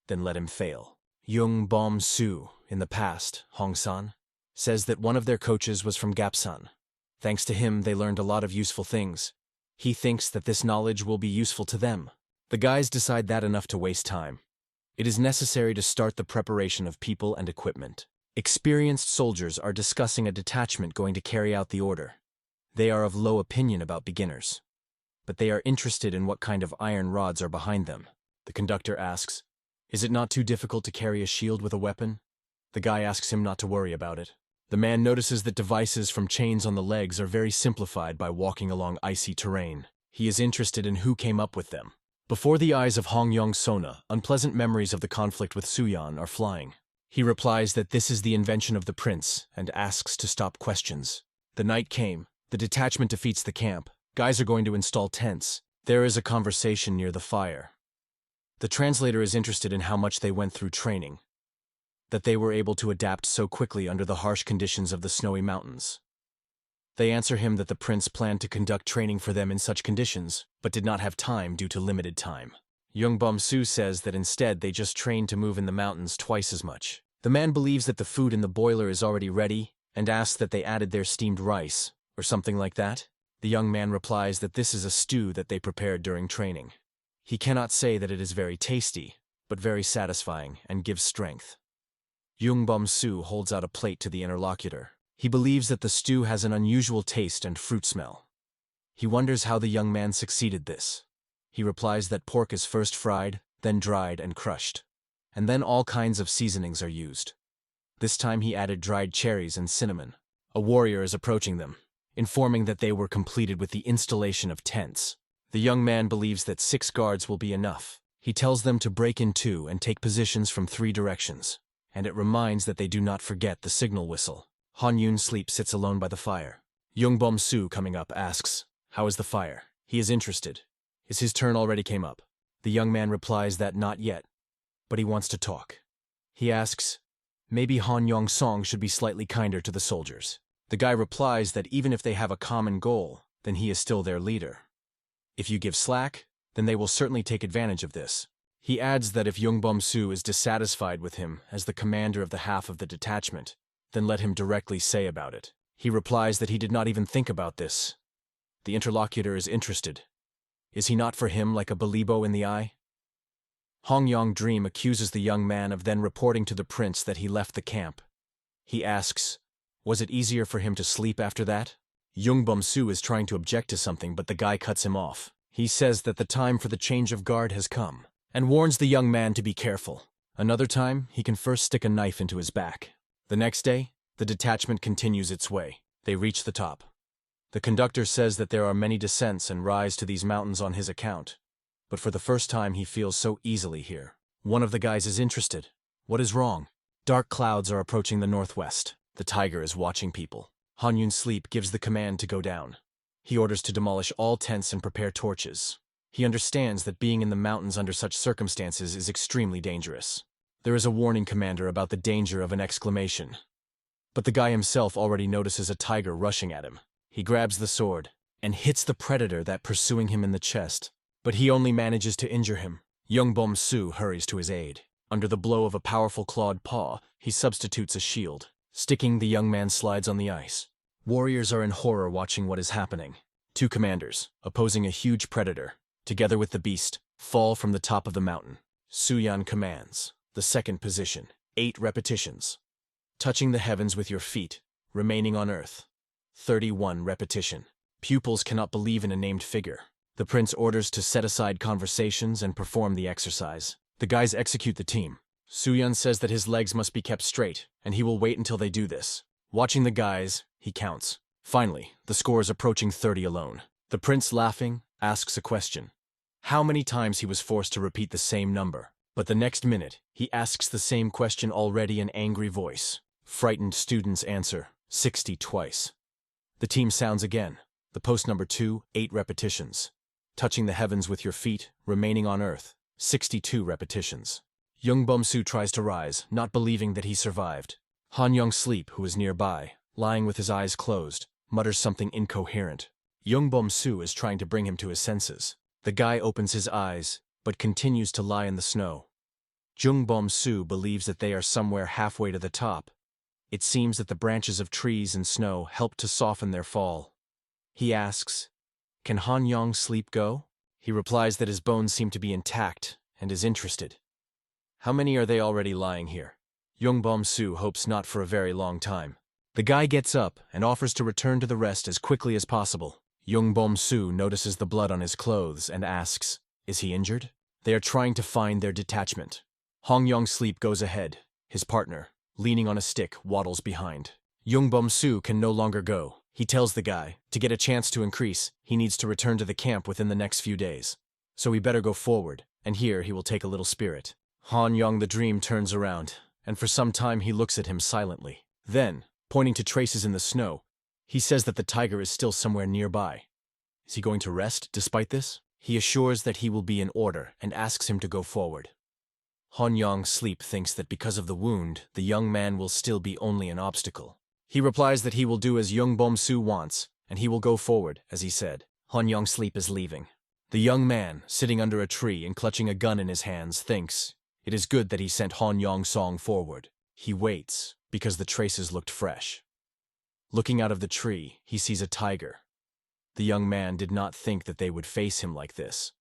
then let him fail. Yung Bom Su, in the past, Hong San, says that one of their coaches was from Gapsan. Thanks to him, they learned a lot of useful things. He thinks that this knowledge will be useful to them. The guys decide that enough to waste time. It is necessary to start the preparation of people and equipment. Experienced soldiers are discussing a detachment going to carry out the order. They are of low opinion about beginners, but they are interested in what kind of iron rods are behind them. The conductor asks, "Is it not too difficult to carry a shield with a weapon?" The guy asks him not to worry about it. The man notices that devices from chains on the legs are very simplified by walking along icy terrain. He is interested in who came up with them. Before the eyes of Hong Yong-sona, unpleasant memories of the conflict with Suyan are flying. He replies that this is the invention of the prince and asks to stop questions. The night came. The detachment defeats the camp. Guys are going to install tents. There is a conversation near the fire. The translator is interested in how much they went through training, that they were able to adapt so quickly under the harsh conditions of the snowy mountains. They answer him that the prince planned to conduct training for them in such conditions, but did not have time due to limited time. Young Bom-su says that instead they just trained to move in the mountains twice as much. The man believes that the food in the boiler is already ready and asks that they added their steamed rice, or something like that. The young man replies that this is a stew that they prepared during training. He cannot say that it is very tasty, but very satisfying and gives strength. Young Bom-su holds out a plate to the interlocutor. He believes that the stew has an unusual taste and fruit smell. He wonders how the young man succeeded this. He replies that pork is first fried, then dried and crushed, and then all kinds of seasonings are used. This time he added dried cherries and cinnamon. A warrior is approaching them, informing that they were completed with the installation of tents. The young man believes that 6 guards will be enough. He tells them to break in 2 and take positions from 3 directions, and it reminds that they do not forget the signal whistle. Han Yun-sleep sits alone by the fire. Young Bom-su, coming up, asks, "How is the fire?" He is interested. Is his turn already came up? The young man replies that not yet, but he wants to talk. He asks, maybe Han Yong-song should be slightly kinder to the soldiers. The guy replies that even if they have a common goal, then he is still their leader. If you give slack, then they will certainly take advantage of this. He adds that if Young Bom-su is dissatisfied with him as the commander of the half of the detachment, then let him directly say about it. He replies that he did not even think about this. The interlocutor is interested. Is he not for him like a balibo in the eye? Hong Yong-dream accuses the young man of then reporting to the prince that he left the camp. He asks, was it easier for him to sleep after that? Young Bom-su is trying to object to something, but the guy cuts him off. He says that the time for the change of guard has come, and warns the young man to be careful. Another time, he can first stick a knife into his back. The next day, the detachment continues its way. They reach the top. The conductor says that there are many descents and rise to these mountains on his account, but for the first time he feels so easily here. One of the guys is interested. What is wrong? Dark clouds are approaching the northwest. The tiger is watching people. Han Yun-sleep gives the command to go down. He orders to demolish all tents and prepare torches. He understands that being in the mountains under such circumstances is extremely dangerous. There is a warning commander about the danger of an exclamation. But the guy himself already notices a tiger rushing at him. He grabs the sword and hits the predator that pursuing him in the chest, but he only manages to injure him. Young Bom-su hurries to his aid. Under the blow of a powerful clawed paw, he substitutes a shield. Sticking, the young man slides on the ice. Warriors are in horror watching what is happening. 2 commanders, opposing a huge predator, together with the beast, fall from the top of the mountain. Suyan commands. The second position. 8 repetitions. Touching the heavens with your feet, remaining on earth. 31 repetition. Pupils cannot believe in a named figure. The prince orders to set aside conversations and perform the exercise. The guys execute the team. Suyan says that his legs must be kept straight, and he will wait until they do this. Watching the guys, he counts. Finally, the score is approaching 30 alone. The prince, laughing, asks a question. How many times he was forced to repeat the same number? But the next minute, he asks the same question already in angry voice. Frightened students answer, 60 twice. The team sounds again. The post number 2, 8 repetitions. Touching the heavens with your feet, remaining on earth, 62 repetitions. Young Bom-su tries to rise, not believing that he survived. Han Yong-sleep, who is nearby, lying with his eyes closed, mutters something incoherent. Young Bom-su is trying to bring him to his senses. The guy opens his eyes, but continues to lie in the snow. Young Bom-su believes that they are somewhere halfway to the top. It seems that the branches of trees and snow help to soften their fall. He asks, can Han Yong-sleep go? He replies that his bones seem to be intact and is interested. How many are they already lying here? Yongbom-su hopes not for a very long time. The guy gets up and offers to return to the rest as quickly as possible. Yongbom-su notices the blood on his clothes and asks, is he injured? They are trying to find their detachment. Hong Yong-sleep goes ahead. His partner, leaning on a stick, waddles behind. Yongbom-su can no longer go. He tells the guy, to get a chance to increase, he needs to return to the camp within the next few days. So he better go forward, and here he will take a little spirit. Han Yong the Dream turns around, and for some time he looks at him silently. Then, pointing to traces in the snow, he says that the tiger is still somewhere nearby. Is he going to rest despite this? He assures that he will be in order and asks him to go forward. Han Yong-sleep thinks that because of the wound, the young man will still be only an obstacle. He replies that he will do as Yongbom-su wants, and he will go forward, as he said. Han Yong-sleep is leaving. The young man, sitting under a tree and clutching a gun in his hands, thinks it is good that he sent Han Yong-song forward. He waits, because the traces looked fresh. Looking out of the tree, he sees a tiger. The young man did not think that they would face him like this.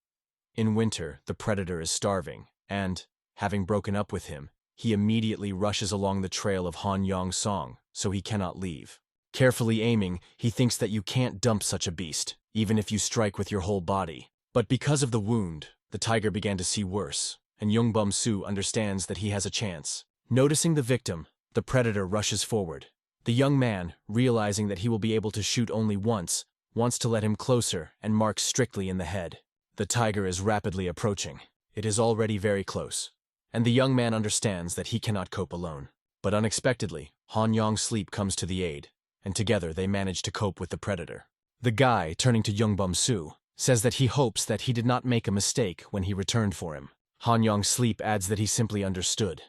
In winter, the predator is starving, and, having broken up with him, he immediately rushes along the trail of Han Yong-song, so he cannot leave. Carefully aiming, he thinks that you can't dump such a beast, even if you strike with your whole body. But because of the wound, the tiger began to see worse, and Yongbom-su understands that he has a chance. Noticing the victim, the predator rushes forward. The young man, realizing that he will be able to shoot only once, wants to let him closer and marks strictly in the head. The tiger is rapidly approaching. It is already very close, and the young man understands that he cannot cope alone. But unexpectedly, Han Yong-sleep comes to the aid, and together they manage to cope with the predator. The guy, turning to Yongbom-su, says that he hopes that he did not make a mistake when he returned for him. Han Yong-sleep adds that he simply understood.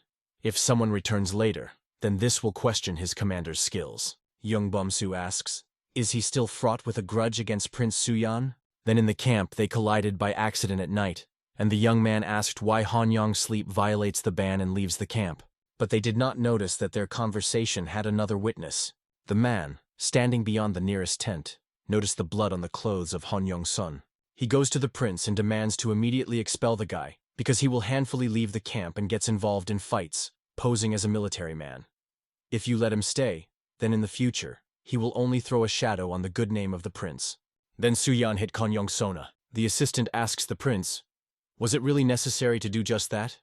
If someone returns later, then this will question his commander's skills. Yongbom-su asks, is he still fraught with a grudge against Prince Suyan? Then in the camp they collided by accident at night, and the young man asked why Han Yong-sleep violates the ban and leaves the camp. But they did not notice that their conversation had another witness. The man, standing beyond the nearest tent, noticed the blood on the clothes of Han Yong-sun. He goes to the prince and demands to immediately expel the guy, because he will handfully leave the camp and gets involved in fights, posing as a military man. If you let him stay, then in the future, he will only throw a shadow on the good name of the prince. Then Suyan hit Kon Yong-sona. The assistant asks the prince, was it really necessary to do just that?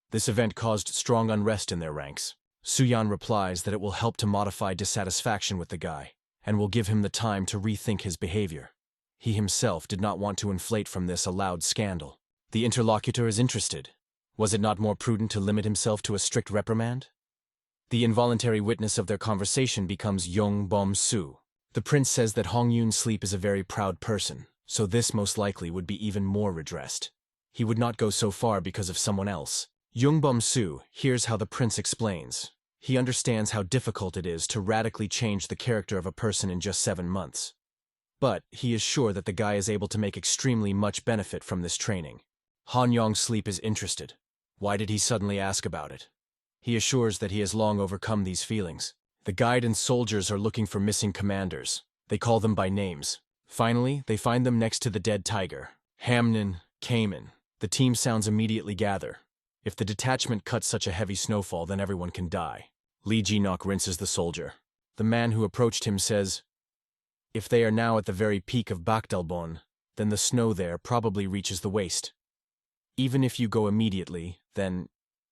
This event caused strong unrest in their ranks. Suyan replies that it will help to modify dissatisfaction with the guy, and will give him the time to rethink his behavior. He himself did not want to inflate from this a loud scandal. The interlocutor is interested. Was it not more prudent to limit himself to a strict reprimand? The involuntary witness of their conversation becomes Yongbom-su. The prince says that Hong Yun-sleep is a very proud person, so this most likely would be even more redressed. He would not go so far because of someone else. Yongbom-su hears how the prince explains. He understands how difficult it is to radically change the character of a person in just 7 months. But he is sure that the guy is able to make extremely much benefit from this training. Han Yong-sleep is interested. Why did he suddenly ask about it? He assures that he has long overcome these feelings. The guide and soldiers are looking for missing commanders. They call them by names. Finally, they find them next to the dead tiger. Hamnin, Cayman. The team sounds immediately gather. If the detachment cuts such a heavy snowfall, then everyone can die. Lee Ji-nok rinses the soldier. The man who approached him says, if they are now at the very peak of Bakdalbon, then the snow there probably reaches the waist. Even if you go immediately, then...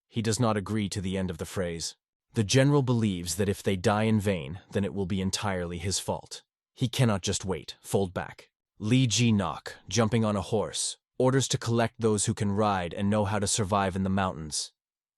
He does not agree to the end of the phrase. The general believes that if they die in vain, then it will be entirely his fault. He cannot just wait, fold back. Lee Ji-nok, jumping on a horse, orders to collect those who can ride and know how to survive in the mountains.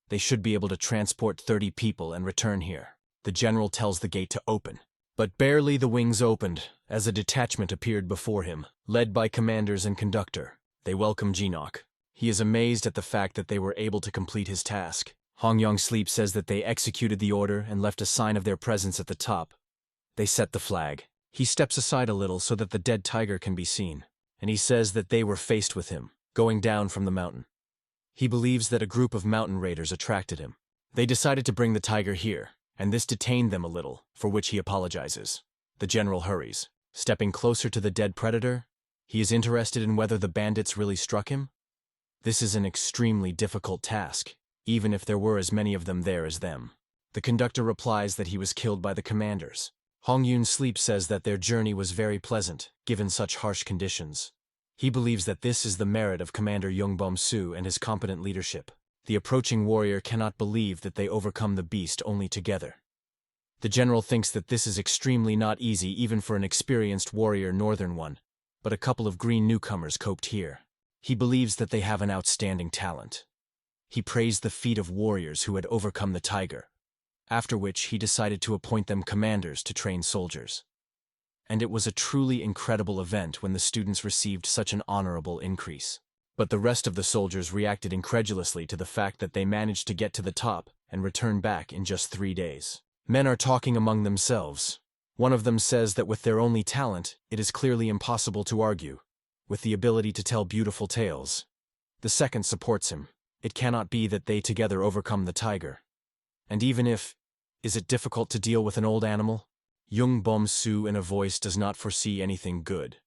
They should be able to transport 30 people and return here. The general tells the gate to open. But barely the wings opened, as a detachment appeared before him, led by commanders and conductor. They welcome Ji-nok. He is amazed at the fact that they were able to complete his task. Hong Yong-sleep says that they executed the order and left a sign of their presence at the top. They set the flag. He steps aside a little so that the dead tiger can be seen, and he says that they were faced with him, going down from the mountain. He believes that a group of mountain raiders attracted him. They decided to bring the tiger here, and this detained them a little, for which he apologizes. The general hurries. Stepping closer to the dead predator, he is interested in whether the bandits really struck him. This is an extremely difficult task. even if there were as many of them there as them. The conductor replies that he was killed by the commanders. Hong Yun's sleep says that their journey was very pleasant, given such harsh conditions. He believes that this is the merit of Commander Yongbom-su and his competent leadership. The approaching warrior cannot believe that they overcome the beast only together. The general thinks that this is extremely not easy even for an experienced warrior northern one, but a couple of green newcomers coped here. He believes that they have an outstanding talent. He praised the feat of warriors who had overcome the tiger, after which he decided to appoint them commanders to train soldiers. And it was a truly incredible event when the students received such an honorable increase. But the rest of the soldiers reacted incredulously to the fact that they managed to get to the top and return back in just 3 days. Men are talking among themselves. One of them says that with their only talent, it is clearly impossible to argue, with the ability to tell beautiful tales. The second supports him. It cannot be that they together overcome the tiger. And even if, is it difficult to deal with an old animal? Yongbom-su in a voice does not foresee anything good.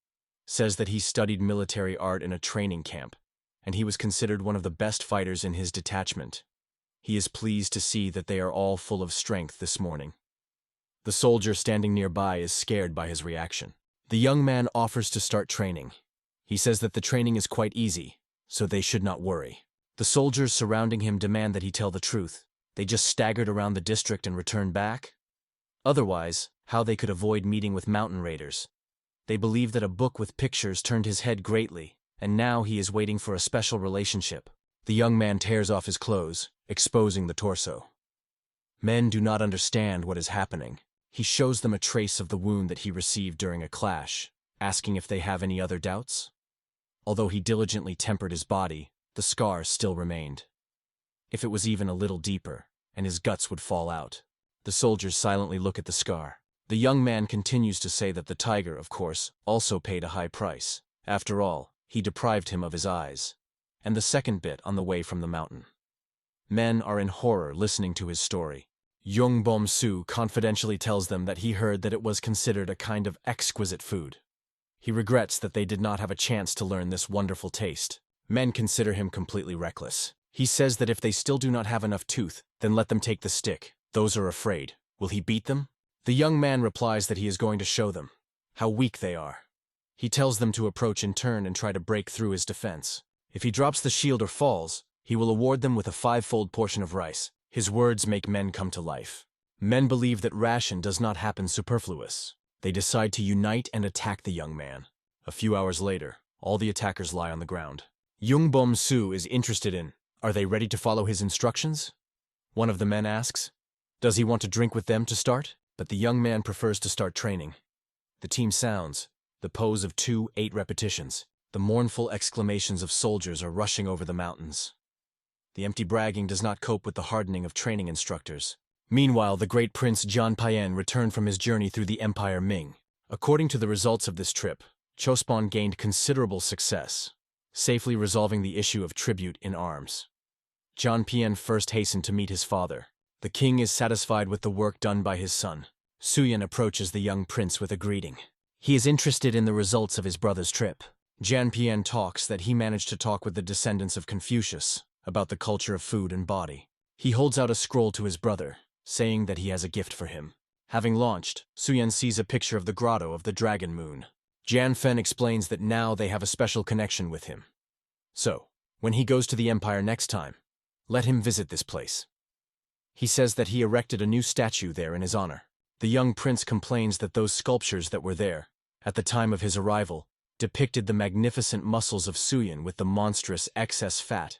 Says that he studied military art in a training camp, and he was considered one of the best fighters in his detachment. He is pleased to see that they are all full of strength this morning. The soldier standing nearby is scared by his reaction. The young man offers to start training. He says that the training is quite easy, so they should not worry. The soldiers surrounding him demand that he tell the truth. They just staggered around the district and returned back? Otherwise, how they could avoid meeting with mountain raiders. They believe that a book with pictures turned his head greatly, and now he is waiting for a special relationship. The young man tears off his clothes, exposing the torso. Men do not understand what is happening. He shows them a trace of the wound that he received during a clash, asking if they have any other doubts. Although he diligently tempered his body, the scar still remained. If it was even a little deeper, and his guts would fall out. The soldiers silently look at the scar. The young man continues to say that the tiger, of course, also paid a high price. After all, he deprived him of his eyes. And the second bit on the way from the mountain. Men are in horror listening to his story. Yongbom-su confidentially tells them that he heard that it was considered a kind of exquisite food. He regrets that they did not have a chance to learn this wonderful taste. Men consider him completely reckless. He says that if they still do not have enough tooth, then let them take the stick. Those are afraid. Will he beat them? The young man replies that he is going to show them how weak they are. He tells them to approach in turn and try to break through his defense. If he drops the shield or falls, he will award them with a 5-fold portion of rice. His words make men come to life. Men believe that ration does not happen superfluous. They decide to unite and attack the young man. A few hours later, all the attackers lie on the ground. Yongbom-su is interested in, are they ready to follow his instructions? One of the men asks. Does he want to drink with them to start? But the young man prefers to start training. The team sounds, the pose of 2 8 repetitions. The mournful exclamations of soldiers are rushing over the mountains. The empty bragging does not cope with the hardening of training instructors. Meanwhile, the great Prince Jian Pian returned from his journey through the Empire Ming. According to the results of this trip, Chospan gained considerable success, safely resolving the issue of tribute in arms. Jian Pian first hastened to meet his father. The king is satisfied with the work done by his son. Suyan approaches the young prince with a greeting. He is interested in the results of his brother's trip. Jian Pian talks that he managed to talk with the descendants of Confucius about the culture of food and body. He holds out a scroll to his brother, saying that he has a gift for him. Having launched, Suyan sees a picture of the grotto of the Dragon Moon. Jian Fen explains that now they have a special connection with him. So, when he goes to the Empire next time, let him visit this place. He says that he erected a new statue there in his honor. The young prince complains that those sculptures that were there, at the time of his arrival, depicted the magnificent muscles of Suyan with the monstrous excess fat.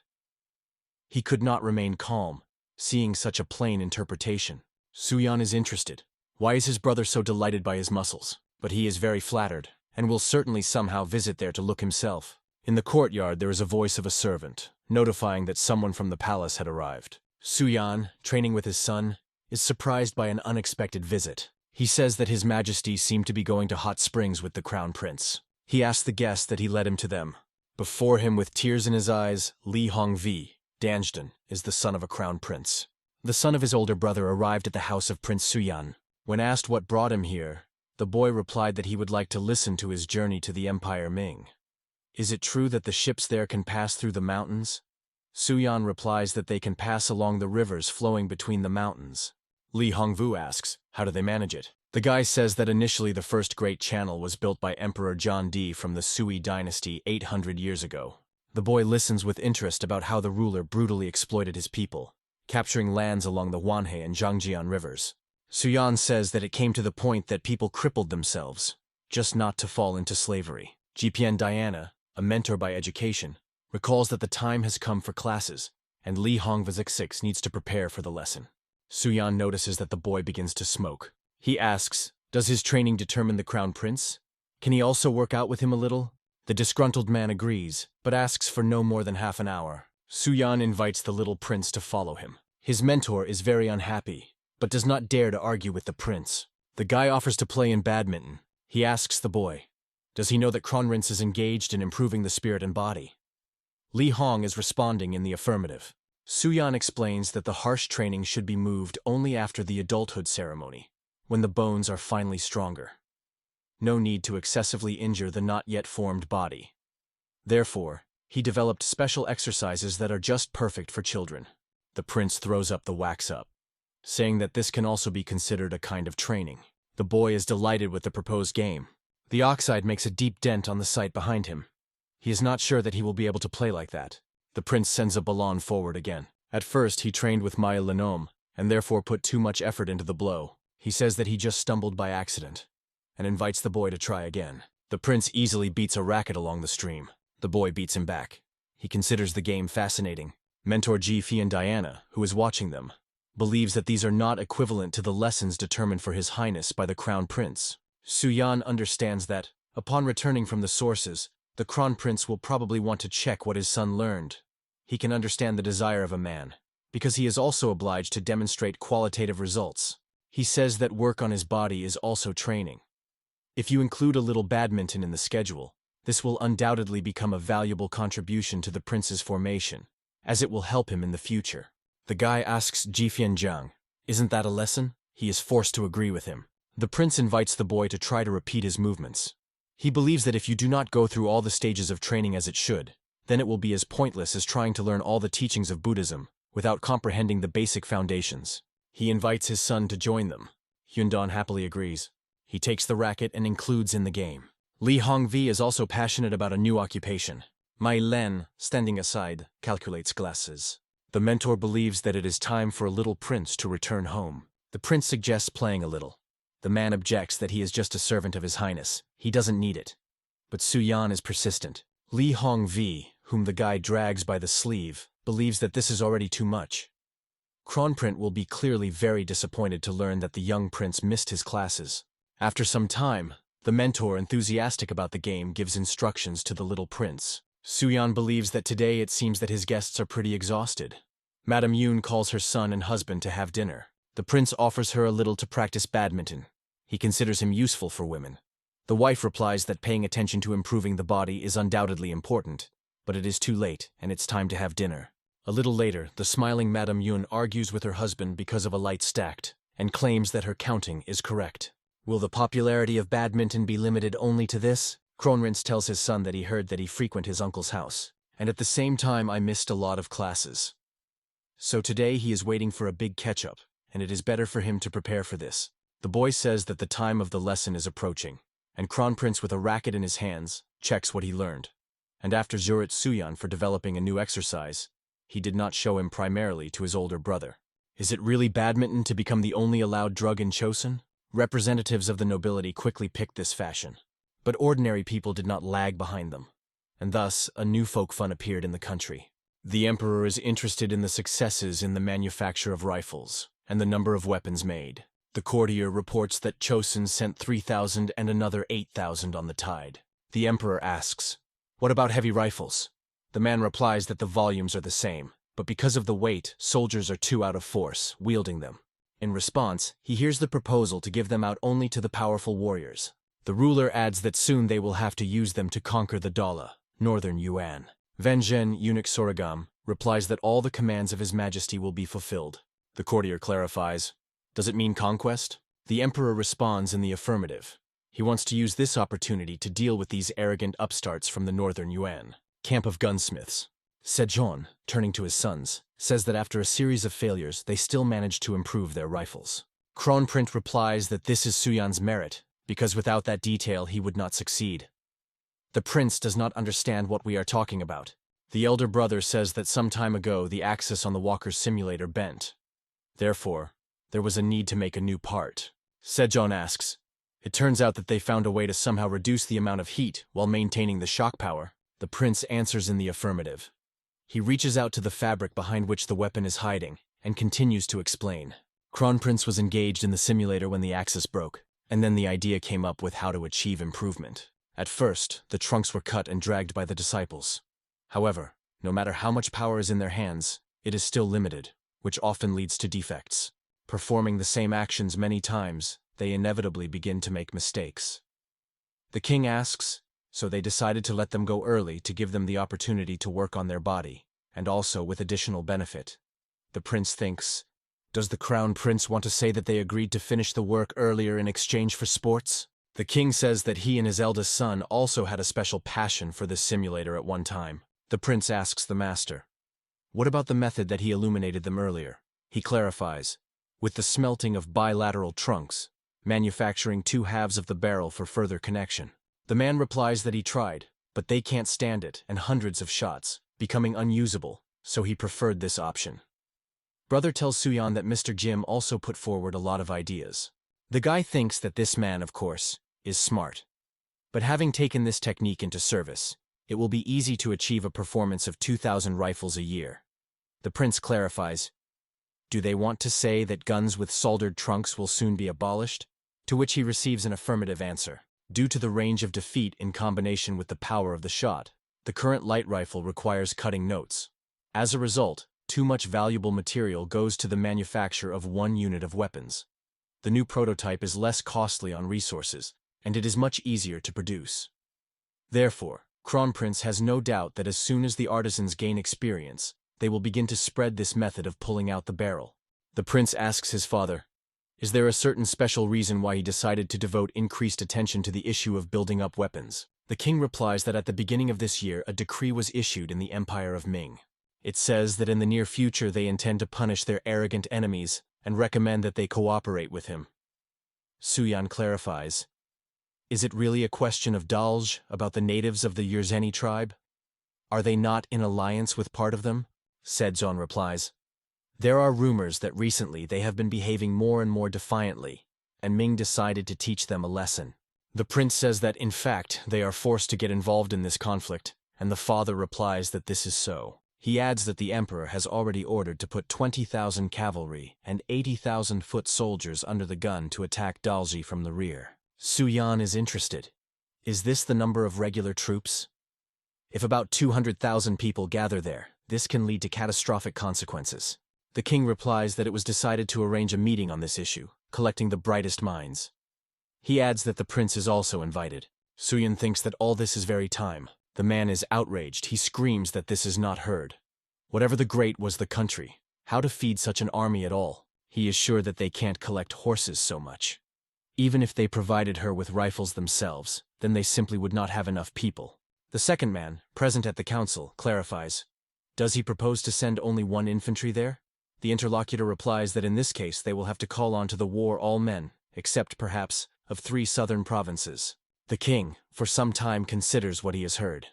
He could not remain calm, seeing such a plain interpretation. Suyan is interested. Why is his brother so delighted by his muscles? But he is very flattered, and will certainly somehow visit there to look himself. In the courtyard there is a voice of a servant, notifying that someone from the palace had arrived. Suyan, training with his son, is surprised by an unexpected visit. He says that His Majesty seemed to be going to hot springs with the crown prince. He asks the guest that he led him to them. Before him, with tears in his eyes, Li Hongvi, Danjdan, is the son of a crown prince. The son of his older brother arrived at the house of Prince Suyan. When asked what brought him here, the boy replied that he would like to listen to his journey to the Empire Ming. Is it true that the ships there can pass through the mountains? Suyan replies that they can pass along the rivers flowing between the mountains. Li Hongvu asks, how do they manage it? The guy says that initially the first great channel was built by Emperor John D from the Sui dynasty 800 years ago. The boy listens with interest about how the ruler brutally exploited his people, capturing lands along the Wanhe and Zhangjian rivers. Suyan says that it came to the point that people crippled themselves, just not to fall into slavery. GPN Diana, a mentor by education, recalls that the time has come for classes, and Li Hongvazix needs to prepare for the lesson. Suyan notices that the boy begins to smoke. He asks, does his training determine the crown prince? Can he also work out with him a little? The disgruntled man agrees, but asks for no more than half an hour. Suyan invites the little prince to follow him. His mentor is very unhappy, but does not dare to argue with the prince. The guy offers to play in badminton. He asks the boy, does he know that Kronprince is engaged in improving the spirit and body? Li Hong is responding in the affirmative. Suyan explains that the harsh training should be moved only after the adulthood ceremony, when the bones are finally stronger. No need to excessively injure the not yet formed body. Therefore, he developed special exercises that are just perfect for children. The prince throws up the wax up, saying that this can also be considered a kind of training. The boy is delighted with the proposed game. The oxide makes a deep dent on the site behind him. He is not sure that he will be able to play like that. The prince sends a ballon forward again. At first, he trained with Maya Lenom, and therefore put too much effort into the blow. He says that he just stumbled by accident, and invites the boy to try again. The prince easily beats a racket along the stream. The boy beats him back. He considers the game fascinating. Mentor Ji Fi and Diana, who is watching them, believes that these are not equivalent to the lessons determined for His Highness by the Crown Prince. Suyan understands that, upon returning from the sources, the Crown Prince will probably want to check what his son learned. He can understand the desire of a man, because he is also obliged to demonstrate qualitative results. He says that work on his body is also training. If you include a little badminton in the schedule, this will undoubtedly become a valuable contribution to the prince's formation, as it will help him in the future. The guy asks Jifian Zhang, isn't that a lesson? He is forced to agree with him. The prince invites the boy to try to repeat his movements. He believes that if you do not go through all the stages of training as it should, then it will be as pointless as trying to learn all the teachings of Buddhism without comprehending the basic foundations. He invites his son to join them. Hyundon happily agrees. He takes the racket and includes in the game. Li Hongvi is also passionate about a new occupation. Mai Len, standing aside, calculates glasses. The mentor believes that it is time for a little prince to return home. The prince suggests playing a little. The man objects that he is just a servant of His Highness. He doesn't need it. But Suyan is persistent. Li Hongvi, whom the guy drags by the sleeve, believes that this is already too much. Kronprince will be clearly very disappointed to learn that the young prince missed his classes. After some time, the mentor, enthusiastic about the game, gives instructions to the little prince. Suyan believes that today it seems that his guests are pretty exhausted. Madame Yoon calls her son and husband to have dinner. The prince offers her a little to practice badminton. He considers him useful for women. The wife replies that paying attention to improving the body is undoubtedly important, but it is too late and it's time to have dinner. A little later, the smiling Madame Yoon argues with her husband because of a light stacked, and claims that her counting is correct. Will the popularity of badminton be limited only to this? Kronprince tells his son that he heard that he frequent his uncle's house, and at the same time I missed a lot of classes. So today he is waiting for a big catch-up, and it is better for him to prepare for this. The boy says that the time of the lesson is approaching, and Kronprince, with a racket in his hands, checks what he learned. And after Zurit Suyan for developing a new exercise, he did not show him primarily to his older brother. Is it really badminton to become the only allowed drug in Chosun? Representatives of the nobility quickly picked this fashion, but ordinary people did not lag behind them, and thus a new folk fun appeared in the country. The emperor is interested in the successes in the manufacture of rifles and the number of weapons made. The courtier reports that Chosun sent 3,000 and another 8,000 on the tide. The emperor asks, what about heavy rifles? The man replies that the volumes are the same, but because of the weight, soldiers are too out of force, wielding them. In response, he hears the proposal to give them out only to the powerful warriors. The ruler adds that soon they will have to use them to conquer the Dala, northern Yuan. Vengen, eunuch Soragam, replies that all the commands of His Majesty will be fulfilled. The courtier clarifies, does it mean conquest? The emperor responds in the affirmative. He wants to use this opportunity to deal with these arrogant upstarts from the northern Yuan camp of gunsmiths. Sejong, turning to his sons, says that after a series of failures, they still managed to improve their rifles. Kronprince replies that this is Suyan's merit, because without that detail he would not succeed. The prince does not understand what we are talking about. The elder brother says that some time ago the axis on the walker's simulator bent. Therefore, there was a need to make a new part. Sejong asks, "It turns out that they found a way to somehow reduce the amount of heat while maintaining the shock power." The prince answers in the affirmative. He reaches out to the fabric behind which the weapon is hiding and continues to explain. Kronprince was engaged in the simulator when the axis broke, and then the idea came up with how to achieve improvement. At first, the trunks were cut and dragged by the disciples. However, no matter how much power is in their hands, it is still limited, which often leads to defects. Performing the same actions many times, they inevitably begin to make mistakes. The king asks, so they decided to let them go early to give them the opportunity to work on their body, and also with additional benefit. The prince thinks, does the crown prince want to say that they agreed to finish the work earlier in exchange for sports? The king says that he and his eldest son also had a special passion for this simulator at one time. The prince asks the master, what about the method that he illuminated them earlier? He clarifies, with the smelting of bilateral trunks, manufacturing two halves of the barrel for further connection. The man replies that he tried, but they can't stand it and hundreds of shots, becoming unusable, so he preferred this option. Brother tells Suyan that Mr. Jim also put forward a lot of ideas. The guy thinks that this man, of course, is smart. But having taken this technique into service, it will be easy to achieve a performance of 2,000 rifles a year. The prince clarifies, do they want to say that guns with soldered trunks will soon be abolished? To which he receives an affirmative answer. Due to the range of defeat in combination with the power of the shot, the current light rifle requires cutting notes. As a result, too much valuable material goes to the manufacture of one unit of weapons. The new prototype is less costly on resources, and it is much easier to produce. Therefore, Kronprince has no doubt that as soon as the artisans gain experience, they will begin to spread this method of pulling out the barrel. The prince asks his father, is there a certain special reason why he decided to devote increased attention to the issue of building up weapons? The king replies that at the beginning of this year a decree was issued in the Empire of Ming. It says that in the near future they intend to punish their arrogant enemies and recommend that they cooperate with him. Suyan clarifies, is it really a question of Dalj about the natives of the Yerzeni tribe? Are they not in alliance with part of them? Sejong replies, there are rumors that recently they have been behaving more and more defiantly, and Ming decided to teach them a lesson. The prince says that in fact they are forced to get involved in this conflict, and the father replies that this is so. He adds that the emperor has already ordered to put 20,000 cavalry and 80,000 foot soldiers under the gun to attack Dalji from the rear. Suyan is interested. Is this the number of regular troops? If about 200,000 people gather there, this can lead to catastrophic consequences. The king replies that it was decided to arrange a meeting on this issue, collecting the brightest minds. He adds that the prince is also invited. Suyan thinks that all this is very time. The man is outraged. He screams that this is not heard. Whatever the great was the country, how to feed such an army at all? He is sure that they can't collect horses so much. Even if they provided her with rifles themselves, then they simply would not have enough people. The second man, present at the council, clarifies, does he propose to send only one infantry there? The interlocutor replies that in this case they will have to call on to the war all men, except perhaps, of 3 southern provinces. The king, for some time, considers what he has heard.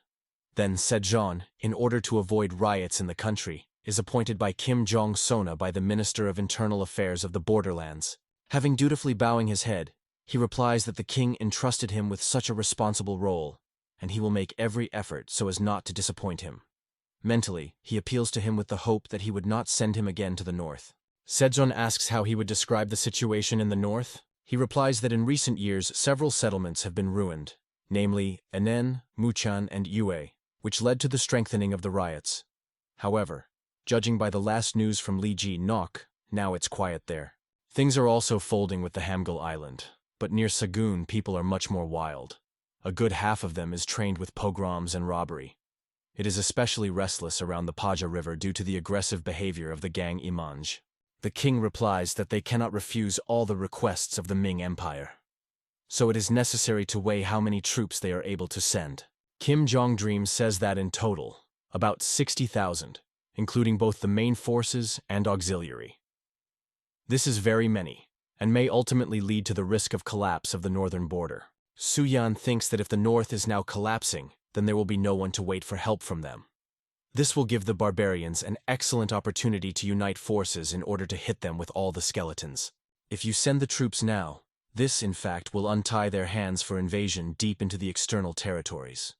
Then Sejong, in order to avoid riots in the country, is appointed by Kim Jong-sona by the Minister of Internal Affairs of the Borderlands. Having dutifully bowing his head, he replies that the king entrusted him with such a responsible role, and he will make every effort so as not to disappoint him. Mentally, he appeals to him with the hope that he would not send him again to the north. Sejong asks how he would describe the situation in the north. He replies that in recent years several settlements have been ruined, namely Enen, Muchan, and Yue, which led to the strengthening of the riots. However, judging by the last news from Liji Nok, now it's quiet there. Things are also folding with the Hamgyal Island, but near Sagun people are much more wild. A good half of them is trained with pogroms and robbery. It is especially restless around the Paja River due to the aggressive behavior of the gang Imanj. The king replies that they cannot refuse all the requests of the Ming Empire. So it is necessary to weigh how many troops they are able to send. Kim Jong-dream says that in total, about 60,000, including both the main forces and auxiliary. This is very many, and may ultimately lead to the risk of collapse of the northern border. Suyan thinks that if the north is now collapsing, then there will be no one to wait for help from them. This will give the barbarians an excellent opportunity to unite forces in order to hit them with all the skeletons. If you send the troops now, this, in fact, will untie their hands for invasion deep into the external territories.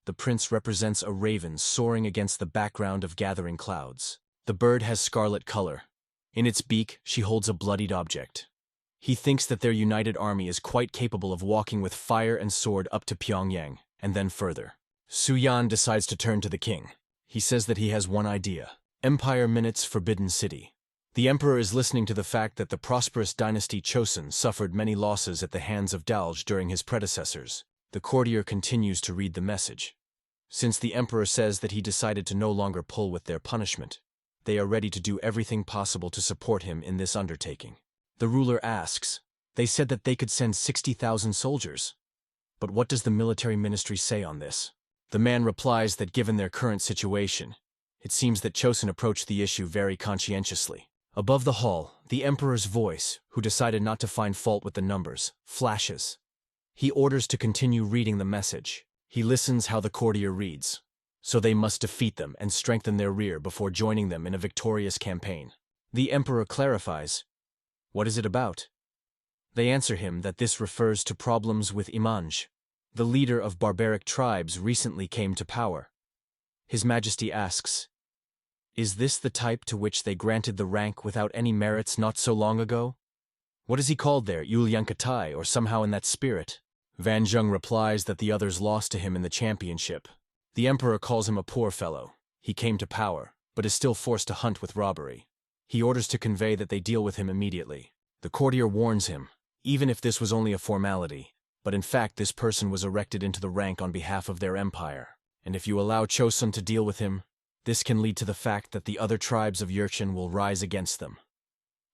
The prince represents a raven soaring against the background of gathering clouds. The bird has scarlet color. In its beak, she holds a bloodied object. He thinks that their united army is quite capable of walking with fire and sword up to Pyongyang, and then further. Suyan decides to turn to the king. He says that he has one idea. Empire Minutes Forbidden City. The emperor is listening to the fact that the prosperous dynasty Chosun suffered many losses at the hands of Dalj during his predecessors. The courtier continues to read the message. Since the emperor says that he decided to no longer pull with their punishment, they are ready to do everything possible to support him in this undertaking. The ruler asks, they said that they could send 60,000 soldiers. But what does the military ministry say on this? The man replies that given their current situation, it seems that Chosun approached the issue very conscientiously. Above the hall, the emperor's voice, who decided not to find fault with the numbers, flashes. He orders to continue reading the message. He listens how the courtier reads. So they must defeat them and strengthen their rear before joining them in a victorious campaign. The emperor clarifies, what is it about? They answer him that this refers to problems with Imanj. The leader of barbaric tribes recently came to power. His Majesty asks, is this the type to which they granted the rank without any merits not so long ago? What is he called there, Yulyankatai, or somehow in that spirit? Van Zheng replies that the others lost to him in the championship. The emperor calls him a poor fellow. He came to power, but is still forced to hunt with robbery. He orders to convey that they deal with him immediately. The courtier warns him, even if this was only a formality, but in fact this person was erected into the rank on behalf of their empire, and if you allow Chosun to deal with him, this can lead to the fact that the other tribes of Yurchen will rise against them.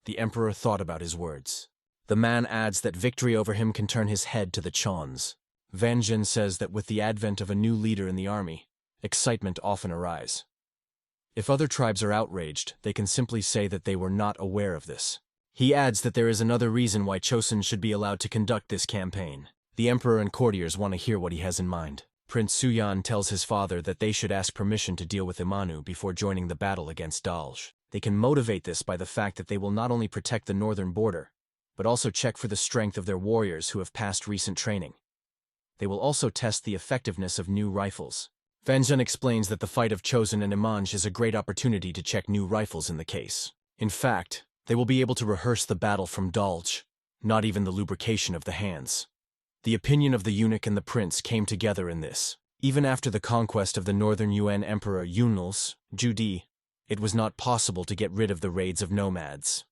The emperor thought about his words. The man adds that victory over him can turn his head to the Chons. Van Zhen says that with the advent of a new leader in the army, excitement often arises. If other tribes are outraged, they can simply say that they were not aware of this. He adds that there is another reason why Chosun should be allowed to conduct this campaign. The emperor and courtiers want to hear what he has in mind. Prince Suyan tells his father that they should ask permission to deal with Imanu before joining the battle against Dalj. They can motivate this by the fact that they will not only protect the northern border, but also check for the strength of their warriors who have passed recent training. They will also test the effectiveness of new rifles. Van Zhen explains that the fight of Chosun and Imanj is a great opportunity to check new rifles in the case. In fact, they will be able to rehearse the battle from Dalj, not even the lubrication of the hands. The opinion of the eunuch and the prince came together in this. Even after the conquest of the northern Yuan Emperor Yunl's, Judi, it was not possible to get rid of the raids of nomads.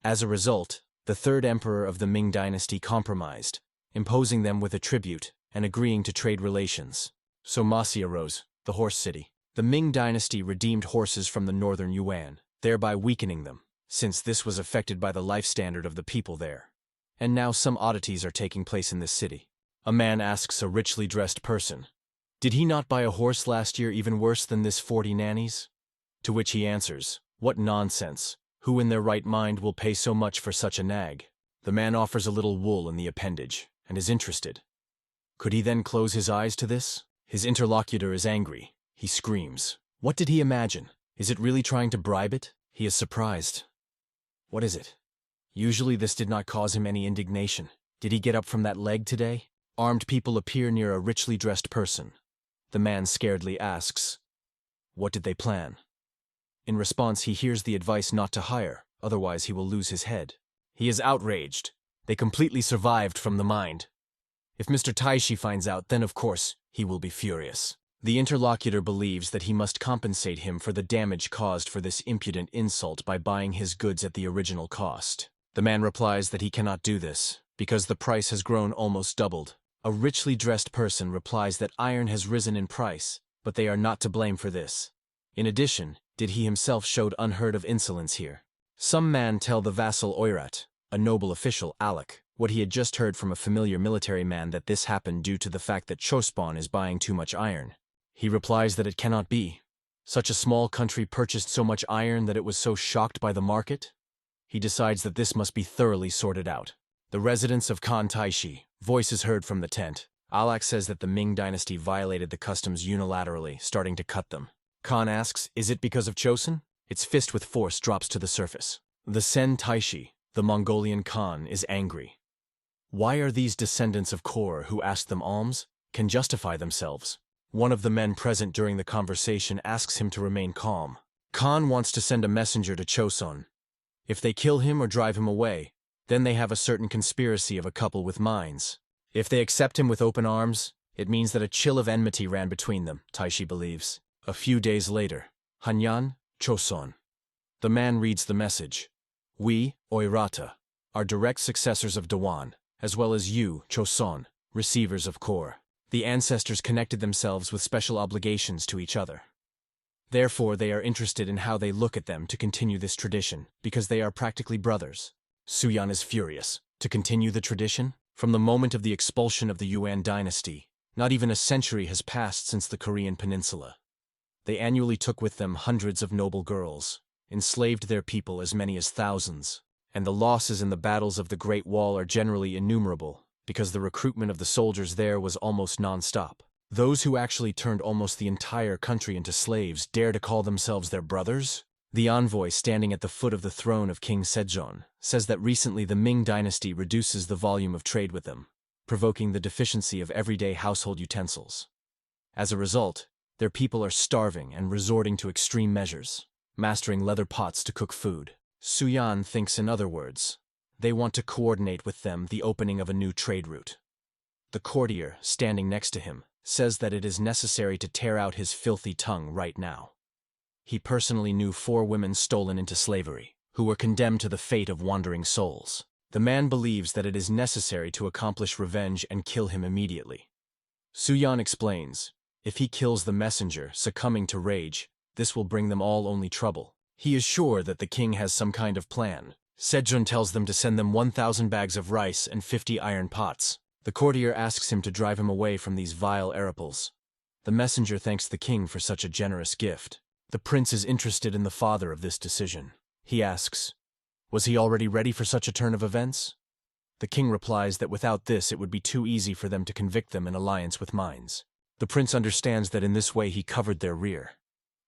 As a result, the third emperor of the Ming dynasty compromised, imposing them with a tribute and agreeing to trade relations. So Masi arose, the horse city. The Ming dynasty redeemed horses from the northern Yuan, thereby weakening them, since this was affected by the life standard of the people there. And now some oddities are taking place in this city. A man asks a richly dressed person, did he not buy a horse last year even worse than this 40 nannies? To which he answers, what nonsense, who in their right mind will pay so much for such a nag? The man offers a little wool in the appendage, and is interested. Could he then close his eyes to this? His interlocutor is angry. He screams. What did he imagine? Is it really trying to bribe it? He is surprised. What is it? Usually this did not cause him any indignation. Did he get up from that leg today? Armed people appear near a richly dressed person. The man scaredly asks, what did they plan? In response, he hears the advice not to hire, otherwise he will lose his head. He is outraged. They completely survived from the mind. If Mr. Taishi finds out, then of course, he will be furious. The interlocutor believes that he must compensate him for the damage caused for this impudent insult by buying his goods at the original cost. The man replies that he cannot do this, because the price has grown almost doubled. A richly dressed person replies that iron has risen in price, but they are not to blame for this. In addition, did he himself showed unheard of insolence here. Some man tell the vassal Oirat, a noble official, Alec, what he had just heard from a familiar military man that this happened due to the fact that Chospon is buying too much iron. He replies that it cannot be. Such a small country purchased so much iron that it was so shocked by the market? He decides that this must be thoroughly sorted out. The residents of Khan Taishi, voice is heard from the tent. Alak says that the Ming dynasty violated the customs unilaterally, starting to cut them. Khan asks, is it because of Chosun? Its fist with force drops to the surface. The Sen Taishi, the Mongolian Khan, is angry. Why are these descendants of Kor who asked them alms, can justify themselves? One of the men present during the conversation asks him to remain calm. Khan wants to send a messenger to Chosun. If they kill him or drive him away, then they have a certain conspiracy of a couple with minds. If they accept him with open arms, it means that a chill of enmity ran between them, Taishi believes. A few days later, Hanyan, Chosun. The man reads the message. We, Oirata, are direct successors of Dewan, as well as you, Chosun, receivers of Kor. The ancestors connected themselves with special obligations to each other. Therefore, they are interested in how they look at them to continue this tradition, because they are practically brothers. Suyan is furious. To continue the tradition? From the moment of the expulsion of the Yuan dynasty, not even a century has passed since the Korean peninsula. They annually took with them hundreds of noble girls, enslaved their people as many as thousands, and the losses in the battles of the Great Wall are generally innumerable, because the recruitment of the soldiers there was almost non-stop. Those who actually turned almost the entire country into slaves dare to call themselves their brothers? The envoy standing at the foot of the throne of King Sejong says that recently the Ming dynasty reduces the volume of trade with them, provoking the deficiency of everyday household utensils. As a result, their people are starving and resorting to extreme measures, mastering leather pots to cook food. Suyan thinks in other words, they want to coordinate with them the opening of a new trade route. The courtier, standing next to him, says that it is necessary to tear out his filthy tongue right now. He personally knew 4 women stolen into slavery, who were condemned to the fate of wandering souls. The man believes that it is necessary to accomplish revenge and kill him immediately. Suyan explains, if he kills the messenger, succumbing to rage, this will bring them all only trouble. He is sure that the king has some kind of plan. Sejong tells them to send them 1,000 bags of rice and 50 iron pots. The courtier asks him to drive him away from these vile araples. The messenger thanks the king for such a generous gift. The prince is interested in the father of this decision. He asks, was he already ready for such a turn of events? The king replies that without this it would be too easy for them to convict them in alliance with mines. The prince understands that in this way he covered their rear.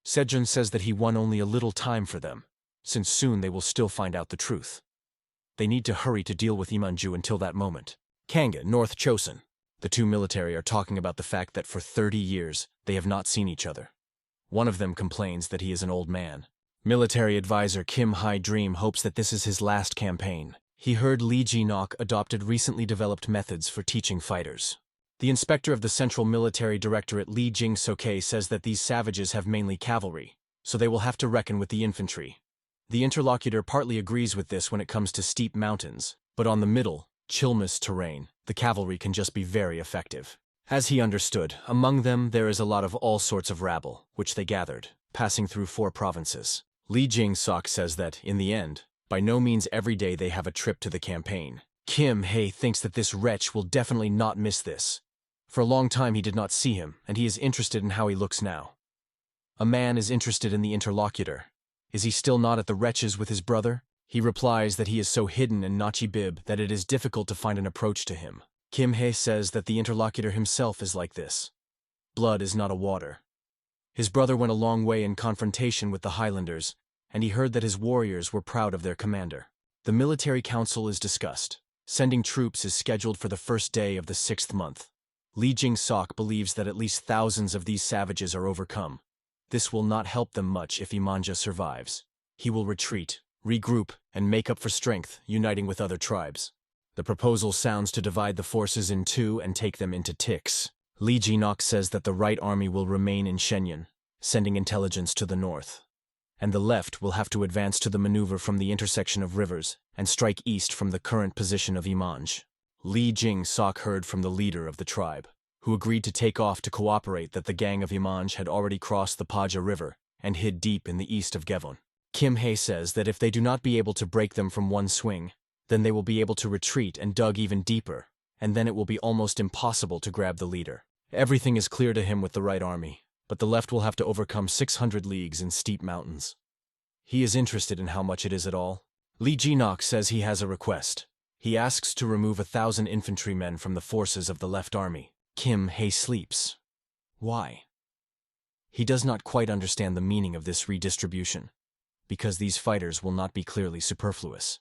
Sejong says that he won only a little time for them, since soon they will still find out the truth. They need to hurry to deal with Imanju until that moment. Kanga, North Chosun. The 2 military are talking about the fact that for 30 years they have not seen each other. One of them complains that he is an old man. Military advisor Kim Hai-dream hopes that this is his last campaign. He heard Lee Ji-nok adopted recently developed methods for teaching fighters. The inspector of the Central Military Directorate Lee Jing-soke says that these savages have mainly cavalry, so they will have to reckon with the infantry. The interlocutor partly agrees with this when it comes to steep mountains, but on the middle, Chilmas terrain, the cavalry can just be very effective. As he understood, among them there is a lot of all sorts of rabble, which they gathered, passing through 4 provinces. Lee Jing-sok says that, in the end, by no means every day they have a trip to the campaign. Kim Hae thinks that this wretch will definitely not miss this. For a long time he did not see him, and he is interested in how he looks now. A man is interested in the interlocutor. Is he still not at the wretches with his brother? He replies that he is so hidden in Nachi Bib that it is difficult to find an approach to him. Kim Hae says that the interlocutor himself is like this. Blood is not a water. His brother went a long way in confrontation with the Highlanders, and he heard that his warriors were proud of their commander. The military council is discussed. Sending troops is scheduled for the first day of the 6th month. Lee Jing-sok believes that at least thousands of these savages are overcome. This will not help them much if Imanja survives. He will retreat, regroup, and make up for strength, uniting with other tribes. The proposal sounds to divide the forces in 2 and take them into ticks. Lee Ji-nok says that the right army will remain in Shenyang, sending intelligence to the north. And the left will have to advance to the maneuver from the intersection of rivers and strike east from the current position of Imanj. Lee Jing-sok heard from the leader of the tribe, who agreed to take off to cooperate that the gang of Imanj had already crossed the Paja River and hid deep in the east of Gevon. Kim Hae says that if they do not be able to break them from one swing, then they will be able to retreat and dug even deeper, and then it will be almost impossible to grab the leader. Everything is clear to him with the right army, but the left will have to overcome 600 leagues in steep mountains. He is interested in how much it is at all. Lee Ji-nok says he has a request. He asks to remove 1,000 infantrymen from the forces of the left army. Kim Hae sleeps. Why? He does not quite understand the meaning of this redistribution, because these fighters will not be clearly superfluous.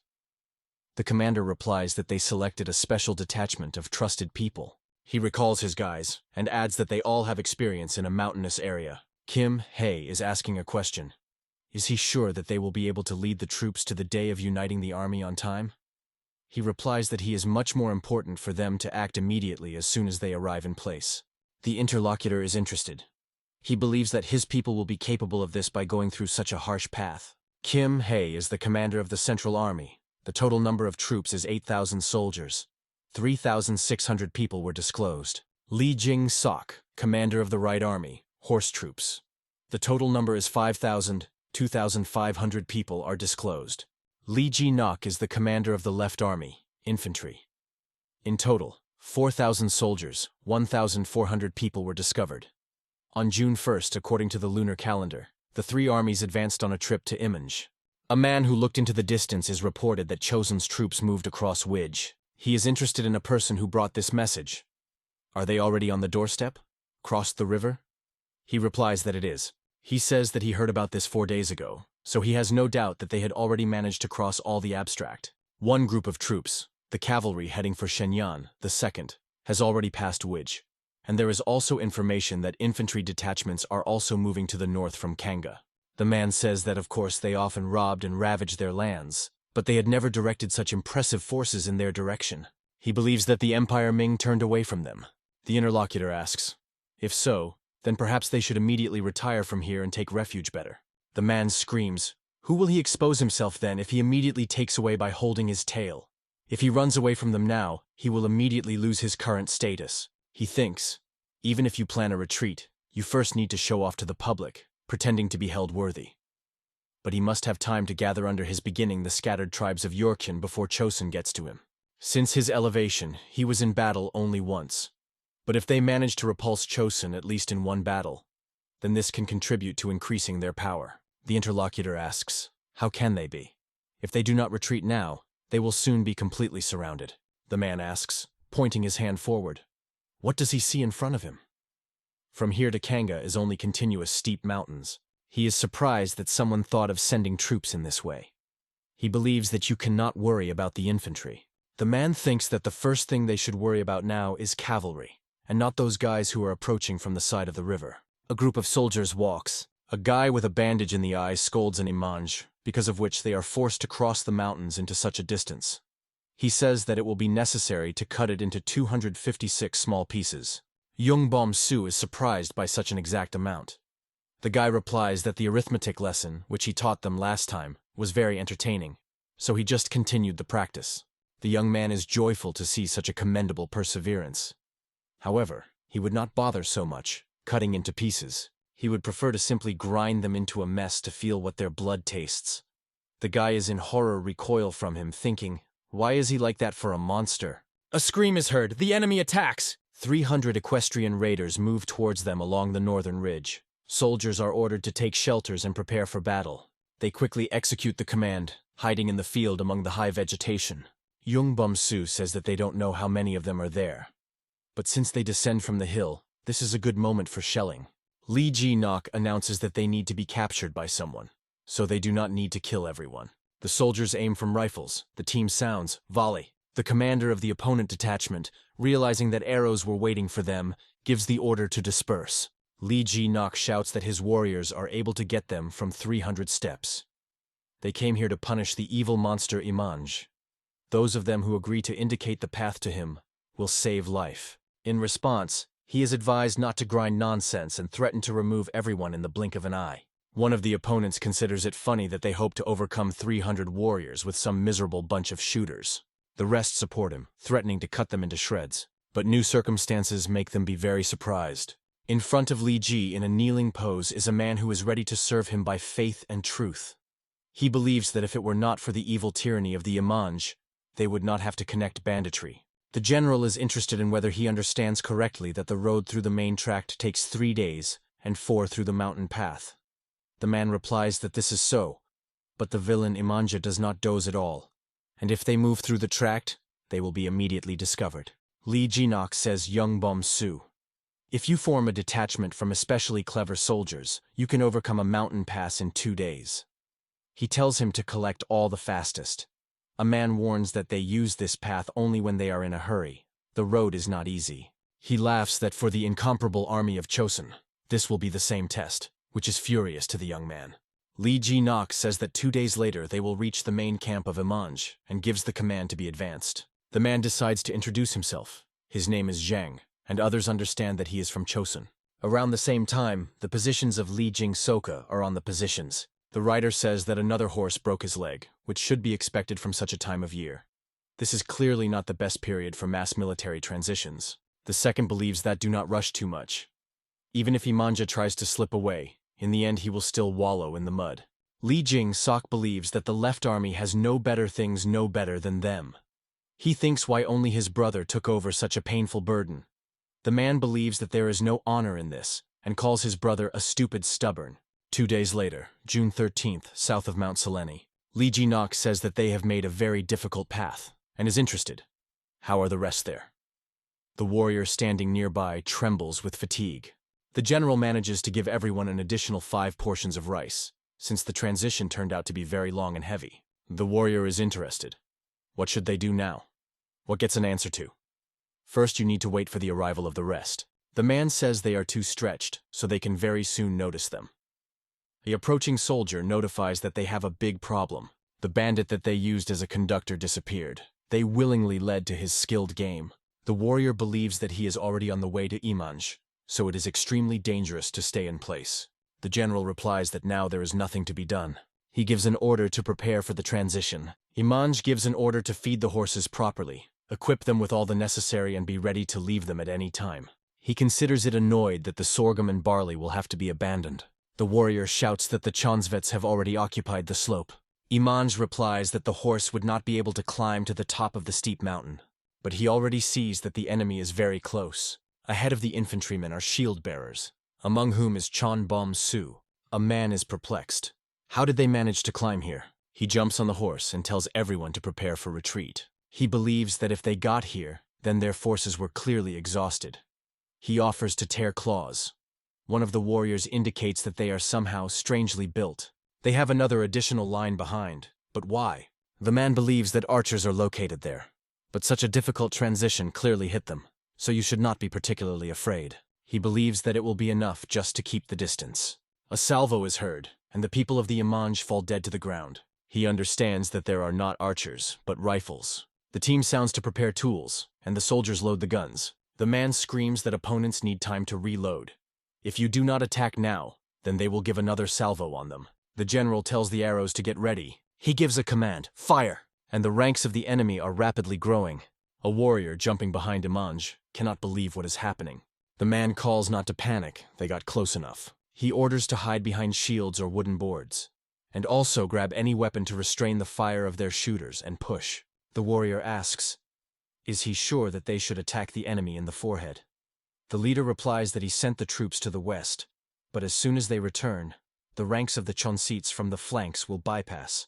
The commander replies that they selected a special detachment of trusted people. He recalls his guys, and adds that they all have experience in a mountainous area. Kim Hae is asking a question. Is he sure that they will be able to lead the troops to the day of uniting the army on time? He replies that he is much more important for them to act immediately as soon as they arrive in place. The interlocutor is interested. He believes that his people will be capable of this by going through such a harsh path. Kim Hae is the commander of the Central Army. The total number of troops is 8,000 soldiers. 3,600 people were disclosed. Lee Jing-sok, commander of the Right Army, horse troops. The total number is 5,000. 2,500 people are disclosed. Lee Ji-nok is the commander of the Left Army, infantry. In total, 4,000 soldiers, 1,400 people were discovered. On June 1st, according to the lunar calendar, the three armies advanced on a trip to Imanj. A man who looked into the distance is reported that Chosen's troops moved across Widge. He is interested in a person who brought this message. Are they already on the doorstep? Crossed the river? He replies that it is. He says that he heard about this 4 days ago, so he has no doubt that they had already managed to cross all the abstract. One group of troops, the cavalry heading for Shenyang, the second, has already passed Widge. And there is also information that infantry detachments are also moving to the north from Kanga. The man says that of course they often robbed and ravaged their lands, but they had never directed such impressive forces in their direction. He believes that the Empire Ming turned away from them. The interlocutor asks, if so, then perhaps they should immediately retire from here and take refuge better. The man screams, who will he expose himself then if he immediately takes away by holding his tail? If he runs away from them now, he will immediately lose his current status. He thinks, even if you plan a retreat, you first need to show off to the public, pretending to be held worthy. But he must have time to gather under his beginning the scattered tribes of Yorkin before Chosen gets to him. Since his elevation, he was in battle only once. But if they manage to repulse Chosen at least in one battle, then this can contribute to increasing their power. The interlocutor asks, how can they be? If they do not retreat now, they will soon be completely surrounded. The man asks, pointing his hand forward. What does he see in front of him? From here to Kanga is only continuous steep mountains. He is surprised that someone thought of sending troops in this way. He believes that you cannot worry about the infantry. The man thinks that the first thing they should worry about now is cavalry, and not those guys who are approaching from the side of the river. A group of soldiers walks. A guy with a bandage in the eye scolds an Imanj, because of which they are forced to cross the mountains into such a distance. He says that it will be necessary to cut it into 256 small pieces. Yongbom Su is surprised by such an exact amount. The guy replies that the arithmetic lesson, which he taught them last time, was very entertaining, so he just continued the practice. The young man is joyful to see such a commendable perseverance. However, he would not bother so much, cutting into pieces. He would prefer to simply grind them into a mess to feel what their blood tastes. The guy is in horror recoil from him, thinking, why is he like that for a monster? A scream is heard. The enemy attacks! 300 equestrian raiders move towards them along the northern ridge. Soldiers are ordered to take shelters and prepare for battle. They quickly execute the command, hiding in the field among the high vegetation. Yongbom Su says that they don't know how many of them are there. But since they descend from the hill, this is a good moment for shelling. Lee Ji-nok announces that they need to be captured by someone, so they do not need to kill everyone. The soldiers aim from rifles. The team sounds, volley. The commander of the opponent detachment, realizing that arrows were waiting for them, gives the order to disperse. Lee Ji-nok shouts that his warriors are able to get them from 300 steps. They came here to punish the evil monster Imanj. Those of them who agree to indicate the path to him will save life. In response, he is advised not to grind nonsense and threaten to remove everyone in the blink of an eye. One of the opponents considers it funny that they hope to overcome 300 warriors with some miserable bunch of shooters. The rest support him, threatening to cut them into shreds. But new circumstances make them be very surprised. In front of Li Ji in a kneeling pose is a man who is ready to serve him by faith and truth. He believes that if it were not for the evil tyranny of the Imanj, they would not have to connect banditry. The general is interested in whether he understands correctly that the road through the main tract takes 3 days, and 4 through the mountain path. The man replies that this is so, but the villain Imanja does not doze at all, and if they move through the tract, they will be immediately discovered. Lee Jinok says Young Bom Su. If you form a detachment from especially clever soldiers, you can overcome a mountain pass in 2 days. He tells him to collect all the fastest. A man warns that they use this path only when they are in a hurry. The road is not easy. He laughs that for the incomparable army of Chosun, this will be the same test, which is furious to the young man. Lee Ji-nok says that 2 days later they will reach the main camp of Imanj and gives the command to be advanced. The man decides to introduce himself. His name is Zhang, and others understand that he is from Chosun. Around the same time, the positions of Li Jing-soka are on the positions. The rider says that another horse broke his leg, which should be expected from such a time of year. This is clearly not the best period for mass military transitions. The second believes that do not rush too much. Even if Imanja tries to slip away, in the end he will still wallow in the mud. Li Jing-sok believes that the left army has no better things no better than them. He thinks why only his brother took over such a painful burden. The man believes that there is no honor in this, and calls his brother a stupid stubborn. 2 days later, June 13th, south of Mount Selene, Li Ji-nok says that they have made a very difficult path, and is interested. How are the rest there? The warrior standing nearby trembles with fatigue. The general manages to give everyone an additional 5 portions of rice, since the transition turned out to be very long and heavy. The warrior is interested. What should they do now? What gets an answer to? First, you need to wait for the arrival of the rest. The man says they are too stretched, so they can very soon notice them. The approaching soldier notifies that they have a big problem. The bandit that they used as a conductor disappeared. They willingly led to his skilled game. The warrior believes that he is already on the way to Imanj, so it is extremely dangerous to stay in place. The general replies that now there is nothing to be done. He gives an order to prepare for the transition. Imanj gives an order to feed the horses properly, equip them with all the necessary and be ready to leave them at any time. He considers it annoyed that the sorghum and barley will have to be abandoned. The warrior shouts that the Chonsvets have already occupied the slope. Imanj replies that the horse would not be able to climb to the top of the steep mountain, but he already sees that the enemy is very close. Ahead of the infantrymen are shield-bearers, among whom is Chon Bom Su. A man is perplexed. How did they manage to climb here? He jumps on the horse and tells everyone to prepare for retreat. He believes that if they got here, then their forces were clearly exhausted. He offers to tear claws. One of the warriors indicates that they are somehow strangely built. They have another additional line behind, but why? The man believes that archers are located there. But such a difficult transition clearly hit them, so you should not be particularly afraid. He believes that it will be enough just to keep the distance. A salvo is heard, and the people of the Imanj fall dead to the ground. He understands that there are not archers, but rifles. The team sounds to prepare tools, and the soldiers load the guns. The man screams that opponents need time to reload. If you do not attack now, then they will give another salvo on them. The general tells the arrows to get ready. He gives a command, fire, and the ranks of the enemy are rapidly growing. A warrior jumping behind Imanj cannot believe what is happening. The man calls not to panic, they got close enough. He orders to hide behind shields or wooden boards, and also grab any weapon to restrain the fire of their shooters and push. The warrior asks, is he sure that they should attack the enemy in the forehead? The leader replies that he sent the troops to the west, but as soon as they return, the ranks of the Chonseets from the flanks will bypass.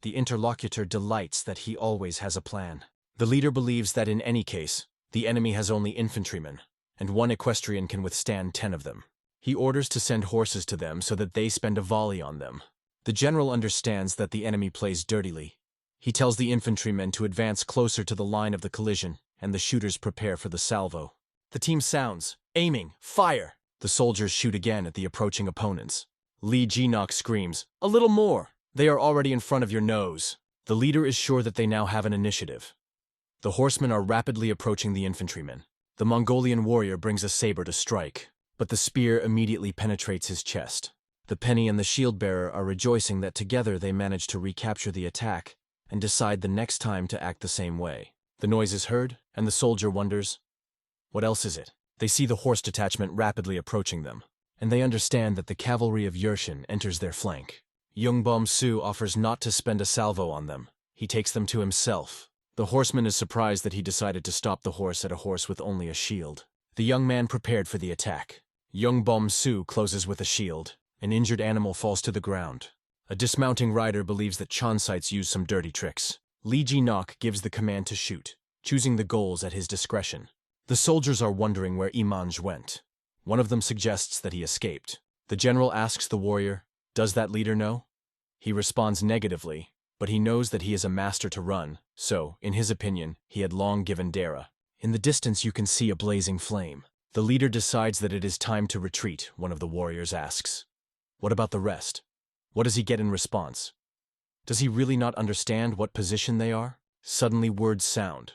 The interlocutor delights that he always has a plan. The leader believes that in any case, the enemy has only infantrymen, and one equestrian can withstand 10 of them. He orders to send horses to them so that they spend a volley on them. The general understands that the enemy plays dirtily. He tells the infantrymen to advance closer to the line of the collision, and the shooters prepare for the salvo. The team sounds, aiming, fire! The soldiers shoot again at the approaching opponents. Li Ji-nok screams, a little more! They are already in front of your nose. The leader is sure that they now have an initiative. The horsemen are rapidly approaching the infantrymen. The Mongolian warrior brings a saber to strike, but the spear immediately penetrates his chest. The penny and the shield-bearer are rejoicing that together they manage to recapture the attack and decide the next time to act the same way. The noise is heard, and the soldier wonders, what else is it? They see the horse detachment rapidly approaching them, and they understand that the cavalry of Yershin enters their flank. Yongbom Su offers not to spend a salvo on them. He takes them to himself. The horseman is surprised that he decided to stop the horse at a horse with only a shield. The young man prepared for the attack. Young Bom Su closes with a shield. An injured animal falls to the ground. A dismounting rider believes that Chonsites use some dirty tricks. Lee Ji-nok gives the command to shoot, choosing the goals at his discretion. The soldiers are wondering where Imanj went. One of them suggests that he escaped. The general asks the warrior, "Does that leader know?" He responds negatively, but he knows that he is a master to run, so, in his opinion, he had long given Dara. In the distance you can see a blazing flame. The leader decides that it is time to retreat, one of the warriors asks. What about the rest? What does he get in response? Does he really not understand what position they are? Suddenly words sound.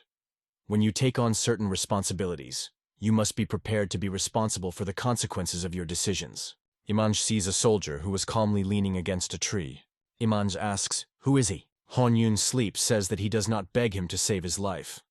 When you take on certain responsibilities, you must be prepared to be responsible for the consequences of your decisions. Imanj sees a soldier who was calmly leaning against a tree. Imanj asks, "Who is he?" Hon Yun Sleep says that he does not beg him to save his life.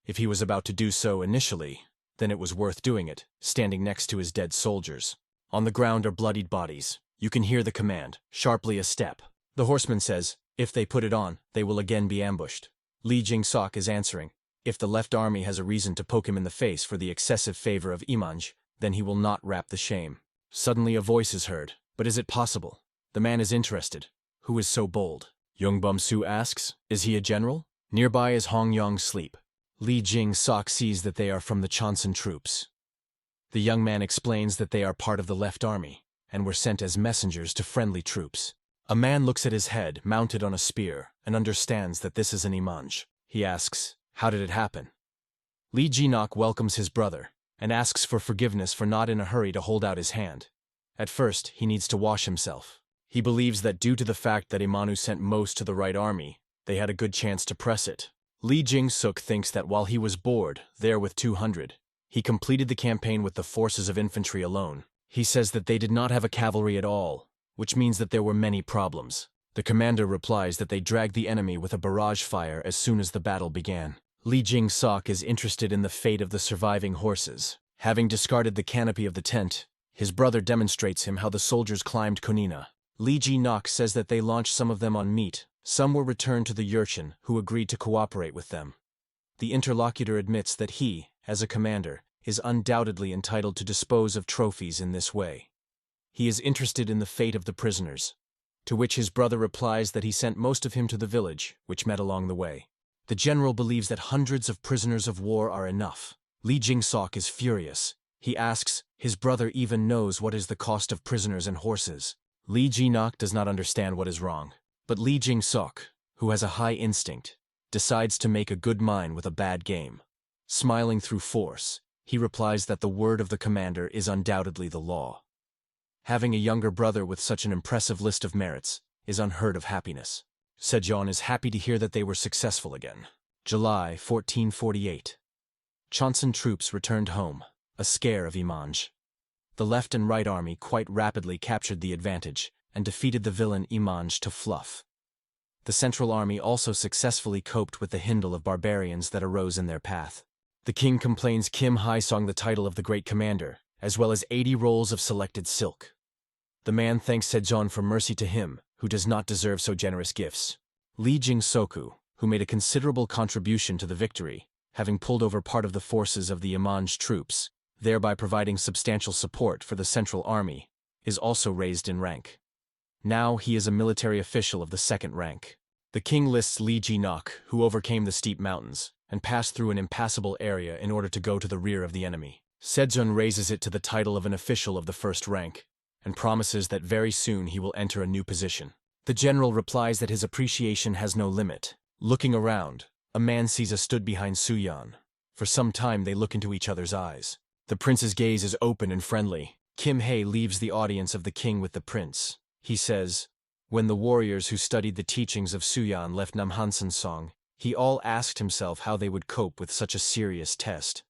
If he was about to do so initially, then it was worth doing it, standing next to his dead soldiers. On the ground are bloodied bodies. You can hear the command, "Sharply a step." The horseman says, "If they put it on, they will again be ambushed." Lee Jing-sok is answering, "If the left army has a reason to poke him in the face for the excessive favor of Imanj, then he will not wrap the shame." Suddenly a voice is heard. But is it possible? The man is interested. Who is so bold? Young Bum Su asks, "Is he a general?" Nearby is Hong Yong Sleep. Lee Jing-sok sees that they are from the Chonsun troops. The young man explains that they are part of the left army, and were sent as messengers to friendly troops. A man looks at his head, mounted on a spear, and understands that this is an Imanj. He asks, "How did it happen?" Lee Ji-nok welcomes his brother, and asks for forgiveness for not in a hurry to hold out his hand. At first, he needs to wash himself. He believes that due to the fact that Imanu sent most to the right army, they had a good chance to press it. Lee Jing-suk thinks that while he was bored, there with 200, he completed the campaign with the forces of infantry alone. He says that they did not have a cavalry at all, which means that there were many problems. The commander replies that they dragged the enemy with a barrage fire as soon as the battle began. Lee Jing-sok is interested in the fate of the surviving horses. Having discarded the canopy of the tent, his brother demonstrates him how the soldiers climbed Konina. Lee Ji-nok says that they launched some of them on meat. Some were returned to the Yurchin, who agreed to cooperate with them. The interlocutor admits that he, as a commander, is undoubtedly entitled to dispose of trophies in this way. He is interested in the fate of the prisoners, to which his brother replies that he sent most of him to the village, which met along the way. The general believes that hundreds of prisoners of war are enough. Lee Jing-sok is furious. He asks, his brother even knows what is the cost of prisoners and horses. Lee Ji-nok does not understand what is wrong. But Lee Jing-sok, who has a high instinct, decides to make a good mine with a bad game. Smiling through force, he replies that the word of the commander is undoubtedly the law. Having a younger brother with such an impressive list of merits is unheard of happiness. Sejong is happy to hear that they were successful again. July 1448. Chonsun troops returned home, a scare of Imanj. The left and right army quite rapidly captured the advantage and defeated the villain Imanj to fluff. The central army also successfully coped with the hindle of barbarians that arose in their path. The king complains Kim Haesong the title of the great commander, as well as 80 rolls of selected silk. The man thanks Sejong for mercy to him, who does not deserve so generous gifts. Lee Jing-soku, who made a considerable contribution to the victory, having pulled over part of the forces of the Imanj troops, thereby providing substantial support for the central army, is also raised in rank. Now he is a military official of the second rank. The king lists Lee Ji-nok, who overcame the steep mountains, and passed through an impassable area in order to go to the rear of the enemy. Sejong raises it to the title of an official of the first rank, and promises that very soon he will enter a new position. The general replies that his appreciation has no limit. Looking around, a man sees a stood behind Suyan. For some time they look into each other's eyes. The prince's gaze is open and friendly. Kim Hae leaves the audience of the king with the prince. He says, when the warriors who studied the teachings of Suyan left Namhansan-song, he all asked himself how they would cope with such a serious test.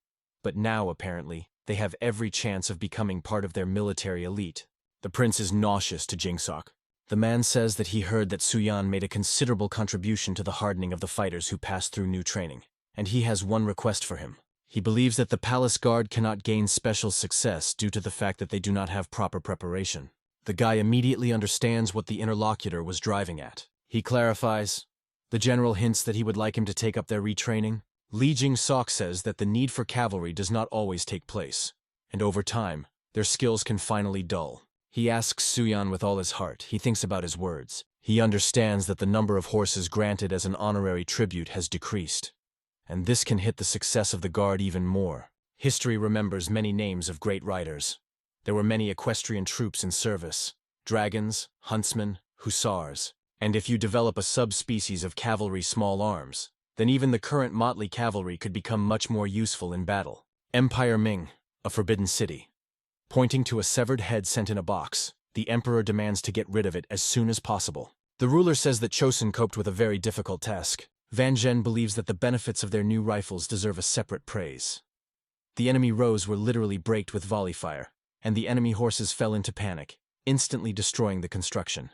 But now, apparently, they have every chance of becoming part of their military elite. The prince is nauseous to Jing-sok. The man says that he heard that Suyan made a considerable contribution to the hardening of the fighters who passed through new training, and he has one request for him. He believes that the palace guard cannot gain special success due to the fact that they do not have proper preparation. The guy immediately understands what the interlocutor was driving at. He clarifies. The general hints that he would like him to take up their retraining. Lee Jing-sok says that the need for cavalry does not always take place, and over time, Their skills can finally dull. He asks Suyan with all his heart. He thinks about his words. He understands that the number of horses granted as an honorary tribute has decreased. And this can hit the success of the guard even more. History remembers many names of great riders. There were many equestrian troops in service. Dragons, huntsmen, hussars. And if you develop a subspecies of cavalry small arms, then even the current motley cavalry could become much more useful in battle. Empire Ming, a forbidden city. Pointing to a severed head sent in a box, the emperor demands to get rid of it as soon as possible. The ruler says that Chosun coped with a very difficult task. Van Zhen believes that the benefits of their new rifles deserve a separate praise. The enemy rows were literally braked with volley fire, and the enemy horses fell into panic, instantly destroying the construction.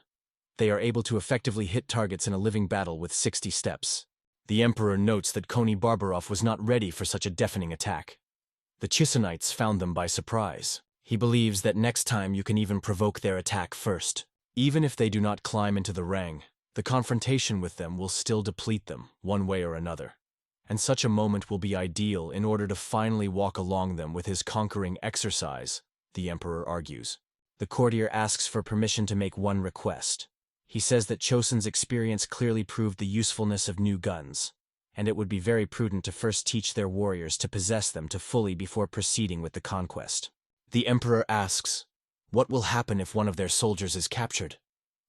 They are able to effectively hit targets in a living battle with 60 steps. The emperor notes that Koni Barbarov was not ready for such a deafening attack. The Chisonites found them by surprise. He believes that next time you can even provoke their attack first. Even if they do not climb into the rang, the confrontation with them will still deplete them, one way or another. And such a moment will be ideal in order to finally walk along them with his conquering exercise, the emperor argues. The courtier asks for permission to make one request. He says that Chosun's experience clearly proved the usefulness of new guns, and it would be very prudent to first teach their warriors to possess them to fully before proceeding with the conquest. The emperor asks, what will happen if one of their soldiers is captured?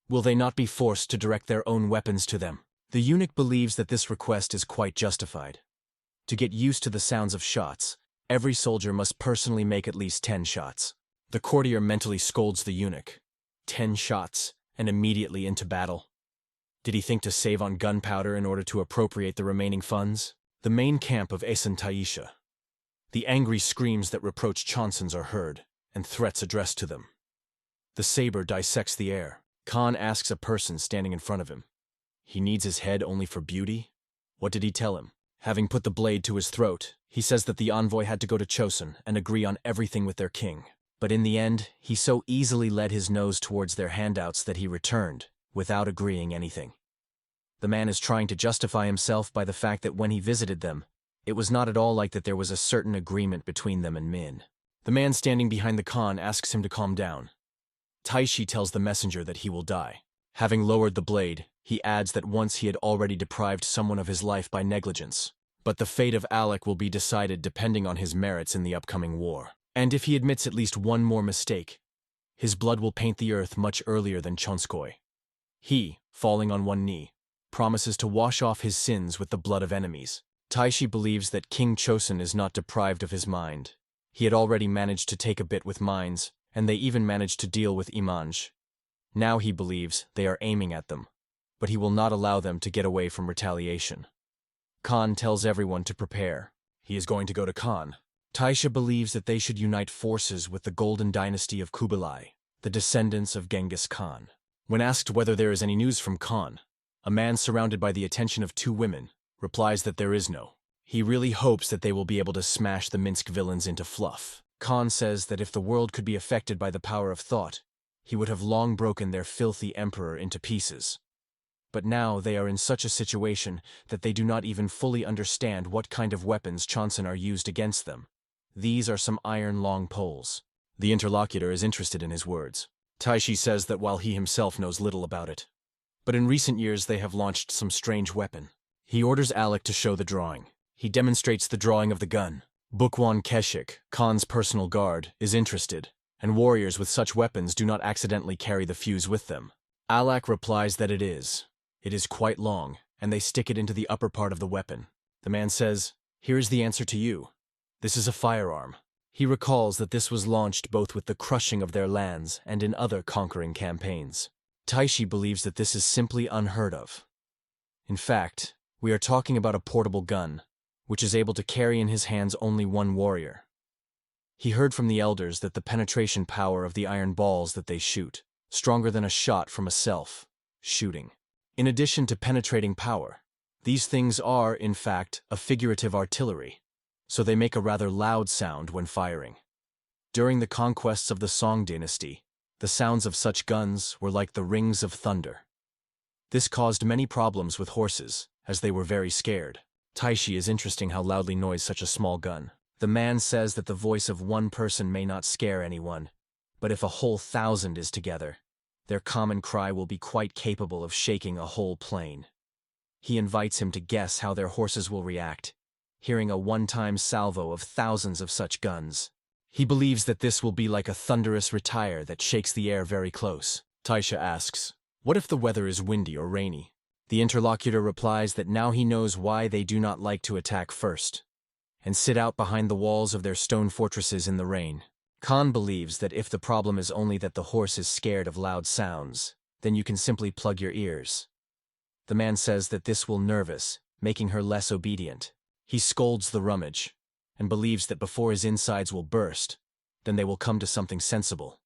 Will they not be forced to direct their own weapons to them? The eunuch believes that this request is quite justified. To get used to the sounds of shots, every soldier must personally make at least 10 shots. The courtier mentally scolds the eunuch. 10 shots, and immediately into battle. Did he think to save on gunpowder in order to appropriate the remaining funds? The main camp of Asen Taisha. The angry screams that reproach Chonsons are heard, and threats addressed to them. The saber dissects the air. Khan asks a person standing in front of him. He needs his head only for beauty? What did he tell him? Having put the blade to his throat, he says that the envoy had to go to Chosun and agree on everything with their king. But in the end, he so easily led his nose towards their handouts that he returned, without agreeing anything. The man is trying to justify himself by the fact that when he visited them, it was not at all like that there was a certain agreement between them and Min. The man standing behind the Khan asks him to calm down. Taishi tells the messenger that he will die. Having lowered the blade, he adds that once he had already deprived someone of his life by negligence. But the fate of Alec will be decided depending on his merits in the upcoming war. And if he admits at least one more mistake, his blood will paint the earth much earlier than Chonskoy. He, falling on one knee, promises to wash off his sins with the blood of enemies. Taishi believes that King Chosun is not deprived of his mind. He had already managed to take a bit with mines, and they even managed to deal with Imanj. Now he believes they are aiming at them, but he will not allow them to get away from retaliation. Khan tells everyone to prepare. He is going to go to Khan. Taisha believes that they should unite forces with the Golden Dynasty of Kublai, the descendants of Genghis Khan. When asked whether there is any news from Khan, a man surrounded by the attention of 2 women replies that there is no. He really hopes that they will be able to smash the Minsk villains into fluff. Khan says that if the world could be affected by the power of thought, he would have long broken their filthy emperor into pieces. But now they are in such a situation that they do not even fully understand what kind of weapons Chonson are used against them. These are some iron long poles. The interlocutor is interested in his words. Taishi says that while he himself knows little about it, but in recent years they have launched some strange weapon. He orders Alec to show the drawing. He demonstrates the drawing of the gun. Bukwan Keshik, Khan's personal guard, is interested, and warriors with such weapons do not accidentally carry the fuse with them. Alak replies that it is. It is quite long, and they stick it into the upper part of the weapon. The man says, "Here is the answer to you. This is a firearm." He recalls that this was launched both with the crushing of their lands and in other conquering campaigns. Taishi believes that this is simply unheard of. In fact, we are talking about a portable gun, which is able to carry in his hands only one warrior. He heard from the elders that the penetration power of the iron balls that they shoot, stronger than a shot from a self-shooting. In addition to penetrating power, these things are, in fact, a figurative artillery, so they make a rather loud sound when firing. During the conquests of the Song dynasty, the sounds of such guns were like the rings of thunder. This caused many problems with horses, as they were very scared. Taishi is interesting how loudly noise such a small gun. The man says that the voice of one person may not scare anyone, but if a whole 1,000 is together, their common cry will be quite capable of shaking a whole plain. He invites him to guess how their horses will react, hearing a one-time salvo of thousands of such guns. He believes that this will be like a thunderous retire that shakes the air very close. Taisha asks, "What if the weather is windy or rainy?" The interlocutor replies that now he knows why they do not like to attack first, and sit out behind the walls of their stone fortresses in the rain. Khan believes that if the problem is only that the horse is scared of loud sounds, then you can simply plug your ears. The man says that this will nervous, making her less obedient. He scolds the rummage, and believes that before his insides will burst, then they will come to something sensible.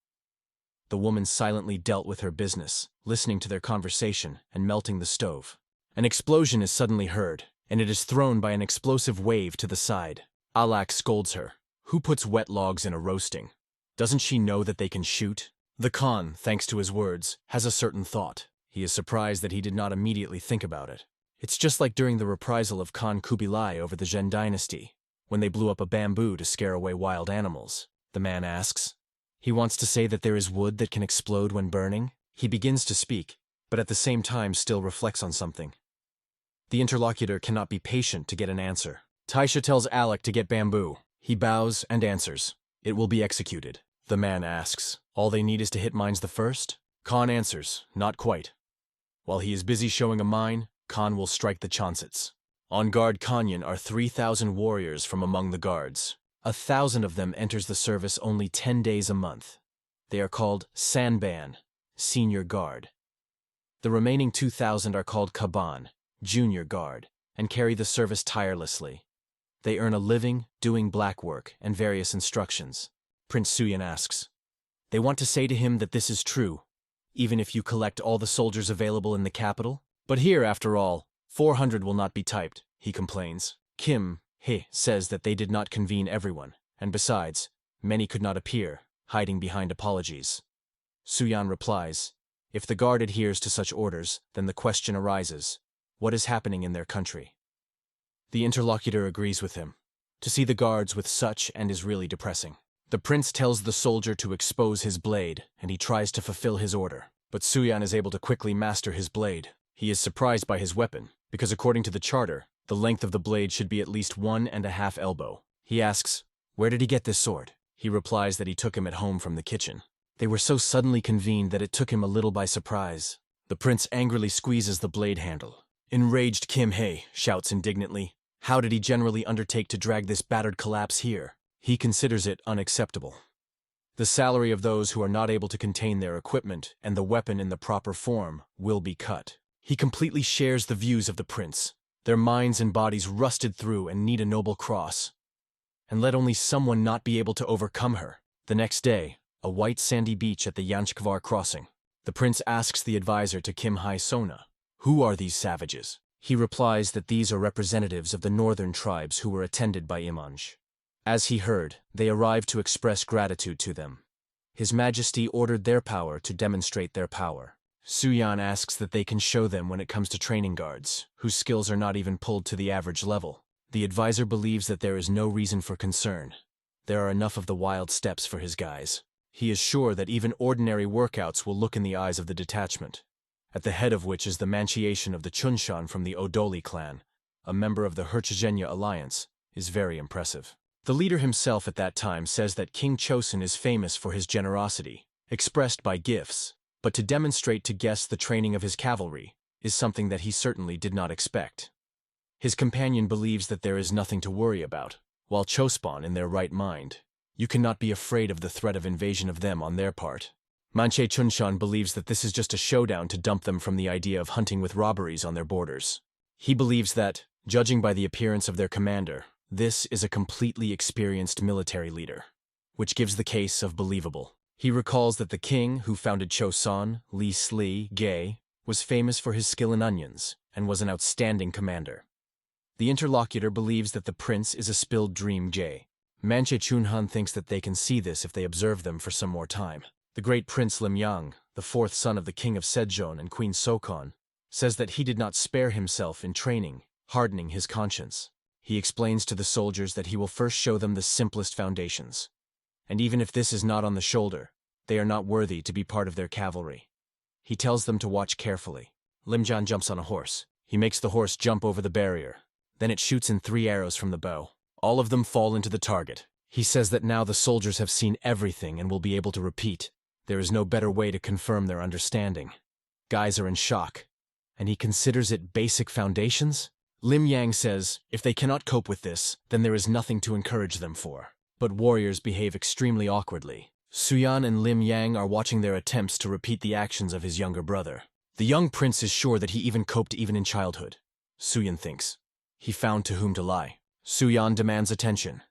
The woman silently dealt with her business, listening to their conversation and melting the stove. An explosion is suddenly heard, and it is thrown by an explosive wave to the side. Alak scolds her. Who puts wet logs in a roasting? Doesn't she know that they can shoot? The Khan, thanks to his words, has a certain thought. He is surprised that he did not immediately think about it. It's just like during the reprisal of Khan Kubilai over the Zhen dynasty, when they blew up a bamboo to scare away wild animals. The man asks. He wants to say that there is wood that can explode when burning. He begins to speak, but at the same time still reflects on something. The interlocutor cannot be patient to get an answer. Taisha tells Alec to get bamboo. He bows and answers. It will be executed. The man asks, all they need is to hit mines the first? Khan answers, not quite. While he is busy showing a mine, Khan will strike the chansets. On guard Kanyan are 3,000 warriors from among the guards. 1,000 of them enters the service only 10 days a month. They are called Sanban, senior guard. The remaining 2,000 are called Kaban, junior guard, and carry the service tirelessly. They earn a living doing black work and various instructions. Prince Suyan asks. They want to say to him that this is true, even if you collect all the soldiers available in the capital? But here, after all, 400 will not be typed, he complains. Kim He says that they did not convene everyone, and besides, many could not appear, hiding behind apologies. Suyan replies, if the guard adheres to such orders, then the question arises, what is happening in their country? The interlocutor agrees with him. To see the guards with such and is really depressing. The prince tells the soldier to expose his blade, and he tries to fulfill his order. But Suyan is able to quickly master his blade. He is surprised by his weapon, because according to the charter, the length of the blade should be at least 1.5 elbow. He asks, where did he get this sword? He replies that he took him at home from the kitchen. They were so suddenly convened that it took him a little by surprise. The prince angrily squeezes the blade handle. Enraged Kim He shouts indignantly, how did he generally undertake to drag this battered collapse here? He considers it unacceptable. The salary of those who are not able to contain their equipment and the weapon in the proper form will be cut. He completely shares the views of the prince. Their minds and bodies rusted through and need a noble cross. And let only someone not be able to overcome her. The next day, a white sandy beach at the Yanchkvar crossing. The prince asks the advisor to Kim Hai Sona, who are these savages? He replies that these are representatives of the northern tribes who were attended by Imanj. As he heard, they arrived to express gratitude to them. His Majesty ordered their power to demonstrate their power. Suyan asks that they can show them when it comes to training guards, whose skills are not even pulled to the average level. The advisor believes that there is no reason for concern. There are enough of the wild steppes for his guys. He is sure that even ordinary workouts will look in the eyes of the detachment, at the head of which is the Manchiation of the Chunshan from the Odoli clan, a member of the Herchigenya alliance, is very impressive. The leader himself at that time says that King Chosun is famous for his generosity, expressed by gifts, but to demonstrate to guests the training of his cavalry is something that he certainly did not expect. His companion believes that there is nothing to worry about, while Chospan in their right mind. You cannot be afraid of the threat of invasion of them on their part. Manche Chunshan believes that this is just a showdown to dump them from the idea of hunting with robberies on their borders. He believes that, judging by the appearance of their commander, this is a completely experienced military leader, which gives the case of believable. He recalls that the king who founded Chosun, Li Sli Ge, was famous for his skill in onions and was an outstanding commander. The interlocutor believes that the prince is a spilled dream Ge. Manche Chunhan thinks that they can see this if they observe them for some more time. The great Prince Lim Yang, the fourth son of the king of Sejong and Queen Sokon, says that he did not spare himself in training, hardening his conscience. He explains to the soldiers that he will first show them the simplest foundations. And even if this is not on the shoulder, they are not worthy to be part of their cavalry. He tells them to watch carefully. Limjan jumps on a horse. He makes the horse jump over the barrier. Then it shoots in 3 arrows from the bow. All of them fall into the target. He says that now the soldiers have seen everything and will be able to repeat. There is no better way to confirm their understanding. Guys are in shock. And he considers it basic foundations? Lim Yang says, if they cannot cope with this, then there is nothing to encourage them for. But warriors behave extremely awkwardly. Suyan and Lim Yang are watching their attempts to repeat the actions of his younger brother. The young prince is sure that he even coped even in childhood. Suyan thinks. He found to whom to lie. Suyan demands attention.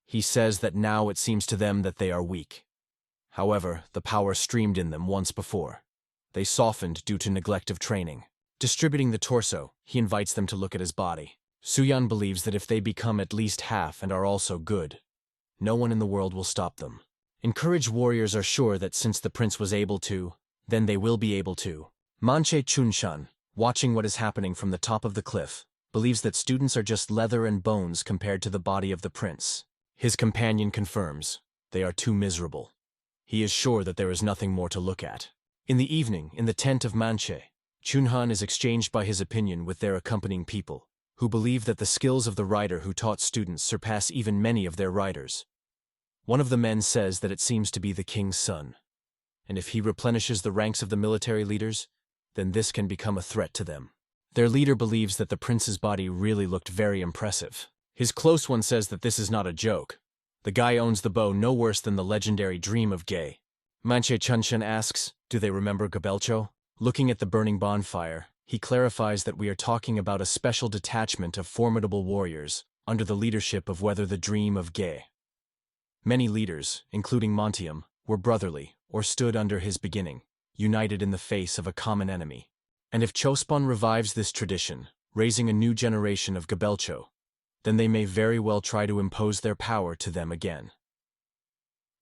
He says that now it seems to them that they are weak. However, the power streamed in them once before. They softened due to neglect of training. Distributing the torso, he invites them to look at his body. Suyan believes that if they become at least half and are also good, no one in the world will stop them. Encouraged warriors are sure that since the prince was able to, then they will be able to. Manche Chunshan, watching what is happening from the top of the cliff, believes that students are just leather and bones compared to the body of the prince. His companion confirms, they are too miserable. He is sure that there is nothing more to look at. In the evening, in the tent of Manche, Chunhan is exchanged by his opinion with their accompanying people, who believe that the skills of the writer who taught students surpass even many of their writers. One of the men says that it seems to be the king's son, and if he replenishes the ranks of the military leaders, then this can become a threat to them. Their leader believes that the prince's body really looked very impressive. His close one says that this is not a joke. The guy owns the bow no worse than the legendary Dream of Gay. Manche Chunshan asks, do they remember Gabelcho? Looking at the burning bonfire, he clarifies that we are talking about a special detachment of formidable warriors under the leadership of whether the Dream of Gay. Many leaders, including Montium, were brotherly or stood under his beginning, united in the face of a common enemy. And if Chospon revives this tradition, raising a new generation of Gabelcho, then they may very well try to impose their power to them again.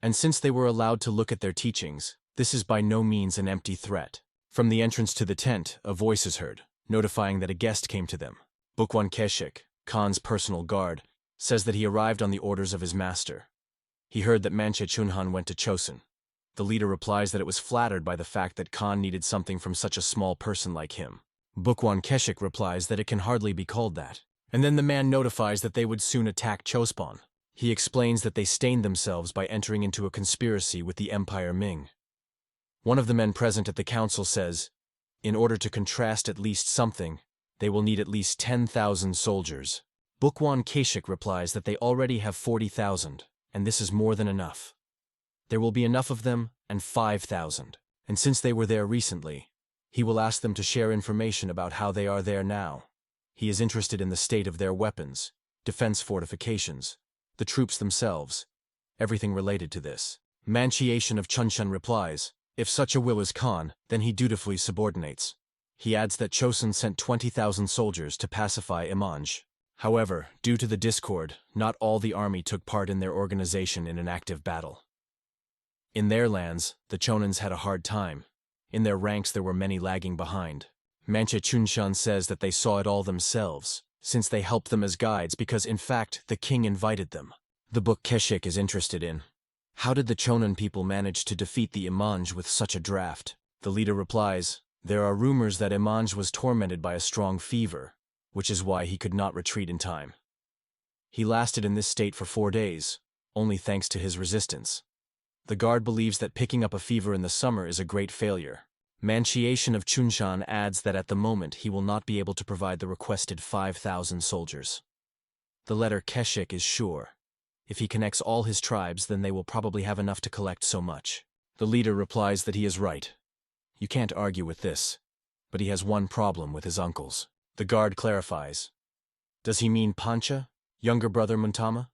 And since they were allowed to look at their teachings, this is by no means an empty threat. From the entrance to the tent, a voice is heard, notifying that a guest came to them. Bukwan Keshik, Khan's personal guard, says that he arrived on the orders of his master. He heard that Manche Chunhan went to Chosun. The leader replies that it was flattered by the fact that Khan needed something from such a small person like him. Bukwan Keshik replies that it can hardly be called that. And then the man notifies that they would soon attack Chospon. He explains that they stained themselves by entering into a conspiracy with the Empire Ming. One of the men present at the council says, in order to contrast at least something, they will need at least 10,000 soldiers. Bukwan Keshik replies that they already have 40,000, and this is more than enough. There will be enough of them, and 5,000. And since they were there recently, he will ask them to share information about how they are there now. He is interested in the state of their weapons, defense fortifications, the troops themselves, everything related to this. Manchiation of Chunshan replies, if such a will is Khan, then he dutifully subordinates. He adds that Chosun sent 20,000 soldiers to pacify Imanj. However, due to the discord, not all the army took part in their organization in an active battle. In their lands, the Chonans had a hard time. In their ranks there were many lagging behind. Manche Chunshan says that they saw it all themselves, since they helped them as guides because in fact the king invited them. The book Keshik is interested in. How did the Chonan people manage to defeat the Imanj with such a draft? The leader replies, there are rumors that Imanj was tormented by a strong fever, which is why he could not retreat in time. He lasted in this state for 4 days, only thanks to his resistance. The guard believes that picking up a fever in the summer is a great failure. Manchiation of Chunshan adds that at the moment he will not be able to provide the requested 5,000 soldiers. The letter Keshik is sure. If he connects all his tribes, then they will probably have enough to collect so much. The leader replies that he is right. You can't argue with this, but he has one problem with his uncles. The guard clarifies. Does he mean Pancha, younger brother Muntama?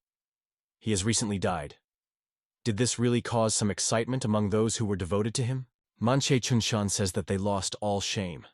He has recently died. Did this really cause some excitement among those who were devoted to him? Manche Chunshan says that they lost all shame.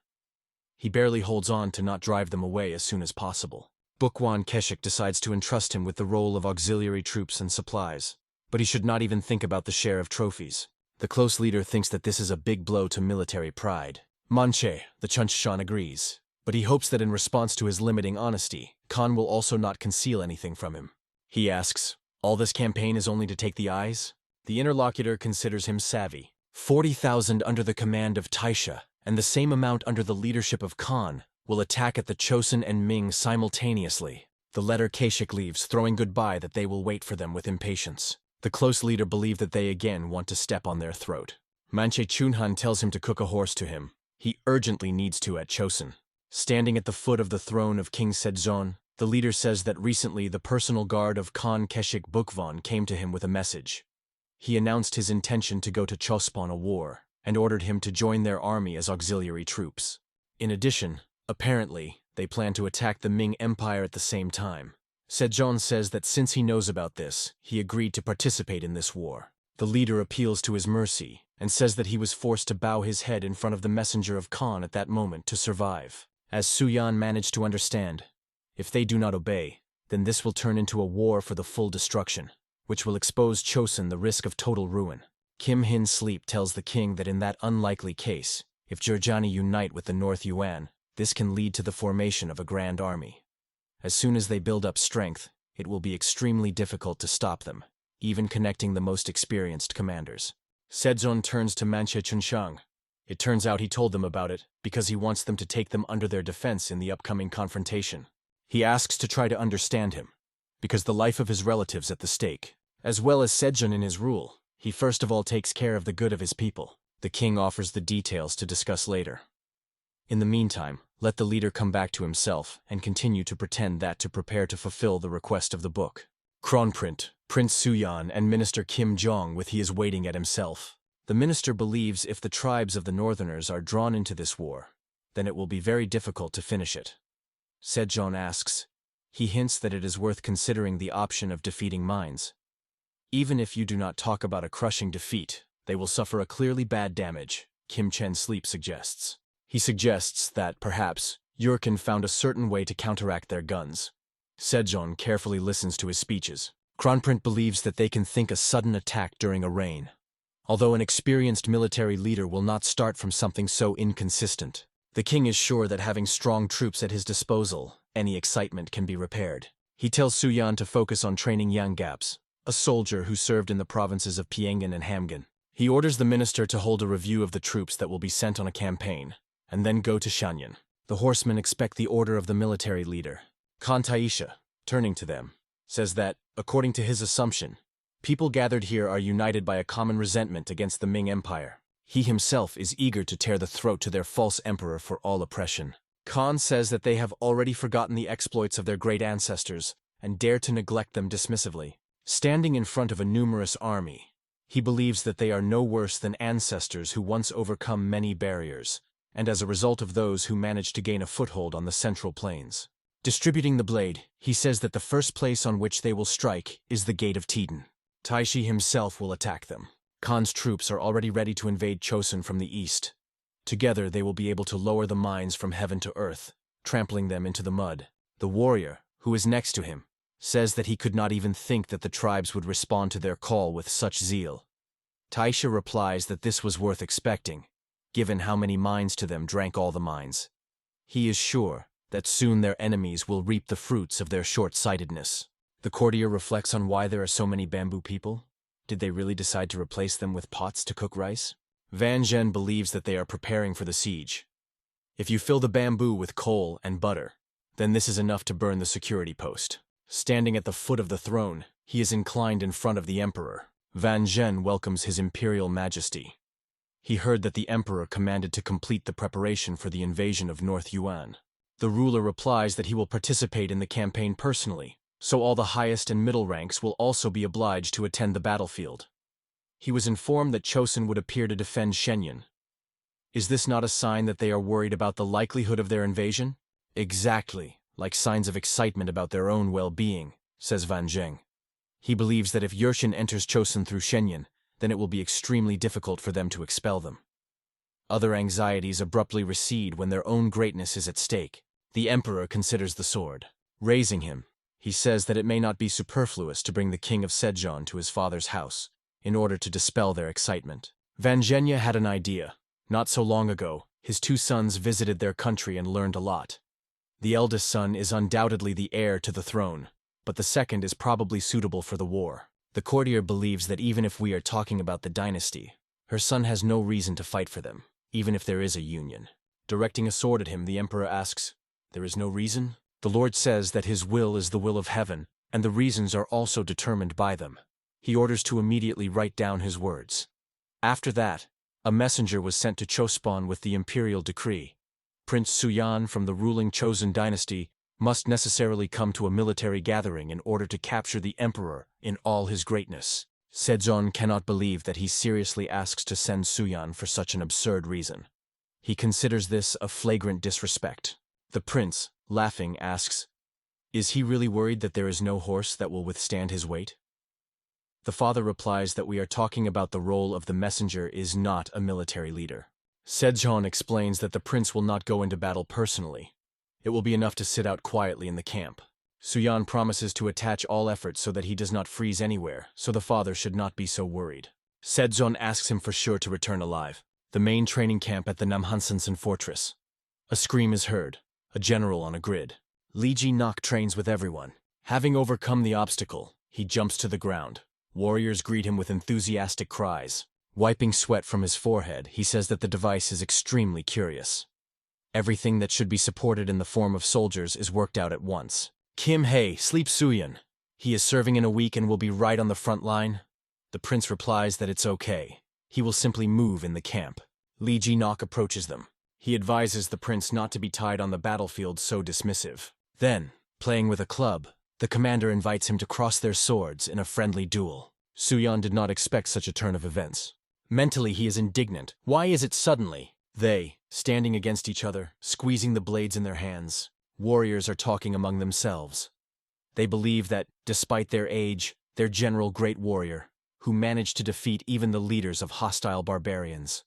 He barely holds on to not drive them away as soon as possible. Bukwan Keshik decides to entrust him with the role of auxiliary troops and supplies, but he should not even think about the share of trophies. The close leader thinks that this is a big blow to military pride. Manche, the Chunshan agrees, but he hopes that in response to his limiting honesty, Khan will also not conceal anything from him. He asks, all this campaign is only to take the eyes? The interlocutor considers him savvy. 40,000 under the command of Taisha, and the same amount under the leadership of Khan, will attack at the Chosun and Ming simultaneously. The letter Kashik leaves, throwing goodbye that they will wait for them with impatience. The close leader believe that they again want to step on their throat. Manche Chunhan tells him to cook a horse to him. He urgently needs to at Chosun. Standing at the foot of the throne of King Sedzon, the leader says that recently the personal guard of Khan Keshik Bukvan came to him with a message. He announced his intention to go to Chospon a war, and ordered him to join their army as auxiliary troops. In addition, apparently, they plan to attack the Ming Empire at the same time. Sejong says that since he knows about this, he agreed to participate in this war. The leader appeals to his mercy, and says that he was forced to bow his head in front of the messenger of Khan at that moment to survive. As Suyan managed to understand, if they do not obey, then this will turn into a war for the full destruction, which will expose Chosun the risk of total ruin. Kim Hin Sleep tells the king that in that unlikely case, if Jurjani unite with the North Yuan, this can lead to the formation of a grand army. As soon as they build up strength, it will be extremely difficult to stop them, even connecting the most experienced commanders. Sedzon turns to Manche Chunshang. It turns out he told them about it because he wants them to take them under their defense in the upcoming confrontation. He asks to try to understand him, because the life of his relatives at the stake, as well as Sejong in his rule, he first of all takes care of the good of his people. The king offers the details to discuss later. In the meantime, let the leader come back to himself and continue to pretend that to prepare to fulfill the request of the book. Kronprint, Prince Suyan and Minister Kim Jong with he is waiting at himself. The minister believes if the tribes of the northerners are drawn into this war, then it will be very difficult to finish it. Sejong asks. He hints that it is worth considering the option of defeating mines. Even if you do not talk about a crushing defeat, they will suffer a clearly bad damage, Kim Chen Sleep suggests. He suggests that, perhaps, Yurkin found a certain way to counteract their guns. Sejong carefully listens to his speeches. Kronprint believes that they can think a sudden attack during a rain. Although an experienced military leader will not start from something so inconsistent, the king is sure that having strong troops at his disposal, any excitement can be repaired. He tells Suyan to focus on training Yang Gaps, a soldier who served in the provinces of Pyongan and Hamgyong. He orders the minister to hold a review of the troops that will be sent on a campaign, and then go to Shanyan. The horsemen expect the order of the military leader. Khan Taisha, turning to them, says that, according to his assumption, people gathered here are united by a common resentment against the Ming Empire. He himself is eager to tear the throat to their false emperor for all oppression. Khan says that they have already forgotten the exploits of their great ancestors and dare to neglect them dismissively. Standing in front of a numerous army, he believes that they are no worse than ancestors who once overcome many barriers, and as a result of those who managed to gain a foothold on the central plains. Distributing the blade, he says that the first place on which they will strike is the Gate of Tiden. Taishi himself will attack them. Khan's troops are already ready to invade Chosun from the east. Together they will be able to lower the mines from heaven to earth, trampling them into the mud. The warrior, who is next to him, says that he could not even think that the tribes would respond to their call with such zeal. Taisha replies that this was worth expecting, given how many mines to them drank all the mines. He is sure that soon their enemies will reap the fruits of their short-sightedness. The courtier reflects on why there are so many bamboo people. Did they really decide to replace them with pots to cook rice? Van Zhen believes that they are preparing for the siege. If you fill the bamboo with coal and butter, then this is enough to burn the security post. Standing at the foot of the throne, he is inclined in front of the emperor. Van Zhen welcomes his imperial majesty. He heard that the emperor commanded to complete the preparation for the invasion of North Yuan. The ruler replies that he will participate in the campaign personally, so all the highest and middle ranks will also be obliged to attend the battlefield. He was informed that Chosun would appear to defend Shenyang. Is this not a sign that they are worried about the likelihood of their invasion? Exactly, like signs of excitement about their own well-being, says Van Zheng. He believes that if Yurshin enters Chosun through Shenyang, then it will be extremely difficult for them to expel them. Other anxieties abruptly recede when their own greatness is at stake. The emperor considers the sword. Raising him, he says that it may not be superfluous to bring the king of Sejong to his father's house, in order to dispel their excitement. Van Zhenya had an idea. Not so long ago, his two sons visited their country and learned a lot. The eldest son is undoubtedly the heir to the throne, but the second is probably suitable for the war. The courtier believes that even if we are talking about the dynasty, her son has no reason to fight for them, even if there is a union. Directing a sword at him, the emperor asks, "There is no reason?" The Lord says that his will is the will of heaven, and the reasons are also determined by them. He orders to immediately write down his words. After that, a messenger was sent to Chospon with the imperial decree. Prince Suyan from the ruling Chosen dynasty must necessarily come to a military gathering in order to capture the emperor in all his greatness. Sejong cannot believe that he seriously asks to send Suyan for such an absurd reason. He considers this a flagrant disrespect. The prince, laughing, asks, "Is he really worried that there is no horse that will withstand his weight?" The father replies that we are talking about the role of the messenger is not a military leader. Sejong explains that the prince will not go into battle personally. It will be enough to sit out quietly in the camp. Suyan promises to attach all efforts so that he does not freeze anywhere, so the father should not be so worried. Sejong asks him for sure to return alive. The main training camp at the Namhansensen fortress. A scream is heard, a general on a grid. Lee Ji-nok trains with everyone. Having overcome the obstacle, he jumps to the ground. Warriors greet him with enthusiastic cries. Wiping sweat from his forehead, he says that the device is extremely curious. Everything that should be supported in the form of soldiers is worked out at once. Kim Hae, sleep Suyan. He is serving in a week and will be right on the front line. The prince replies that it's okay. He will simply move in the camp. Lee Ji-nok approaches them. He advises the prince not to be tied on the battlefield so dismissive. Then, playing with a club, the commander invites him to cross their swords in a friendly duel. Suyan did not expect such a turn of events. Mentally, he is indignant. Why is it suddenly? They, standing against each other, squeezing the blades in their hands. Warriors are talking among themselves. They believe that, despite their age, their general great warrior, who managed to defeat even the leaders of hostile barbarians.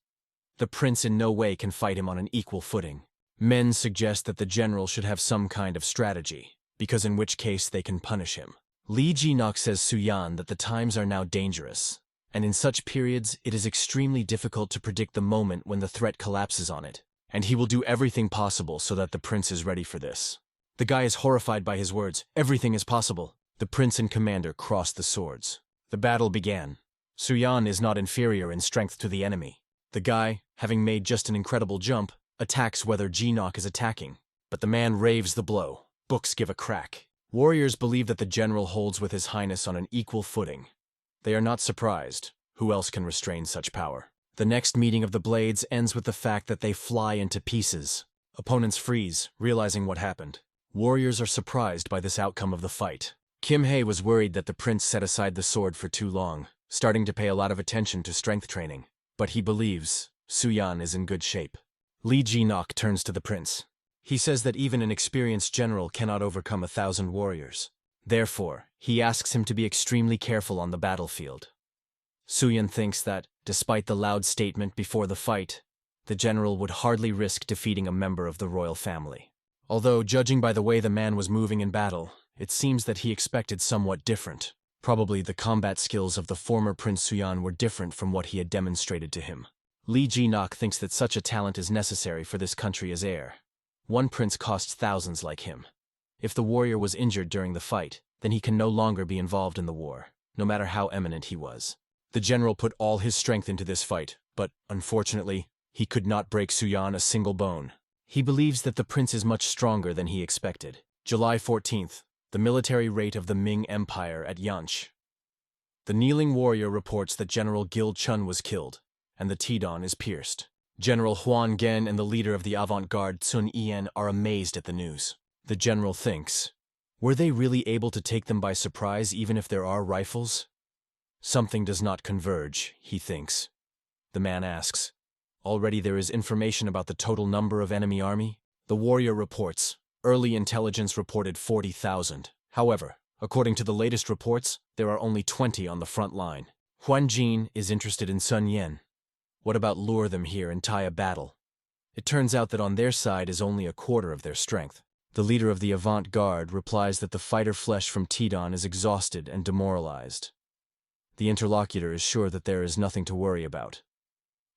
The prince in no way can fight him on an equal footing. Men suggest that the general should have some kind of strategy, because in which case they can punish him. Lee Ji-nok says Suyan that the times are now dangerous, and in such periods it is extremely difficult to predict the moment when the threat collapses on it, and he will do everything possible so that the prince is ready for this. The guy is horrified by his words. Everything is possible. The prince and commander crossed the swords. The battle began. Suyan is not inferior in strength to the enemy. The guy, having made just an incredible jump, attacks whether Ji-nok is attacking, but the man raves the blow. Books give a crack. Warriors believe that the general holds with his highness on an equal footing. They are not surprised. Who else can restrain such power? The next meeting of the blades ends with the fact that they fly into pieces. Opponents freeze, realizing what happened. Warriors are surprised by this outcome of the fight. Kim Hae was worried that the prince set aside the sword for too long, starting to pay a lot of attention to strength training. But he believes Suyan is in good shape. Lee Ji-nok turns to the prince. He says that even an experienced general cannot overcome 1,000 warriors. Therefore, he asks him to be extremely careful on the battlefield. Suyan thinks that, despite the loud statement before the fight, the general would hardly risk defeating a member of the royal family. Although, judging by the way the man was moving in battle, it seems that he expected somewhat different. Probably the combat skills of the former Prince Suyan were different from what he had demonstrated to him. Lee Ji-nok thinks that such a talent is necessary for this country as heir. One prince costs thousands like him. If the warrior was injured during the fight, then he can no longer be involved in the war, no matter how eminent he was. The general put all his strength into this fight, but, unfortunately, he could not break Suyan a single bone. He believes that the prince is much stronger than he expected. July 14th, the military raid of the Ming Empire at Yanchi. The kneeling warrior reports that General Gil Chun was killed, and the Tidon is pierced. General Huan Gen and the leader of the avant-garde Sun Yen are amazed at the news. The general thinks, were they really able to take them by surprise even if there are rifles? Something does not converge, he thinks. The man asks, already there is information about the total number of enemy army? The warrior reports, early intelligence reported 40,000. However, according to the latest reports, there are only 20 on the front line. Huan Jin is interested in Sun Yen. What about lure them here and tie a battle? It turns out that on their side is only a quarter of their strength. The leader of the avant-garde replies that the fighter flesh from Tidon is exhausted and demoralized. The interlocutor is sure that there is nothing to worry about.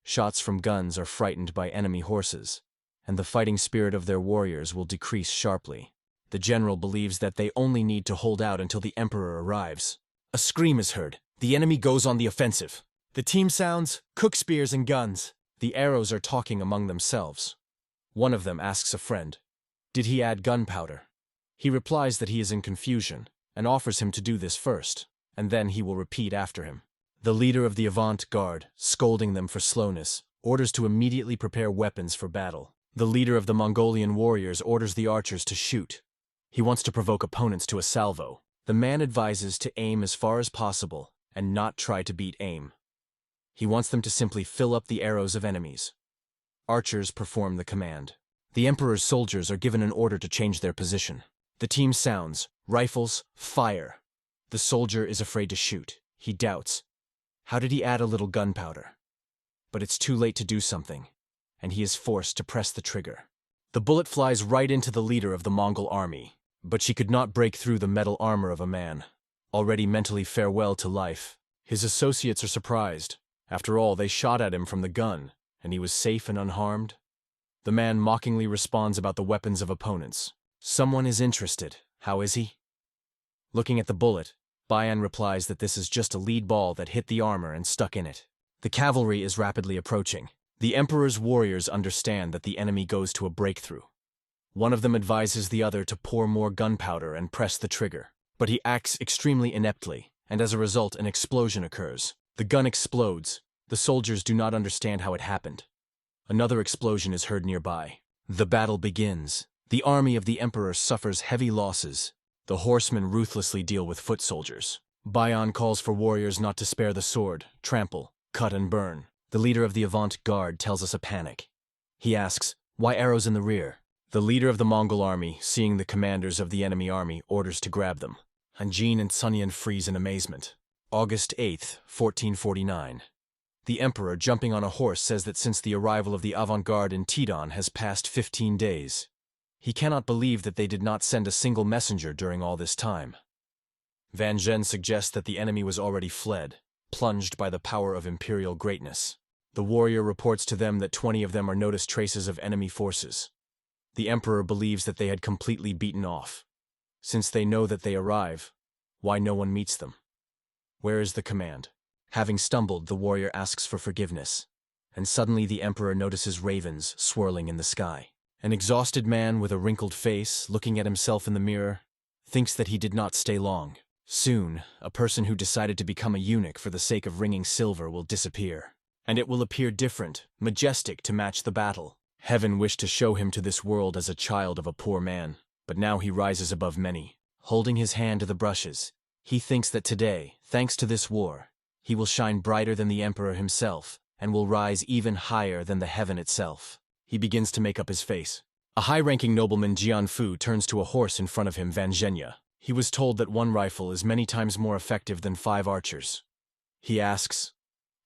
Shots from guns are frightened by enemy horses, and the fighting spirit of their warriors will decrease sharply. The general believes that they only need to hold out until the emperor arrives. A scream is heard. The enemy goes on the offensive. The team sounds, cook spears and guns. The arrows are talking among themselves. One of them asks a friend, "Did he add gunpowder?" He replies that he is in confusion, and offers him to do this first, and then he will repeat after him. The leader of the avant-garde, scolding them for slowness, orders to immediately prepare weapons for battle. The leader of the Mongolian warriors orders the archers to shoot. He wants to provoke opponents to a salvo. The man advises to aim as far as possible and not try to beat aim. He wants them to simply fill up the arrows of enemies. Archers perform the command. The emperor's soldiers are given an order to change their position. The team sounds, rifles, fire. The soldier is afraid to shoot. He doubts. How did he add a little gunpowder? But it's too late to do something, and he is forced to press the trigger. The bullet flies right into the leader of the Mongol army, but she could not break through the metal armor of a man, already mentally farewell to life. His associates are surprised. After all, they shot at him from the gun, and he was safe and unharmed. The man mockingly responds about the weapons of opponents. Someone is interested. How is he? Looking at the bullet, Bayan replies that this is just a lead ball that hit the armor and stuck in it. The cavalry is rapidly approaching. The emperor's warriors understand that the enemy goes to a breakthrough. One of them advises the other to pour more gunpowder and press the trigger, but he acts extremely ineptly, and as a result an explosion occurs. The gun explodes. The soldiers do not understand how it happened. Another explosion is heard nearby. The battle begins. The army of the emperor suffers heavy losses. The horsemen ruthlessly deal with foot soldiers. Bayan calls for warriors not to spare the sword, trample, cut and burn. The leader of the avant-garde tells us a panic. He asks, "Why arrows in the rear?" The leader of the Mongol army, seeing the commanders of the enemy army, orders to grab them. Hygiene and Sunyan freeze in amazement. August 8th, 1449. The emperor, jumping on a horse, says that since the arrival of the avant-garde in Tidon has passed 15 days. He cannot believe that they did not send a single messenger during all this time. Van Zhen suggests that the enemy was already fled, plunged by the power of imperial greatness. The warrior reports to them that 20 of them are noticed traces of enemy forces. The emperor believes that they had completely beaten off. Since they know that they arrive, why no one meets them? Where is the command? Having stumbled, the warrior asks for forgiveness, and suddenly the emperor notices ravens swirling in the sky. An exhausted man with a wrinkled face, looking at himself in the mirror, thinks that he did not stay long. Soon, a person who decided to become a eunuch for the sake of wringing silver will disappear, and it will appear different, majestic to match the battle. Heaven wished to show him to this world as a child of a poor man, but now he rises above many. Holding his hand to the brushes, he thinks that today, thanks to this war, he will shine brighter than the emperor himself, and will rise even higher than the heaven itself. He begins to make up his face. A high-ranking nobleman, Jianfu, turns to a horse in front of him, Van Zhenya. He was told that one rifle is many times more effective than 5 archers. He asks,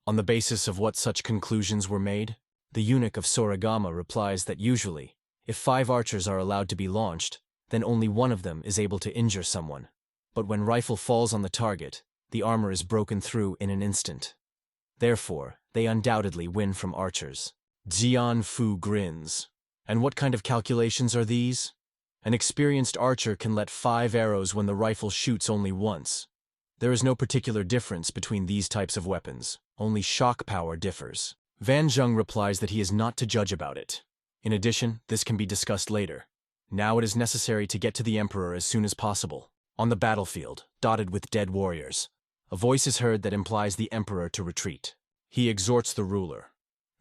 on the basis of what such conclusions were made? The eunuch of Soragama replies that usually, if 5 archers are allowed to be launched, then only one of them is able to injure someone. But when rifle falls on the target, the armor is broken through in an instant. Therefore, they undoubtedly win from archers. Jianfu grins. And what kind of calculations are these? An experienced archer can let 5 arrows when the rifle shoots only once. There is no particular difference between these types of weapons, only shock power differs. Van Zheng replies that he is not to judge about it. In addition, this can be discussed later. Now it is necessary to get to the emperor as soon as possible. On the battlefield, dotted with dead warriors, a voice is heard that implies the emperor to retreat. He exhorts the ruler.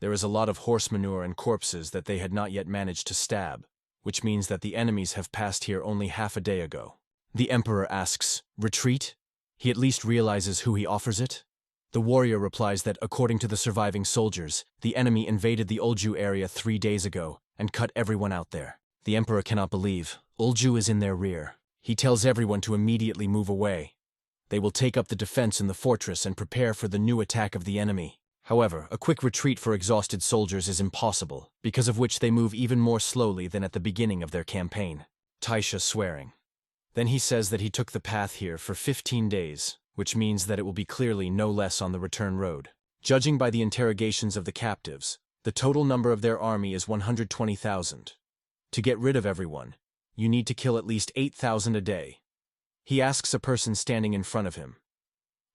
There is a lot of horse manure and corpses that they had not yet managed to stab, which means that the enemies have passed here only half a day ago. The emperor asks, "Retreat?" He at least realizes who he offers it. The warrior replies that according to the surviving soldiers, the enemy invaded the Ulju area 3 days ago and cut everyone out there. The emperor cannot believe. Ulju is in their rear. He tells everyone to immediately move away. They will take up the defense in the fortress and prepare for the new attack of the enemy. However, a quick retreat for exhausted soldiers is impossible, because of which they move even more slowly than at the beginning of their campaign. Taisha swearing. Then he says that he took the path here for 15 days, which means that it will be clearly no less on the return road. Judging by the interrogations of the captives, The total number of their army is 120,000. To get rid of everyone, you need to kill at least 8,000 a day. He asks a person standing in front of him.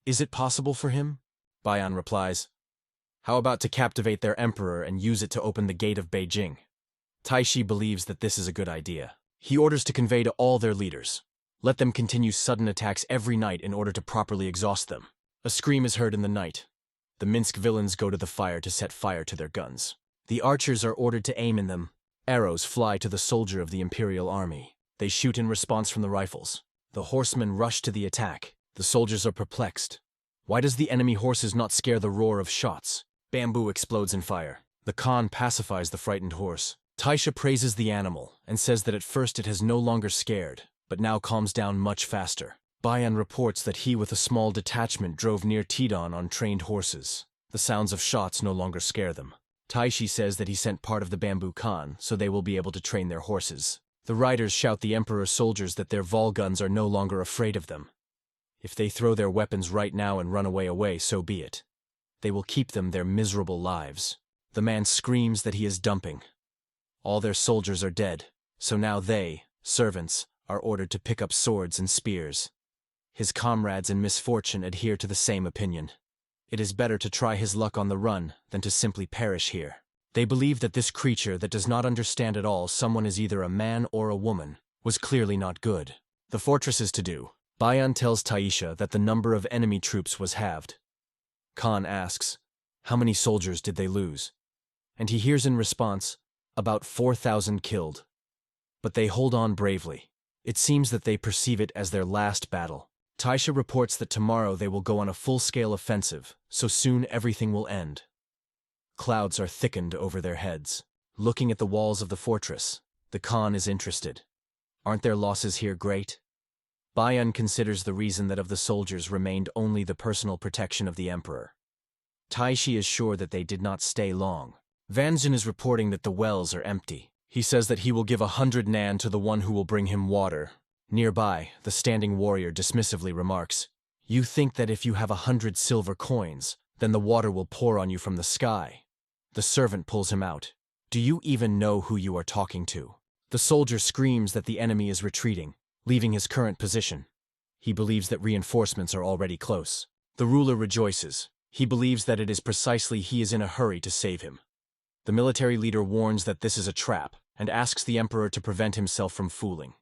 Is it possible for him? Bayan replies, how about to captivate their emperor and use it to open the gate of Beijing? Taishi believes that this is a good idea. He orders to convey to all their leaders. Let them continue sudden attacks every night in order to properly exhaust them. A scream is heard in the night. The Minsk villains go to the fire to set fire to their guns. The archers are ordered to aim in them. Arrows fly to the soldier of the imperial army. They shoot in response from the rifles. The horsemen rush to the attack. The soldiers are perplexed. Why does the enemy horses not scare the roar of shots? Bamboo explodes in fire. The Khan pacifies the frightened horse. Taisha praises the animal and says that at first it has no longer scared, but now calms down much faster. Bayan reports that he with a small detachment drove near Tidon on trained horses. The sounds of shots no longer scare them. Taishi says that he sent part of the Bamboo Khan so they will be able to train their horses. The riders shout the emperor's soldiers that their Vol guns are no longer afraid of them. If they throw their weapons right now and run away, so be it. They will keep them their miserable lives. The man screams that he is dumping. All their soldiers are dead, so now they, servants, are ordered to pick up swords and spears. His comrades in misfortune adhere to the same opinion. It is better to try his luck on the run than to simply perish here. They believe that this creature that does not understand at all someone is either a man or a woman was clearly not good. The fortress is to do. Bayan tells Taisha that the number of enemy troops was halved. Khan asks, how many soldiers did they lose? And he hears in response, about 4,000 killed. But they hold on bravely. It seems that they perceive it as their last battle. Taisha reports that tomorrow they will go on a full-scale offensive, so soon everything will end. Clouds are thickened over their heads. Looking at the walls of the fortress, the Khan is interested. Aren't their losses here great? Bayan considers the reason that of the soldiers remained only the personal protection of the emperor. Taishi is sure that they did not stay long. Vanjin is reporting that the wells are empty. He says that he will give 100 nan to the one who will bring him water. Nearby, the standing warrior dismissively remarks, you think that if you have 100 silver coins, then the water will pour on you from the sky. The servant pulls him out. Do you even know who you are talking to? The soldier screams that the enemy is retreating, leaving his current position. He believes that reinforcements are already close. The ruler rejoices. He believes that it is precisely he is in a hurry to save him. The military leader warns that this is a trap and asks the emperor to prevent himself from fooling.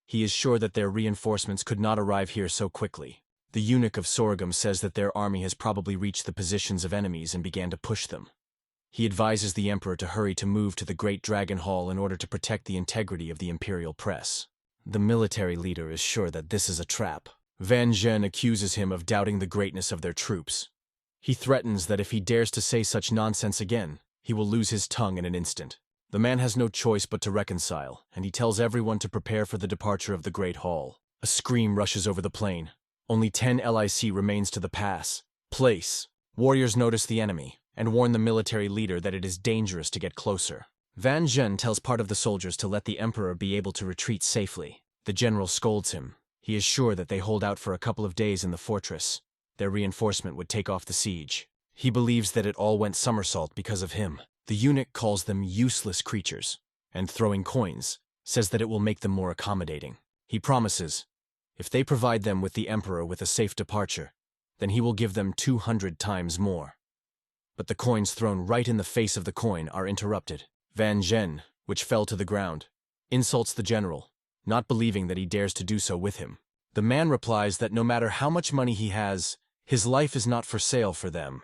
He is sure that their reinforcements could not arrive here so quickly. The eunuch of Sorghum says that their army has probably reached the positions of enemies and began to push them. He advises the emperor to hurry to move to the Great Dragon Hall in order to protect the integrity of the imperial press. The military leader is sure that this is a trap. Van Zhen accuses him of doubting the greatness of their troops. He threatens that if he dares to say such nonsense again, he will lose his tongue in an instant. The man has no choice but to reconcile, and he tells everyone to prepare for the departure of the Great Hall. A scream rushes over the plain. Only 10 LIC remains to the pass. Place. Warriors notice the enemy, and warn the military leader that it is dangerous to get closer. Van Zhen tells part of the soldiers to let the emperor be able to retreat safely. The general scolds him. He is sure that they hold out for a couple of days in the fortress. Their reinforcement would take off the siege. He believes that it all went somersault because of him. The eunuch calls them useless creatures, and throwing coins, says that it will make them more accommodating. He promises, if they provide them with the emperor with a safe departure, then he will give them 200 times more. But the coins thrown right in the face of the coin are interrupted. Van Zhen, which fell to the ground, insults the general, not believing that he dares to do so with him. The man replies that no matter how much money he has, his life is not for sale for them.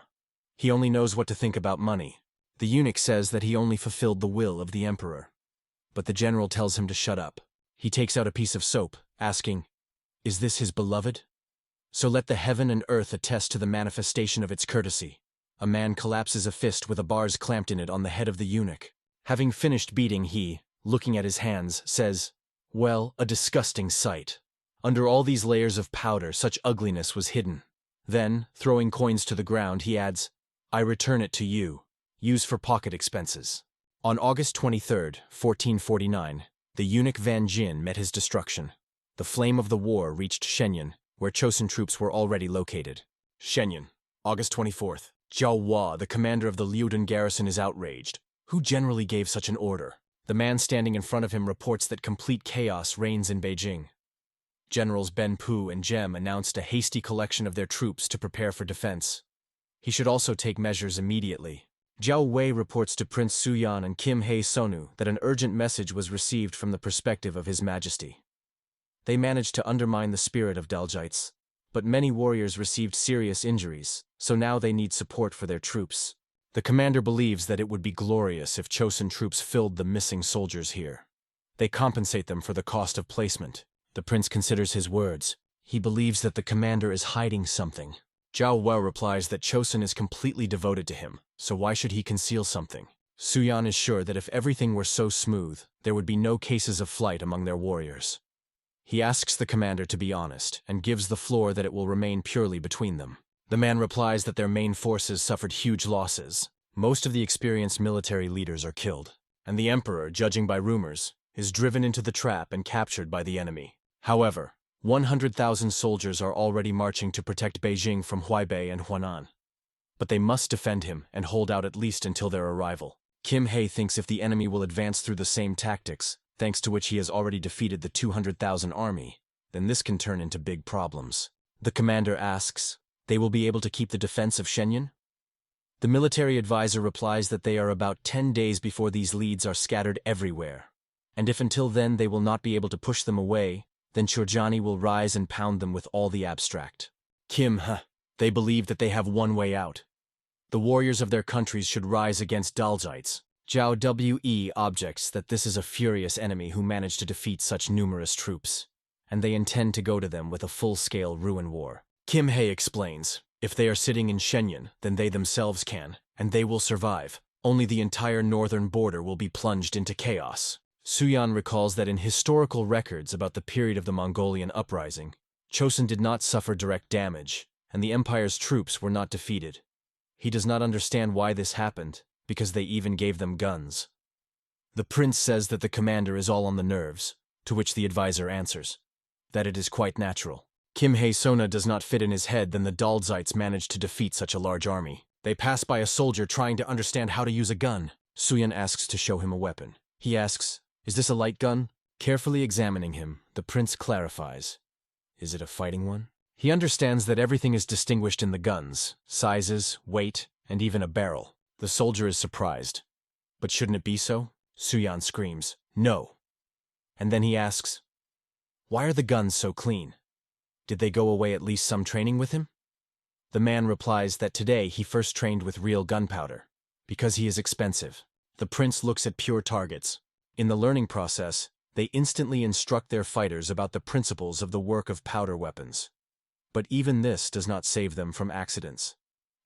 He only knows what to think about money. The eunuch says that he only fulfilled the will of the emperor. But the general tells him to shut up. He takes out a piece of soap, asking, is this his beloved? So let the heaven and earth attest to the manifestation of its courtesy. A man collapses a fist with a bars clamped in it on the head of the eunuch. Having finished beating, he, looking at his hands, says, well, a disgusting sight. Under all these layers of powder, such ugliness was hidden. Then, throwing coins to the ground, he adds, I return it to you. Use for pocket expenses. On August 23, 1449, the eunuch Van Jin met his destruction. The flame of the war reached Shenyang, where Chosun troops were already located. Shenyang, August 24th. Zhao Hua, the commander of the Liudan garrison, is outraged. Who generally gave such an order? The man standing in front of him reports that complete chaos reigns in Beijing. Generals Ben Pu and Gem announced a hasty collection of their troops to prepare for defense. He should also take measures immediately. Zhao Wei reports to Prince Suyan and Kim Hei Sonu that an urgent message was received from the perspective of His Majesty. They managed to undermine the spirit of Daljites, but many warriors received serious injuries, so now they need support for their troops. The commander believes that it would be glorious if Chosen troops filled the missing soldiers here. They compensate them for the cost of placement. The prince considers his words. He believes that the commander is hiding something. Zhao Wei replies that Chosen is completely devoted to him, so why should he conceal something? Suyan is sure that if everything were so smooth, there would be no cases of flight among their warriors. He asks the commander to be honest, and gives the floor that it will remain purely between them. The man replies that their main forces suffered huge losses. Most of the experienced military leaders are killed, and the emperor, judging by rumors, is driven into the trap and captured by the enemy. However, 100,000 soldiers are already marching to protect Beijing from Huaibei and Huanan. But they must defend him and hold out at least until their arrival. Kim Hei thinks if the enemy will advance through the same tactics, thanks to which he has already defeated the 200,000 army, then this can turn into big problems. The commander asks, they will be able to keep the defense of Shenyang? The military advisor replies that they are about 10 days before these leads are scattered everywhere, and if until then they will not be able to push them away, then Churjani will rise and pound them with all the abstract. They believe that they have one way out. The warriors of their countries should rise against Daljites. Zhao We objects that this is a furious enemy who managed to defeat such numerous troops, and they intend to go to them with a full-scale ruin war. Kim Hei explains, if they are sitting in Shenyang, then they themselves can, and they will survive. Only the entire northern border will be plunged into chaos. Suyan recalls that in historical records about the period of the Mongolian uprising, Chosen did not suffer direct damage, and the empire's troops were not defeated. He does not understand why this happened, because they even gave them guns. The prince says that the commander is all on the nerves, to which the advisor answers that it is quite natural. Kim Hei Sona does not fit in his head that the Daljites managed to defeat such a large army. They pass by a soldier trying to understand how to use a gun. Suyan asks to show him a weapon. He asks, is this a light gun? Carefully examining him, the prince clarifies. Is it a fighting one? He understands that everything is distinguished in the guns, sizes, weight, and even a barrel. The soldier is surprised. But shouldn't it be so? Suyan screams, no. And then he asks, why are the guns so clean? Did they go away at least some training with him? The man replies that today he first trained with real gunpowder, because he is expensive. The prince looks at pure targets. In the learning process, they instantly instruct their fighters about the principles of the work of powder weapons. But even this does not save them from accidents,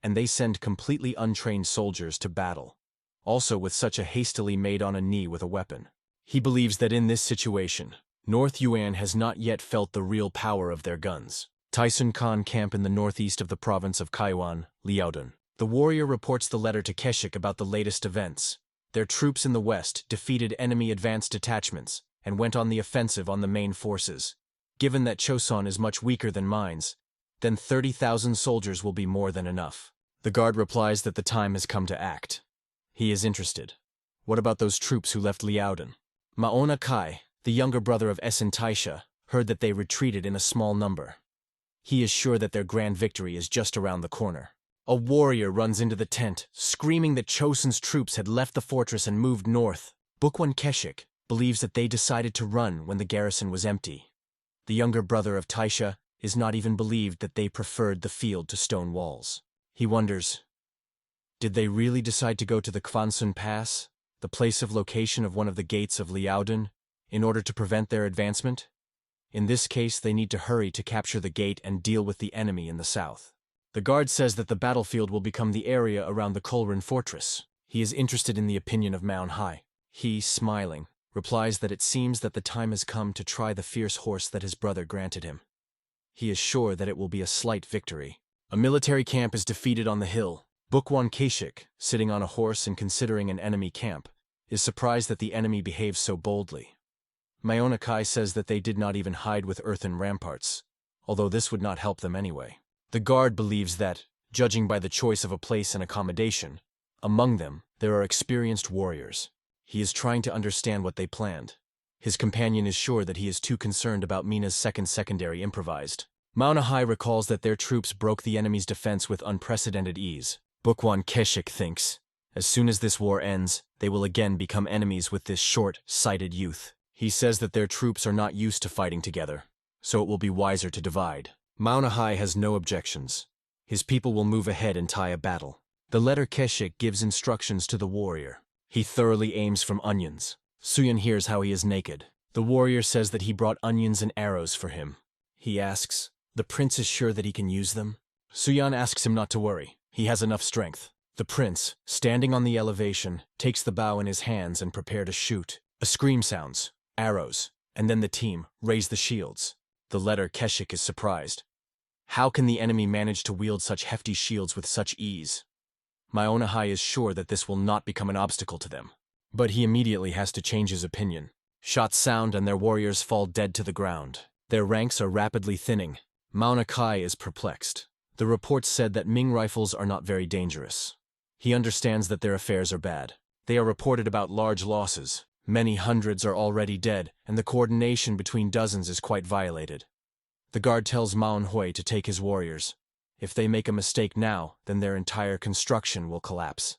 and they send completely untrained soldiers to battle, also with such a hastily made on a knee with a weapon. He believes that in this situation, North Yuan has not yet felt the real power of their guns. Tyson Khan camp in the northeast of the province of Kaiwan, Liaodun. The warrior reports the letter to Keshik about the latest events. Their troops in the west defeated enemy advanced detachments and went on the offensive on the main forces. Given that Choson is much weaker than mines, then 30,000 soldiers will be more than enough. The guard replies that the time has come to act. He is interested. What about those troops who left Liaodun? Maona Kai, the younger brother of Essen Taisha, heard that they retreated in a small number. He is sure that their grand victory is just around the corner. A warrior runs into the tent, screaming that Chosen's troops had left the fortress and moved north. Bukwan Keshik believes that they decided to run when the garrison was empty. The younger brother of Taisha is not even believed that they preferred the field to stone walls. He wonders, did they really decide to go to the Kwansun Pass, the place of location of one of the gates of Liaodun, in order to prevent their advancement? In this case, they need to hurry to capture the gate and deal with the enemy in the south. The guard says that the battlefield will become the area around the Kolrin fortress. He is interested in the opinion of Manhwa. He, smiling, replies that it seems that the time has come to try the fierce horse that his brother granted him. He is sure that it will be a slight victory. A military camp is defeated on the hill. Bukwan Keshik, sitting on a horse and considering an enemy camp, is surprised that the enemy behaves so boldly. Maona Kai says that they did not even hide with earthen ramparts, although this would not help them anyway. The guard believes that, judging by the choice of a place and accommodation. Among them, there are experienced warriors. He is trying to understand what they planned. His companion is sure that he is too concerned about Mina's secondary improvised. MANHWA recalls that their troops broke the enemy's defense with unprecedented ease. Bookwan Keshik thinks, as soon as this war ends, they will again become enemies with this short-sighted youth. He says that their troops are not used to fighting together, so it will be wiser to divide. MANHWA has no objections. His people will move ahead and tie a battle. The letter Keshik gives instructions to the warrior. He thoroughly aims from onions. Suyan hears how he is naked. The warrior says that he brought onions and arrows for him. He asks, "The prince is sure that he can use them?" Suyan asks him not to worry. He has enough strength. The prince, standing on the elevation, takes the bow in his hands and prepare to shoot. A scream sounds, arrows, and then the team raise the shields. The letter Keshik is surprised. How can the enemy manage to wield such hefty shields with such ease? MANHWA is sure that this will not become an obstacle to them. But he immediately has to change his opinion. Shots sound and their warriors fall dead to the ground. Their ranks are rapidly thinning. MANHWA is perplexed. The reports said that Ming rifles are not very dangerous. He understands that their affairs are bad. They are reported about large losses. Many hundreds are already dead, and the coordination between dozens is quite violated. The guard tells MANHWA to take his warriors. If they make a mistake now, then their entire construction will collapse.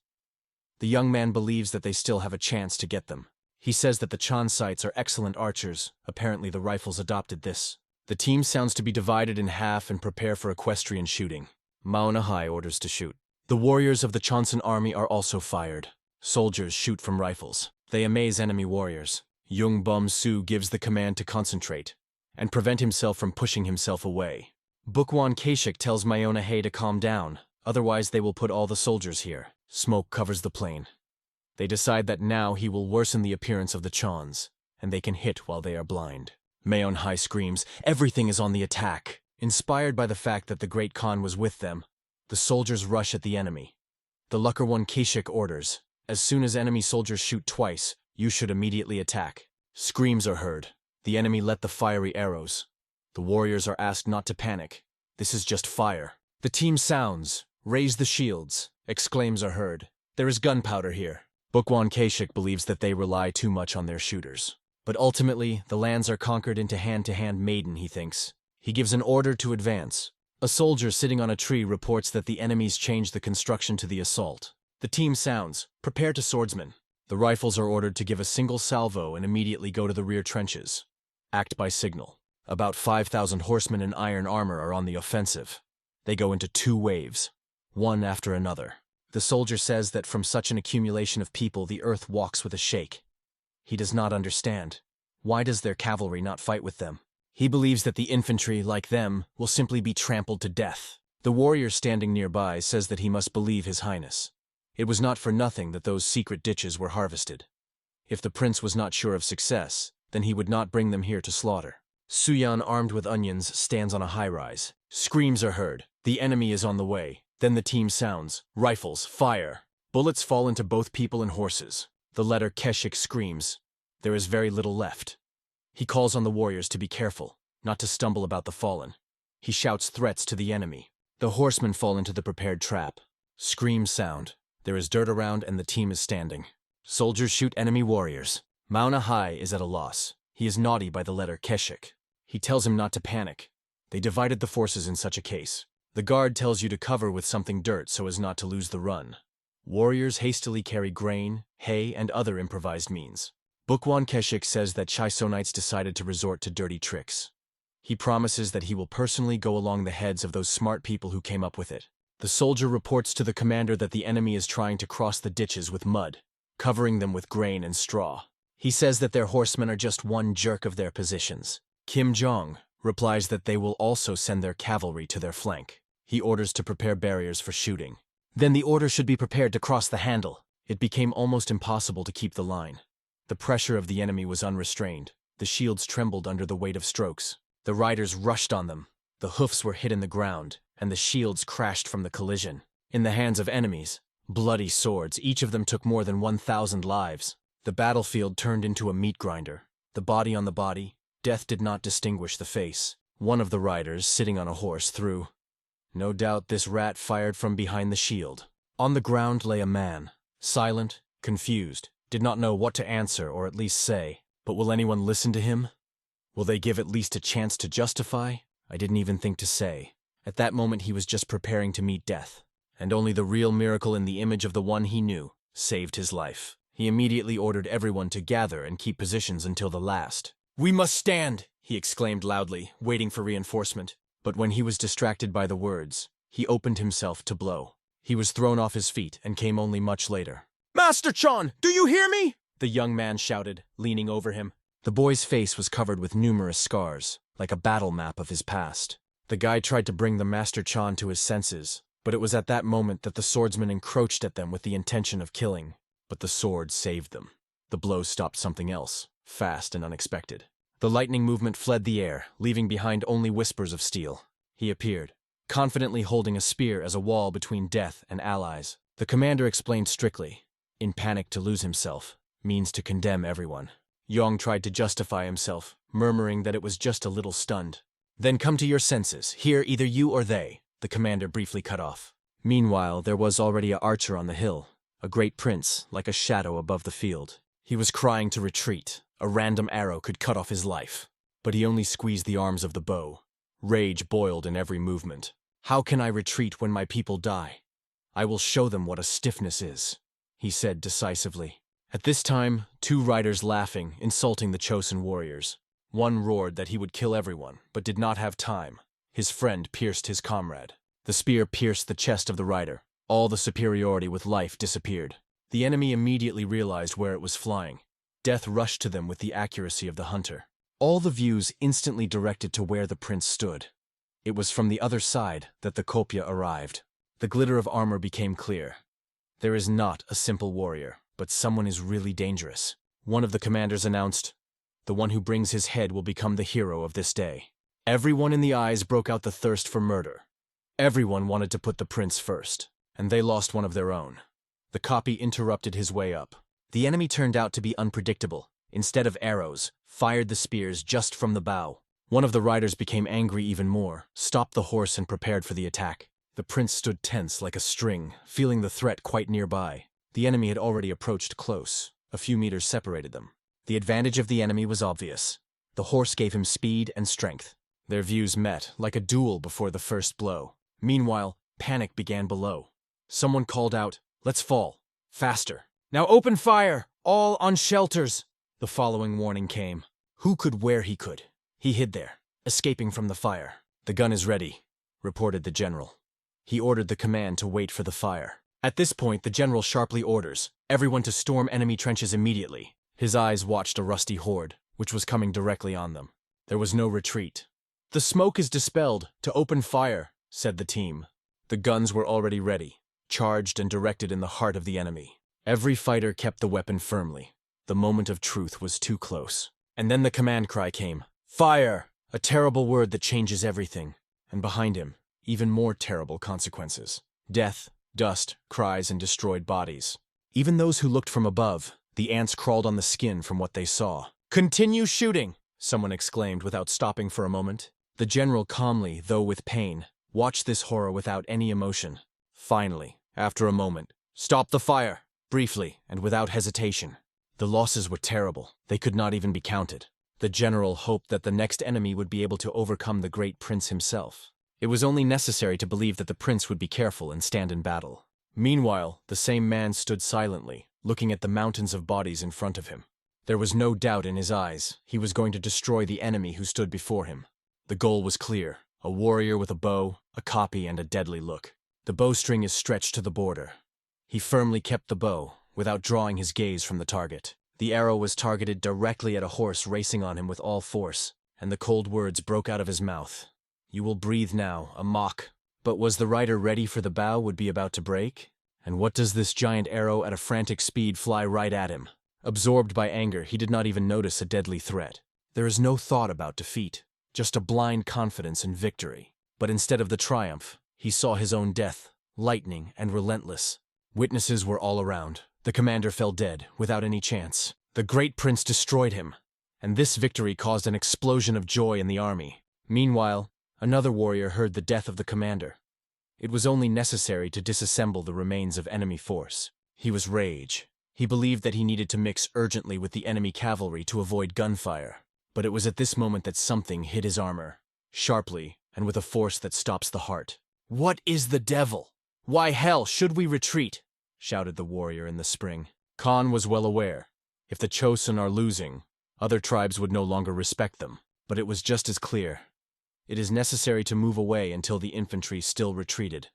The young man believes that they still have a chance to get them. He says that the Chansites are excellent archers. Apparently the rifles adopted this. The team sounds to be divided in half and prepare for equestrian shooting. MANHWA orders to shoot. The warriors of the Chonsan army are also fired. Soldiers shoot from rifles. They amaze enemy warriors. Yung Bum Su gives the command to concentrate and prevent himself from pushing himself away. Bookwan Keshik tells MANHWA to calm down, otherwise they will put all the soldiers here. Smoke covers the plain. They decide that now he will worsen the appearance of the Chons, and they can hit while they are blind. MANHWA screams, "Everything is on the attack!" Inspired by the fact that the Great Khan was with them, the soldiers rush at the enemy. The Lucker One Keshik orders, "As soon as enemy soldiers shoot twice, you should immediately attack." Screams are heard. The enemy let the fiery arrows. The warriors are asked not to panic. This is just fire. The team sounds, "Raise the shields." Exclaims are heard. There is gunpowder here. Bookwan Keshik believes that they rely too much on their shooters. But ultimately, the lands are conquered into hand-to-hand maiden, he thinks. He gives an order to advance. A soldier sitting on a tree reports that the enemies changed the construction to the assault. The team sounds, "Prepare to swordsman." The rifles are ordered to give a single salvo and immediately go to the rear trenches. Act by signal. About 5,000 horsemen in iron armor are on the offensive. They go into 2 waves, one after another. The soldier says that from such an accumulation of people the earth walks with a shake. He does not understand. Why does their cavalry not fight with them? He believes that the infantry, like them, will simply be trampled to death. The warrior standing nearby says that he must believe His Highness. It was not for nothing that those secret ditches were harvested. If the prince was not sure of success, then he would not bring them here to slaughter. Suyan, armed with onions, stands on a high-rise. Screams are heard. The enemy is on the way. Then the team sounds, "Rifles, fire!" Bullets fall into both people and horses. The letter Keshik screams. There is very little left. He calls on the warriors to be careful, not to stumble about the fallen. He shouts threats to the enemy. The horsemen fall into the prepared trap. Screams sound. There is dirt around and the team is standing. Soldiers shoot enemy warriors. MANHWA is at a loss. He is naughty by the letter Keshik. He tells him not to panic. They divided the forces in such a case. The guard tells you to cover with something dirt so as not to lose the run. Warriors hastily carry grain, hay, and other improvised means. Bookwan Keshik says that Chisonites decided to resort to dirty tricks. He promises that he will personally go along the heads of those smart people who came up with it. The soldier reports to the commander that the enemy is trying to cross the ditches with mud, covering them with grain and straw. He says that their horsemen are just one jerk of their positions. Kim Jong replies that they will also send their cavalry to their flank. He orders to prepare barriers for shooting. Then the order should be prepared to cross the handle. It became almost impossible to keep the line. The pressure of the enemy was unrestrained. The shields trembled under the weight of strokes. The riders rushed on them. The hoofs were hit in the ground, and the shields crashed from the collision. In the hands of enemies, bloody swords, each of them took more than 1,000 lives. The battlefield turned into a meat grinder. The body on the body, death did not distinguish the face. One of the riders, sitting on a horse, threw No doubt this rat fired from behind the shield. On the ground lay a man, silent, confused, did not know what to answer or at least say. But will anyone listen to him? Will they give at least a chance to justify? I didn't even think to say. At that moment he was just preparing to meet death. And only the real miracle in the image of the one he knew saved his life. He immediately ordered everyone to gather and keep positions until the last. "We must stand!" he exclaimed loudly, waiting for reinforcement. But when he was distracted by the words, he opened himself to blow. He was thrown off his feet and came only much later. "Master Chan, do you hear me?" the young man shouted, leaning over him. The boy's face was covered with numerous scars, like a battle map of his past. The guy tried to bring the Master Chan to his senses, but it was at that moment that the swordsman encroached at them with the intention of killing. But the sword saved them. The blow stopped something else, fast and unexpected. The lightning movement fled the air, leaving behind only whispers of steel. He appeared, confidently holding a spear as a wall between death and allies. The commander explained strictly, "In panic to lose himself means to condemn everyone." Yong tried to justify himself, murmuring that it was just a little stunned. "Then come to your senses, here either you or they," the commander briefly cut off. Meanwhile, there was already an archer on the hill, a great prince, like a shadow above the field. He was crying to retreat. A random arrow could cut off his life. But he only squeezed the arms of the bow. Rage boiled in every movement. "How can I retreat when my people die? I will show them what a stiffness is," he said decisively. At this time, two riders laughing, insulting the chosen warriors. One roared that he would kill everyone, but did not have time. His friend pierced his comrade. The spear pierced the chest of the rider. All the superiority with life disappeared. The enemy immediately realized where it was flying. Death rushed to them with the accuracy of the hunter. All the views instantly directed to where the prince stood. It was from the other side that the kopya arrived. The glitter of armor became clear. There is not a simple warrior, but someone is really dangerous. One of the commanders announced, "The one who brings his head will become the hero of this day." Everyone in the eyes broke out the thirst for murder. Everyone wanted to put the prince first, and they lost one of their own. The copy interrupted his way up. The enemy turned out to be unpredictable. Instead of arrows, fired the spears just from the bow. One of the riders became angry even more, stopped the horse and prepared for the attack. The prince stood tense like a string, feeling the threat quite nearby. The enemy had already approached close. A few meters separated them. The advantage of the enemy was obvious. The horse gave him speed and strength. Their views met, like a duel before the first blow. Meanwhile, panic began below. Someone called out, "Let's fall. Faster. Now open fire! All on shelters!" The following warning came. Who could where he could? He hid there, escaping from the fire. "The gun is ready," reported the general. He ordered the command to wait for the fire. At this point, the general sharply orders everyone to storm enemy trenches immediately. His eyes watched a rusty horde, which was coming directly on them. There was no retreat. "The smoke is dispelled. To open fire," said the team. The guns were already ready, charged and directed in the heart of the enemy. Every fighter kept the weapon firmly. The moment of truth was too close. And then the command cry came. "Fire!" A terrible word that changes everything. And behind him, even more terrible consequences. Death, dust, cries, and destroyed bodies. Even those who looked from above, the ants crawled on the skin from what they saw. "Continue shooting!" someone exclaimed without stopping for a moment. The general calmly, though with pain, watched this horror without any emotion. Finally, after a moment, "Stop the fire!" briefly and without hesitation. The losses were terrible. They could not even be counted. The general hoped that the next enemy would be able to overcome the great prince himself. It was only necessary to believe that the prince would be careful and stand in battle. Meanwhile, the same man stood silently, looking at the mountains of bodies in front of him. There was no doubt in his eyes. He was going to destroy the enemy who stood before him. The goal was clear. A warrior with a bow, a copy, and a deadly look. The bowstring is stretched to the border. He firmly kept the bow, without drawing his gaze from the target. The arrow was targeted directly at a horse racing on him with all force, and the cold words broke out of his mouth. "You will breathe now, a mock." But was the rider ready for the bow would be about to break? And what does this giant arrow at a frantic speed fly right at him? Absorbed by anger, he did not even notice a deadly threat. There is no thought about defeat, just a blind confidence in victory. But instead of the triumph, he saw his own death, lightning and relentless. Witnesses were all around. The commander fell dead, without any chance. The great prince destroyed him, and this victory caused an explosion of joy in the army. Meanwhile, another warrior heard the death of the commander. It was only necessary to disassemble the remains of enemy force. He was rage. He believed that he needed to mix urgently with the enemy cavalry to avoid gunfire. But it was at this moment that something hit his armor, sharply and with a force that stops the heart. "What is the devil? Why hell should we retreat?" shouted the warrior in the spring. Khan was well aware. If the Chosen are losing, other tribes would no longer respect them. But it was just as clear. It is necessary to move away until the infantry still retreated.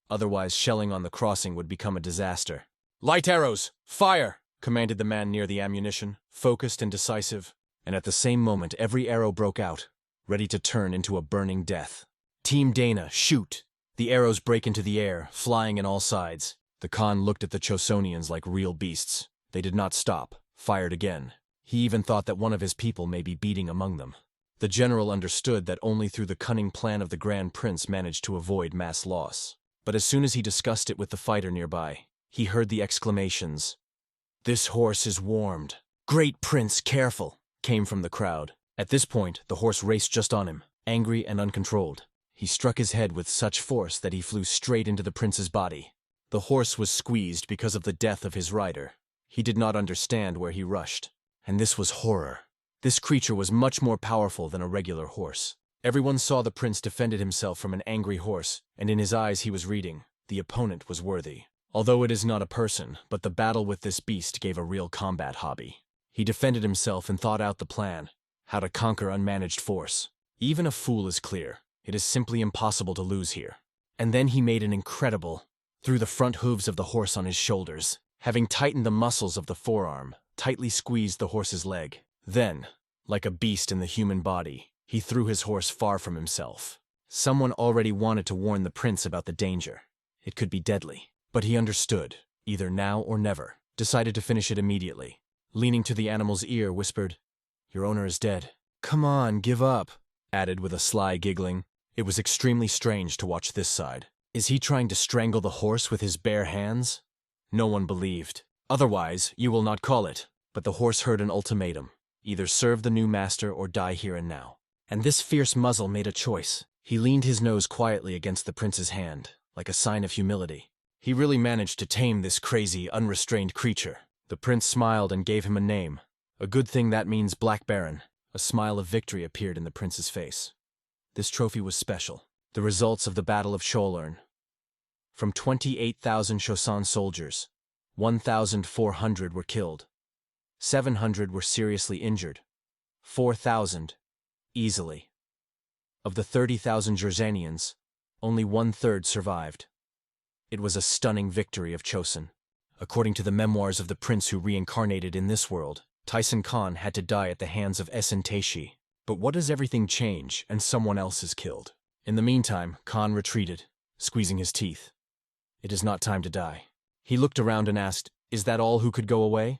Otherwise, shelling on the crossing would become a disaster. "Light arrows! Fire!" commanded the man near the ammunition, focused and decisive. And at the same moment, every arrow broke out, ready to turn into a burning death. "Team Dana, shoot!" The arrows break into the air, flying in all sides. The Khan looked at the Chosonians like real beasts. They did not stop, fired again. He even thought that one of his people may be beating among them. The general understood that only through the cunning plan of the Grand Prince managed to avoid mass loss. But as soon as he discussed it with the fighter nearby, he heard the exclamations, "This horse is warmed. Great Prince, careful," came from the crowd. At this point, the horse raced just on him, angry and uncontrolled. He struck his head with such force that he flew straight into the prince's body. The horse was squeezed because of the death of his rider. He did not understand where he rushed. And this was horror. This creature was much more powerful than a regular horse. Everyone saw the prince defended himself from an angry horse, and in his eyes he was reading, the opponent was worthy. Although it is not a person, but the battle with this beast gave a real combat hobby. He defended himself and thought out the plan, how to conquer unmanaged force. Even a fool is clear. It is simply impossible to lose here. And then he made an incredible, through the front hooves of the horse on his shoulders, having tightened the muscles of the forearm, tightly squeezed the horse's leg. Then, like a beast in the human body, he threw his horse far from himself. Someone already wanted to warn the prince about the danger. It could be deadly. But he understood, either now or never, decided to finish it immediately. Leaning to the animal's ear, whispered, "Your owner is dead." "Come on, give up," added with a sly giggling. It was extremely strange to watch this side. Is he trying to strangle the horse with his bare hands? No one believed. "Otherwise, you will not call it." But the horse heard an ultimatum. Either serve the new master or die here and now. And this fierce muzzle made a choice. He leaned his nose quietly against the prince's hand, like a sign of humility. He really managed to tame this crazy, unrestrained creature. The prince smiled and gave him a name. A good thing that means Black Baron. A smile of victory appeared in the prince's face. This trophy was special. The results of the Battle of Cholern. From 28,000 Choson soldiers, 1,400 were killed. 700 were seriously injured. 4,000, easily. Of the 30,000 Jersanians, only 1/3 survived. It was a stunning victory of Choson. According to the memoirs of the prince who reincarnated in this world, Tyson Khan had to die at the hands of Essen Taishi. But what does everything change and someone else is killed? In the meantime, Khan retreated, squeezing his teeth. It is not time to die. He looked around and asked, "Is that all who could go away?"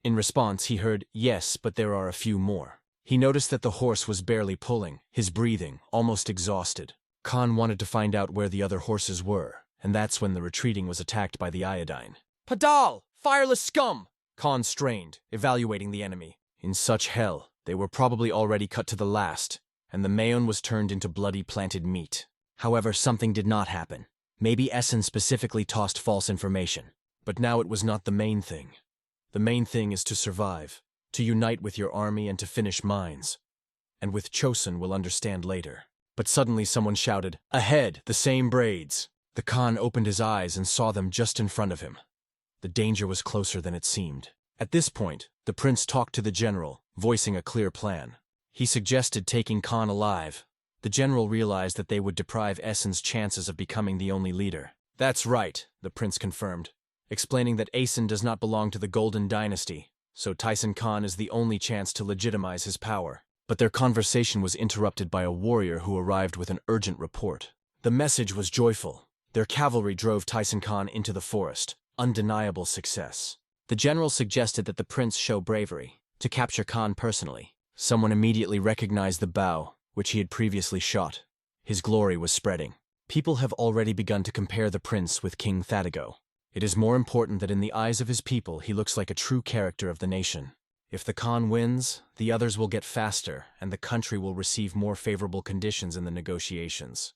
In response, he heard, "Yes, but there are a few more." He noticed that the horse was barely pulling, his breathing, almost exhausted. Khan wanted to find out where the other horses were, and that's when the retreating was attacked by the iodine. "Padal! Fireless scum!" Khan strained, evaluating the enemy. In such hell, they were probably already cut to the last, and the Mayon was turned into bloody planted meat. However, something did not happen. Maybe Essen specifically tossed false information. But now it was not the main thing. The main thing is to survive, to unite with your army and to finish mines. And with Choson we'll understand later. But suddenly someone shouted, "Ahead, the same braids!" The Khan opened his eyes and saw them just in front of him. The danger was closer than it seemed. At this point, the prince talked to the general, voicing a clear plan. He suggested taking Khan alive. The general realized that they would deprive Essen's chances of becoming the only leader. "That's right," the prince confirmed, explaining that Essen does not belong to the Golden Dynasty, so Tyson Khan is the only chance to legitimize his power. But their conversation was interrupted by a warrior who arrived with an urgent report. The message was joyful. Their cavalry drove Tyson Khan into the forest. Undeniable success. The general suggested that the prince show bravery, to capture Khan personally. Someone immediately recognized the bow, which he had previously shot. His glory was spreading. People have already begun to compare the prince with King Thadigo. It is more important that in the eyes of his people he looks like a true character of the nation. If the Khan wins, the others will get faster, and the country will receive more favorable conditions in the negotiations.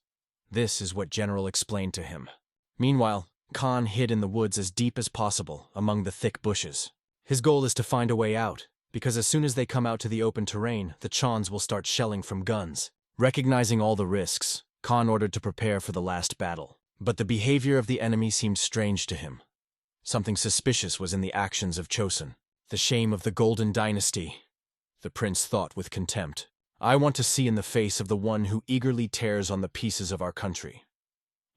This is what General explained to him. Meanwhile, Khan hid in the woods as deep as possible among the thick bushes. His goal is to find a way out, because as soon as they come out to the open terrain, the Chons will start shelling from guns. Recognizing all the risks, Khan ordered to prepare for the last battle. But the behavior of the enemy seemed strange to him. Something suspicious was in the actions of Chosun. The shame of the Golden Dynasty, the prince thought with contempt. I want to see in the face of the one who eagerly tears on the pieces of our country.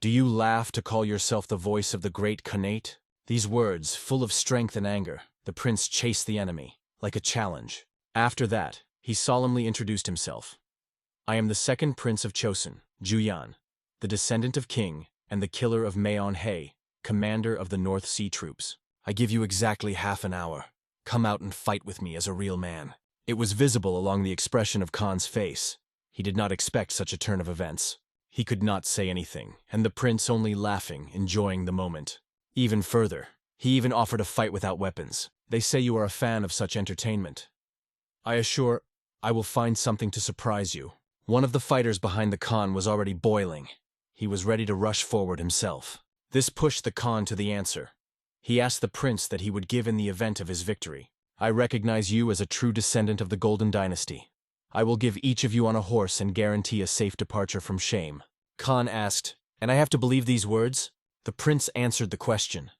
Do you laugh to call yourself the voice of the great Khanate? These words, full of strength and anger, the prince chased the enemy, like a challenge. After that, he solemnly introduced himself. I am the second prince of Chosun, Juyan, the descendant of King, and the killer of Maon-He, commander of the North Sea troops. I give you exactly half an hour. Come out and fight with me as a real man. It was visible along the expression of Khan's face. He did not expect such a turn of events. He could not say anything, and the prince only laughing, enjoying the moment. Even further, he even offered a fight without weapons. They say you are a fan of such entertainment. I assure, I will find something to surprise you. One of the fighters behind the Khan was already boiling. He was ready to rush forward himself. This pushed the Khan to the answer. He asked the prince that he would give in the event of his victory. I recognize you as a true descendant of the Golden Dynasty. I will give each of you on a horse and guarantee a safe departure from shame. Khan asked, and I have to believe these words? The prince answered the question.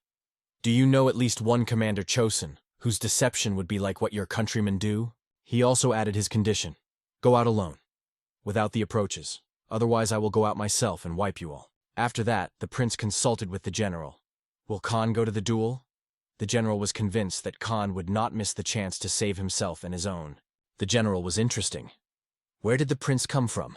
Do you know at least one Commander Chosun, whose deception would be like what your countrymen do? He also added his condition. Go out alone, without the approaches. Otherwise I will go out myself and wipe you all. After that, the prince consulted with the general. Will Khan go to the duel? The general was convinced that Khan would not miss the chance to save himself and his own. The general was interesting. Where did the prince come from?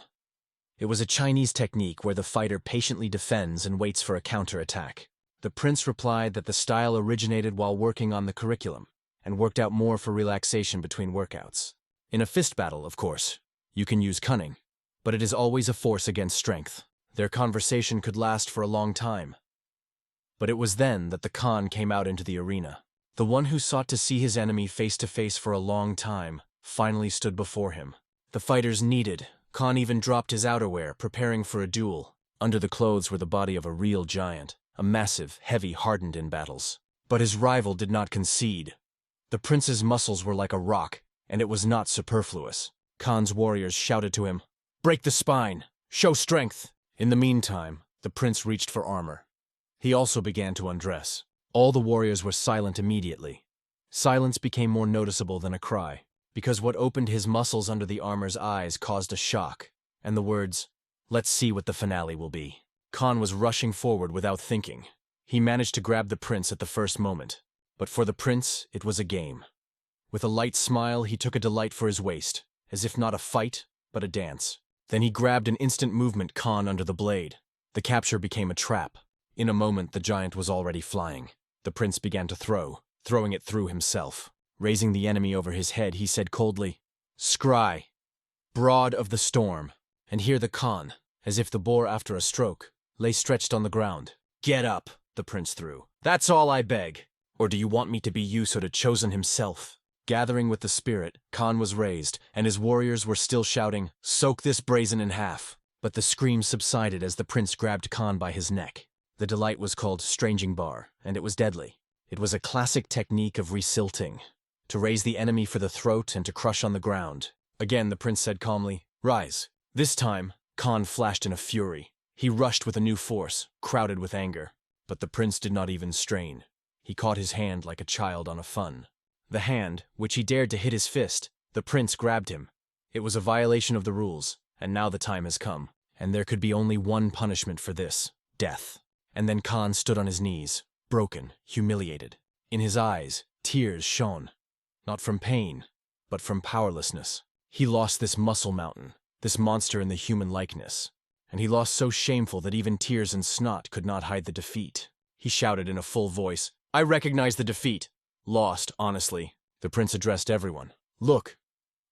It was a Chinese technique where the fighter patiently defends and waits for a counterattack. The prince replied that the style originated while working on the curriculum, and worked out more for relaxation between workouts. In a fist battle, of course, you can use cunning, but it is always a force against strength. Their conversation could last for a long time. But it was then that the Khan came out into the arena. The one who sought to see his enemy face to face for a long time finally stood before him. The fighters kneaded. Khan even dropped his outerwear, preparing for a duel. Under the clothes were the body of a real giant, a massive, heavy, hardened in battles. But his rival did not concede. The prince's muscles were like a rock, and it was not superfluous. Khan's warriors shouted to him, "Break the spine! Show strength!" In the meantime, the prince reached for armor. He also began to undress. All the warriors were silent immediately. Silence became more noticeable than a cry, because what opened his muscles under the armor's eyes caused a shock, and the words, "Let's see what the finale will be." Khan was rushing forward without thinking. He managed to grab the prince at the first moment, but for the prince, it was a game. With a light smile, he took a delight for his waist, as if not a fight, but a dance. Then he grabbed an instant movement Khan under the blade. The capture became a trap. In a moment, the giant was already flying. The prince began to throwing it through himself. Raising the enemy over his head, he said coldly, "Scry, broad of the storm." And here the Khan, as if the boar after a stroke, lay stretched on the ground. "Get up," the prince threw. "That's all I beg. Or do you want me to be used to Chosun himself?" Gathering with the spirit, Khan was raised, and his warriors were still shouting, "Soak this brazen in half." But the screams subsided as the prince grabbed Khan by his neck. The delight was called stranging bar, and it was deadly. It was a classic technique of resilting, to raise the enemy for the throat and to crush on the ground. Again the prince said calmly, "Rise." This time, Khan flashed in a fury. He rushed with a new force, crowded with anger. But the prince did not even strain. He caught his hand like a child on a fun. The hand, which he dared to hit his fist, the prince grabbed him. It was a violation of the rules, and now the time has come. And there could be only one punishment for this: death. And then Khan stood on his knees, broken, humiliated. In his eyes, tears shone. Not from pain, but from powerlessness. He lost this muscle mountain, this monster in the human likeness. And he lost so shameful that even tears and snot could not hide the defeat. He shouted in a full voice, "I recognize the defeat. Lost, honestly." The prince addressed everyone. "Look,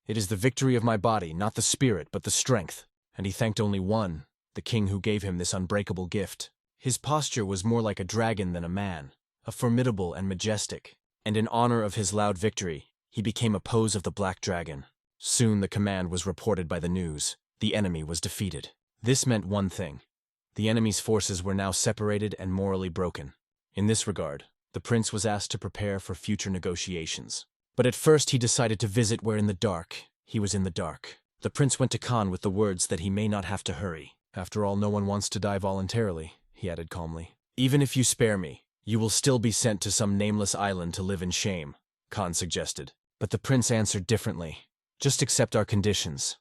it is the victory of my body, not the spirit, but the strength." And he thanked only one, the king who gave him this unbreakable gift. His posture was more like a dragon than a man, a formidable and majestic. And in honor of his loud victory, he became a pose of the black dragon. Soon the command was reported by the news. The enemy was defeated. This meant one thing. The enemy's forces were now separated and morally broken. In this regard, the prince was asked to prepare for future negotiations. But at first he decided to visit where in the dark he was in the dark. The prince went to Khan with the words that he may not have to hurry. After all, no one wants to die voluntarily, he added calmly. Even if you spare me, you will still be sent to some nameless island to live in shame, Khan suggested. But the prince answered differently. Just accept our conditions,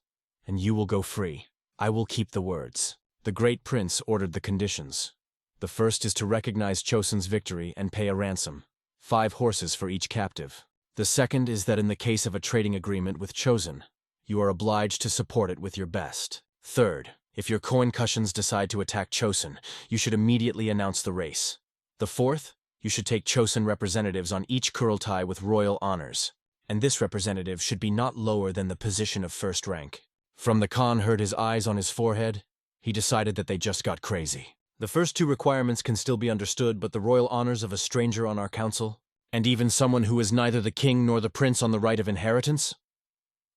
and you will go free. I will keep the words. The great prince ordered the conditions. The first is to recognize Chosun's victory and pay a ransom, 5 horses for each captive. The second is that in the case of a trading agreement with Chosun, you are obliged to support it with your best. Third, if your Koinkushans decide to attack Chosun, you should immediately announce the race. The fourth, you should take Chosun representatives on each Kurultai with royal honors, and this representative should be not lower than the position of first rank. From the Khan heard his eyes on his forehead, he decided that they just got crazy. The first 2 requirements can still be understood, but the royal honors of a stranger on our council, and even someone who is neither the king nor the prince on the right of inheritance?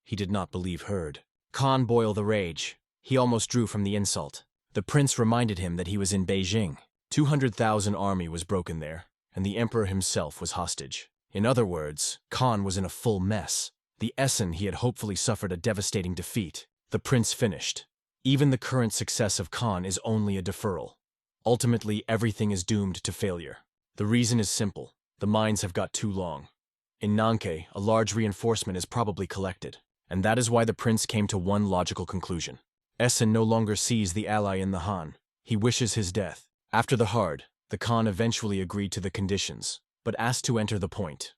He did not believe heard. Khan boiled the rage. He almost drew from the insult. The prince reminded him that he was in Beijing. 200,000 army was broken there, and the emperor himself was hostage. In other words, Khan was in a full mess. The Essen he had hopefully suffered a devastating defeat. The prince finished. Even the current success of Khan is only a deferral. Ultimately, everything is doomed to failure. The reason is simple. The mines have got too long. In Nanke, a large reinforcement is probably collected, and that is why the prince came to one logical conclusion. Essen no longer sees the ally in the Han. He wishes his death. After the hard, the Khan eventually agreed to the conditions, but asked to enter the point.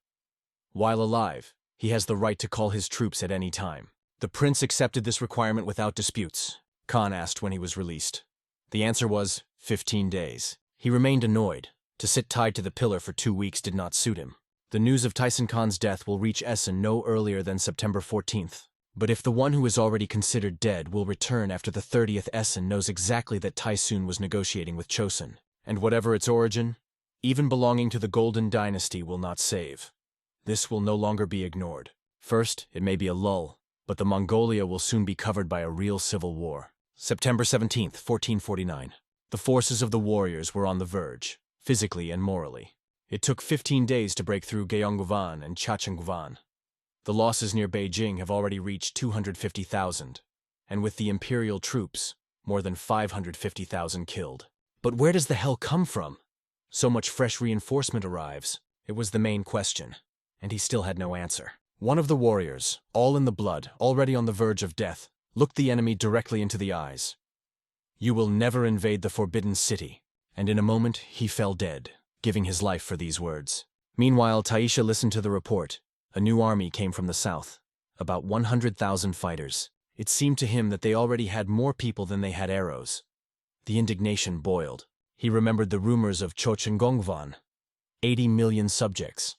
While alive, he has the right to call his troops at any time. The prince accepted this requirement without disputes. Khan asked when he was released. The answer was 15 days. He remained annoyed. To sit tied to the pillar for 2 weeks did not suit him. The news of Tyson Khan's death will reach Essen no earlier than September 14th. But if the one who is already considered dead will return after the 30th Essen knows exactly that Tysoon was negotiating with Chosun, and whatever its origin, even belonging to the Golden Dynasty will not save. This will no longer be ignored. First, it may be a lull, but the Mongolia will soon be covered by a real civil war. September 17th, 1449. The forces of the warriors were on the verge, physically and morally. It took 15 days to break through Gyeongguvan and Chachengguvan. The losses near Beijing have already reached 250,000, and with the imperial troops, more than 550,000 killed. But where does the hell come from? So much fresh reinforcement arrives. It was the main question, and he still had no answer. One of the warriors, all in the blood, already on the verge of death, looked the enemy directly into the eyes. "You will never invade the Forbidden City," and in a moment he fell dead, giving his life for these words. Meanwhile, Taisha listened to the report. A new army came from the south, about 100,000 fighters. It seemed to him that they already had more people than they had arrows. The indignation boiled. He remembered the rumors of Chochengongvan, 80 million subjects.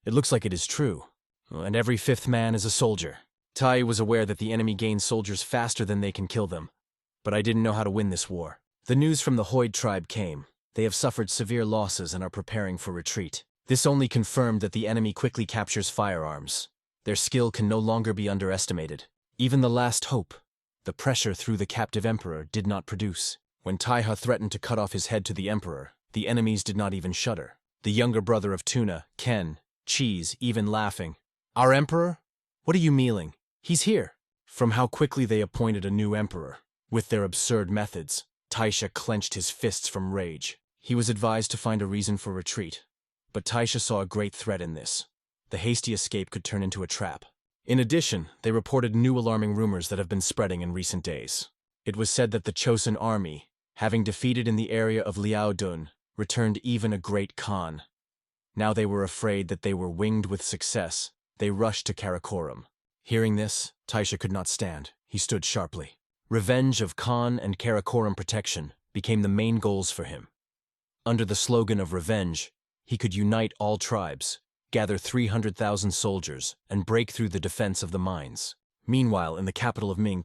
It looks like it is true, and every 5th man is a soldier. Tai was aware that the enemy gains soldiers faster than they can kill them, but I didn't know how to win this war. The news from the Hoid tribe came. They have suffered severe losses and are preparing for retreat. This only confirmed that the enemy quickly captures firearms. Their skill can no longer be underestimated. Even the last hope, the pressure through the captive emperor, did not produce. When Taiha threatened to cut off his head to the emperor, the enemies did not even shudder. The younger brother of Tuna, Ken, Cheese, even laughing. "Our emperor? What are you meaning? He's here." From how quickly they appointed a new emperor, with their absurd methods, Taisha clenched his fists from rage. He was advised to find a reason for retreat, but Taisha saw a great threat in this. The hasty escape could turn into a trap. In addition, they reported new alarming rumors that have been spreading in recent days. It was said that the Chosun army, having defeated in the area of Liaodun, returned even a great Khan. Now they were afraid that they were winged with success. They rushed to Karakoram. Hearing this, Taisha could not stand. He stood sharply. Revenge of Khan and Karakoram protection became the main goals for him. Under the slogan of revenge, he could unite all tribes, gather 300,000 soldiers, and break through the defense of the mines. Meanwhile, in the capital of Ming,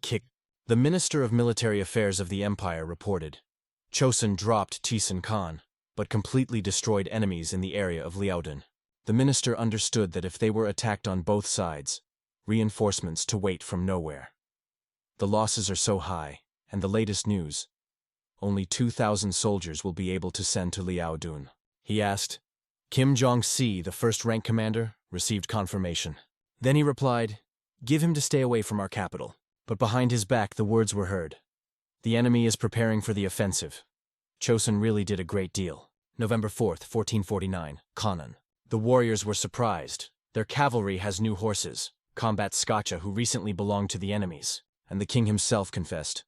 the Minister of Military Affairs of the Empire reported, Chosun dropped Tisan Khan, but completely destroyed enemies in the area of Liaodun. The minister understood that if they were attacked on both sides, reinforcements to wait from nowhere. The losses are so high, and the latest news. only 2,000 soldiers will be able to send to Liaodun. He asked. Kim Jong-si, the first-rank commander, received confirmation. Then he replied, "Give him to stay away from our capital." But behind his back the words were heard. "The enemy is preparing for the offensive." Chosun really did a great deal. November 4th, 1449, Kanan. The warriors were surprised. Their cavalry has new horses, combat Scotcha who recently belonged to the enemies, and the king himself confessed.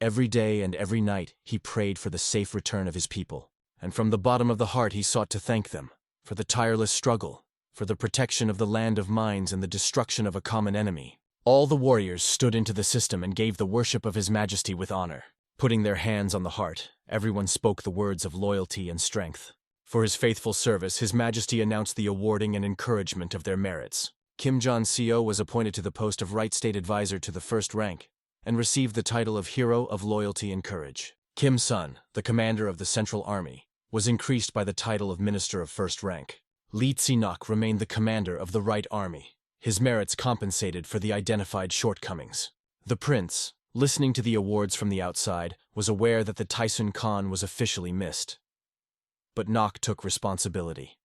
Every day and every night he prayed for the safe return of his people, and from the bottom of the heart he sought to thank them for the tireless struggle, for the protection of the land of mines and the destruction of a common enemy. All the warriors stood into the system and gave the worship of His Majesty with honor. Putting their hands on the heart, everyone spoke the words of loyalty and strength. For his faithful service, His Majesty announced the awarding and encouragement of their merits. Kim Jong-seo was appointed to the post of Right State Advisor to the first rank, and received the title of Hero of Loyalty and Courage. Kim's son, the commander of the Central Army, was increased by the title of Minister of First Rank. Lee Tsinok remained the commander of the Right Army. His merits compensated for the identified shortcomings. The prince, listening to the awards from the outside, was aware that the Taisun Khan was officially missed. But Nok took responsibility.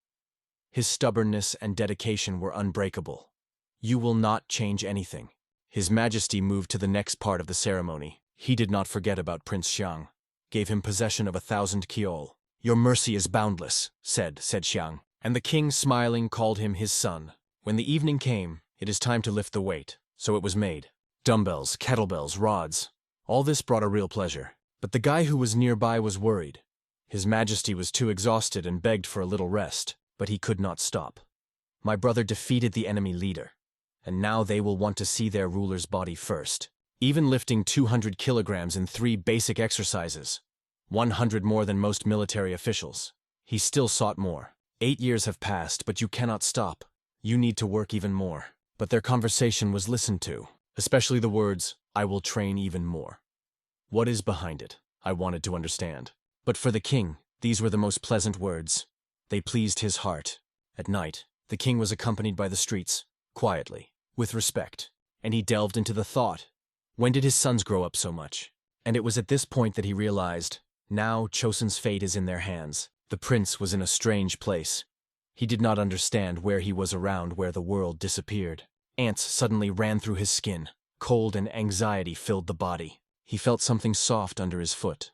His stubbornness and dedication were unbreakable. "You will not change anything." His Majesty moved to the next part of the ceremony. He did not forget about Prince Xiang, gave him possession of 1,000 kiol. "Your mercy is boundless," said Xiang, and the king, smiling, called him his son. When the evening came, "It is time to lift the weight," so it was made. Dumbbells, kettlebells, rods. All this brought a real pleasure. But the guy who was nearby was worried. His Majesty was too exhausted and begged for a little rest, but he could not stop. "My brother defeated the enemy leader, and now they will want to see their ruler's body first." Even lifting 200 kilograms in 3 basic exercises, 100 more than most military officials, he still sought more. 8 years have passed, but you cannot stop. You need to work even more. But their conversation was listened to, especially the words, "I will train even more." What is behind it? I wanted to understand. But for the king, these were the most pleasant words. They pleased his heart. At night, the king was accompanied by the streets, quietly, with respect, and he delved into the thought. When did his sons grow up so much? And it was at this point that he realized, now Chosun's fate is in their hands. The prince was in a strange place. He did not understand where he was around where the world disappeared. Ants suddenly ran through his skin. Cold and anxiety filled the body. He felt something soft under his foot.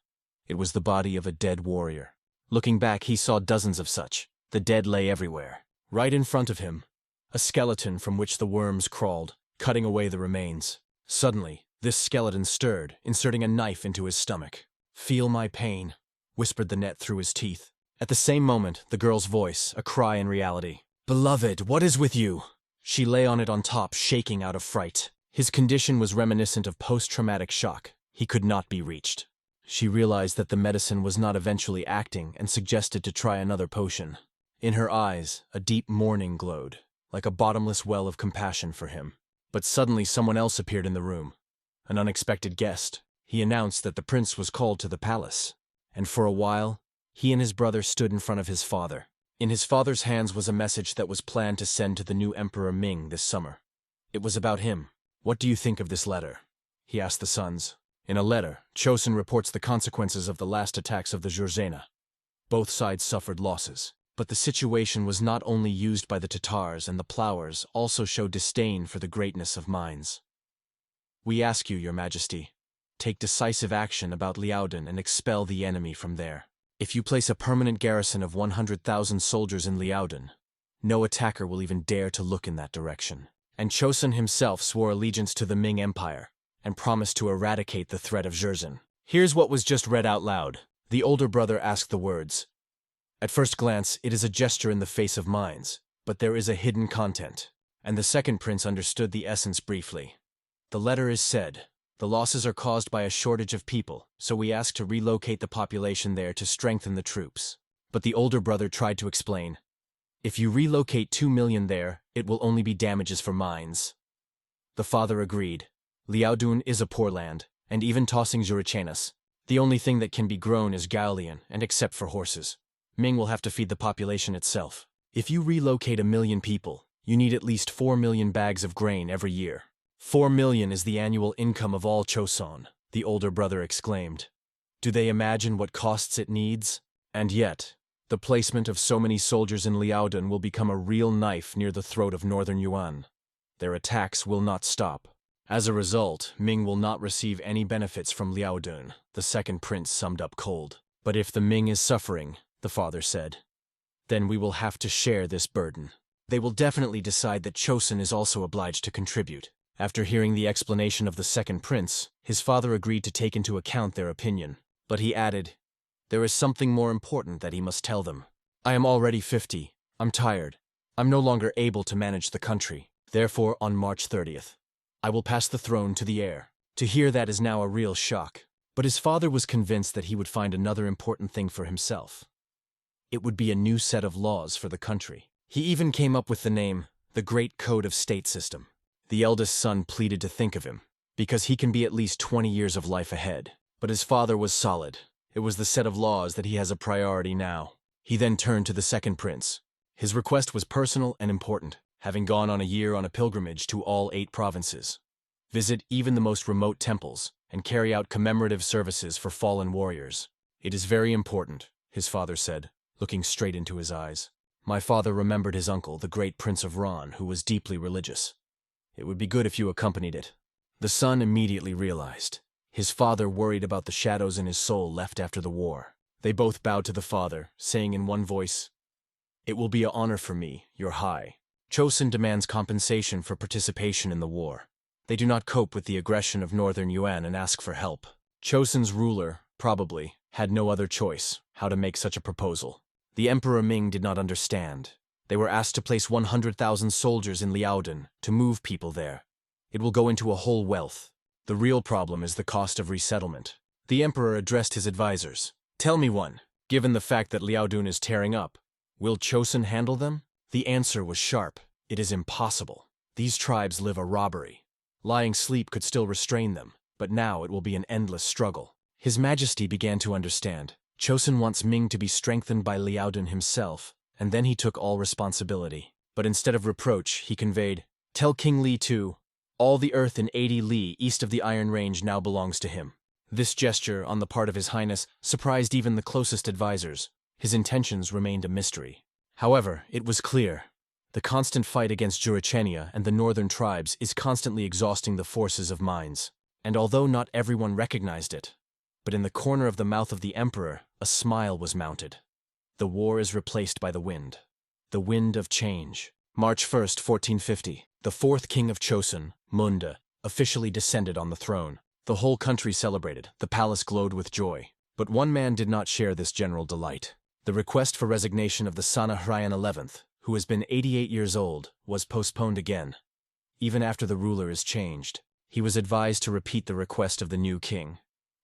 It was the body of a dead warrior. Looking back, he saw dozens of such. The dead lay everywhere. Right in front of him, a skeleton from which the worms crawled, cutting away the remains. Suddenly, this skeleton stirred, inserting a knife into his stomach. "Feel my pain," whispered the net through his teeth. At the same moment, the girl's voice, a cry in reality. "Beloved, what is with you?" She lay on it on top, shaking out of fright. His condition was reminiscent of post-traumatic shock. He could not be reached. She realized that the medicine was not eventually acting and suggested to try another potion. In her eyes, a deep mourning glowed, like a bottomless well of compassion for him. But suddenly someone else appeared in the room. An unexpected guest. He announced that the prince was called to the palace. And for a while, he and his brother stood in front of his father. In his father's hands was a message that was planned to send to the new Emperor Ming this summer. It was about him. "What do you think of this letter?" he asked the sons. In a letter, Chosun reports the consequences of the last attacks of the Jurzena. Both sides suffered losses. But the situation was not only used by the Tatars, and the plowers also showed disdain for the greatness of mines. "We ask you, Your Majesty, take decisive action about Liaodun and expel the enemy from there. If you place a permanent garrison of 100,000 soldiers in Liaodun, no attacker will even dare to look in that direction." And Chosun himself swore allegiance to the Ming Empire and promised to eradicate the threat of Jurzan. Here's what was just read out loud. The older brother asked the words. At first glance, it is a gesture in the face of mines, but there is a hidden content, and the second prince understood the essence briefly. The letter is said, "The losses are caused by a shortage of people, so we ask to relocate the population there to strengthen the troops." But the older brother tried to explain, "If you relocate 2 million there, it will only be damages for mines." The father agreed. Liaodun is a poor land, and even tossing Jurichanas, the only thing that can be grown is Gaulian, and except for horses. Ming will have to feed the population itself. If you relocate 1 million people, you need at least 4 million bags of grain every year. 4 million is the annual income of all Chosun, the older brother exclaimed. Do they imagine what costs it needs? And yet, the placement of so many soldiers in Liaodun will become a real knife near the throat of Northern Yuan. Their attacks will not stop. As a result, Ming will not receive any benefits from Liaodun, the second prince summed up cold. But if the Ming is suffering, the father said, then we will have to share this burden. They will definitely decide that Chosun is also obliged to contribute. After hearing the explanation of the second prince, his father agreed to take into account their opinion. But he added, there is something more important that he must tell them. I am already 50. I'm tired. I'm no longer able to manage the country. Therefore, on March 30th, I will pass the throne to the heir. To hear that is now a real shock. But his father was convinced that he would find another important thing for himself. It would be a new set of laws for the country. He even came up with the name, the Great Code of State System. The eldest son pleaded to think of him, because he can be at least 20 years of life ahead. But his father was solid. It was the set of laws that he has a priority now. He then turned to the second prince. His request was personal and important, having gone on a year on a pilgrimage to all 8 provinces. Visit even the most remote temples, and carry out commemorative services for fallen warriors. It is very important, his father said, looking straight into his eyes. My father remembered his uncle, the great Prince of Ran, who was deeply religious. It would be good if you accompanied it. The son immediately realized. His father worried about the shadows in his soul left after the war. They both bowed to the father, saying in one voice, it will be an honor for me, your high. Chosun demands compensation for participation in the war. They do not cope with the aggression of Northern Yuan and ask for help. Chosun's ruler, probably, had no other choice how to make such a proposal. The Emperor Ming did not understand. They were asked to place 100,000 soldiers in Liaodun to move people there. It will go into a whole wealth. The real problem is the cost of resettlement. The Emperor addressed his advisors. Tell me one, given the fact that Liaodun is tearing up, will Chosun handle them? The answer was sharp. It is impossible. These tribes live a robbery. Lying sleep could still restrain them, but now it will be an endless struggle. His Majesty began to understand. Chosun wants Ming to be strengthened by Liaodun himself, and then he took all responsibility. But instead of reproach, he conveyed, tell King Li too, all the earth in 80 li east of the Iron Range now belongs to him. This gesture, on the part of His Highness, surprised even the closest advisors. His intentions remained a mystery. However, it was clear. The constant fight against Jurachenia and the northern tribes is constantly exhausting the forces of mines. And although not everyone recognized it, but in the corner of the mouth of the emperor, a smile was mounted. The war is replaced by the wind. The wind of change. March 1st, 1450, the fourth king of Chosun, Munda, officially descended on the throne. The whole country celebrated, the palace glowed with joy. But one man did not share this general delight. The request for resignation of the Sana Hryan 11th, who has been 88 years old, was postponed again. Even after the ruler is changed, he was advised to repeat the request of the new king.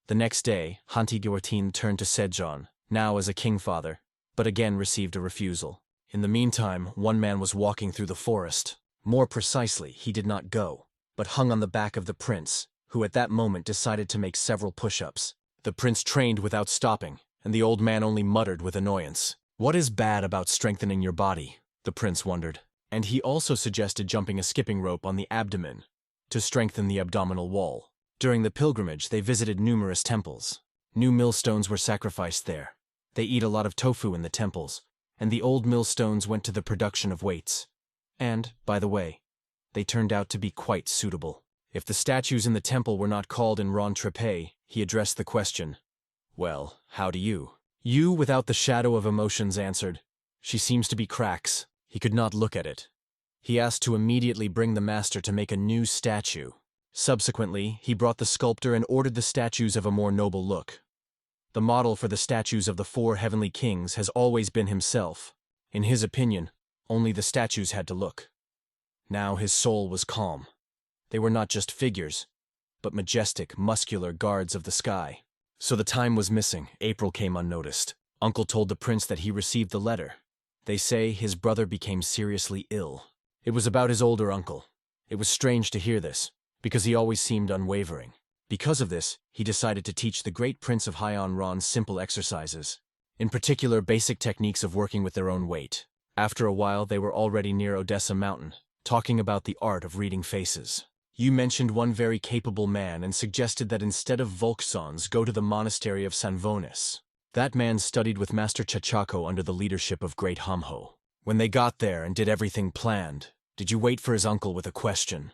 The next day, Hanti Gyortin turned to Sejong, now as a king-father, but again received a refusal. In the meantime, one man was walking through the forest. More precisely, he did not go, but hung on the back of the prince, who at that moment decided to make several push-ups. The prince trained without stopping, and the old man only muttered with annoyance. What is bad about strengthening your body? The prince wondered. And he also suggested jumping a skipping rope on the abdomen to strengthen the abdominal wall. During the pilgrimage, they visited numerous temples. New millstones were sacrificed there. They eat a lot of tofu in the temples, and the old millstones went to the production of weights. And, by the way, they turned out to be quite suitable. If the statues in the temple were not called in Ron Trepe, he addressed the question. Well, how do you? You, without the shadow of emotions, answered. She seems to be cracks. He could not look at it. He asked to immediately bring the master to make a new statue. Subsequently, he brought the sculptor and ordered the statues of a more noble look. The model for the statues of the 4 heavenly kings has always been himself. In his opinion, only the statues had to look. Now his soul was calm. They were not just figures, but majestic, muscular guards of the sky. So the time was missing. April came unnoticed. Uncle told the prince that he received the letter. They say his brother became seriously ill. It was about his older uncle. It was strange to hear this, because he always seemed unwavering. Because of this, he decided to teach the great prince of Haiyan Ron simple exercises, in particular basic techniques of working with their own weight. After a while, they were already near Odessa Mountain, talking about the art of reading faces. You mentioned one very capable man and suggested that instead of Volksons, go to the monastery of Sanvonis. That man studied with Master Chachako under the leadership of Great Hamho. When they got there and did everything planned, did you wait for his uncle with a question?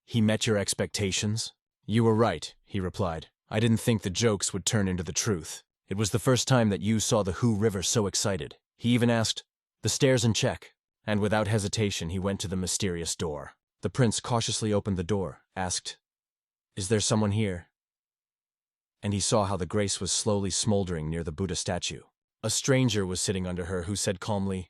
He met your expectations? You were right, he replied. I didn't think the jokes would turn into the truth. It was the first time that you saw the Hu River so excited. He even asked, "The stairs in check," and without hesitation he went to the mysterious door. The prince cautiously opened the door, asked, "Is there someone here?" And he saw how the grace was slowly smoldering near the Buddha statue. A stranger was sitting under her who said calmly,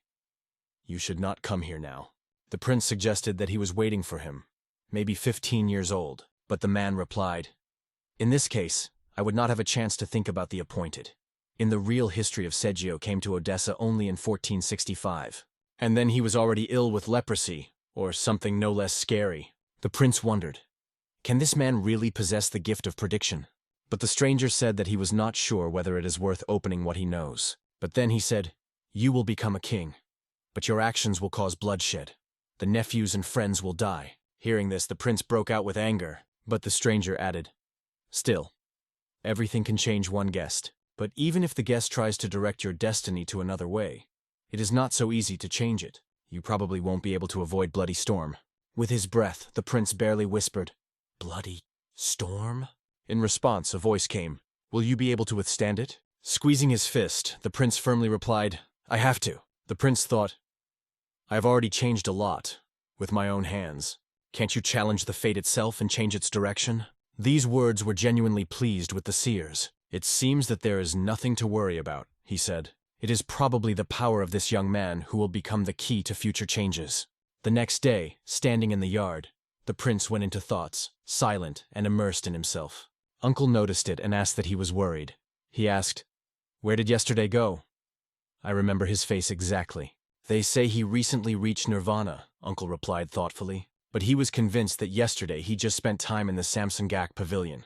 "You should not come here now." The prince suggested that he was waiting for him, maybe 15 years old, but the man replied, "In this case, I would not have a chance to think about the appointed. In the real history of Seggio came to Odessa only in 1465, and then he was already ill with leprosy, or something no less scary." The prince wondered, can this man really possess the gift of prediction? But the stranger said that he was not sure whether it is worth opening what he knows. But then he said, "You will become a king, but your actions will cause bloodshed. The nephews and friends will die." Hearing this, the prince broke out with anger, but the stranger added, "Still, everything can change one guest. But even if the guest tries to direct your destiny to another way, it is not so easy to change it. You probably won't be able to avoid bloody storm." With his breath, the prince barely whispered, "Bloody storm?" In response, a voice came, "Will you be able to withstand it?" Squeezing his fist, the prince firmly replied, "I have to." The prince thought, "I have already changed a lot, with my own hands. Can't you challenge the fate itself and change its direction?" These words were genuinely pleased with the seers. "It seems that there is nothing to worry about," he said. "It is probably the power of this young man who will become the key to future changes." The next day, standing in the yard, the prince went into thoughts, silent and immersed in himself. Uncle noticed it and asked that he was worried. He asked, "Where did yesterday go?" "I remember his face exactly." "They say he recently reached nirvana," Uncle replied thoughtfully. "But he was convinced that yesterday he just spent time in the Samsungak pavilion,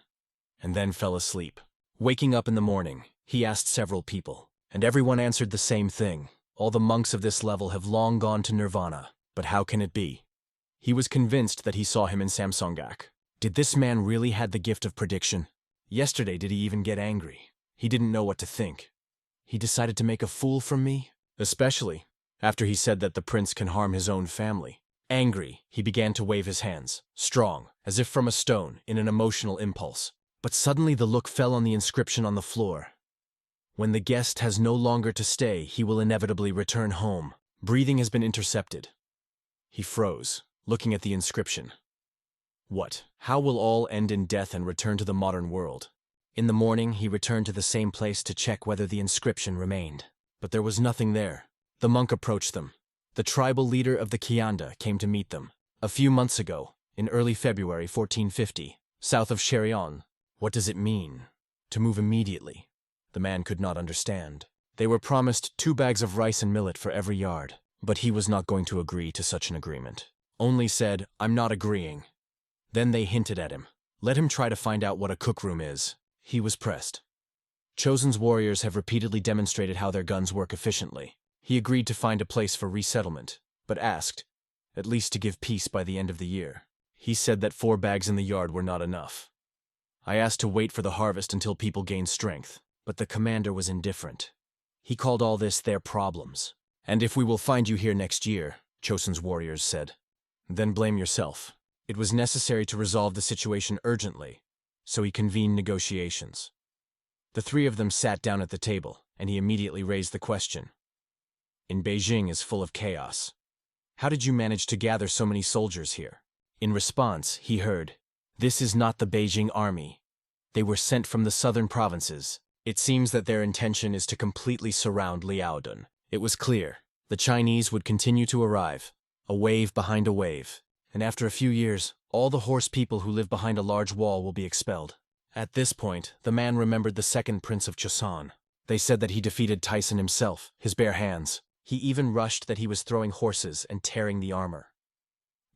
and then fell asleep. Waking up in the morning, he asked several people, and everyone answered the same thing. All the monks of this level have long gone to nirvana. But how can it be? He was convinced that he saw him in Samsungak. Did this man really have the gift of prediction? Yesterday did he even get angry? He didn't know what to think. He decided to make a fool from me? Especially after he said that the prince can harm his own family. Angry, he began to wave his hands, strong, as if from a stone, in an emotional impulse. But suddenly the look fell on the inscription on the floor. "When the guest has no longer to stay, he will inevitably return home." Breathing has been intercepted. He froze, looking at the inscription. What? How will all end in death and return to the modern world? In the morning, he returned to the same place to check whether the inscription remained. But there was nothing there. The monk approached them. The tribal leader of the Kianda came to meet them. A few months ago, in early February 1450, south of Cherion. What does it mean? To move immediately. The man could not understand. They were promised 2 bags of rice and millet for every yard. But he was not going to agree to such an agreement. Only said, "I'm not agreeing." Then they hinted at him. Let him try to find out what a cookroom is. He was pressed. Chosen's warriors have repeatedly demonstrated how their guns work efficiently. He agreed to find a place for resettlement, but asked, at least to give peace by the end of the year. He said that 4 bags in the yard were not enough. I asked to wait for the harvest until people gained strength, but the commander was indifferent. He called all this their problems. "And if we will find you here next year," Chosen's warriors said, "then blame yourself." It was necessary to resolve the situation urgently, so he convened negotiations. The 3 of them sat down at the table, and he immediately raised the question. "In Beijing is full of chaos. How did you manage to gather so many soldiers here?" In response, he heard, "This is not the Beijing army. They were sent from the southern provinces. It seems that their intention is to completely surround Liaodun." It was clear. The Chinese would continue to arrive, a wave behind a wave, and after a few years, all the horse people who live behind a large wall will be expelled. At this point, the man remembered the second prince of Choson. They said that he defeated Tyson himself, his bare hands. He even rushed that he was throwing horses and tearing the armor.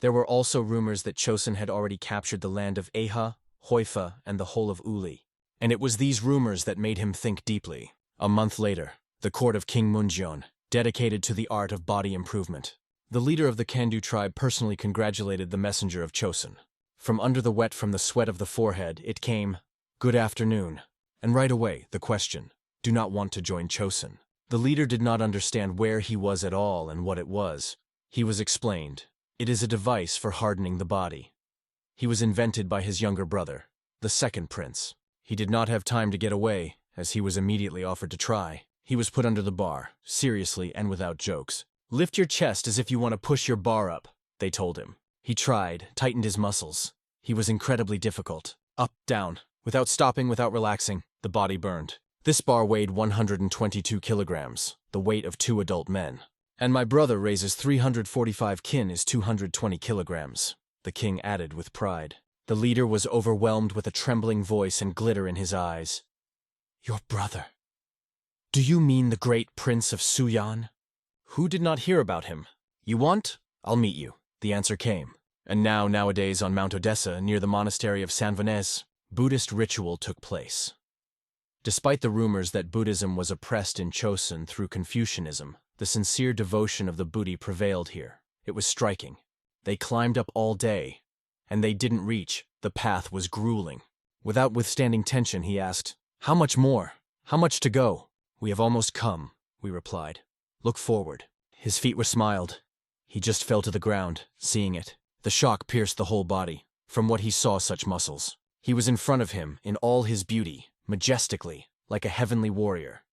There were also rumors that Choson had already captured the land of Eha, Hoifa, and the whole of Uli. And it was these rumors that made him think deeply. A month later, the court of King Munjeon, dedicated to the art of body improvement. The leader of the Kandu tribe personally congratulated the messenger of Choson. From under the wet from the sweat of the forehead, it came, "Good afternoon." And right away, the question, "Do not want to join Chosen?" The leader did not understand where he was at all and what it was. He was explained. It is a device for hardening the body. He was invented by his younger brother, the second prince. He did not have time to get away, as he was immediately offered to try. He was put under the bar, seriously and without jokes. "Lift your chest as if you want to push your bar up," they told him. He tried, tightened his muscles. He was incredibly difficult. Up, down, without stopping, without relaxing, the body burned. This bar weighed 122 kilograms, the weight of 2 adult men. "And my brother raises 345 kin is 220 kilograms, the king added with pride. The leader was overwhelmed with a trembling voice and glitter in his eyes. "Your brother? Do you mean the great prince of Suyan?" Who did not hear about him? "You want? I'll meet you." The answer came. And nowadays on Mount Odessa, near the monastery of San Vanez, Buddhist ritual took place. Despite the rumors that Buddhism was oppressed in Chosun through Confucianism, the sincere devotion of the Buddhi prevailed here. It was striking. They climbed up all day, and they didn't reach. The path was grueling. Without withstanding tension, he asked, "How much more? How much to go?" "We have almost come," we replied. "Look forward." His feet were smiled. He just fell to the ground, seeing it. The shock pierced the whole body. From what he saw, such muscles. He was in front of him, in all his beauty, majestically, like a heavenly warrior.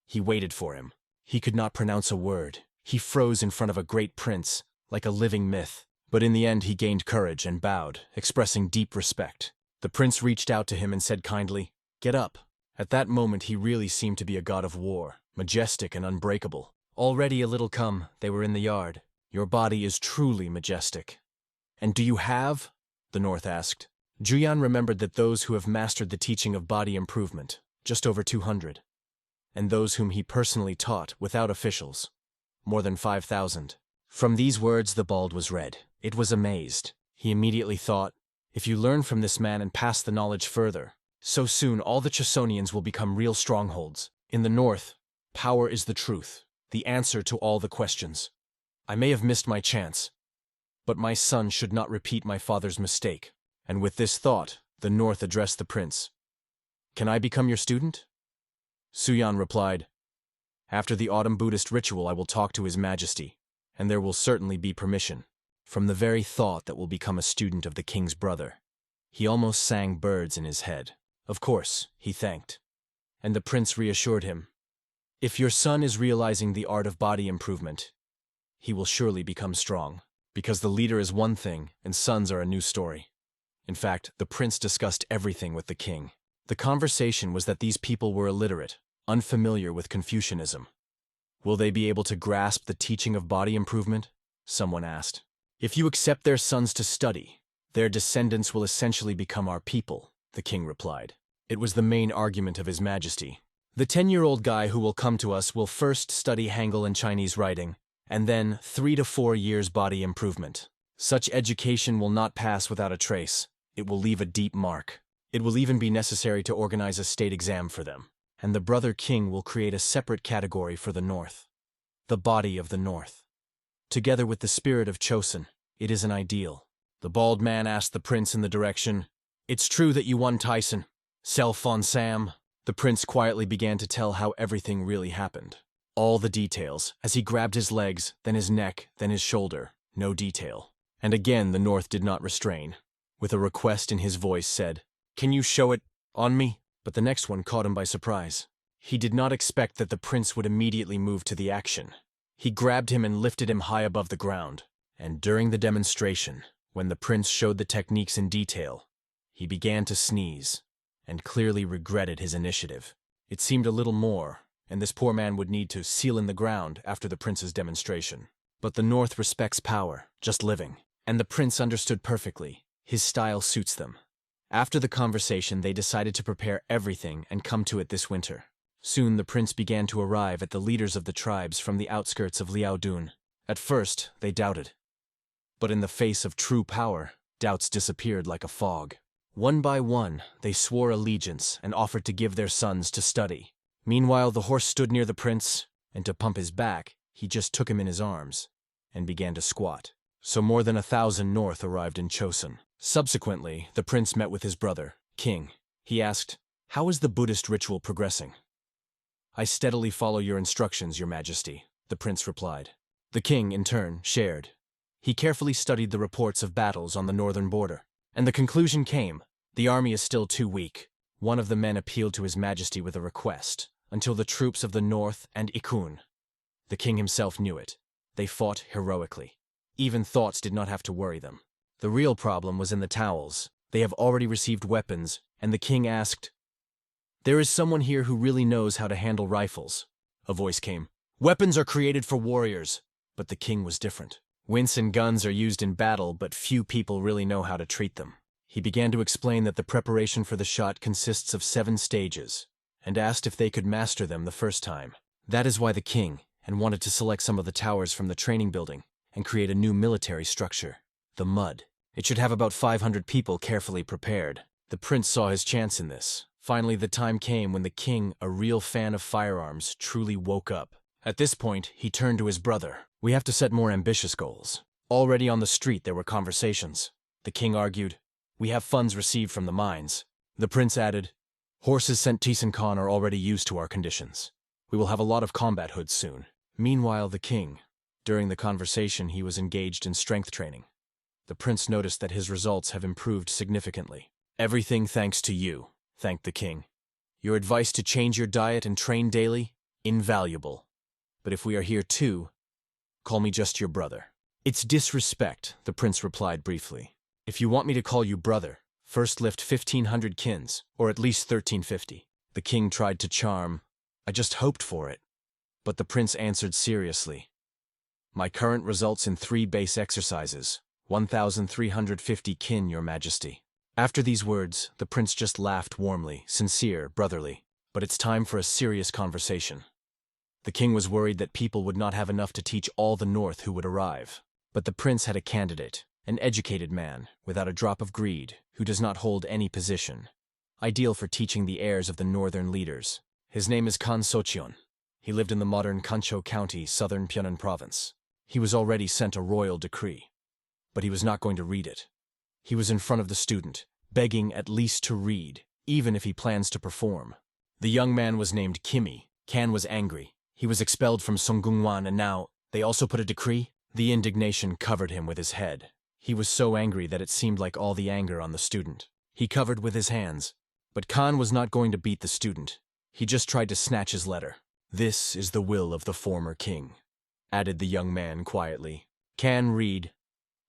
He waited for him. He could not pronounce a word. He froze in front of a great prince, like a living myth. But in the end he gained courage and bowed, expressing deep respect. The prince reached out to him and said kindly, "Get up." At that moment he really seemed to be a god of war, majestic and unbreakable. Already a little come, they were in the yard. "Your body is truly majestic." "And do you have?" the North asked. Juyan remembered that those who have mastered the teaching of body improvement, just over 200. And those whom he personally taught, without officials, more than 5,000. From these words the bald was read. It was amazed. He immediately thought, if you learn from this man and pass the knowledge further, so soon all the Chosonians will become real strongholds. In the North, power is the truth, the answer to all the questions. I may have missed my chance, but my son should not repeat my father's mistake. And with this thought, the North addressed the prince. "Can I become your student?" Suyan replied, "After the autumn Buddhist ritual I will talk to His Majesty, and there will certainly be permission. From the very thought that will become a student of the king's brother." He almost sang birds in his head. Of course, he thanked. And the prince reassured him, "If your son is realizing the art of body improvement, he will surely become strong, because the leader is one thing and sons are a new story." In fact, the prince discussed everything with the king. The conversation was that these people were illiterate, unfamiliar with Confucianism. "Will they be able to grasp the teaching of body improvement?" someone asked. "If you accept their sons to study, their descendants will essentially become our people," the king replied. It was the main argument of His Majesty. "The 10-year-old guy who will come to us will first study Hangul and Chinese writing, and then 3 to 4 years body improvement. Such education will not pass without a trace. It will leave a deep mark. It will even be necessary to organize a state exam for them. And the brother king will create a separate category for the North. The body of the North. Together with the spirit of Chosun, it is an ideal." The bald man asked the prince in the direction, "It's true that you won Tyson. Self-on Sam." The prince quietly began to tell how everything really happened. All the details, as he grabbed his legs, then his neck, then his shoulder. No detail. And again the North did not restrain. With a request in his voice said, "Can you show it on me?" But the next one caught him by surprise. He did not expect that the prince would immediately move to the action. He grabbed him and lifted him high above the ground. And during the demonstration, when the prince showed the techniques in detail, he began to sneeze, and clearly regretted his initiative. It seemed a little more, and this poor man would need to seal in the ground after the prince's demonstration. But the North respects power, just living, and the prince understood perfectly. His style suits them. After the conversation, they decided to prepare everything and come to it this winter. Soon the prince began to arrive at the leaders of the tribes from the outskirts of Liaodun. At first, they doubted. But in the face of true power, doubts disappeared like a fog. One by one, they swore allegiance and offered to give their sons to study. Meanwhile, the horse stood near the prince, and to pump his back, he just took him in his arms and began to squat. So more than 1,000 North arrived in Chosun. Subsequently, the prince met with his brother, King. He asked, "How is the Buddhist ritual progressing?" "I steadily follow your instructions, Your Majesty," the prince replied. The king, in turn, shared. He carefully studied the reports of battles on the northern border, and the conclusion came: the army is still too weak. One of the men appealed to His Majesty with a request, until the troops of the north and Ikun. The king himself knew it. They fought heroically. Even thoughts did not have to worry them. The real problem was in the towels. They have already received weapons, and the king asked, "There is someone here who really knows how to handle rifles." A voice came, "Weapons are created for warriors." But the king was different. Wince and guns are used in battle, but few people really know how to treat them. He began to explain that the preparation for the shot consists of 7 stages, and asked if they could master them the first time. That is why the king wanted to select some of the towers from the training building and create a new military structure, the Mud. It should have about 500 people carefully prepared. The prince saw his chance in this. Finally, the time came when the king, a real fan of firearms, truly woke up. At this point, he turned to his brother. "We have to set more ambitious goals." Already on the street there were conversations. The king argued, "We have funds received from the mines." The prince added, "Horses sent Tisan Khan are already used to our conditions. We will have a lot of combat hoods soon." Meanwhile, the king. During the conversation, he was engaged in strength training. The prince noticed that his results have improved significantly. "Everything thanks to you," thanked the king. "Your advice to change your diet and train daily? Invaluable. But if we are here too, call me just your brother." "It's disrespect," the prince replied briefly. "If you want me to call you brother, first lift 1,500 kins, or at least 1,350. The king tried to charm. "I just hoped for it." But the prince answered seriously, "My current results in 3 base exercises, 1,350 kin, Your Majesty." After these words, the prince just laughed warmly, sincere, brotherly. "But it's time for a serious conversation." The king was worried that people would not have enough to teach all the north who would arrive. But the prince had a candidate, an educated man, without a drop of greed, who does not hold any position. Ideal for teaching the heirs of the northern leaders. His name is Khan Socheon. He lived in the modern Kancho County, southern Pyongan province. He was already sent a royal decree. But he was not going to read it. He was in front of the student, begging at least to read, even if he plans to perform. The young man was named Kimi. Kan was angry. He was expelled from Songgungwan, and now, they also put a decree? The indignation covered him with his head. He was so angry that it seemed like all the anger on the student. He covered with his hands. But Khan was not going to beat the student. He just tried to snatch his letter. "This is the will of the former king," added the young man quietly. "Can read.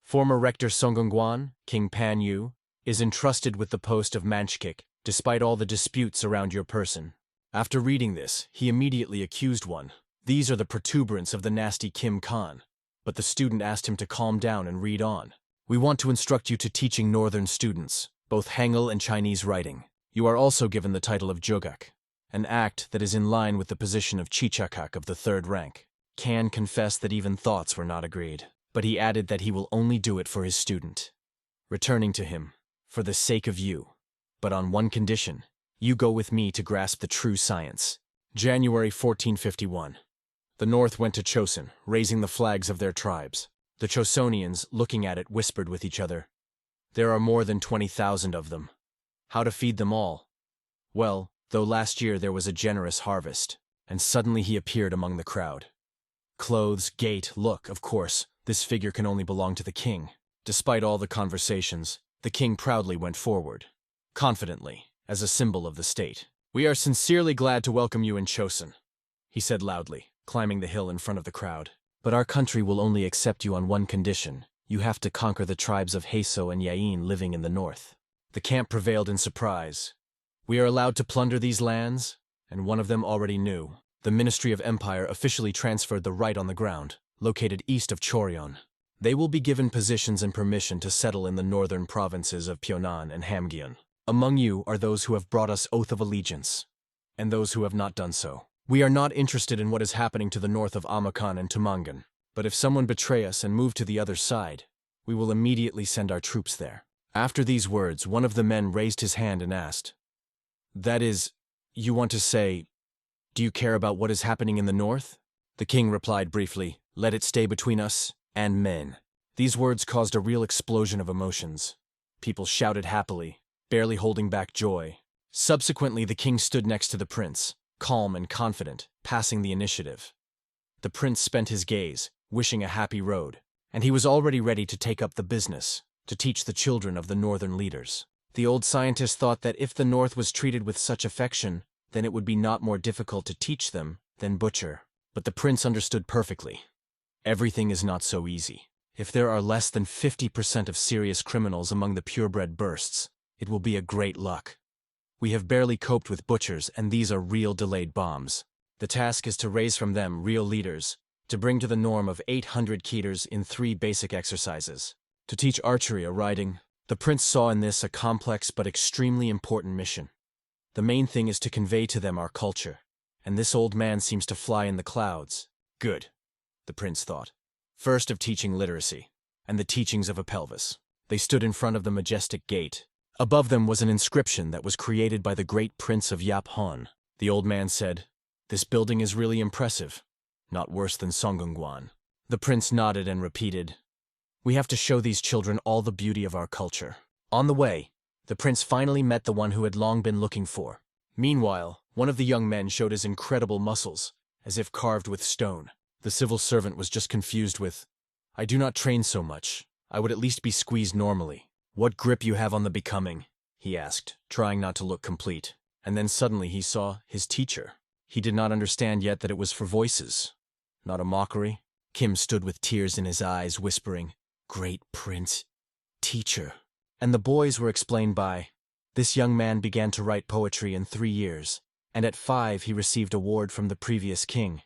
Former rector Songgungwan, King Pan Yu, is entrusted with the post of Manchkik, despite all the disputes around your person." After reading this, he immediately accused one. These are the protuberance of the nasty Kim Khan. But the student asked him to calm down and read on. "We want to instruct you to teaching northern students, both Hangul and Chinese writing. You are also given the title of Jogak, an act that is in line with the position of Chichakak of the 3rd rank. Kan confessed that even thoughts were not agreed, but he added that he will only do it for his student. Returning to him, "For the sake of you, but on one condition. You go with me to grasp the true science." January 1451. The North went to Chosun, raising the flags of their tribes. The Chosonians, looking at it, whispered with each other, "There are more than 20,000 of them. How to feed them all?" Well, though last year there was a generous harvest, and suddenly he appeared among the crowd. Clothes, gait, look, of course, this figure can only belong to the king. Despite all the conversations, the king proudly went forward, confidently, as a symbol of the state. "We are sincerely glad to welcome you in Chosun," he said loudly, climbing the hill in front of the crowd. "But our country will only accept you on one condition. You have to conquer the tribes of Heso and Yain living in the north." The camp prevailed in surprise. "We are allowed to plunder these lands?" And one of them already knew. The Ministry of Empire officially transferred the right on the ground, located east of Choryeon. They will be given positions and permission to settle in the northern provinces of Pyonan and Hamgyeon. Among you are those who have brought us oath of allegiance, and those who have not done so. We are not interested in what is happening to the north of Amakan and Tumangan, but if someone betray us and move to the other side, we will immediately send our troops there." After these words, one of the men raised his hand and asked, "That is, you want to say, do you care about what is happening in the north?" The king replied briefly, "Let it stay between us and men." These words caused a real explosion of emotions. People shouted happily, barely holding back joy. Subsequently, the king stood next to the prince, calm and confident, passing the initiative. The prince spent his gaze, wishing a happy road, and he was already ready to take up the business, to teach the children of the northern leaders. The old scientist thought that if the North was treated with such affection, then it would be not more difficult to teach them than butcher. But the prince understood perfectly. Everything is not so easy. If there are less than 50% of serious criminals among the purebred bursts, it will be a great luck. We have barely coped with butchers, and these are real delayed bombs. The task is to raise from them real leaders, to bring to the norm of 800 Keters in 3 basic exercises. To teach archery or riding, the prince saw in this a complex but extremely important mission. The main thing is to convey to them our culture, and this old man seems to fly in the clouds. Good, the prince thought. First of teaching literacy, and the teachings of a pelvis. They stood in front of the majestic gate. Above them was an inscription that was created by the great prince of Yap Han. The old man said, "This building is really impressive. Not worse than Songgungwan." The prince nodded and repeated, "We have to show these children all the beauty of our culture." On the way, the prince finally met the one who had long been looking for. Meanwhile, one of the young men showed his incredible muscles, as if carved with stone. The civil servant was just confused with, "I do not train so much. I would at least be squeezed normally." "What grip you have on the becoming?" he asked, trying not to look complete. And then suddenly he saw his teacher. He did not understand yet that it was for voices, not a mockery. Kim stood with tears in his eyes, whispering, "Great prince, teacher." And the boys were explained by, "This young man began to write poetry in 3 years, and at 5 he received award from the previous king.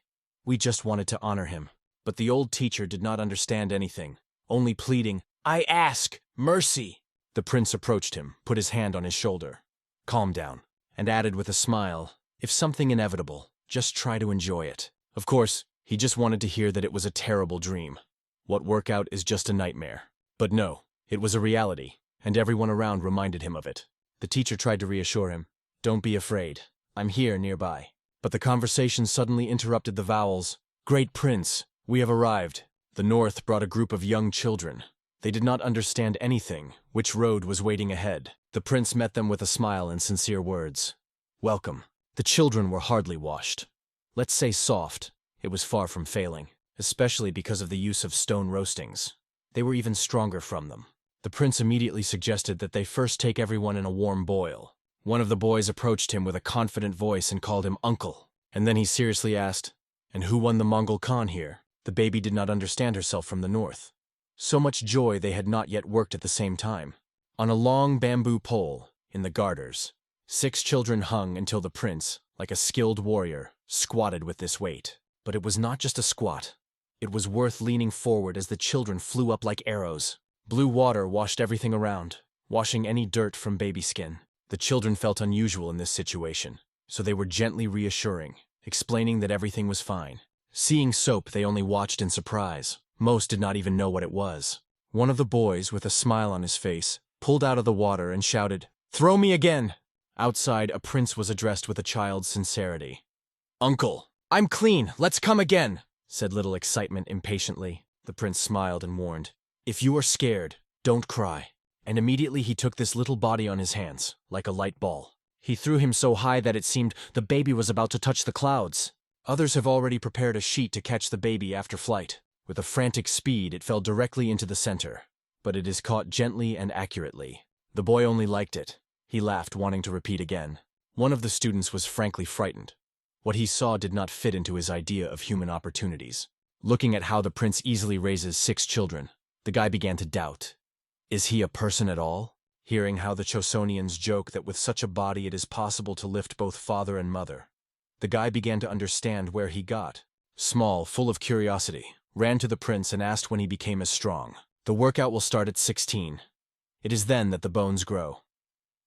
We just wanted to honor him." But the old teacher did not understand anything, only pleading, "I ask mercy." The prince approached him, put his hand on his shoulder. "Calm down," and added with a smile, "If something inevitable, just try to enjoy it." Of course, he just wanted to hear that it was a terrible dream. What workout is just a nightmare? But no, it was a reality, and everyone around reminded him of it. The teacher tried to reassure him, "Don't be afraid. I'm here nearby." But the conversation suddenly interrupted the vowels. "Great prince, we have arrived." The North brought a group of young children. They did not understand anything, which road was waiting ahead. The prince met them with a smile and sincere words. "Welcome." The children were hardly washed. Let's say soft. It was far from failing, especially because of the use of stone roastings. They were even stronger from them. The prince immediately suggested that they first take everyone in a warm boil. One of the boys approached him with a confident voice and called him uncle. And then he seriously asked, "And who won the Mongol Khan here?" The baby did not understand herself from the north. So much joy they had not yet worked at the same time. On a long bamboo pole, in the garters, 6 children hung until the prince, like a skilled warrior, squatted with this weight. But it was not just a squat. It was worth leaning forward as the children flew up like arrows. Blue water washed everything around, washing any dirt from baby skin. The children felt unusual in this situation, so they were gently reassuring, explaining that everything was fine. Seeing soap, they only watched in surprise. Most did not even know what it was. One of the boys, with a smile on his face, pulled out of the water and shouted, "Throw me again!" Outside, a prince was addressed with a child's sincerity. "Uncle, I'm clean, let's come again," said little excitement impatiently. The prince smiled and warned, "If you are scared, don't cry." And immediately he took this little body on his hands, like a light ball. He threw him so high that it seemed the baby was about to touch the clouds. Others have already prepared a sheet to catch the baby after flight. With a frantic speed, it fell directly into the center. But it is caught gently and accurately. The boy only liked it. He laughed, wanting to repeat again. One of the students was frankly frightened. What he saw did not fit into his idea of human opportunities. Looking at how the prince easily raises 6 children, the guy began to doubt. Is he a person at all? Hearing how the Chosonians joke that with such a body it is possible to lift both father and mother, the guy began to understand where he got. Small, full of curiosity, ran to the prince and asked when he became as strong. The workout will start at 16. It is then that the bones grow.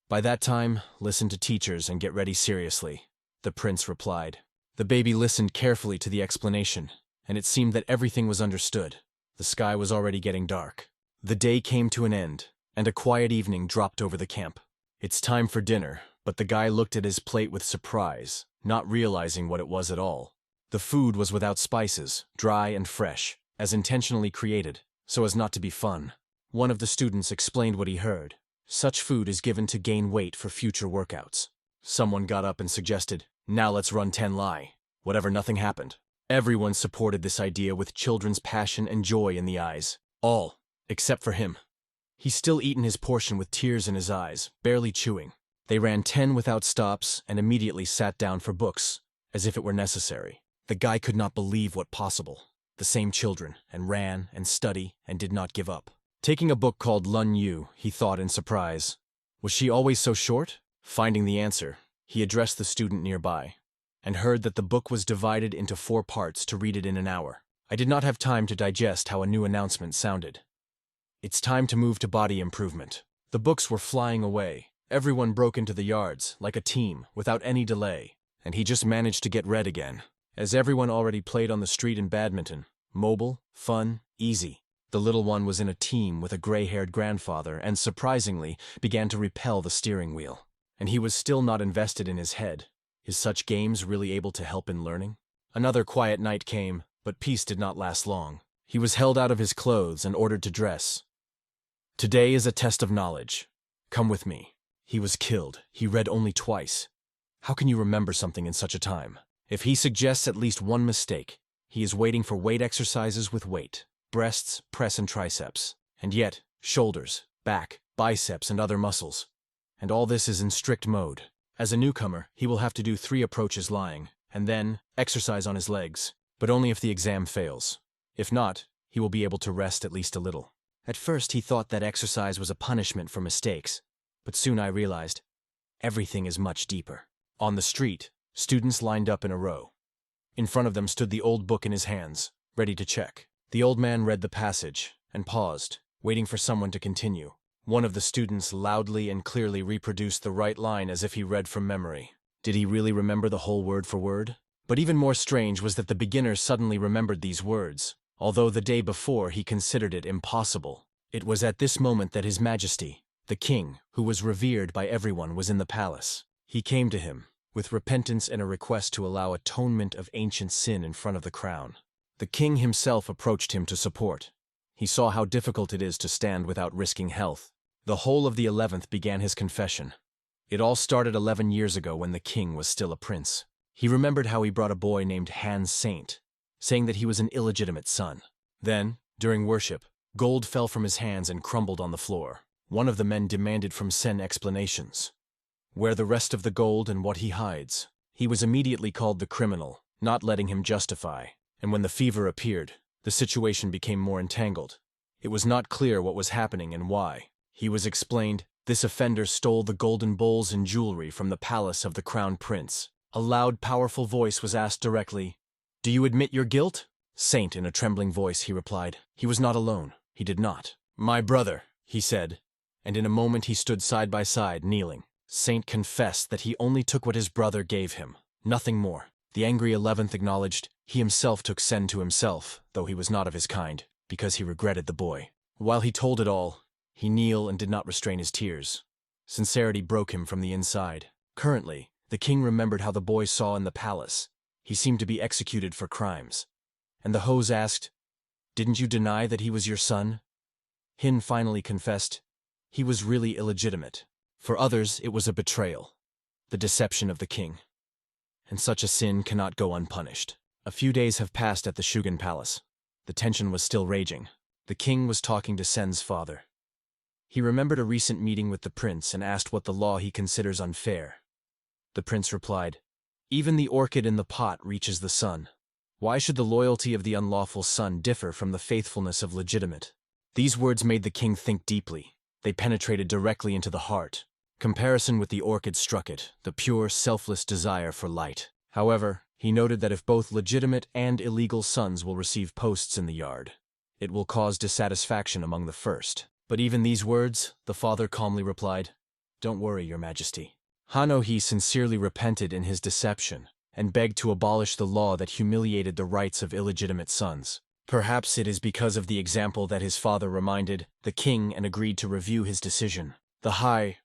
By that time, listen to teachers and get ready seriously, the prince replied. The baby listened carefully to the explanation, and it seemed that everything was understood. The sky was already getting dark. The day came to an end, and a quiet evening dropped over the camp. It's time for dinner, but the guy looked at his plate with surprise, not realizing what it was at all. The food was without spices, dry and fresh, as intentionally created, so as not to be fun. One of the students explained what he heard. Such food is given to gain weight for future workouts. Someone got up and suggested, "Now let's run 10 lie." Whatever, nothing happened. Everyone supported this idea with children's passion and joy in the eyes. All, except for him. He's still eaten his portion with tears in his eyes, barely chewing. They ran 10 without stops and immediately sat down for books, as if it were necessary. The guy could not believe what possible. The same children, and ran, and study, and did not give up. Taking a book called Lun Yu, he thought in surprise. Was she always so short? Finding the answer, he addressed the student nearby, and heard that the book was divided into 4 parts to read it in an hour. I did not have time to digest how a new announcement sounded. It's time to move to body improvement. The books were flying away. Everyone broke into the yards, like a team, without any delay, and he just managed to get read again. As everyone already played on the street in badminton, mobile, fun, easy. The little one was in a team with a gray-haired grandfather and, surprisingly, began to repel the steering wheel. And he was still not invested in his head. Is such games really able to help in learning? Another quiet night came, but peace did not last long. He was held out of his clothes and ordered to dress. Today is a test of knowledge. Come with me. He was killed. He read only twice. How can you remember something in such a time? If he suggests at least one mistake, he is waiting for weight exercises with weight. Breasts, press and triceps. And yet, shoulders, back, biceps and other muscles. And all this is in strict mode. As a newcomer, he will have to do 3 approaches lying, and then exercise on his legs, but only if the exam fails. If not, he will be able to rest at least a little. At first he thought that exercise was a punishment for mistakes, but soon I realized everything is much deeper. On the street, students lined up in a row. In front of them stood the old book in his hands, ready to check. The old man read the passage and paused, waiting for someone to continue. One of the students loudly and clearly reproduced the right line as if he read from memory. Did he really remember the whole word for word? But even more strange was that the beginner suddenly remembered these words, although the day before he considered it impossible. It was at this moment that His Majesty, the king, who was revered by everyone, was in the palace. He came to him, with repentance and a request to allow atonement of ancient sin in front of the crown. The king himself approached him to support. He saw how difficult it is to stand without risking health. The whole of the 11th began his confession. It all started 11 years ago when the king was still a prince. He remembered how he brought a boy named Han Saint, saying that he was an illegitimate son. Then, during worship, gold fell from his hands and crumbled on the floor. One of the men demanded from Sen explanations. Where the rest of the gold and what he hides? He was immediately called the criminal, not letting him justify. And when the fever appeared, the situation became more entangled. It was not clear what was happening and why. He was explained, this offender stole the golden bowls and jewelry from the palace of the crown prince. A loud, powerful voice was asked directly, "Do you admit your guilt?" Saint, in a trembling voice, he replied. He was not alone. He did not. "My brother," he said, and in a moment he stood side by side, kneeling. Saint confessed that he only took what his brother gave him, nothing more. The angry 11th acknowledged he himself took Sen to himself, though he was not of his kind, because he regretted the boy. While he told it all, he kneeled and did not restrain his tears. Sincerity broke him from the inside. Currently, the king remembered how the boy saw in the palace. He seemed to be executed for crimes. And the hose asked, "Didn't you deny that he was your son?" Hin finally confessed he was really illegitimate. For others, it was a betrayal, the deception of the king. And such a sin cannot go unpunished. A few days have passed at the Shugen Palace. The tension was still raging. The king was talking to Sen's father. He remembered a recent meeting with the prince and asked what the law he considers unfair. The prince replied, "Even the orchid in the pot reaches the sun. Why should the loyalty of the unlawful son differ from the faithfulness of legitimate?" These words made the king think deeply. They penetrated directly into the heart. Comparison with the orchid struck it, the pure, selfless desire for light. However, he noted that if both legitimate and illegal sons will receive posts in the yard, it will cause dissatisfaction among the first. But even these words, the father calmly replied, "Don't worry, your majesty." Hanohi sincerely repented in his deception and begged to abolish the law that humiliated the rights of illegitimate sons. Perhaps it is because of the example that his father reminded the king and agreed to review his decision. The high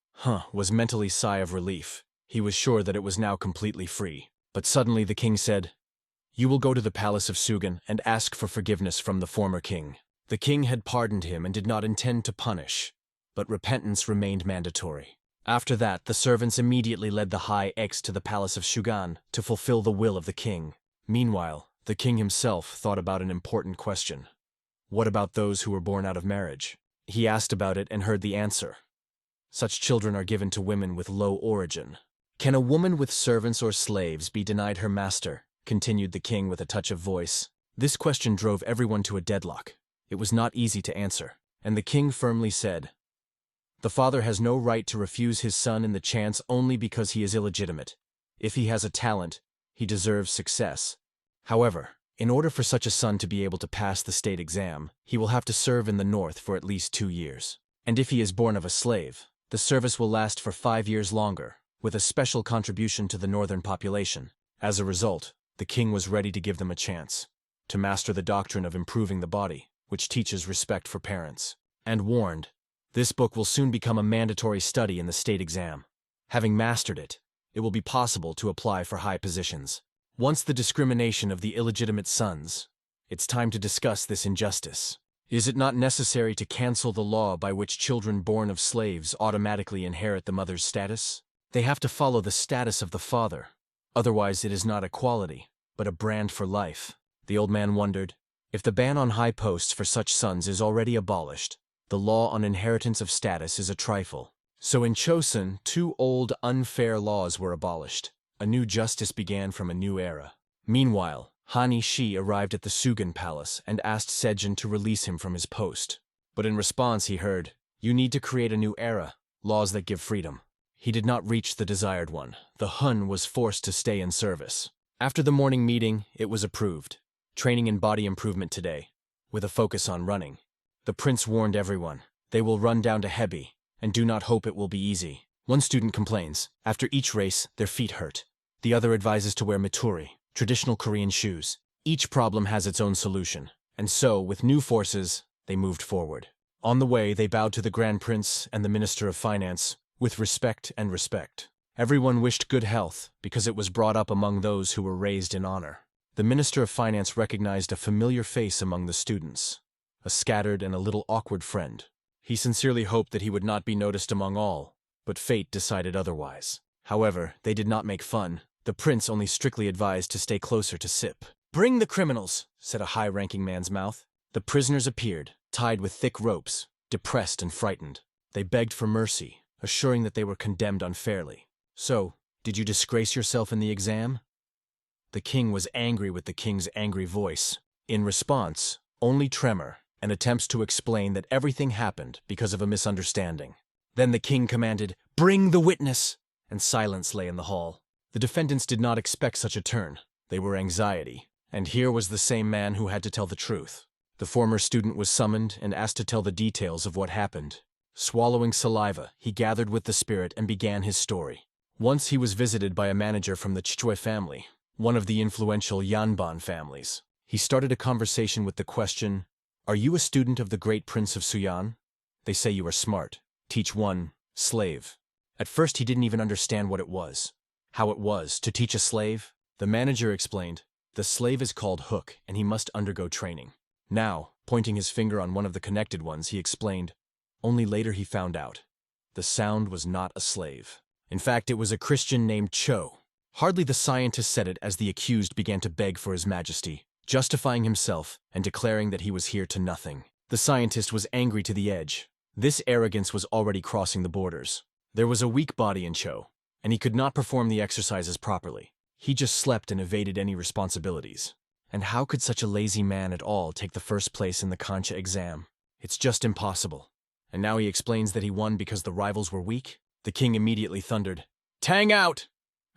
was mentally sigh of relief. He was sure that it was now completely free. But suddenly the king said, "You will go to the palace of Sugen and ask for forgiveness from the former king." The king had pardoned him and did not intend to punish. but repentance remained mandatory. After that, the servants immediately led the High X to the palace of Shugan to fulfill the will of the king. Meanwhile, the king himself thought about an important question. What about those who were born out of marriage? He asked about it and heard the answer. Such children are given to women with low origin. Can a woman with servants or slaves be denied her master? Continued the king with a touch of voice. This question drove everyone to a deadlock. It was not easy to answer, and the king firmly said, "The father has no right to refuse his son in the chance only because he is illegitimate. If he has a talent, he deserves success. However, in order for such a son to be able to pass the state exam, he will have to serve in the north for at least 2 years. And if he is born of a slave, the service will last for 5 years longer, with a special contribution to the northern population." As a result, the king was ready to give them a chance to master the doctrine of improving the body, which teaches respect for parents, and warned, "This book will soon become a mandatory study in the state exam. Having mastered it, it will be possible to apply for high positions." Once the discrimination of the illegitimate sons, it's time to discuss this injustice. Is it not necessary to cancel the law by which children born of slaves automatically inherit the mother's status? They have to follow the status of the father. Otherwise, it is not equality, but a brand for life. The old man wondered, if the ban on high posts for such sons is already abolished, the law on inheritance of status is a trifle. So in Chosun, 2 old, unfair laws were abolished. A new justice began from a new era. Meanwhile, Hani Shi arrived at the Sugan Palace and asked Sejin to release him from his post. But in response he heard, "You need to create a new era, laws that give freedom." He did not reach the desired one. The Hun was forced to stay in service. After the morning meeting, it was approved. Training in body improvement today, with a focus on running. The prince warned everyone, they will run down to Hebi, and do not hope it will be easy. One student complains, after each race, their feet hurt. The other advises to wear mituri, traditional Korean shoes. Each problem has its own solution, and so, with new forces, they moved forward. On the way, they bowed to the Grand Prince and the Minister of Finance, with respect and respect. Everyone wished good health, because it was brought up among those who were raised in honor. The Minister of Finance recognized a familiar face among the students, a scattered and a little awkward friend. He sincerely hoped that he would not be noticed among all, but fate decided otherwise. However, they did not make fun. The prince only strictly advised to stay closer to Sip. "Bring the criminals," said a high-ranking man's mouth. The prisoners appeared, tied with thick ropes, depressed and frightened. They begged for mercy, assuring that they were condemned unfairly. "So, did you disgrace yourself in the exam?" The king was angry with the king's angry voice. In response, only tremor and attempts to explain that everything happened because of a misunderstanding. Then the king commanded, "Bring the witness!" and silence lay in the hall. The defendants did not expect such a turn. They were anxiety. And here was the same man who had to tell the truth. The former student was summoned and asked to tell the details of what happened. Swallowing saliva, he gathered with the spirit and began his story. Once he was visited by a manager from the Chichue family, one of the influential Yanban families. He started a conversation with the question, "Are you a student of the great prince of Suyan? They say you are smart. Teach one, slave." At first he didn't even understand what it was. How it was, to teach a slave? The manager explained, "The slave is called Hook, and he must undergo training." Now, pointing his finger on one of the connected ones, he explained, only later he found out. The sound was not a slave. In fact, it was a Christian named Cho. Hardly the scientist said it as the accused began to beg for his majesty, justifying himself and declaring that he was here to nothing. The scientist was angry to the edge. This arrogance was already crossing the borders. There was a weak body in Cho, and he could not perform the exercises properly. He just slept and evaded any responsibilities. And how could such a lazy man at all take the first place in the Concha exam? It's just impossible. And now he explains that he won because the rivals were weak? The king immediately thundered, "Tang out!"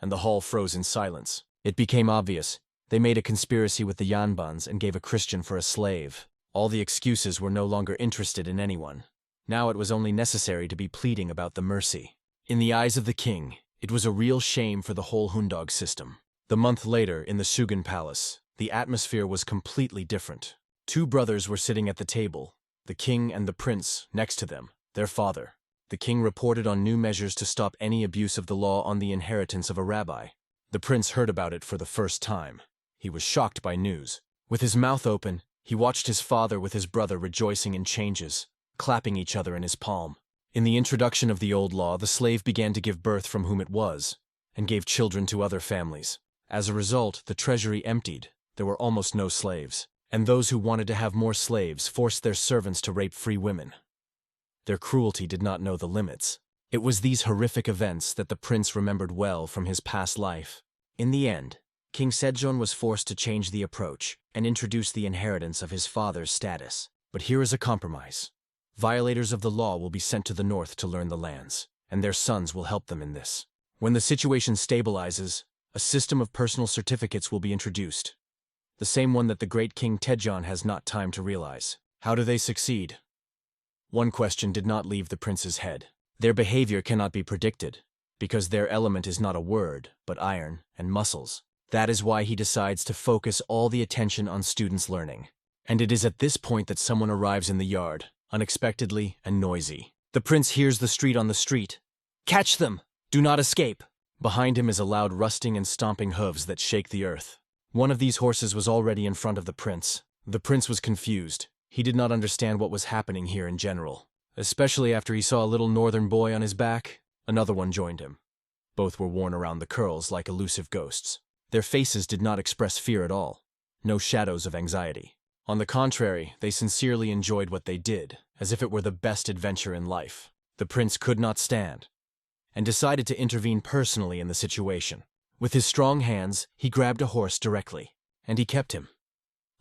And the hall froze in silence. It became obvious. They made a conspiracy with the Yanbans and gave a Christian for a slave. All the excuses were no longer interested in anyone. Now it was only necessary to be pleading about the mercy. In the eyes of the king, it was a real shame for the whole Hundog system. The month later, in the Sugan Palace, the atmosphere was completely different. 2 brothers were sitting at the table, the king and the prince next to them, their father. The king reported on new measures to stop any abuse of the law on the inheritance of a rabbi. The prince heard about it for the first time. He was shocked by news. With his mouth open, he watched his father with his brother rejoicing in changes, clapping each other in his palm. In the introduction of the old law, the slave began to give birth from whom it was, and gave children to other families. As a result, the treasury emptied. There were almost no slaves, and those who wanted to have more slaves forced their servants to rape free women. Their cruelty did not know the limits. It was these horrific events that the prince remembered well from his past life. In the end, King Sejong was forced to change the approach and introduce the inheritance of his father's status. But here is a compromise. Violators of the law will be sent to the north to learn the lands, and their sons will help them in this. When the situation stabilizes, a system of personal certificates will be introduced. The same one that the great King Taejon has not time to realize. How do they succeed? One question did not leave the prince's head. Their behavior cannot be predicted, because their element is not a word, but iron and muscles. That is why he decides to focus all the attention on students' learning. And it is at this point that someone arrives in the yard, unexpectedly and noisy. The prince hears the street on the street. Catch them! Do not escape! Behind him is a loud rusting and stomping hooves that shake the earth. One of these horses was already in front of the prince. The prince was confused. He did not understand what was happening here in general, especially after he saw a little northern boy on his back. Another one joined him. Both were worn around the curls like elusive ghosts. Their faces did not express fear at all. No shadows of anxiety. On the contrary, they sincerely enjoyed what they did, as if it were the best adventure in life. The prince could not stand, and decided to intervene personally in the situation. With his strong hands, he grabbed a horse directly, and he kept him.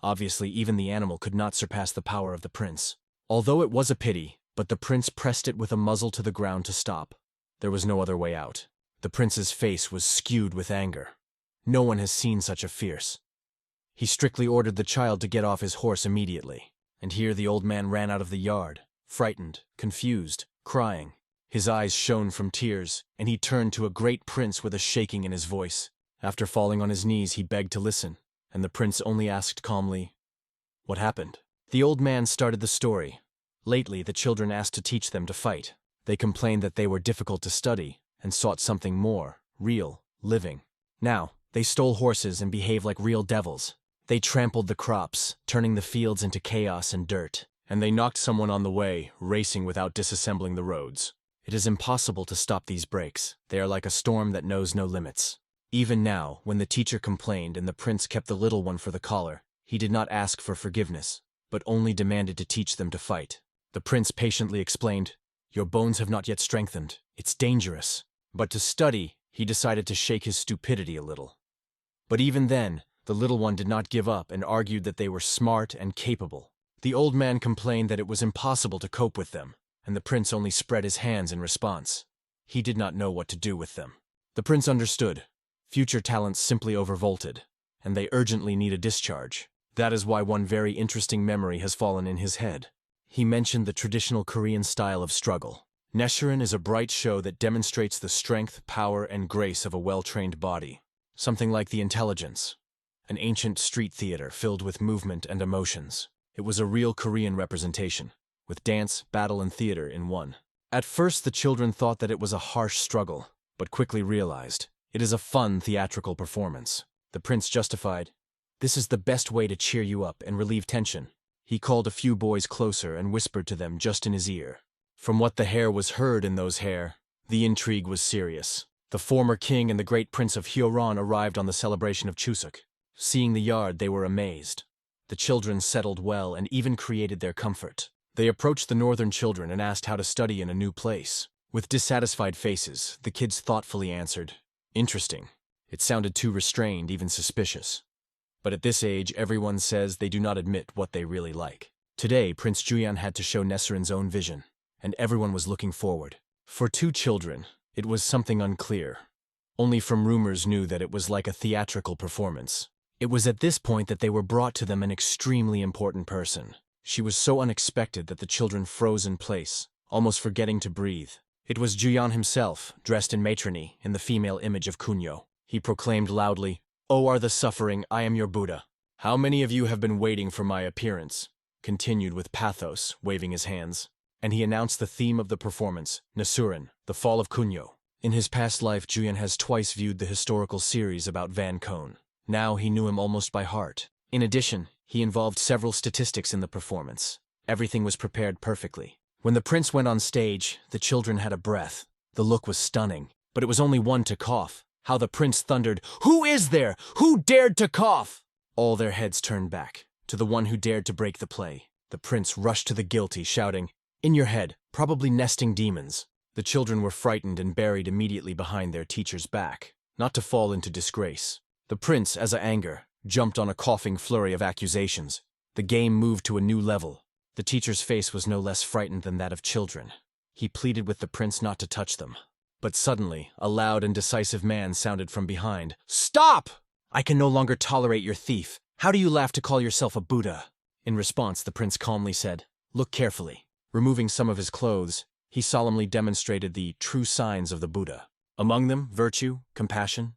Obviously, even the animal could not surpass the power of the prince. Although it was a pity, but the prince pressed it with a muzzle to the ground to stop. There was no other way out. The prince's face was skewed with anger. No one has seen such a fierce. He strictly ordered the child to get off his horse immediately. And here the old man ran out of the yard, frightened, confused, crying. His eyes shone from tears, and he turned to a great prince with a shaking in his voice. After falling on his knees, he begged to listen, and the prince only asked calmly, "What happened?" The old man started the story. Lately, the children asked to teach them to fight. They complained that they were difficult to study, and sought something more, real, living. Now, they stole horses and behaved like real devils. They trampled the crops, turning the fields into chaos and dirt, and they knocked someone on the way, racing without disassembling the roads. It is impossible to stop these breaks. They are like a storm that knows no limits. Even now, when the teacher complained and the prince kept the little one for the collar, he did not ask for forgiveness, but only demanded to teach them to fight. The prince patiently explained, "Your bones have not yet strengthened. It's dangerous." But to study, he decided to shake his stupidity a little. But even then, the little one did not give up and argued that they were smart and capable. The old man complained that it was impossible to cope with them, and the prince only spread his hands in response. He did not know what to do with them. The prince understood. Future talents simply overvolted, and they urgently need a discharge. That is why one very interesting memory has fallen in his head. He mentioned the traditional Korean style of struggle. Neshirin is a bright show that demonstrates the strength, power, and grace of a well-trained body. Something like the intelligence. An ancient street theater filled with movement and emotions. It was a real Korean representation, with dance, battle, and theater in one. At first, the children thought that it was a harsh struggle, but quickly realized it is a fun theatrical performance. The prince justified, "This is the best way to cheer you up and relieve tension." He called a few boys closer and whispered to them just in his ear. From what the hair was heard in those hair, the intrigue was serious. The former king and the great prince of Hyoron arrived on the celebration of Chuseok. Seeing the yard, they were amazed. The children settled well and even created their comfort. They approached the northern children and asked how to study in a new place. With dissatisfied faces, the kids thoughtfully answered, "Interesting." It sounded too restrained, even suspicious. But at this age, everyone says they do not admit what they really like. Today, Prince Juyan had to show Nesserin's own vision, and everyone was looking forward. For two children, it was something unclear. Only from rumors knew that it was like a theatrical performance. It was at this point that they were brought to them an extremely important person. She was so unexpected that the children froze in place, almost forgetting to breathe. It was Juyan himself, dressed in matrony, in the female image of Kunyo. He proclaimed loudly, "O are the suffering, I am your Buddha. How many of you have been waiting for my appearance?" Continued with pathos, waving his hands. And he announced the theme of the performance, Nasurin, the fall of Kunyo. In his past life, Juyan has twice viewed the historical series about Van Kone. Now he knew him almost by heart. In addition, he involved several statistics in the performance. Everything was prepared perfectly. When the prince went on stage, the children had a breath. The look was stunning, but it was only one to cough. How the prince thundered, "Who is there? Who dared to cough?" All their heads turned back to the one who dared to break the play. The prince rushed to the guilty, shouting, "In your head, probably nesting demons." The children were frightened and buried immediately behind their teacher's back, not to fall into disgrace. The prince, as a anger, jumped on a coughing flurry of accusations. The game moved to a new level. The teacher's face was no less frightened than that of children. He pleaded with the prince not to touch them. But suddenly, a loud and decisive man sounded from behind. "Stop! I can no longer tolerate your thief. How do you laugh to call yourself a Buddha?" In response, the prince calmly said, "Look carefully." Removing some of his clothes, he solemnly demonstrated the true signs of the Buddha. Among them, virtue, compassion,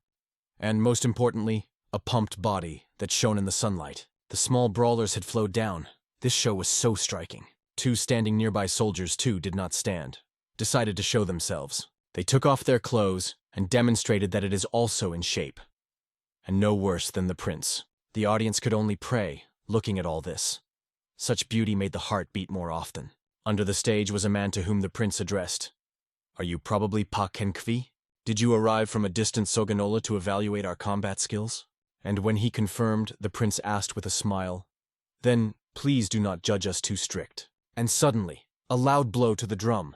and most importantly, a pumped body that shone in the sunlight. The small brawlers had flowed down. This show was so striking. Two standing nearby soldiers, too, did not stand, decided to show themselves. They took off their clothes and demonstrated that it is also in shape. And no worse than the prince. The audience could only pray, looking at all this. Such beauty made the heart beat more often. Under the stage was a man to whom the prince addressed. "Are you probably Pa Kenkvi? Did you arrive from a distant Soganola to evaluate our combat skills?" And when he confirmed, the prince asked with a smile, "Then please do not judge us too strict." And suddenly, a loud blow to the drum.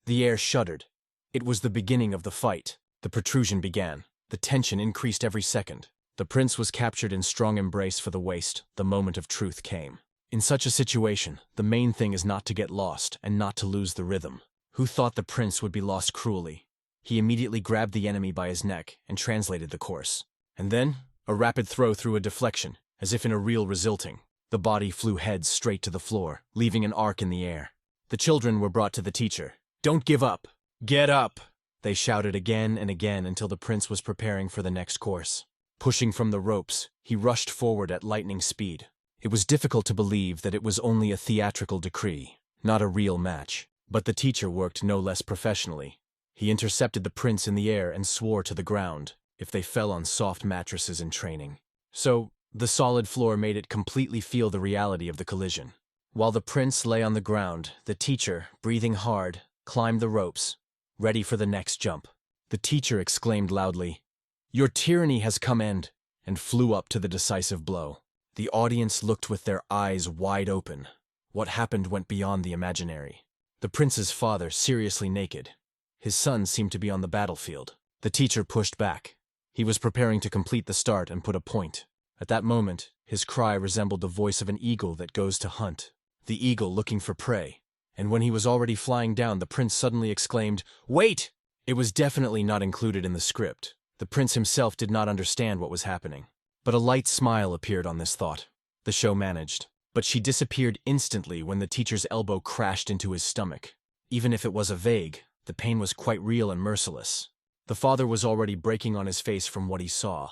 The air shuddered. It was the beginning of the fight. The protrusion began. The tension increased every second. The prince was captured in strong embrace for the waist. The moment of truth came. In such a situation, the main thing is not to get lost and not to lose the rhythm. Who thought the prince would be lost cruelly? He immediately grabbed the enemy by his neck and translated the course. And then, a rapid throw through a deflection, as if in a real resulting. The body flew heads straight to the floor, leaving an arc in the air. The children were brought to the teacher. "Don't give up! Get up!" They shouted again and again until the prince was preparing for the next course. Pushing from the ropes, he rushed forward at lightning speed. It was difficult to believe that it was only a theatrical decree, not a real match. But the teacher worked no less professionally. He intercepted the prince in the air and swore to the ground, if they fell on soft mattresses in training. So, the solid floor made it completely feel the reality of the collision. While the prince lay on the ground, the teacher, breathing hard, climbed the ropes, ready for the next jump. The teacher exclaimed loudly, "Your tyranny has come end," and flew up to the decisive blow. The audience looked with their eyes wide open. What happened went beyond the imaginary. The prince's father, seriously naked. His son seemed to be on the battlefield. The teacher pushed back. He was preparing to complete the start and put a point. At that moment, his cry resembled the voice of an eagle that goes to hunt. The eagle looking for prey. And when he was already flying down, the prince suddenly exclaimed, "Wait!" It was definitely not included in the script. The prince himself did not understand what was happening. But a light smile appeared on this thought. The show managed. But she disappeared instantly when the teacher's elbow crashed into his stomach. Even if it was a vague, the pain was quite real and merciless. The father was already breaking on his face from what he saw.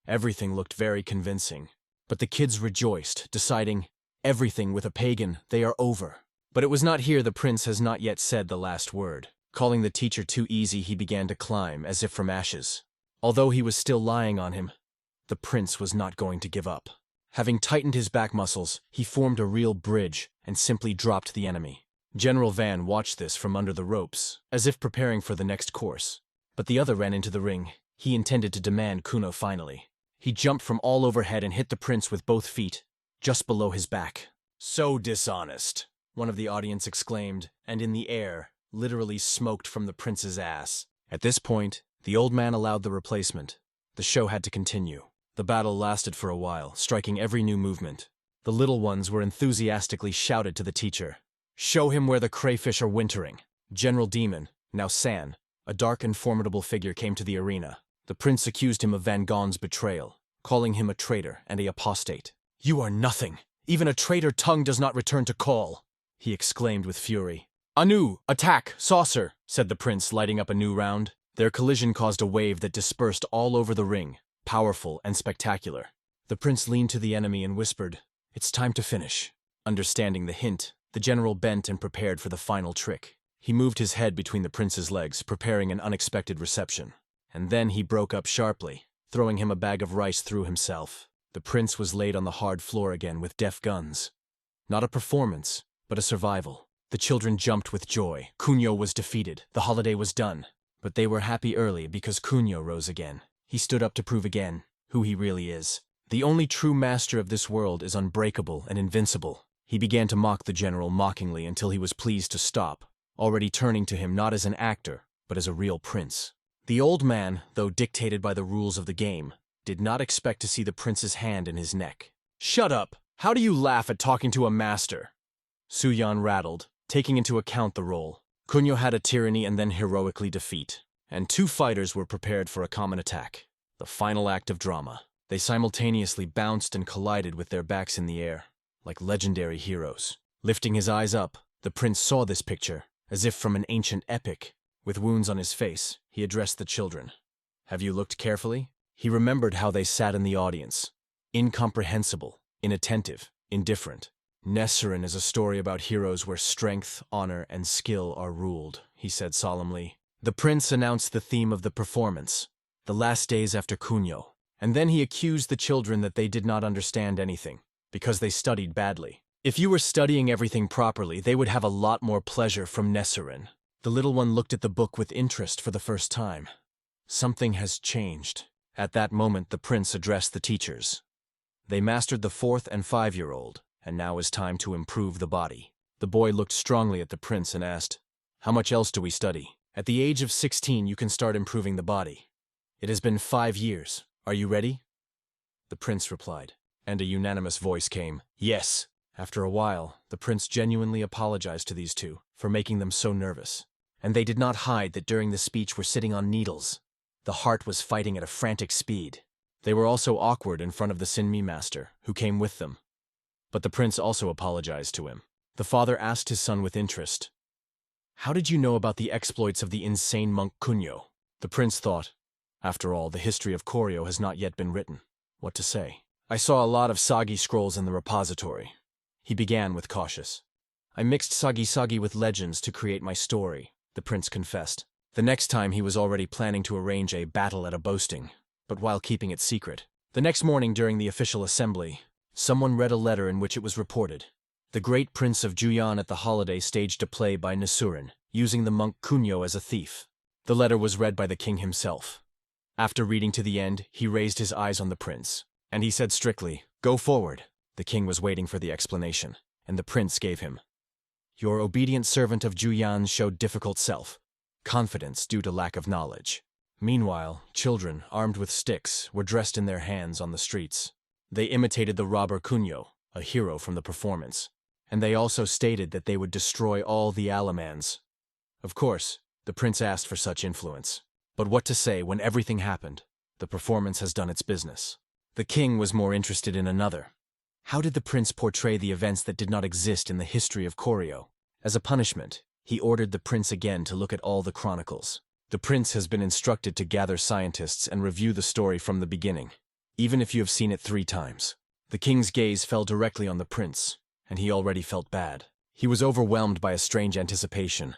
Everything looked very convincing. But the kids rejoiced, deciding, everything with a pagan, they are over. But it was not here. The prince has not yet said the last word. Calling the teacher too easy, he began to climb, as if from ashes. Although he was still lying on him, the prince was not going to give up. Having tightened his back muscles, he formed a real bridge and simply dropped the enemy. General Van watched this from under the ropes, as if preparing for the next course. But the other ran into the ring. He intended to demand Kuno finally. He jumped from all overhead and hit the prince with both feet, just below his back. "So dishonest," one of the audience exclaimed, and in the air, literally smoked from the prince's ass. At this point, the old man allowed the replacement. The show had to continue. The battle lasted for a while, striking every new movement. The little ones were enthusiastically shouted to the teacher, "Show him where the crayfish are wintering." General Demon, now San, a dark and formidable figure, came to the arena. The prince accused him of Van Gon's betrayal, calling him a traitor and a apostate. "You are nothing. Even a traitor tongue does not return to call," he exclaimed with fury. "Anu, attack, saucer," said the prince, lighting up a new round. Their collision caused a wave that dispersed all over the ring, powerful and spectacular. The prince leaned to the enemy and whispered, "It's time to finish." Understanding the hint, the general bent and prepared for the final trick. He moved his head between the prince's legs, preparing an unexpected reception. And then he broke up sharply, throwing him a bag of rice through himself. The prince was laid on the hard floor again with deaf guns. Not a performance, but a survival. The children jumped with joy. Kunio was defeated. The holiday was done. But they were happy early because Kunio rose again. He stood up to prove again who he really is. The only true master of this world is unbreakable and invincible. He began to mock the general mockingly until he was pleased to stop, already turning to him not as an actor, but as a real prince. The old man, though dictated by the rules of the game, did not expect to see the prince's hand in his neck. "Shut up! How do you laugh at talking to a master?" Suyan rattled, taking into account the role. Kunio had a tyranny and then heroically defeat, and two fighters were prepared for a common attack. The final act of drama. They simultaneously bounced and collided with their backs in the air, like legendary heroes. Lifting his eyes up, the prince saw this picture, as if from an ancient epic. With wounds on his face, he addressed the children. "Have you looked carefully?" He remembered how they sat in the audience. Incomprehensible, inattentive, indifferent. "Nesserin is a story about heroes where strength, honor, and skill are ruled," he said solemnly. The prince announced the theme of the performance, the last days after Kunio, and then he accused the children that they did not understand anything, because they studied badly. If you were studying everything properly, they would have a lot more pleasure from Nesserin. The little one looked at the book with interest for the first time. Something has changed. At that moment, the prince addressed the teachers. They mastered the 4th and 5-year-old, and now is time to improve the body. The boy looked strongly at the prince and asked, "How much else do we study?" "At the age of 16, you can start improving the body. It has been 5 years. Are you ready?" The prince replied, and a unanimous voice came, "Yes." After a while, the prince genuinely apologized to these two for making them so nervous. And they did not hide that during the speech were sitting on needles. The heart was fighting at a frantic speed. They were also awkward in front of the Sinmi master, who came with them. But the prince also apologized to him. The father asked his son with interest, "How did you know about the exploits of the insane monk Kunio?" The prince thought, after all, the history of Koryo has not yet been written. What to say? "I saw a lot of Sagi scrolls in the repository." He began with cautious. "I mixed Sagi with legends to create my story," the prince confessed. The next time he was already planning to arrange a battle at a boasting, but while keeping it secret. The next morning during the official assembly, someone read a letter in which it was reported. The great prince of Juyan at the holiday staged a play by Nesserin, using the monk Kunio as a thief. The letter was read by the king himself. After reading to the end, he raised his eyes on the prince, and he said strictly, "Go forward." The king was waiting for the explanation, and the prince gave him. "Your obedient servant of Juyan showed difficult self-confidence due to lack of knowledge." Meanwhile, children, armed with sticks, were dressed in their hands on the streets. They imitated the robber Kunio, a hero from the performance, and they also stated that they would destroy all the Alamans. Of course, the prince asked for such influence. But what to say when everything happened? The performance has done its business. The king was more interested in another. How did the prince portray the events that did not exist in the history of Koryo? As a punishment, he ordered the prince again to look at all the chronicles. The prince has been instructed to gather scientists and review the story from the beginning, even if you have seen it 3 times. The king's gaze fell directly on the prince, and he already felt bad. He was overwhelmed by a strange anticipation.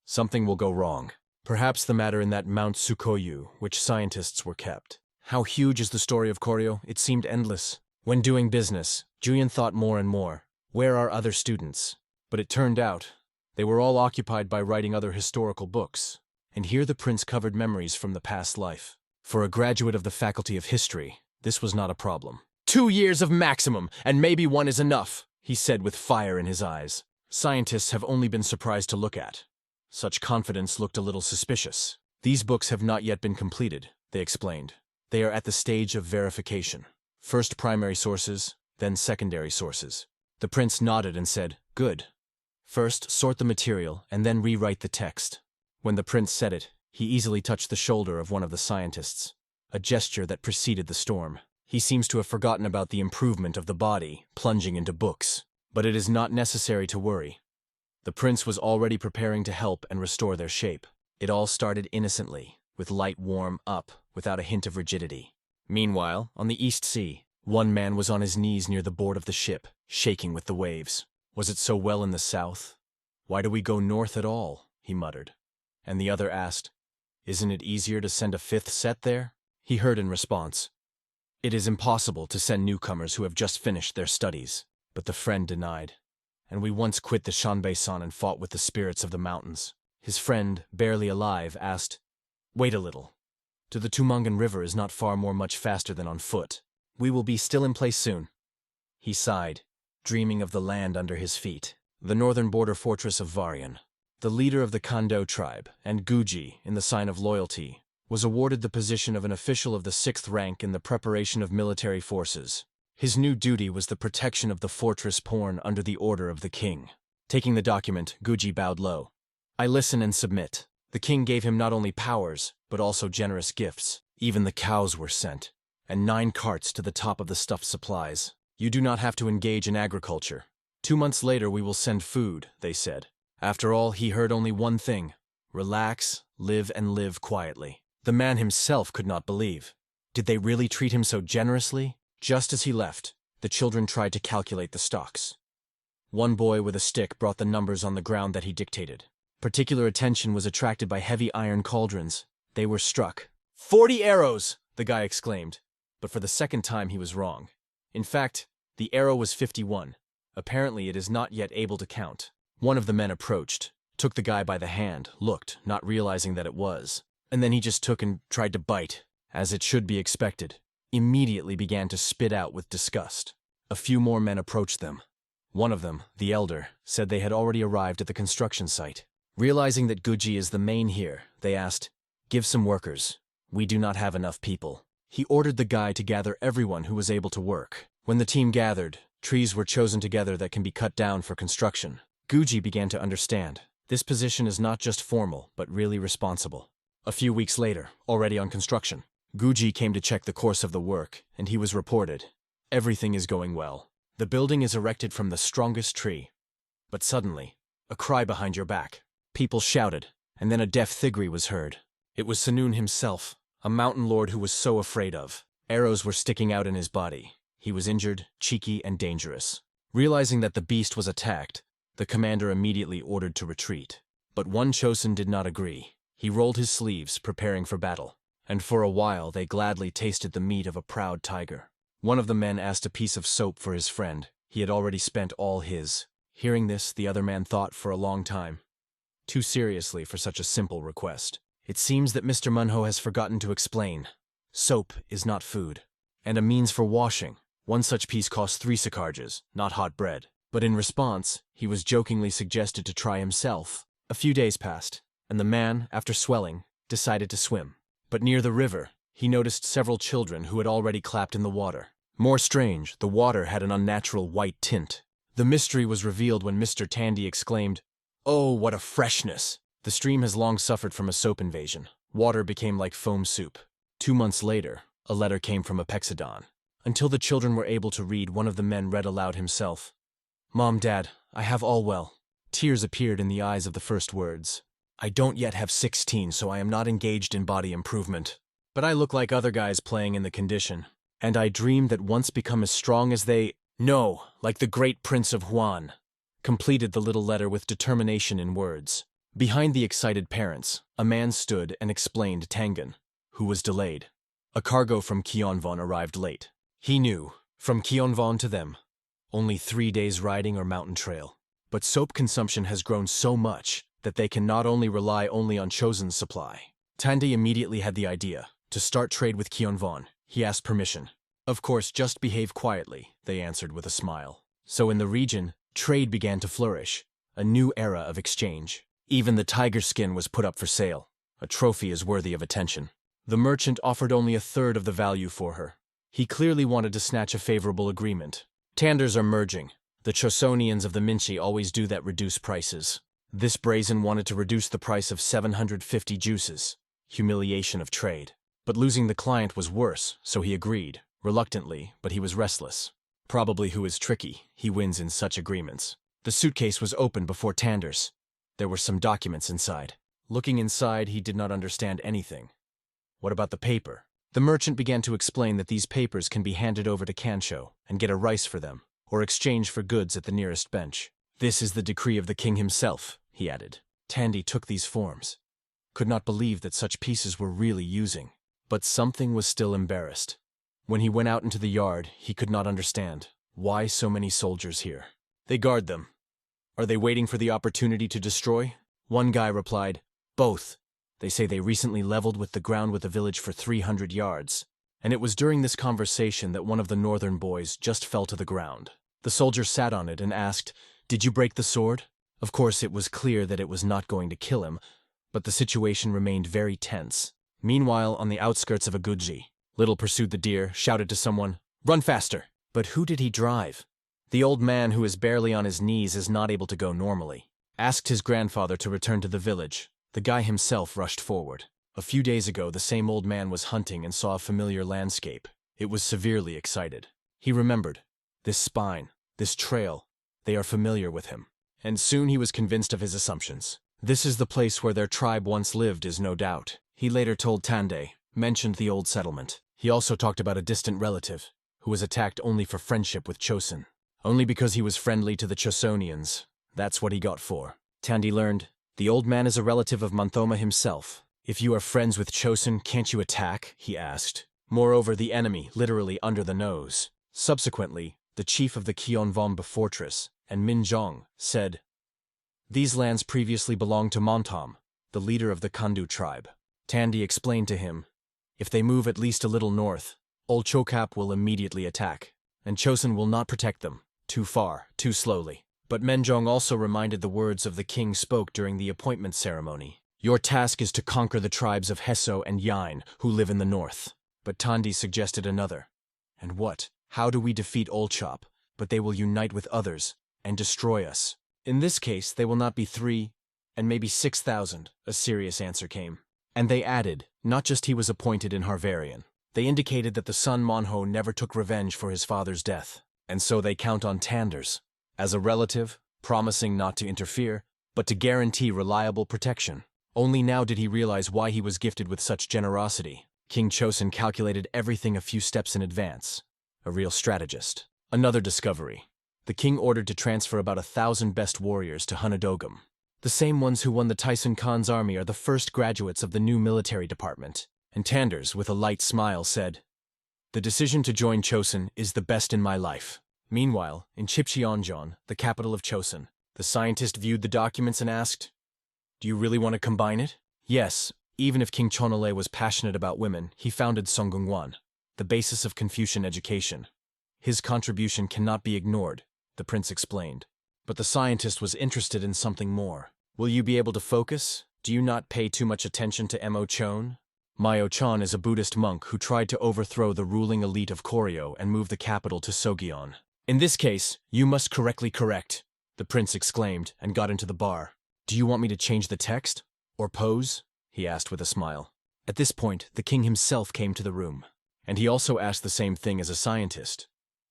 Something will go wrong. Perhaps the matter in that Mount Tsukoyu, which scientists were kept. How huge is the story of Koryo? It seemed endless. When doing business, Julian thought more and more, where are other students? But it turned out, they were all occupied by writing other historical books. And here the prince covered memories from the past life. For a graduate of the Faculty of History, this was not a problem. 2 years of maximum, and maybe 1 is enough, he said with fire in his eyes. Scientists have only been surprised to look at. Such confidence looked a little suspicious. These books have not yet been completed, they explained. They are at the stage of verification. First primary sources, then secondary sources. The prince nodded and said, "Good. First, sort the material, and then rewrite the text." When the prince said it, he easily touched the shoulder of one of the scientists, a gesture that preceded the storm. He seems to have forgotten about the improvement of the body, plunging into books. But it is not necessary to worry. The prince was already preparing to help and restore their shape. It all started innocently, with light warm up, without a hint of rigidity. Meanwhile, on the East Sea, one man was on his knees near the board of the ship, shaking with the waves. Was it so well in the south? "Why do we go north at all?" he muttered. And the other asked, "Isn't it easier to send a 5th set there?" He heard in response, "It is impossible to send newcomers who have just finished their studies." But the friend denied. and we once quit the Shanbei-san and fought with the spirits of the mountains. His friend, barely alive, asked, "Wait a little. To the Tumongan River is not far more much faster than on foot. We will be still in place soon." He sighed, dreaming of the land under his feet, the northern border fortress of Varian. The leader of the Kondo tribe, and Guji, in the sign of loyalty, was awarded the position of an official of the 6th rank in the preparation of military forces. His new duty was the protection of the fortress Porn under the order of the king. Taking the document, Guji bowed low. "I listen and submit." The king gave him not only powers, but also generous gifts. Even the cows were sent, and 9 carts to the top of the stuffed supplies. "You do not have to engage in agriculture. 2 months later we will send food," they said. After all, he heard only one thing: relax, live and live quietly. The man himself could not believe. Did they really treat him so generously? Just as he left, the children tried to calculate the stocks. One boy with a stick brought the numbers on the ground that he dictated. Particular attention was attracted by heavy iron cauldrons. They were struck. 40 arrows! The guy exclaimed. But for the second time he was wrong. In fact, the arrow was 51. Apparently it is not yet able to count. One of the men approached, took the guy by the hand, looked, not realizing that it was, and then he just took and tried to bite, as it should be expected. Immediately began to spit out with disgust. A few more men approached them. One of them, the elder, said they had already arrived at the construction site. Realizing that Guji is the main here, they asked, "Give some workers. We do not have enough people." He ordered the guy to gather everyone who was able to work. When the team gathered, trees were chosen together that can be cut down for construction. Guji began to understand. This position is not just formal, but really responsible. A few weeks later, already on construction, Guji came to check the course of the work, and he was reported. "Everything is going well. The building is erected from the strongest tree." But suddenly, a cry behind your back. People shouted, and then a deaf thigri was heard. It was Senoon himself, a mountain lord who was so afraid of. Arrows were sticking out in his body. He was injured, cheeky, and dangerous. Realizing that the beast was attacked, the commander immediately ordered to retreat. But one Chosen did not agree. He rolled his sleeves, preparing for battle. And for a while they gladly tasted the meat of a proud tiger. One of the men asked a piece of soap for his friend. He had already spent all his. Hearing this, the other man thought for a long time. Too seriously for such a simple request. It seems that Mr. Manhwa has forgotten to explain. Soap is not food, and a means for washing. One such piece costs 3 sakarjas, not hot bread. But in response, he was jokingly suggested to try himself. A few days passed, and the man, after swelling, decided to swim. But near the river, he noticed several children who had already clapped in the water. More strange, the water had an unnatural white tint. The mystery was revealed when Mr. Tandy exclaimed, "Oh, what a freshness!" The stream has long suffered from a soap invasion. Water became like foam soup. 2 months later, a letter came from Apexodon. Until the children were able to read, one of the men read aloud himself. "Mom, Dad, I have all well." Tears appeared in the eyes of the first words. "I don't yet have 16, so I am not engaged in body improvement. But I look like other guys playing in the condition. And I dream that once become as strong as they— no, like the great Prince of Huan," completed the little letter with determination in words. Behind the excited parents, a man stood and explained Tangan, who was delayed. A cargo from Kionvon arrived late. He knew, from Kionvon to them, only 3 days riding or mountain trail. But soap consumption has grown so much that they can not only rely only on Chosen's supply. Tandy immediately had the idea to start trade with Kionvon. He asked permission. "Of course, just behave quietly," they answered with a smile. So in the region, trade began to flourish, a new era of exchange. Even the tiger skin was put up for sale. A trophy is worthy of attention. The merchant offered only 1/3 of the value for her. He clearly wanted to snatch a favorable agreement. Tanders are merging. The Chosonians of the Minchi always do that, reduce prices. This brazen wanted to reduce the price of 750 juices. Humiliation of trade. But losing the client was worse, so he agreed, reluctantly, but he was restless. Probably who is tricky, he wins in such agreements. The suitcase was opened before Tanders. There were some documents inside. Looking inside, he did not understand anything. What about the paper? The merchant began to explain that these papers can be handed over to Kansho and get a rice for them, or exchange for goods at the nearest bench. "This is the decree of the king himself," he added. Tandy took these forms. Could not believe that such pieces were really using. But something was still embarrassed. When he went out into the yard, he could not understand. Why so many soldiers here? "They guard them. Are they waiting for the opportunity to destroy? One guy replied, both. They say they recently leveled with the ground with the village for 300 yards. And it was during this conversation that one of the northern boys just fell to the ground. The soldier sat on it and asked, "Did you break the sword?" Of course, it was clear that it was not going to kill him, but the situation remained very tense. Meanwhile, on the outskirts of Aguji, Little pursued the deer, shouted to someone, "Run faster!" But who did he drive? The old man who is barely on his knees is not able to go normally. Asked his grandfather to return to the village. The guy himself rushed forward. A few days ago, the same old man was hunting and saw a familiar landscape. It was severely excited. He remembered. This spine, this trail, they are familiar with him. And soon he was convinced of his assumptions. This is the place where their tribe once lived, is no doubt. He later told Tande, mentioned the old settlement. He also talked about a distant relative, who was attacked only for friendship with Chosun. Only because he was friendly to the Chosonians. That's what he got for. Tande learned, the old man is a relative of Manthoma himself. If you are friends with Chosun, can't you attack? He asked. Moreover, the enemy, literally under the nose. Subsequently, the chief of the Kionvomba fortress, and Minjong, said, these lands previously belonged to Montom, the leader of the Kandu tribe. Tande explained to him, if they move at least a little north, Old Chokap will immediately attack, and Chosun will not protect them. Too far, too slowly. But Minjong also reminded the words of the king spoke during the appointment ceremony. Your task is to conquer the tribes of Hesso and Yain, who live in the north. But Tande suggested another. And what? How do we defeat Olchop? But they will unite with others, and destroy us. In this case, they will not be 3, and maybe 6,000, a serious answer came. And they added, not just he was appointed in Harvarian. They indicated that the son Manhwa never took revenge for his father's death, and so they count on Tanders, as a relative, promising not to interfere, but to guarantee reliable protection. Only now did he realize why he was gifted with such generosity. King Chosun calculated everything a few steps in advance. A real strategist. Another discovery. The king ordered to transfer about 1,000 best warriors to Hunadogam. The same ones who won the Tyson Khan's army are the first graduates of the new military department. And Tanders, with a light smile, said, the decision to join Chosun is the best in my life. Meanwhile, in Chipcheonjon, the capital of Chosun, the scientist viewed the documents and asked, do you really want to combine it? Yes, even if King Chonole was passionate about women, he founded Songgungwan, the basis of Confucian education. His contribution cannot be ignored, the prince explained. But the scientist was interested in something more. Will you be able to focus? Do you not pay too much attention to Mo Chon? Myo Chan is a Buddhist monk who tried to overthrow the ruling elite of Koryo and move the capital to Sogyeon. In this case, you must correctly correct, the prince exclaimed and got into the bar. Do you want me to change the text? Or pose? He asked with a smile. At this point, the king himself came to the room. And he also asked the same thing as a scientist.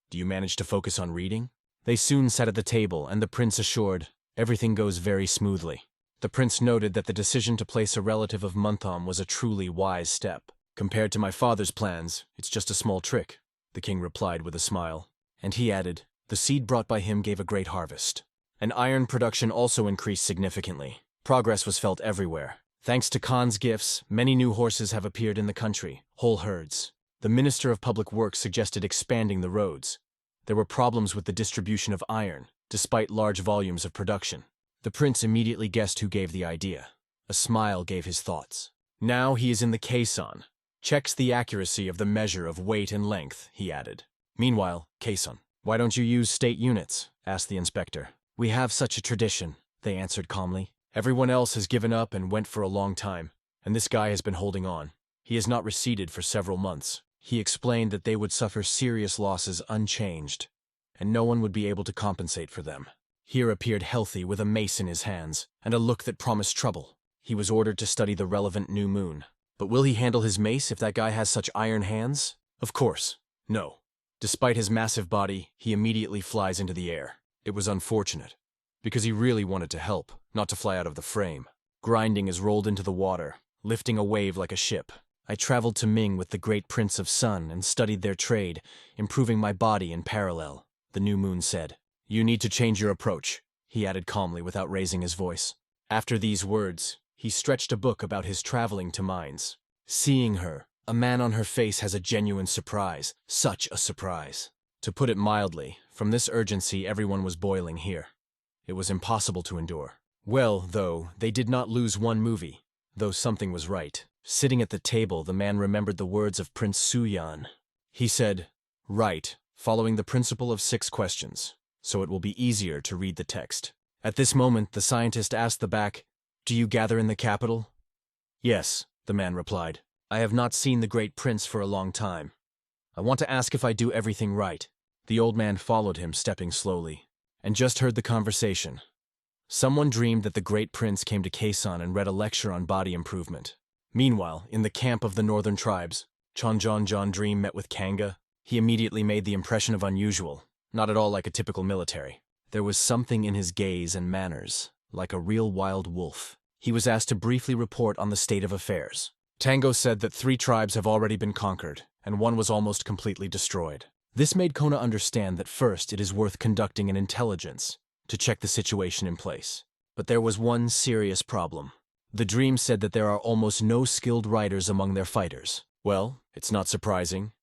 Do you manage to focus on reading? They soon sat at the table, and the prince assured, everything goes very smoothly. The prince noted that the decision to place a relative of Muntham was a truly wise step. Compared to my father's plans, it's just a small trick, the king replied with a smile. And he added, the seed brought by him gave a great harvest. And iron production also increased significantly. Progress was felt everywhere. Thanks to Khan's gifts, many new horses have appeared in the country, whole herds. The Minister of Public Works suggested expanding the roads. There were problems with the distribution of iron, despite large volumes of production. The prince immediately guessed who gave the idea. A smile gave his thoughts. Now he is in the caisson. Checks the accuracy of the measure of weight and length, he added. Meanwhile, caisson. Why don't you use state units? Asked the inspector. We have such a tradition, they answered calmly. Everyone else has given up and went for a long time, and this guy has been holding on. He has not receded for several months. He explained that they would suffer serious losses unchanged, and no one would be able to compensate for them. Here appeared Healthy with a mace in his hands, and a look that promised trouble. He was ordered to study the relevant new moon. But will he handle his mace if that guy has such iron hands? Of course, no. Despite his massive body, he immediately flies into the air. It was unfortunate, because he really wanted to help, not to fly out of the frame. Grinding is rolled into the water, lifting a wave like a ship. I traveled to Ming with the great Prince of Sun and studied their trade, improving my body in parallel, the new moon said. You need to change your approach, he added calmly without raising his voice. After these words, he stretched a book about his traveling to mines. Seeing her, a man on her face has a genuine surprise, such a surprise. To put it mildly, from this urgency everyone was boiling here. It was impossible to endure. Well, though, they did not lose one movie, though something was right. Sitting at the table, the man remembered the words of Prince Suyan. He said, "Right, following the principle of 6 questions, so it will be easier to read the text." At this moment, the scientist asked the back, "Do you gather in the capital?" "Yes," the man replied. "I have not seen the great prince for a long time. I want to ask if I do everything right." The old man followed him, stepping slowly, and just heard the conversation. Someone dreamed that the great prince came to Quezon and read a lecture on body improvement. Meanwhile, in the camp of the northern tribes, Chonjon Dream met with Kanga. He immediately made the impression of unusual, not at all like a typical military. There was something in his gaze and manners, like a real wild wolf. He was asked to briefly report on the state of affairs. Tango said that 3 tribes have already been conquered, and 1 was almost completely destroyed. This made Kona understand that first it is worth conducting an intelligence to check the situation in place. But there was one serious problem. The dream said that there are almost no skilled riders among their fighters. Well, it's not surprising.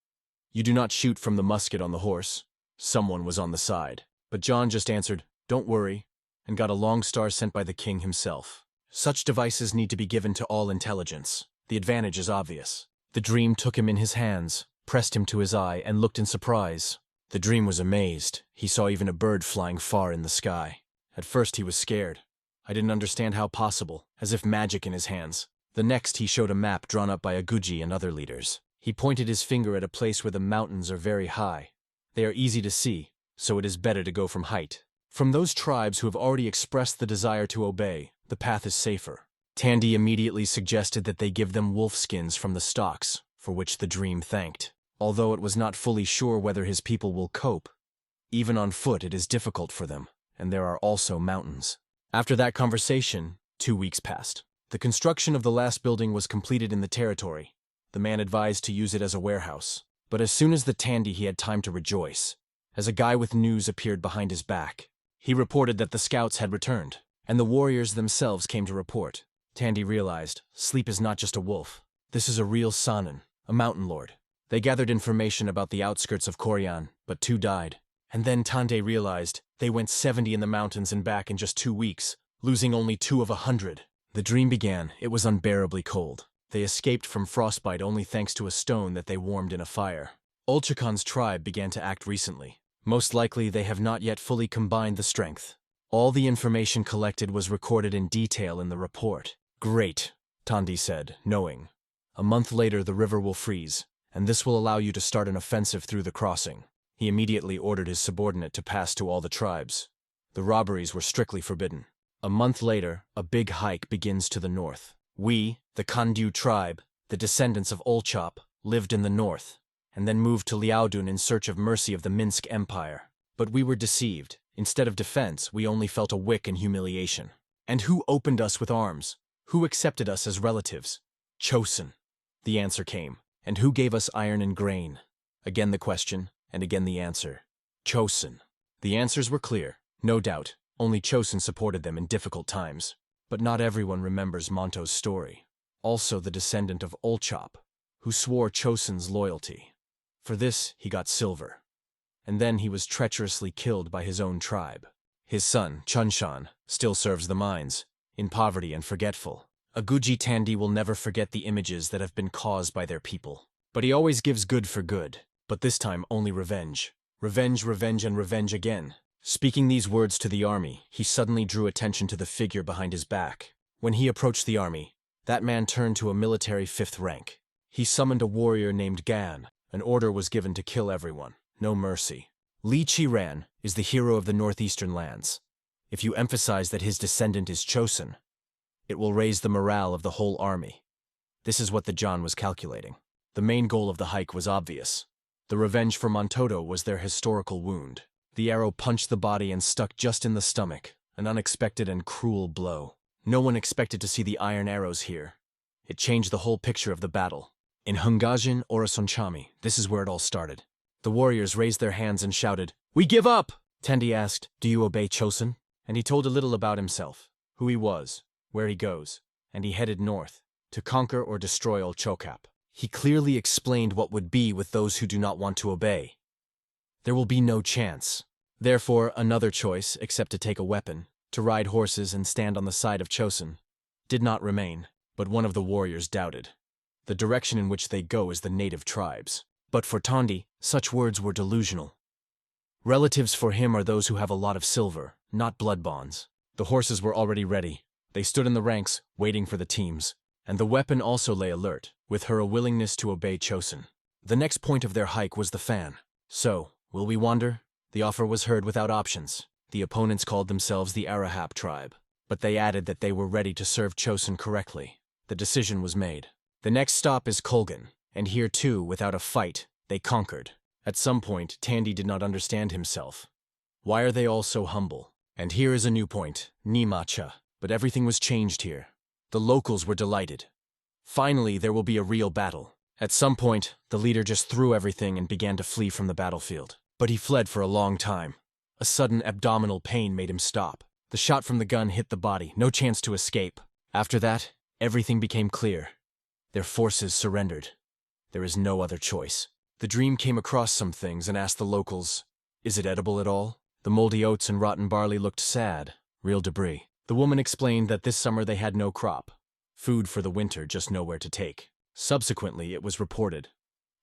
You do not shoot from the musket on the horse. Someone was on the side. But John just answered, "Don't worry," and got a long star sent by the king himself. Such devices need to be given to all intelligence. The advantage is obvious. The dream took him in his hands, pressed him to his eye, and looked in surprise. The dream was amazed. He saw even a bird flying far in the sky. At first he was scared. I didn't understand how possible, as if magic in his hands. The next he showed a map drawn up by Aguji and other leaders. He pointed his finger at a place where the mountains are very high. They are easy to see, so it is better to go from height. From those tribes who have already expressed the desire to obey, the path is safer. Tandy immediately suggested that they give them wolf skins from the stalks, for which the dream thanked. Although it was not fully sure whether his people will cope. Even on foot it is difficult for them, and there are also mountains. After that conversation, 2 weeks passed. The construction of the last building was completed in the territory. The man advised to use it as a warehouse. But as soon as the Tandy, he had time to rejoice, as a guy with news appeared behind his back. He reported that the scouts had returned, and the warriors themselves came to report. Tandy realized, sleep is not just a wolf. This is a real Sanin, a mountain lord. They gathered information about the outskirts of Koryan, but 2 died. And then Tande realized they went 70 in the mountains and back in just 2 weeks, losing only 2 of 100. The dream began. It was unbearably cold. They escaped from frostbite only thanks to a stone that they warmed in a fire. Ulchakon's tribe began to act recently. Most likely they have not yet fully combined the strength. All the information collected was recorded in detail in the report. "Great," Tandi said, knowing. "A month later the river will freeze, and this will allow you to start an offensive through the crossing." He immediately ordered his subordinate to pass to all the tribes. The robberies were strictly forbidden. A month later, a big hike begins to the north. We, the Kandyu tribe, the descendants of Olchop, lived in the north, and then moved to Liaodun in search of mercy of the Minsk Empire. But we were deceived. Instead of defense, we only felt a wick and humiliation. And who opened us with arms? Who accepted us as relatives? Chosen. The answer came. And who gave us iron and grain? Again the question, and again the answer. Chosen. The answers were clear, no doubt. Only Chosen supported them in difficult times. But not everyone remembers Monto's story. Also the descendant of Olchop, who swore Chosen's loyalty. For this, he got silver. And then he was treacherously killed by his own tribe. His son, Chunshan, still serves the mines, in poverty and forgetful. Aguji Tandi will never forget the images that have been caused by their people. But he always gives good for good, but this time only revenge. Revenge, revenge, and revenge again. Speaking these words to the army, he suddenly drew attention to the figure behind his back. When he approached the army, that man turned to a military 5th rank. He summoned a warrior named Gan. An order was given to kill everyone. No mercy. Li Qiran is the hero of the northeastern lands. If you emphasize that his descendant is Chosen, it will raise the morale of the whole army. This is what the John was calculating. The main goal of the hike was obvious. The revenge for Montoto was their historical wound. The arrow punched the body and stuck just in the stomach, an unexpected and cruel blow. No one expected to see the iron arrows here. It changed the whole picture of the battle. In Hungajin Orasonchami, this is where it all started. The warriors raised their hands and shouted, "We give up!" Tendi asked, "Do you obey Chosen?" And he told a little about himself, who he was, where he goes, and he headed north, to conquer or destroy Olchokap. He clearly explained what would be with those who do not want to obey. There will be no chance. Therefore, another choice, except to take a weapon, to ride horses and stand on the side of Chosun, did not remain, but one of the warriors doubted. The direction in which they go is the native tribes. But for Tondi, such words were delusional. Relatives for him are those who have a lot of silver, not blood bonds. The horses were already ready. They stood in the ranks, waiting for the teams. And the weapon also lay alert, with her a willingness to obey Chosun. The next point of their hike was the fan. So, will we wander? The offer was heard without options. The opponents called themselves the Arahap tribe, but they added that they were ready to serve Chosun correctly. The decision was made. The next stop is Kolgan, and here too, without a fight, they conquered. At some point, Tandy did not understand himself. Why are they all so humble? And here is a new point, Nimacha. But everything was changed here. The locals were delighted. Finally, there will be a real battle. At some point, the leader just threw everything and began to flee from the battlefield. But he fled for a long time. A sudden abdominal pain made him stop. The shot from the gun hit the body, no chance to escape. After that, everything became clear. Their forces surrendered. There is no other choice. The dream came across some things and asked the locals, "Is it edible at all?" The moldy oats and rotten barley looked sad, real debris. The woman explained that this summer they had no crop. Food for the winter, just nowhere to take. Subsequently, it was reported.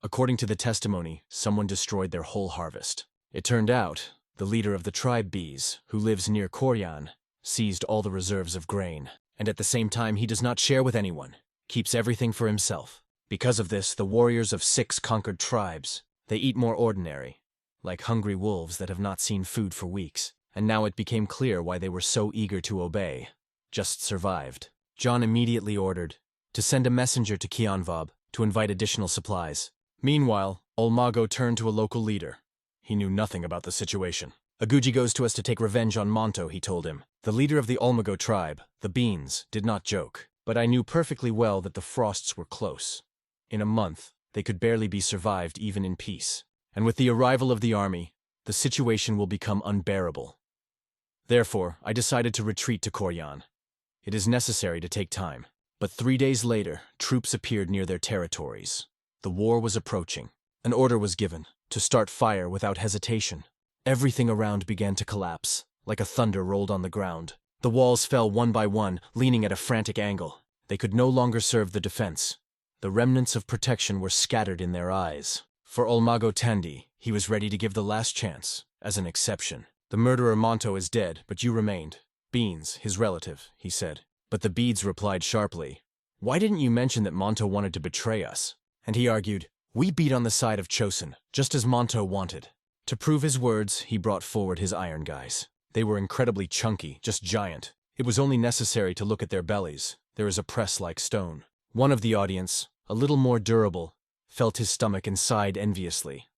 According to the testimony, someone destroyed their whole harvest. It turned out, the leader of the tribe bees, who lives near Koryan, seized all the reserves of grain. And at the same time, he does not share with anyone, keeps everything for himself. Because of this, the warriors of 6 conquered tribes, they eat more ordinary, like hungry wolves that have not seen food for weeks. And now it became clear why they were so eager to obey. Just survived. John immediately ordered to send a messenger to Kionvob to invite additional supplies. Meanwhile, Olmago turned to a local leader. He knew nothing about the situation. "Aguji goes to us to take revenge on Monto," he told him. The leader of the Olmago tribe, the Beans, did not joke. But I knew perfectly well that the frosts were close. In a month, they could barely be survived even in peace. And with the arrival of the army, the situation will become unbearable. Therefore, I decided to retreat to Koryan. It is necessary to take time. But 3 days later, troops appeared near their territories. The war was approaching. An order was given to start fire without hesitation. Everything around began to collapse, like a thunder rolled on the ground. The walls fell one by one, leaning at a frantic angle. They could no longer serve the defense. The remnants of protection were scattered in their eyes. For Olmago Tandi, he was ready to give the last chance, as an exception. "The murderer Monto is dead, but you remained. Beans, his relative," he said. But the beads replied sharply, "Why didn't you mention that Monto wanted to betray us?" And he argued, "We beat on the side of Chosun, just as Monto wanted." To prove his words, he brought forward his iron guys. They were incredibly chunky, just giant. It was only necessary to look at their bellies. There is a press like stone. One of the audience, a little more durable, felt his stomach and sighed enviously.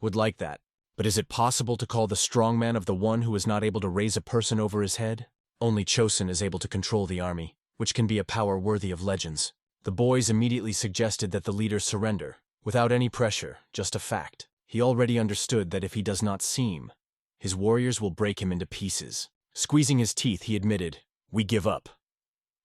Would like that. But is it possible to call the strongman of the one who is not able to raise a person over his head? Only Chosun is able to control the army, which can be a power worthy of legends. The boys immediately suggested that the leader surrender, without any pressure, just a fact. He already understood that if he does not seem, his warriors will break him into pieces. Squeezing his teeth, he admitted, "We give up."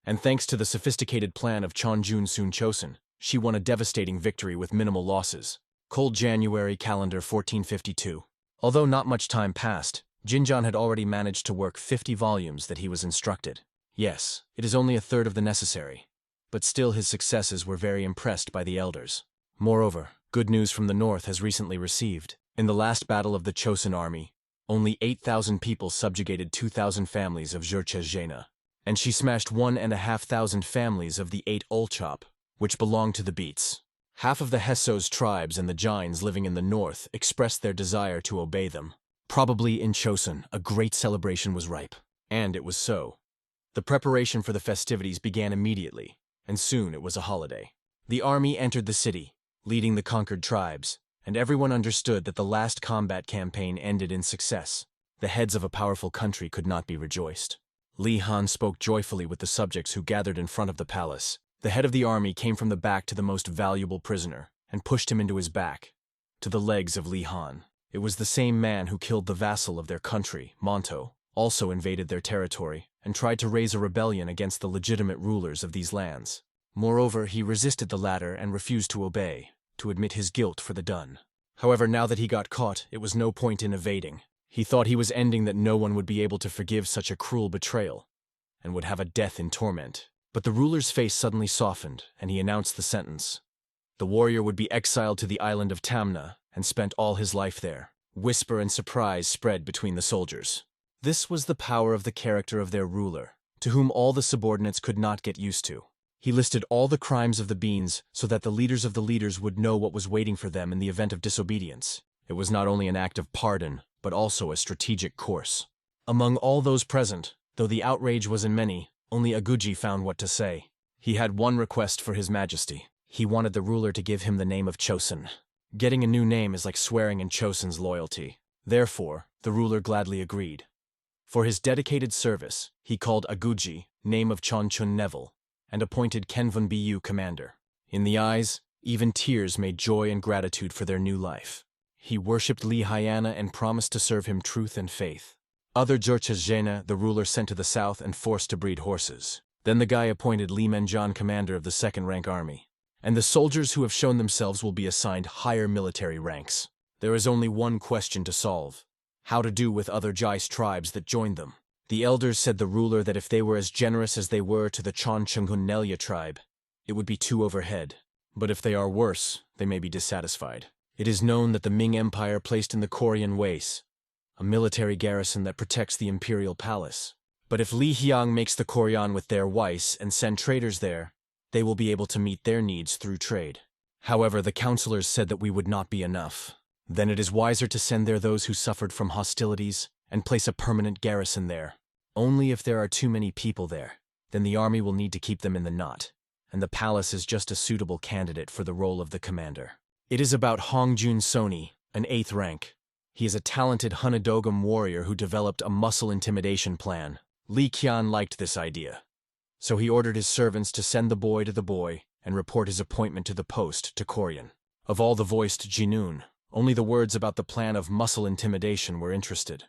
And thanks to the sophisticated plan of Chonjun Sun Chosun, she won a devastating victory with minimal losses. Cold January calendar 1452. Although not much time passed, Jinjan had already managed to work 50 volumes that he was instructed. Yes, it is only a third of the necessary. But still his successes were very impressed by the elders. Moreover, good news from the north has recently received. In the last battle of the Chosun army, only 8,000 people subjugated 2,000 families of Jurchezhena. And she smashed 1,500 families of the 8 Olchop, which belonged to the Beats. Half of the Hessos tribes and the Jains living in the north expressed their desire to obey them. Probably in Chosun, a great celebration was ripe. And it was so. The preparation for the festivities began immediately, and soon it was a holiday. The army entered the city, leading the conquered tribes, and everyone understood that the last combat campaign ended in success. The heads of a powerful country could not be rejoiced. Li Han spoke joyfully with the subjects who gathered in front of the palace. The head of the army came from the back to the most valuable prisoner, and pushed him into his back, to the legs of Li Han. It was the same man who killed the vassal of their country, Monto, also invaded their territory, and tried to raise a rebellion against the legitimate rulers of these lands. Moreover, he resisted the latter and refused to obey, to admit his guilt for the done. However, now that he got caught, it was no point in evading. He thought he was ending that no one would be able to forgive such a cruel betrayal, and would have a death in torment. But the ruler's face suddenly softened, and he announced the sentence. The warrior would be exiled to the island of Tamna, and spent all his life there. Whisper and surprise spread between the soldiers. This was the power of the character of their ruler, to whom all the subordinates could not get used to. He listed all the crimes of the beings so that the leaders of the leaders would know what was waiting for them in the event of disobedience. It was not only an act of pardon, but also a strategic course. Among all those present, though the outrage was in many, only Aguji found what to say. He had one request for His Majesty. He wanted the ruler to give him the name of Chosen. Getting a new name is like swearing in Chosen's loyalty. Therefore, the ruler gladly agreed. For his dedicated service, he called Aguji, name of Chonchun Neville, and appointed Kenvun Bu commander. In the eyes, even tears made joy and gratitude for their new life. He worshipped Li Hyana and promised to serve him truth and faith. Other Jurchas the ruler sent to the south and forced to breed horses. Then the guy appointed Li Menjan commander of the second-rank army. And the soldiers who have shown themselves will be assigned higher military ranks. There is only one question to solve. How to do with other Jais tribes that joined them. The elders said the ruler that if they were as generous as they were to the Chonchungun Nelia tribe, it would be too overhead. But if they are worse, they may be dissatisfied. It is known that the Ming Empire placed in the Korean Waste a military garrison that protects the imperial palace. But if Li Hyang makes the Korean with their Weiss and send traders there, they will be able to meet their needs through trade. However, the counselors said that we would not be enough. Then it is wiser to send there those who suffered from hostilities and place a permanent garrison there. Only if there are too many people there, then the army will need to keep them in the knot, and the palace is just a suitable candidate for the role of the commander. It is about Hongjun Soni, an 8th rank. He is a talented Hanadogam warrior who developed a muscle intimidation plan. Li Qian liked this idea. So he ordered his servants to send the boy to the boy and report his appointment to the post to Korean. Of all the voiced Jinun, only the words about the plan of muscle intimidation were interested.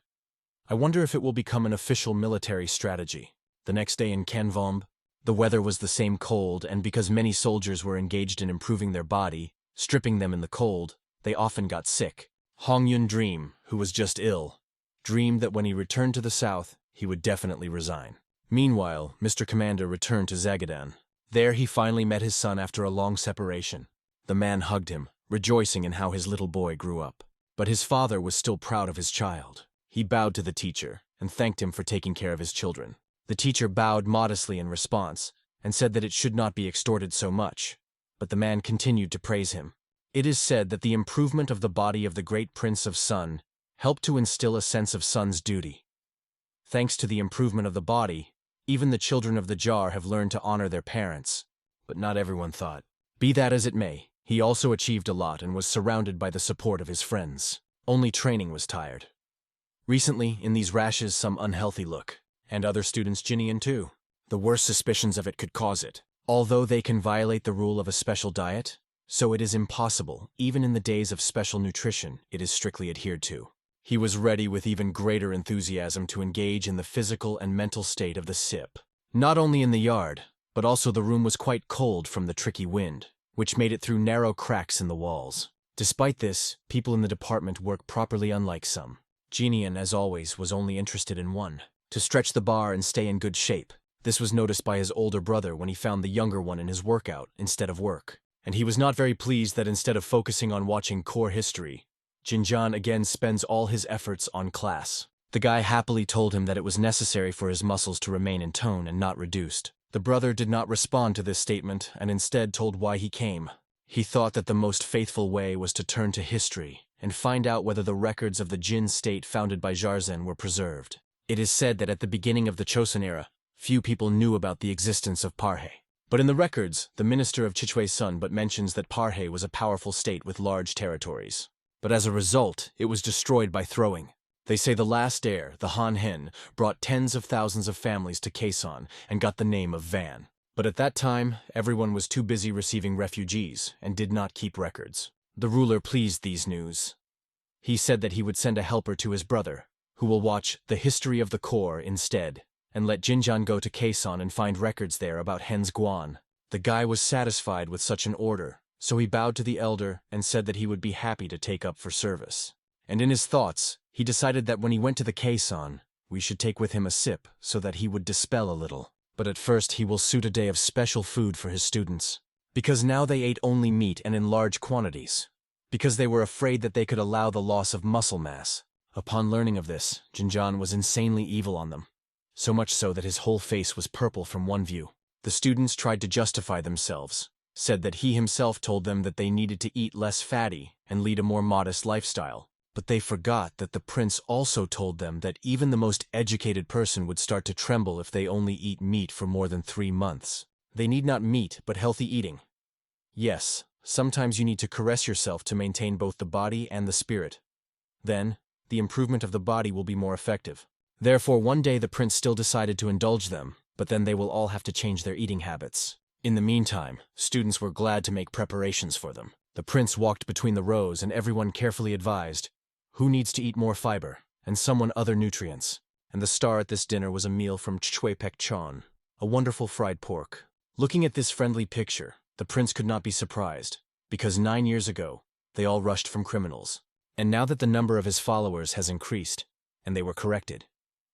I wonder if it will become an official military strategy. The next day in Kanvomb, the weather was the same cold, and because many soldiers were engaged in improving their body, stripping them in the cold, they often got sick. Hongyun Dream, who was just ill, dreamed that when he returned to the south, he would definitely resign. Meanwhile, Mr. Commander returned to Zagadan. There he finally met his son after a long separation. The man hugged him, rejoicing in how his little boy grew up. But his father was still proud of his child. He bowed to the teacher and thanked him for taking care of his children. The teacher bowed modestly in response and said that it should not be extorted so much, but the man continued to praise him. It is said that the improvement of the body of the great Prince of Sun helped to instill a sense of son's duty. Thanks to the improvement of the body, even the children of the jar have learned to honor their parents, but not everyone thought. Be that as it may, he also achieved a lot and was surrounded by the support of his friends. Only training was tired. Recently, in these rashes, some unhealthy look, and other students Jinian too. The worst suspicions of it could cause it. Although they can violate the rule of a special diet, so it is impossible, even in the days of special nutrition, it is strictly adhered to. He was ready with even greater enthusiasm to engage in the physical and mental state of the SIP. Not only in the yard, but also the room was quite cold from the tricky wind, which made it through narrow cracks in the walls. Despite this, people in the department work properly, unlike some. Jinian, as always, was only interested in one: to stretch the bar and stay in good shape. This was noticed by his older brother when he found the younger one in his workout instead of work. And he was not very pleased that instead of focusing on watching core history, Jinjan again spends all his efforts on class. The guy happily told him that it was necessary for his muscles to remain in tone and not reduced. The brother did not respond to this statement and instead told why he came. He thought that the most faithful way was to turn to history and find out whether the records of the Jin state founded by Jarzen were preserved. It is said that at the beginning of the Chosun era, few people knew about the existence of Parhe. But in the records, the minister of Chichue's son but mentions that Parhe was a powerful state with large territories. But as a result, it was destroyed by throwing. They say the last heir, the Han Hen, brought tens of thousands of families to Quezon and got the name of Van. But at that time, everyone was too busy receiving refugees and did not keep records. The ruler pleased these news. He said that he would send a helper to his brother, who will watch The History of the Core instead, and let Jinjan go to Quezon and find records there about Hen's Guan. The guy was satisfied with such an order, so he bowed to the elder and said that he would be happy to take up for service. And in his thoughts, He decided that when he went to the Keisan, we should take with him a sip so that he would dispel a little. But at first he will suit a day of special food for his students. Because now they ate only meat and in large quantities. Because they were afraid that they could allow the loss of muscle mass. Upon learning of this, Jinjan was insanely evil on them. So much so that his whole face was purple from one view. The students tried to justify themselves, said that he himself told them that they needed to eat less fatty and lead a more modest lifestyle. But they forgot that the prince also told them that even the most educated person would start to tremble if they only eat meat for more than 3 months. They need not meat, but healthy eating. Yes, sometimes you need to caress yourself to maintain both the body and the spirit. Then, the improvement of the body will be more effective. Therefore, one day the prince still decided to indulge them, but then they will all have to change their eating habits. In the meantime, students were glad to make preparations for them. The prince walked between the rows and everyone carefully advised, who needs to eat more fiber, and someone other nutrients. And the star at this dinner was a meal from Chwepek-chan, a wonderful fried pork. Looking at this friendly picture, the prince could not be surprised, because 9 years ago, they all rushed from criminals. And now that the number of his followers has increased, and they were corrected,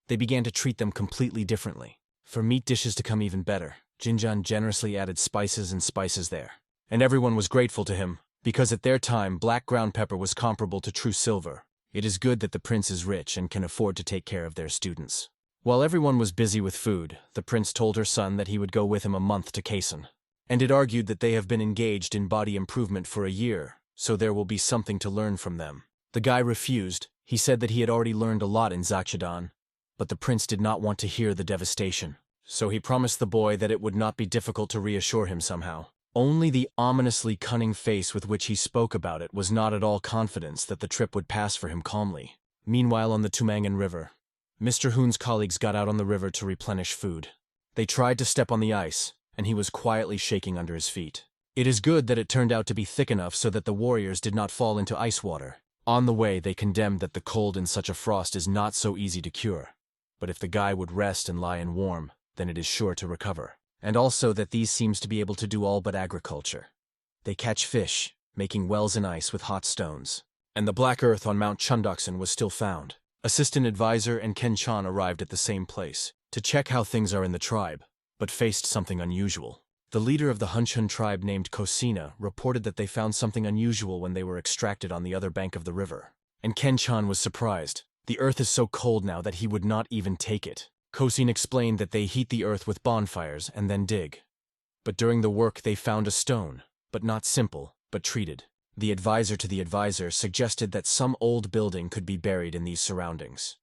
they began to treat them completely differently. For meat dishes to come even better, Jinjan generously added spices there. And everyone was grateful to him, because at their time black ground pepper was comparable to true silver. It is good that the prince is rich and can afford to take care of their students. While everyone was busy with food, the prince told her son that he would go with him a month to Keisan. And it argued that they have been engaged in body improvement for a year, so there will be something to learn from them. The guy refused. He said that he had already learned a lot in Zakshadan, but the prince did not want to hear the devastation. So he promised the boy that it would not be difficult to reassure him somehow. Only the ominously cunning face with which he spoke about it was not at all confidence that the trip would pass for him calmly. Meanwhile, on the Tumangan River, Mr. Hoon's colleagues got out on the river to replenish food. They tried to step on the ice, and he was quietly shaking under his feet. It is good that it turned out to be thick enough so that the warriors did not fall into ice water. On the way, they condemned that the cold in such a frost is not so easy to cure. But if the guy would rest and lie in warm, then it is sure to recover. And also that these seems to be able to do all but agriculture. They catch fish, making wells in ice with hot stones. And the black earth on Mount Chundoksan was still found. Assistant advisor and Ken Chan arrived at the same place to check how things are in the tribe, but faced something unusual. The leader of the Hunchun tribe named Kosina reported that they found something unusual when they were extracted on the other bank of the river. And Ken Chan was surprised. The earth is so cold now that he would not even take it. Kosin explained that they heat the earth with bonfires and then dig. But during the work they found a stone, but not simple, but treated. The advisor to the advisor suggested that some old building could be buried in these surroundings.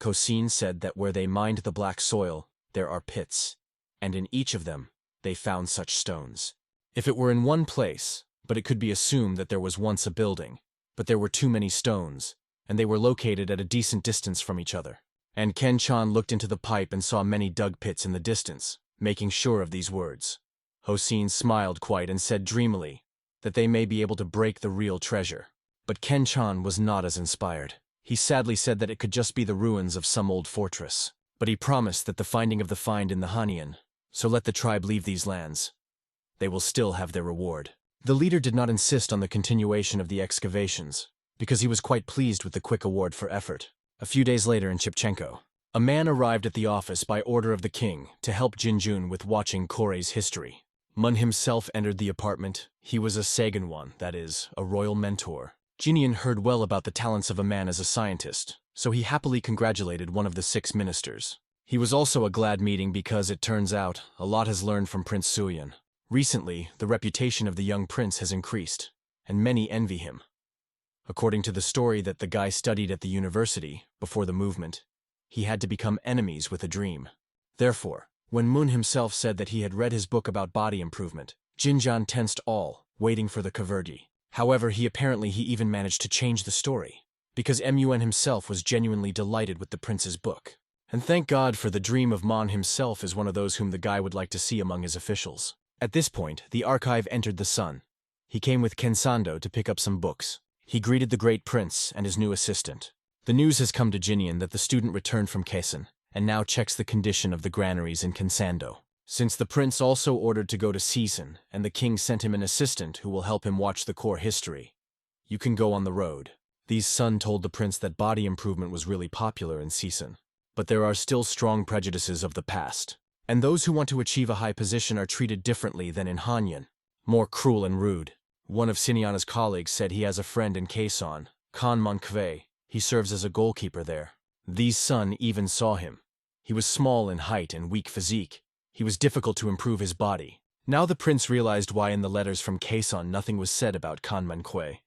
Kosin said that where they mined the black soil, there are pits, and in each of them, they found such stones. If it were in one place, but it could be assumed that there was once a building, but there were too many stones, and they were located at a decent distance from each other. And Ken Chan looked into the pipe and saw many dug pits in the distance, making sure of these words. Hosin smiled quite and said dreamily that they may be able to break the real treasure. But Ken Chan was not as inspired. He sadly said that it could just be the ruins of some old fortress. But he promised that the finding of the find in the Hanian, so let the tribe leave these lands. They will still have their reward. The leader did not insist on the continuation of the excavations, because he was quite pleased with the quick award for effort. A few days later in Chipchenko, a man arrived at the office by order of the king to help Jinjun with watching Kore's history. Mun himself entered the apartment. He was a Saganwan, that is, a royal mentor. Jinian heard well about the talents of a man as a scientist, so he happily congratulated one of the 6 ministers. He was also a glad meeting because, it turns out, a lot has learned from Prince Suyan. Recently, the reputation of the young prince has increased, and many envy him. According to the story that the guy studied at the university, before the movement, he had to become enemies with a dream. Therefore, when Mun himself said that he had read his book about body improvement, Jinjan tensed all, waiting for the Kavergi. However, he even managed to change the story, because Mun himself was genuinely delighted with the prince's book. And thank God for the dream of Mon himself is one of those whom the guy would like to see among his officials. At this point, the archive entered the sun. He came with Kensando to pick up some books. He greeted the great prince and his new assistant. The news has come to Jinian that the student returned from Keisan, and now checks the condition of the granaries in Kensando. Since the prince also ordered to go to Season, and the king sent him an assistant who will help him watch the core history, you can go on the road. These son told the prince that body improvement was really popular in Season. But there are still strong prejudices of the past. And those who want to achieve a high position are treated differently than in Hanyan, more cruel and rude. One of Siniana's colleagues said he has a friend in Quezon, Khan Monkve. He serves as a goalkeeper there. These son even saw him. He was small in height and weak physique. He was difficult to improve his body. Now the prince realized why in the letters from Quezon nothing was said about Khan Monkve.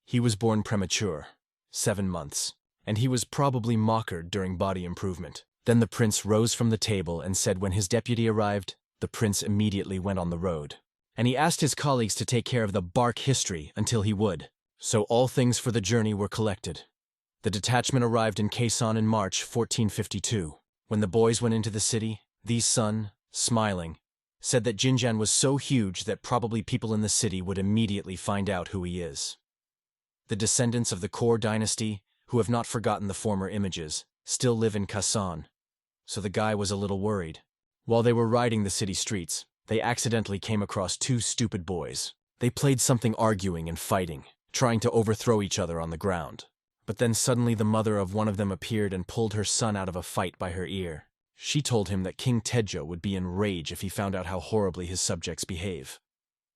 He was born premature, 7 months, and he was probably mocked during body improvement. Then the prince rose from the table and said when his deputy arrived, the prince immediately went on the road. And he asked his colleagues to take care of the bark history until he would. So all things for the journey were collected. The detachment arrived in Quezon in March 1452. When the boys went into the city, these son, smiling, said that Jinjan was so huge that probably people in the city would immediately find out who he is. The descendants of the Kor dynasty, who have not forgotten the former images, still live in Quezon. So the guy was a little worried. While they were riding the city streets, they accidentally came across 2 stupid boys. They played something arguing and fighting, trying to overthrow each other on the ground. But then suddenly the mother of one of them appeared and pulled her son out of a fight by her ear. She told him that King Tejo would be in rage if he found out how horribly his subjects behave.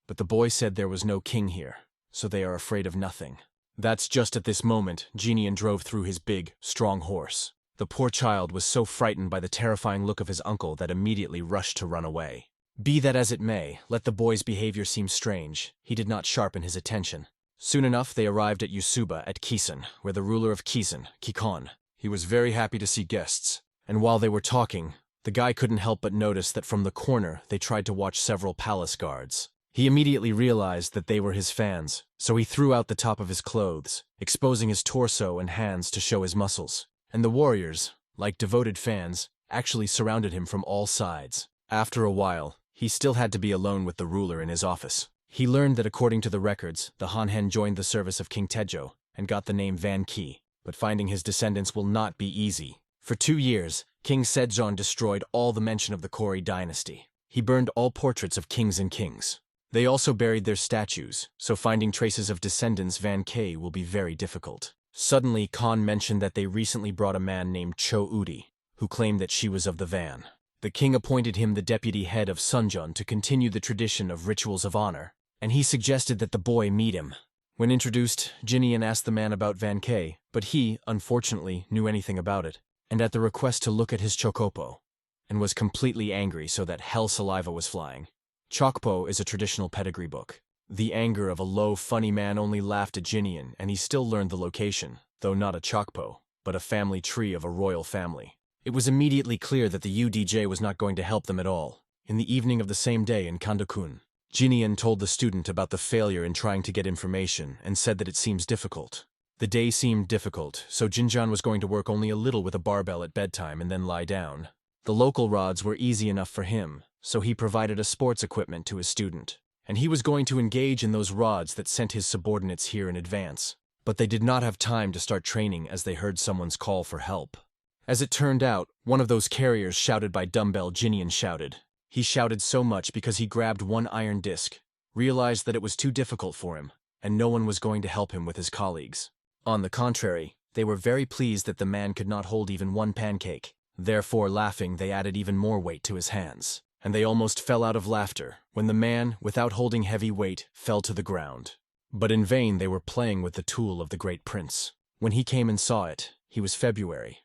But the boy said there was no king here, so they are afraid of nothing. That's just at this moment Genian drove through his big, strong horse. The poor child was so frightened by the terrifying look of his uncle that immediately rushed to run away. Be that as it may, let the boy's behavior seem strange, he did not sharpen his attention. Soon enough they arrived at Yusuba at Quezon, where the ruler of Quezon, Kikon. He was very happy to see guests, and while they were talking, the guy couldn't help but notice that from the corner they tried to watch several palace guards. He immediately realized that they were his fans, so he threw out the top of his clothes, exposing his torso and hands to show his muscles. And the warriors, like devoted fans, actually surrounded him from all sides. After a while, he still had to be alone with the ruler in his office. He learned that according to the records, the Hanhen joined the service of King Tejo and got the name Van Ki, but finding his descendants will not be easy. For 2 years, King Sejong destroyed all the mention of the Kori dynasty. He burned all portraits of kings and kings. They also buried their statues, so finding traces of descendants Van K will be very difficult. Suddenly, Khan mentioned that they recently brought a man named Cho Udi, who claimed that she was of the Van. The king appointed him the deputy head of Sunjun to continue the tradition of rituals of honor, and he suggested that the boy meet him. When introduced, Jinian asked the man about Van K, but he, unfortunately, knew anything about it, and at the request to look at his chocopo, and was completely angry so that hell saliva was flying. Chokpo is a traditional pedigree book. The anger of a low, funny man only laughed at Jinian, and he still learned the location, though not a Chokpo, but a family tree of a royal family. It was immediately clear that the UDJ was not going to help them at all. In the evening of the same day in Kandokun, Jinian told the student about the failure in trying to get information and said that it seems difficult. The day seemed difficult, so Jinjan was going to work only a little with a barbell at bedtime and then lie down. The local rods were easy enough for him, so he provided a sports equipment to his student. And he was going to engage in those rods that sent his subordinates here in advance. But they did not have time to start training as they heard someone's call for help. As it turned out, one of those carriers shouted by dumbbell Jinian shouted. He shouted so much because he grabbed one iron disc, realized that it was too difficult for him, and no one was going to help him with his colleagues. On the contrary, they were very pleased that the man could not hold even one pancake. Therefore, laughing, they added even more weight to his hands. And they almost fell out of laughter when the man, without holding heavy weight, fell to the ground. But in vain they were playing with the tool of the great prince. When he came and saw it, he was February.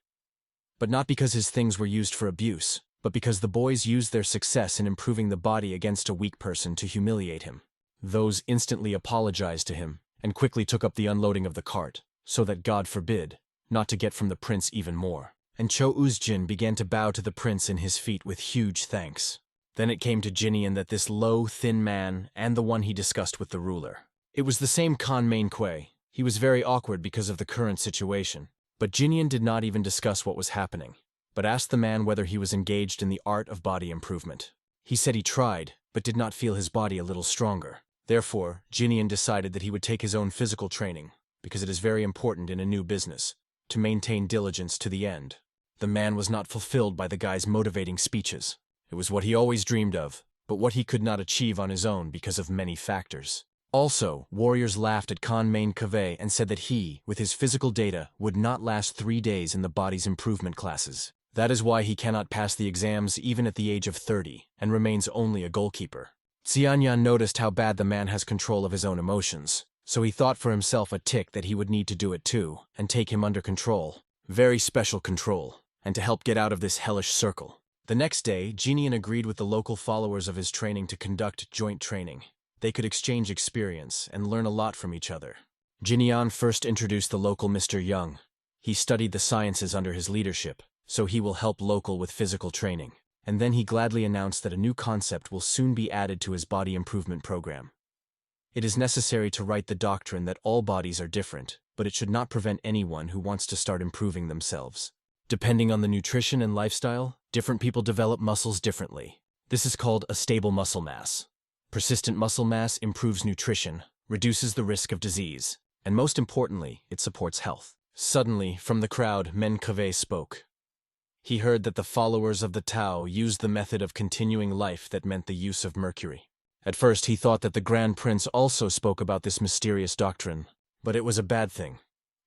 But not because his things were used for abuse, but because the boys used their success in improving the body against a weak person to humiliate him. Those instantly apologized to him and quickly took up the unloading of the cart, so that God forbid, not to get from the prince even more. And Cho Uzjin began to bow to the prince in his feet with huge thanks. Then it came to Jinian that this low, thin man, and the one he discussed with the ruler. It was the same Khan Mainquay. He was very awkward because of the current situation. But Jinian did not even discuss what was happening, but asked the man whether he was engaged in the art of body improvement. He said he tried, but did not feel his body a little stronger. Therefore, Jinian decided that he would take his own physical training, because it is very important in a new business, to maintain diligence to the end. The man was not fulfilled by the guy's motivating speeches. It was what he always dreamed of, but what he could not achieve on his own because of many factors. Also, warriors laughed at Manhwa and said that he, with his physical data, would not last 3 days in the body's improvement classes. That is why he cannot pass the exams even at the age of 30, and remains only a goalkeeper. Xianyan noticed how bad the man has control of his own emotions, so he thought for himself a tick that he would need to do it too, and take him under control. Very special control, and to help get out of this hellish circle. The next day, Jinian agreed with the local followers of his training to conduct joint training. They could exchange experience and learn a lot from each other. Jinian first introduced the local Mr. Young. He studied the sciences under his leadership, so he will help local with physical training. And then he gladly announced that a new concept will soon be added to his body improvement program. It is necessary to write the doctrine that all bodies are different, but it should not prevent anyone who wants to start improving themselves. Depending on the nutrition and lifestyle, different people develop muscles differently. This is called a stable muscle mass. Persistent muscle mass improves nutrition, reduces the risk of disease, and most importantly, it supports health. Suddenly, from the crowd, Manhwa spoke. He heard that the followers of the Tao used the method of continuing life that meant the use of mercury. At first he thought that the Grand Prince also spoke about this mysterious doctrine, but it was a bad thing.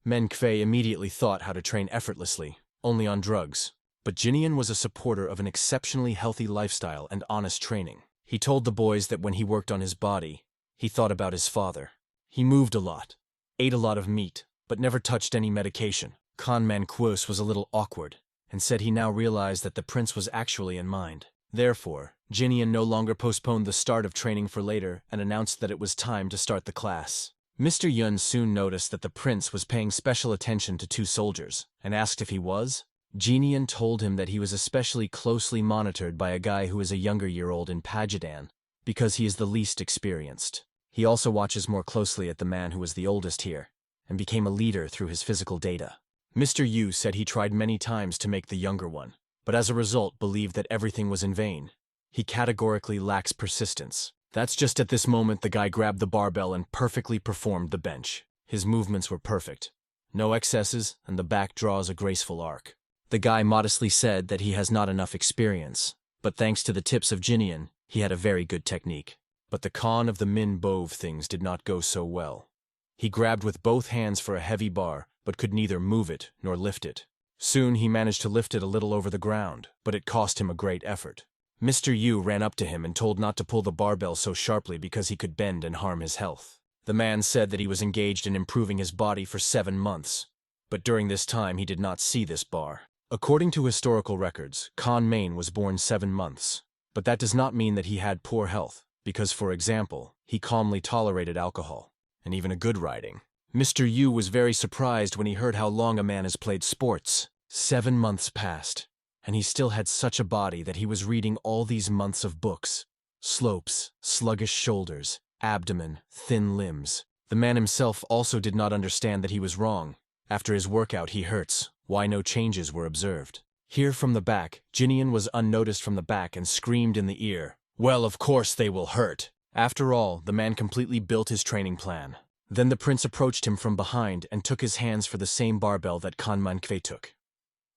Manhwa immediately thought how to train effortlessly, only on drugs. But Jinian was a supporter of an exceptionally healthy lifestyle and honest training. He told the boys that when he worked on his body, he thought about his father. He moved a lot, ate a lot of meat, but never touched any medication. Manhwa was a little awkward, and said he now realized that the prince was actually in mind. Therefore, Jinian no longer postponed the start of training for later and announced that it was time to start the class. Mr. Yun soon noticed that the prince was paying special attention to 2 soldiers, and asked if he was. Jinian told him that he was especially closely monitored by a guy who is a younger year-old in Pajadan, because he is the least experienced. He also watches more closely at the man who was the oldest here, and became a leader through his physical data. Mr. Yu said he tried many times to make the younger one, but as a result believed that everything was in vain. He categorically lacks persistence. That's just at this moment the guy grabbed the barbell and perfectly performed the bench. His movements were perfect. No excesses, and the back draws a graceful arc. The guy modestly said that he has not enough experience, but thanks to the tips of Jinian, he had a very good technique. But the con of the Min Bove things did not go so well. He grabbed with both hands for a heavy bar, but could neither move it nor lift it. Soon he managed to lift it a little over the ground, but it cost him a great effort. Mr. Yu ran up to him and told not to pull the barbell so sharply because he could bend and harm his health. The man said that he was engaged in improving his body for 7 months, but during this time he did not see this bar. According to historical records, Main was born 7 months, but that does not mean that he had poor health, because, for example, he calmly tolerated alcohol, and even a good riding. Mr. Yu was very surprised when he heard how long a man has played sports. 7 months passed, and he still had such a body that he was reading all these months of books. Slopes, sluggish shoulders, abdomen, thin limbs. The man himself also did not understand that he was wrong. After his workout he hurts. Why no changes were observed? Here from the back, Jinian was unnoticed from the back and screamed in the ear, "Well, of course they will hurt." After all, the man completely built his training plan. Then the prince approached him from behind and took his hands for the same barbell that Manhwa took.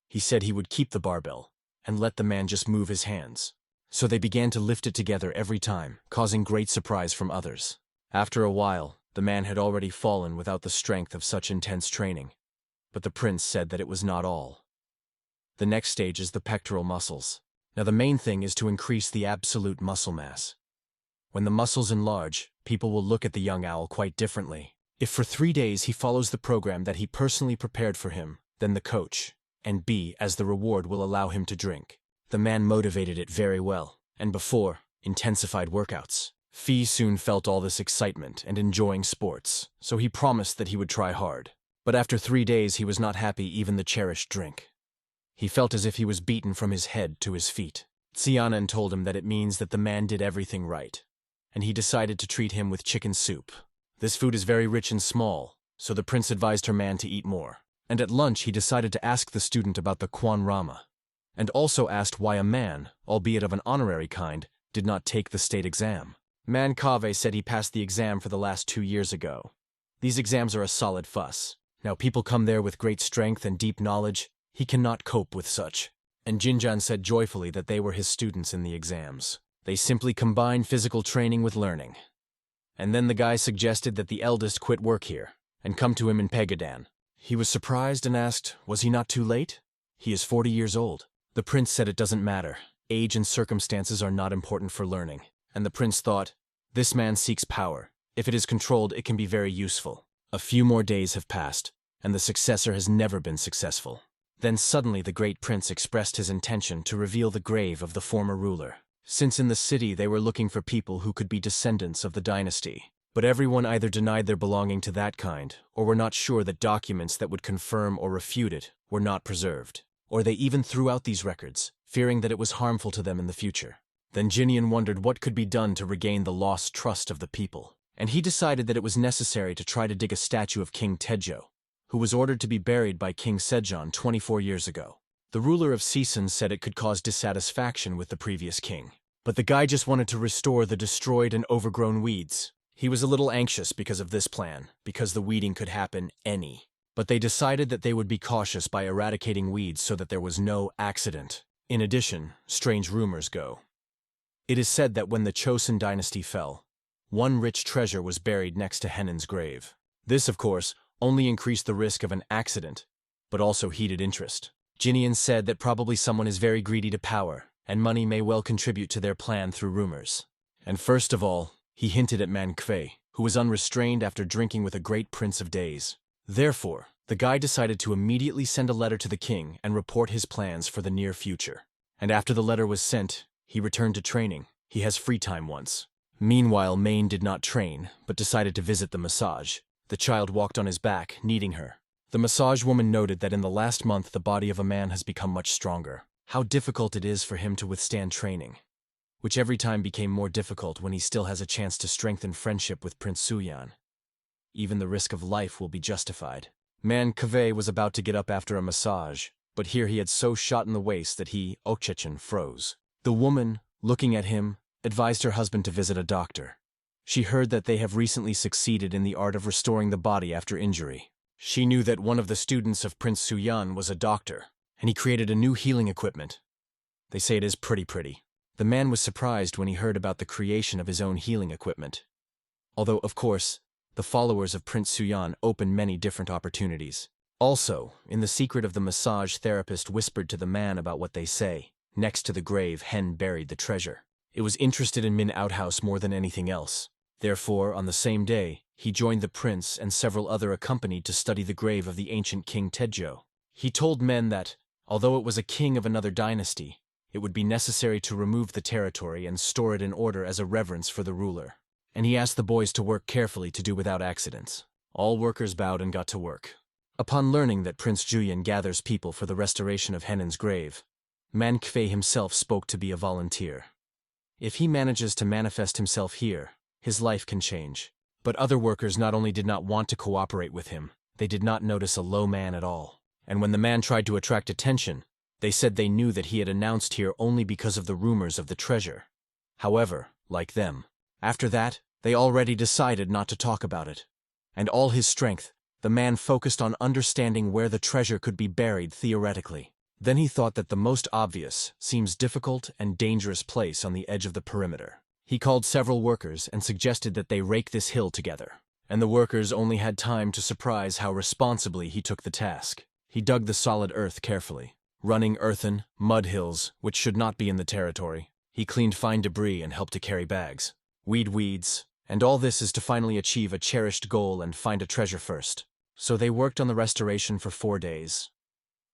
He said he would keep the barbell and let the man just move his hands. So they began to lift it together every time, causing great surprise from others. After a while, the man had already fallen without the strength of such intense training. But the prince said that it was not all. The next stage is the pectoral muscles. Now the main thing is to increase the absolute muscle mass. When the muscles enlarge, people will look at the young owl quite differently. If for 3 days he follows the program that he personally prepared for him, then the coach, and B, as the reward, will allow him to drink. The man motivated it very well, and before, intensified workouts. Fee soon felt all this excitement and enjoying sports, so he promised that he would try hard. But after 3 days he was not happy even the cherished drink. He felt as if he was beaten from his head to his feet. Xianan told him that it means that the man did everything right, and he decided to treat him with chicken soup. This food is very rich and small, so the prince advised her man to eat more. And at lunch he decided to ask the student about the Quan Rama, and also asked why a man, albeit of an honorary kind, did not take the state exam. Manhwa said he passed the exam for the last 2 years ago. These exams are a solid fuss. Now people come there with great strength and deep knowledge. He cannot cope with such. And Jinjan said joyfully that they were his students in the exams. They simply combine physical training with learning. And then the guy suggested that the eldest quit work here and come to him in Pegadan. He was surprised and asked, was he not too late? He is 40 years old. The prince said it doesn't matter. Age and circumstances are not important for learning. And the prince thought, this man seeks power. If it is controlled, it can be very useful. A few more days have passed, and the successor has never been successful. Then suddenly the great prince expressed his intention to reveal the grave of the former ruler, since in the city they were looking for people who could be descendants of the dynasty. But everyone either denied their belonging to that kind, or were not sure that documents that would confirm or refute it were not preserved. Or they even threw out these records, fearing that it was harmful to them in the future. Then Jinian wondered what could be done to regain the lost trust of the people, and he decided that it was necessary to try to dig a statue of King Tejo, who was ordered to be buried by King Sejong 24 years ago. The ruler of Season said it could cause dissatisfaction with the previous king, but the guy just wanted to restore the destroyed and overgrown weeds. He was a little anxious because of this plan, because the weeding could happen but they decided that they would be cautious by eradicating weeds so that there was no accident. In addition, strange rumors go. It is said that when the Chosun dynasty fell, one rich treasure was buried next to Henan's grave. This, of course, only increased the risk of an accident, but also heated interest. Jinian said that probably someone is very greedy to power, and money may well contribute to their plan through rumors. And first of all, he hinted at Manhwa, who was unrestrained after drinking with a great prince of days. Therefore, the guy decided to immediately send a letter to the king and report his plans for the near future. And after the letter was sent, he returned to training. He has free time once. Meanwhile, Main did not train, but decided to visit the massage. The child walked on his back, kneading her. The massage woman noted that in the last month the body of a man has become much stronger. How difficult it is for him to withstand training, which every time became more difficult when he still has a chance to strengthen friendship with Prince Suyan. Even the risk of life will be justified. Manhwa was about to get up after a massage, but here he had so shot in the waist that he, Okchechen, froze. The woman, looking at him, advised her husband to visit a doctor. She heard that they have recently succeeded in the art of restoring the body after injury. She knew that one of the students of Prince Suyan was a doctor, and he created a new healing equipment. They say it is pretty. The man was surprised when he heard about the creation of his own healing equipment. Although, of course, the followers of Prince Suyan opened many different opportunities. Also, in the secret of the massage therapist whispered to the man about what they say. Next to the grave, Hen buried the treasure. It was interested in Min Outhouse more than anything else. Therefore, on the same day, he joined the prince and several other accompanied to study the grave of the ancient King Tejo. He told men that, although it was a king of another dynasty, it would be necessary to remove the territory and store it in order as a reverence for the ruler. And he asked the boys to work carefully to do without accidents. All workers bowed and got to work. Upon learning that Prince Juyan gathers people for the restoration of Henan's grave, Manhwa himself spoke to be a volunteer. If he manages to manifest himself here, his life can change. But other workers not only did not want to cooperate with him, they did not notice a low man at all. And when the man tried to attract attention, they said they knew that he had announced here only because of the rumors of the treasure. However, like them, after that, they already decided not to talk about it. And all his strength, the man focused on understanding where the treasure could be buried theoretically. Then he thought that the most obvious seems difficult and dangerous place on the edge of the perimeter. He called several workers and suggested that they rake this hill together. And the workers only had time to surprise how responsibly he took the task. He dug the solid earth carefully, running earthen, mud hills, which should not be in the territory. He cleaned fine debris and helped to carry bags, weeds, and all this is to finally achieve a cherished goal and find a treasure first. So they worked on the restoration for 4 days.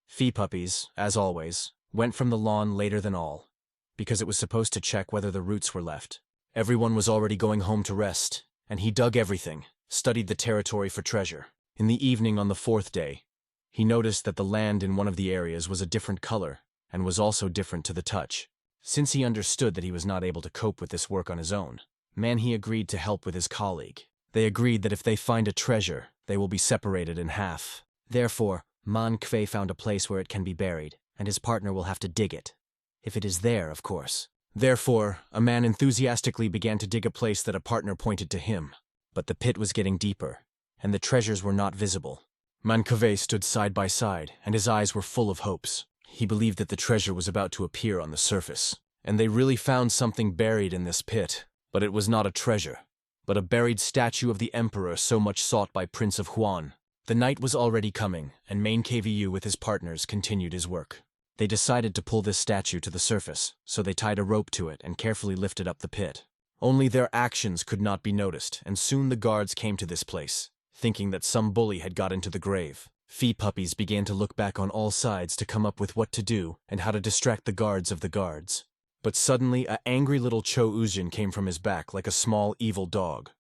Fee puppies, as always, went from the lawn later than all, because it was supposed to check whether the roots were left. Everyone was already going home to rest, and he dug everything, studied the territory for treasure. In the evening on the 4th day, he noticed that the land in one of the areas was a different color, and was also different to the touch. Since he understood that he was not able to cope with this work on his own, Manhwa agreed to help with his colleague. They agreed that if they find a treasure, they will be separated in half. Therefore, Manhwa found a place where it can be buried, and his partner will have to dig it. If it is there, of course. Therefore, a man enthusiastically began to dig a place that a partner pointed to him. But the pit was getting deeper, and the treasures were not visible. Manhwa stood side by side, and his eyes were full of hopes. He believed that the treasure was about to appear on the surface, and they really found something buried in this pit. But it was not a treasure. but a buried statue of the emperor so much sought by Prince of Huan. The night was already coming, and Main KVU with his partners continued his work. They decided to pull this statue to the surface, so they tied a rope to it and carefully lifted up the pit. Only their actions could not be noticed, and soon the guards came to this place, thinking that some bully had got into the grave. Fee puppies began to look back on all sides to come up with what to do and how to distract the guards of the guards. But suddenly, an angry little Cho Uzjin came from his back like a small, evil dog.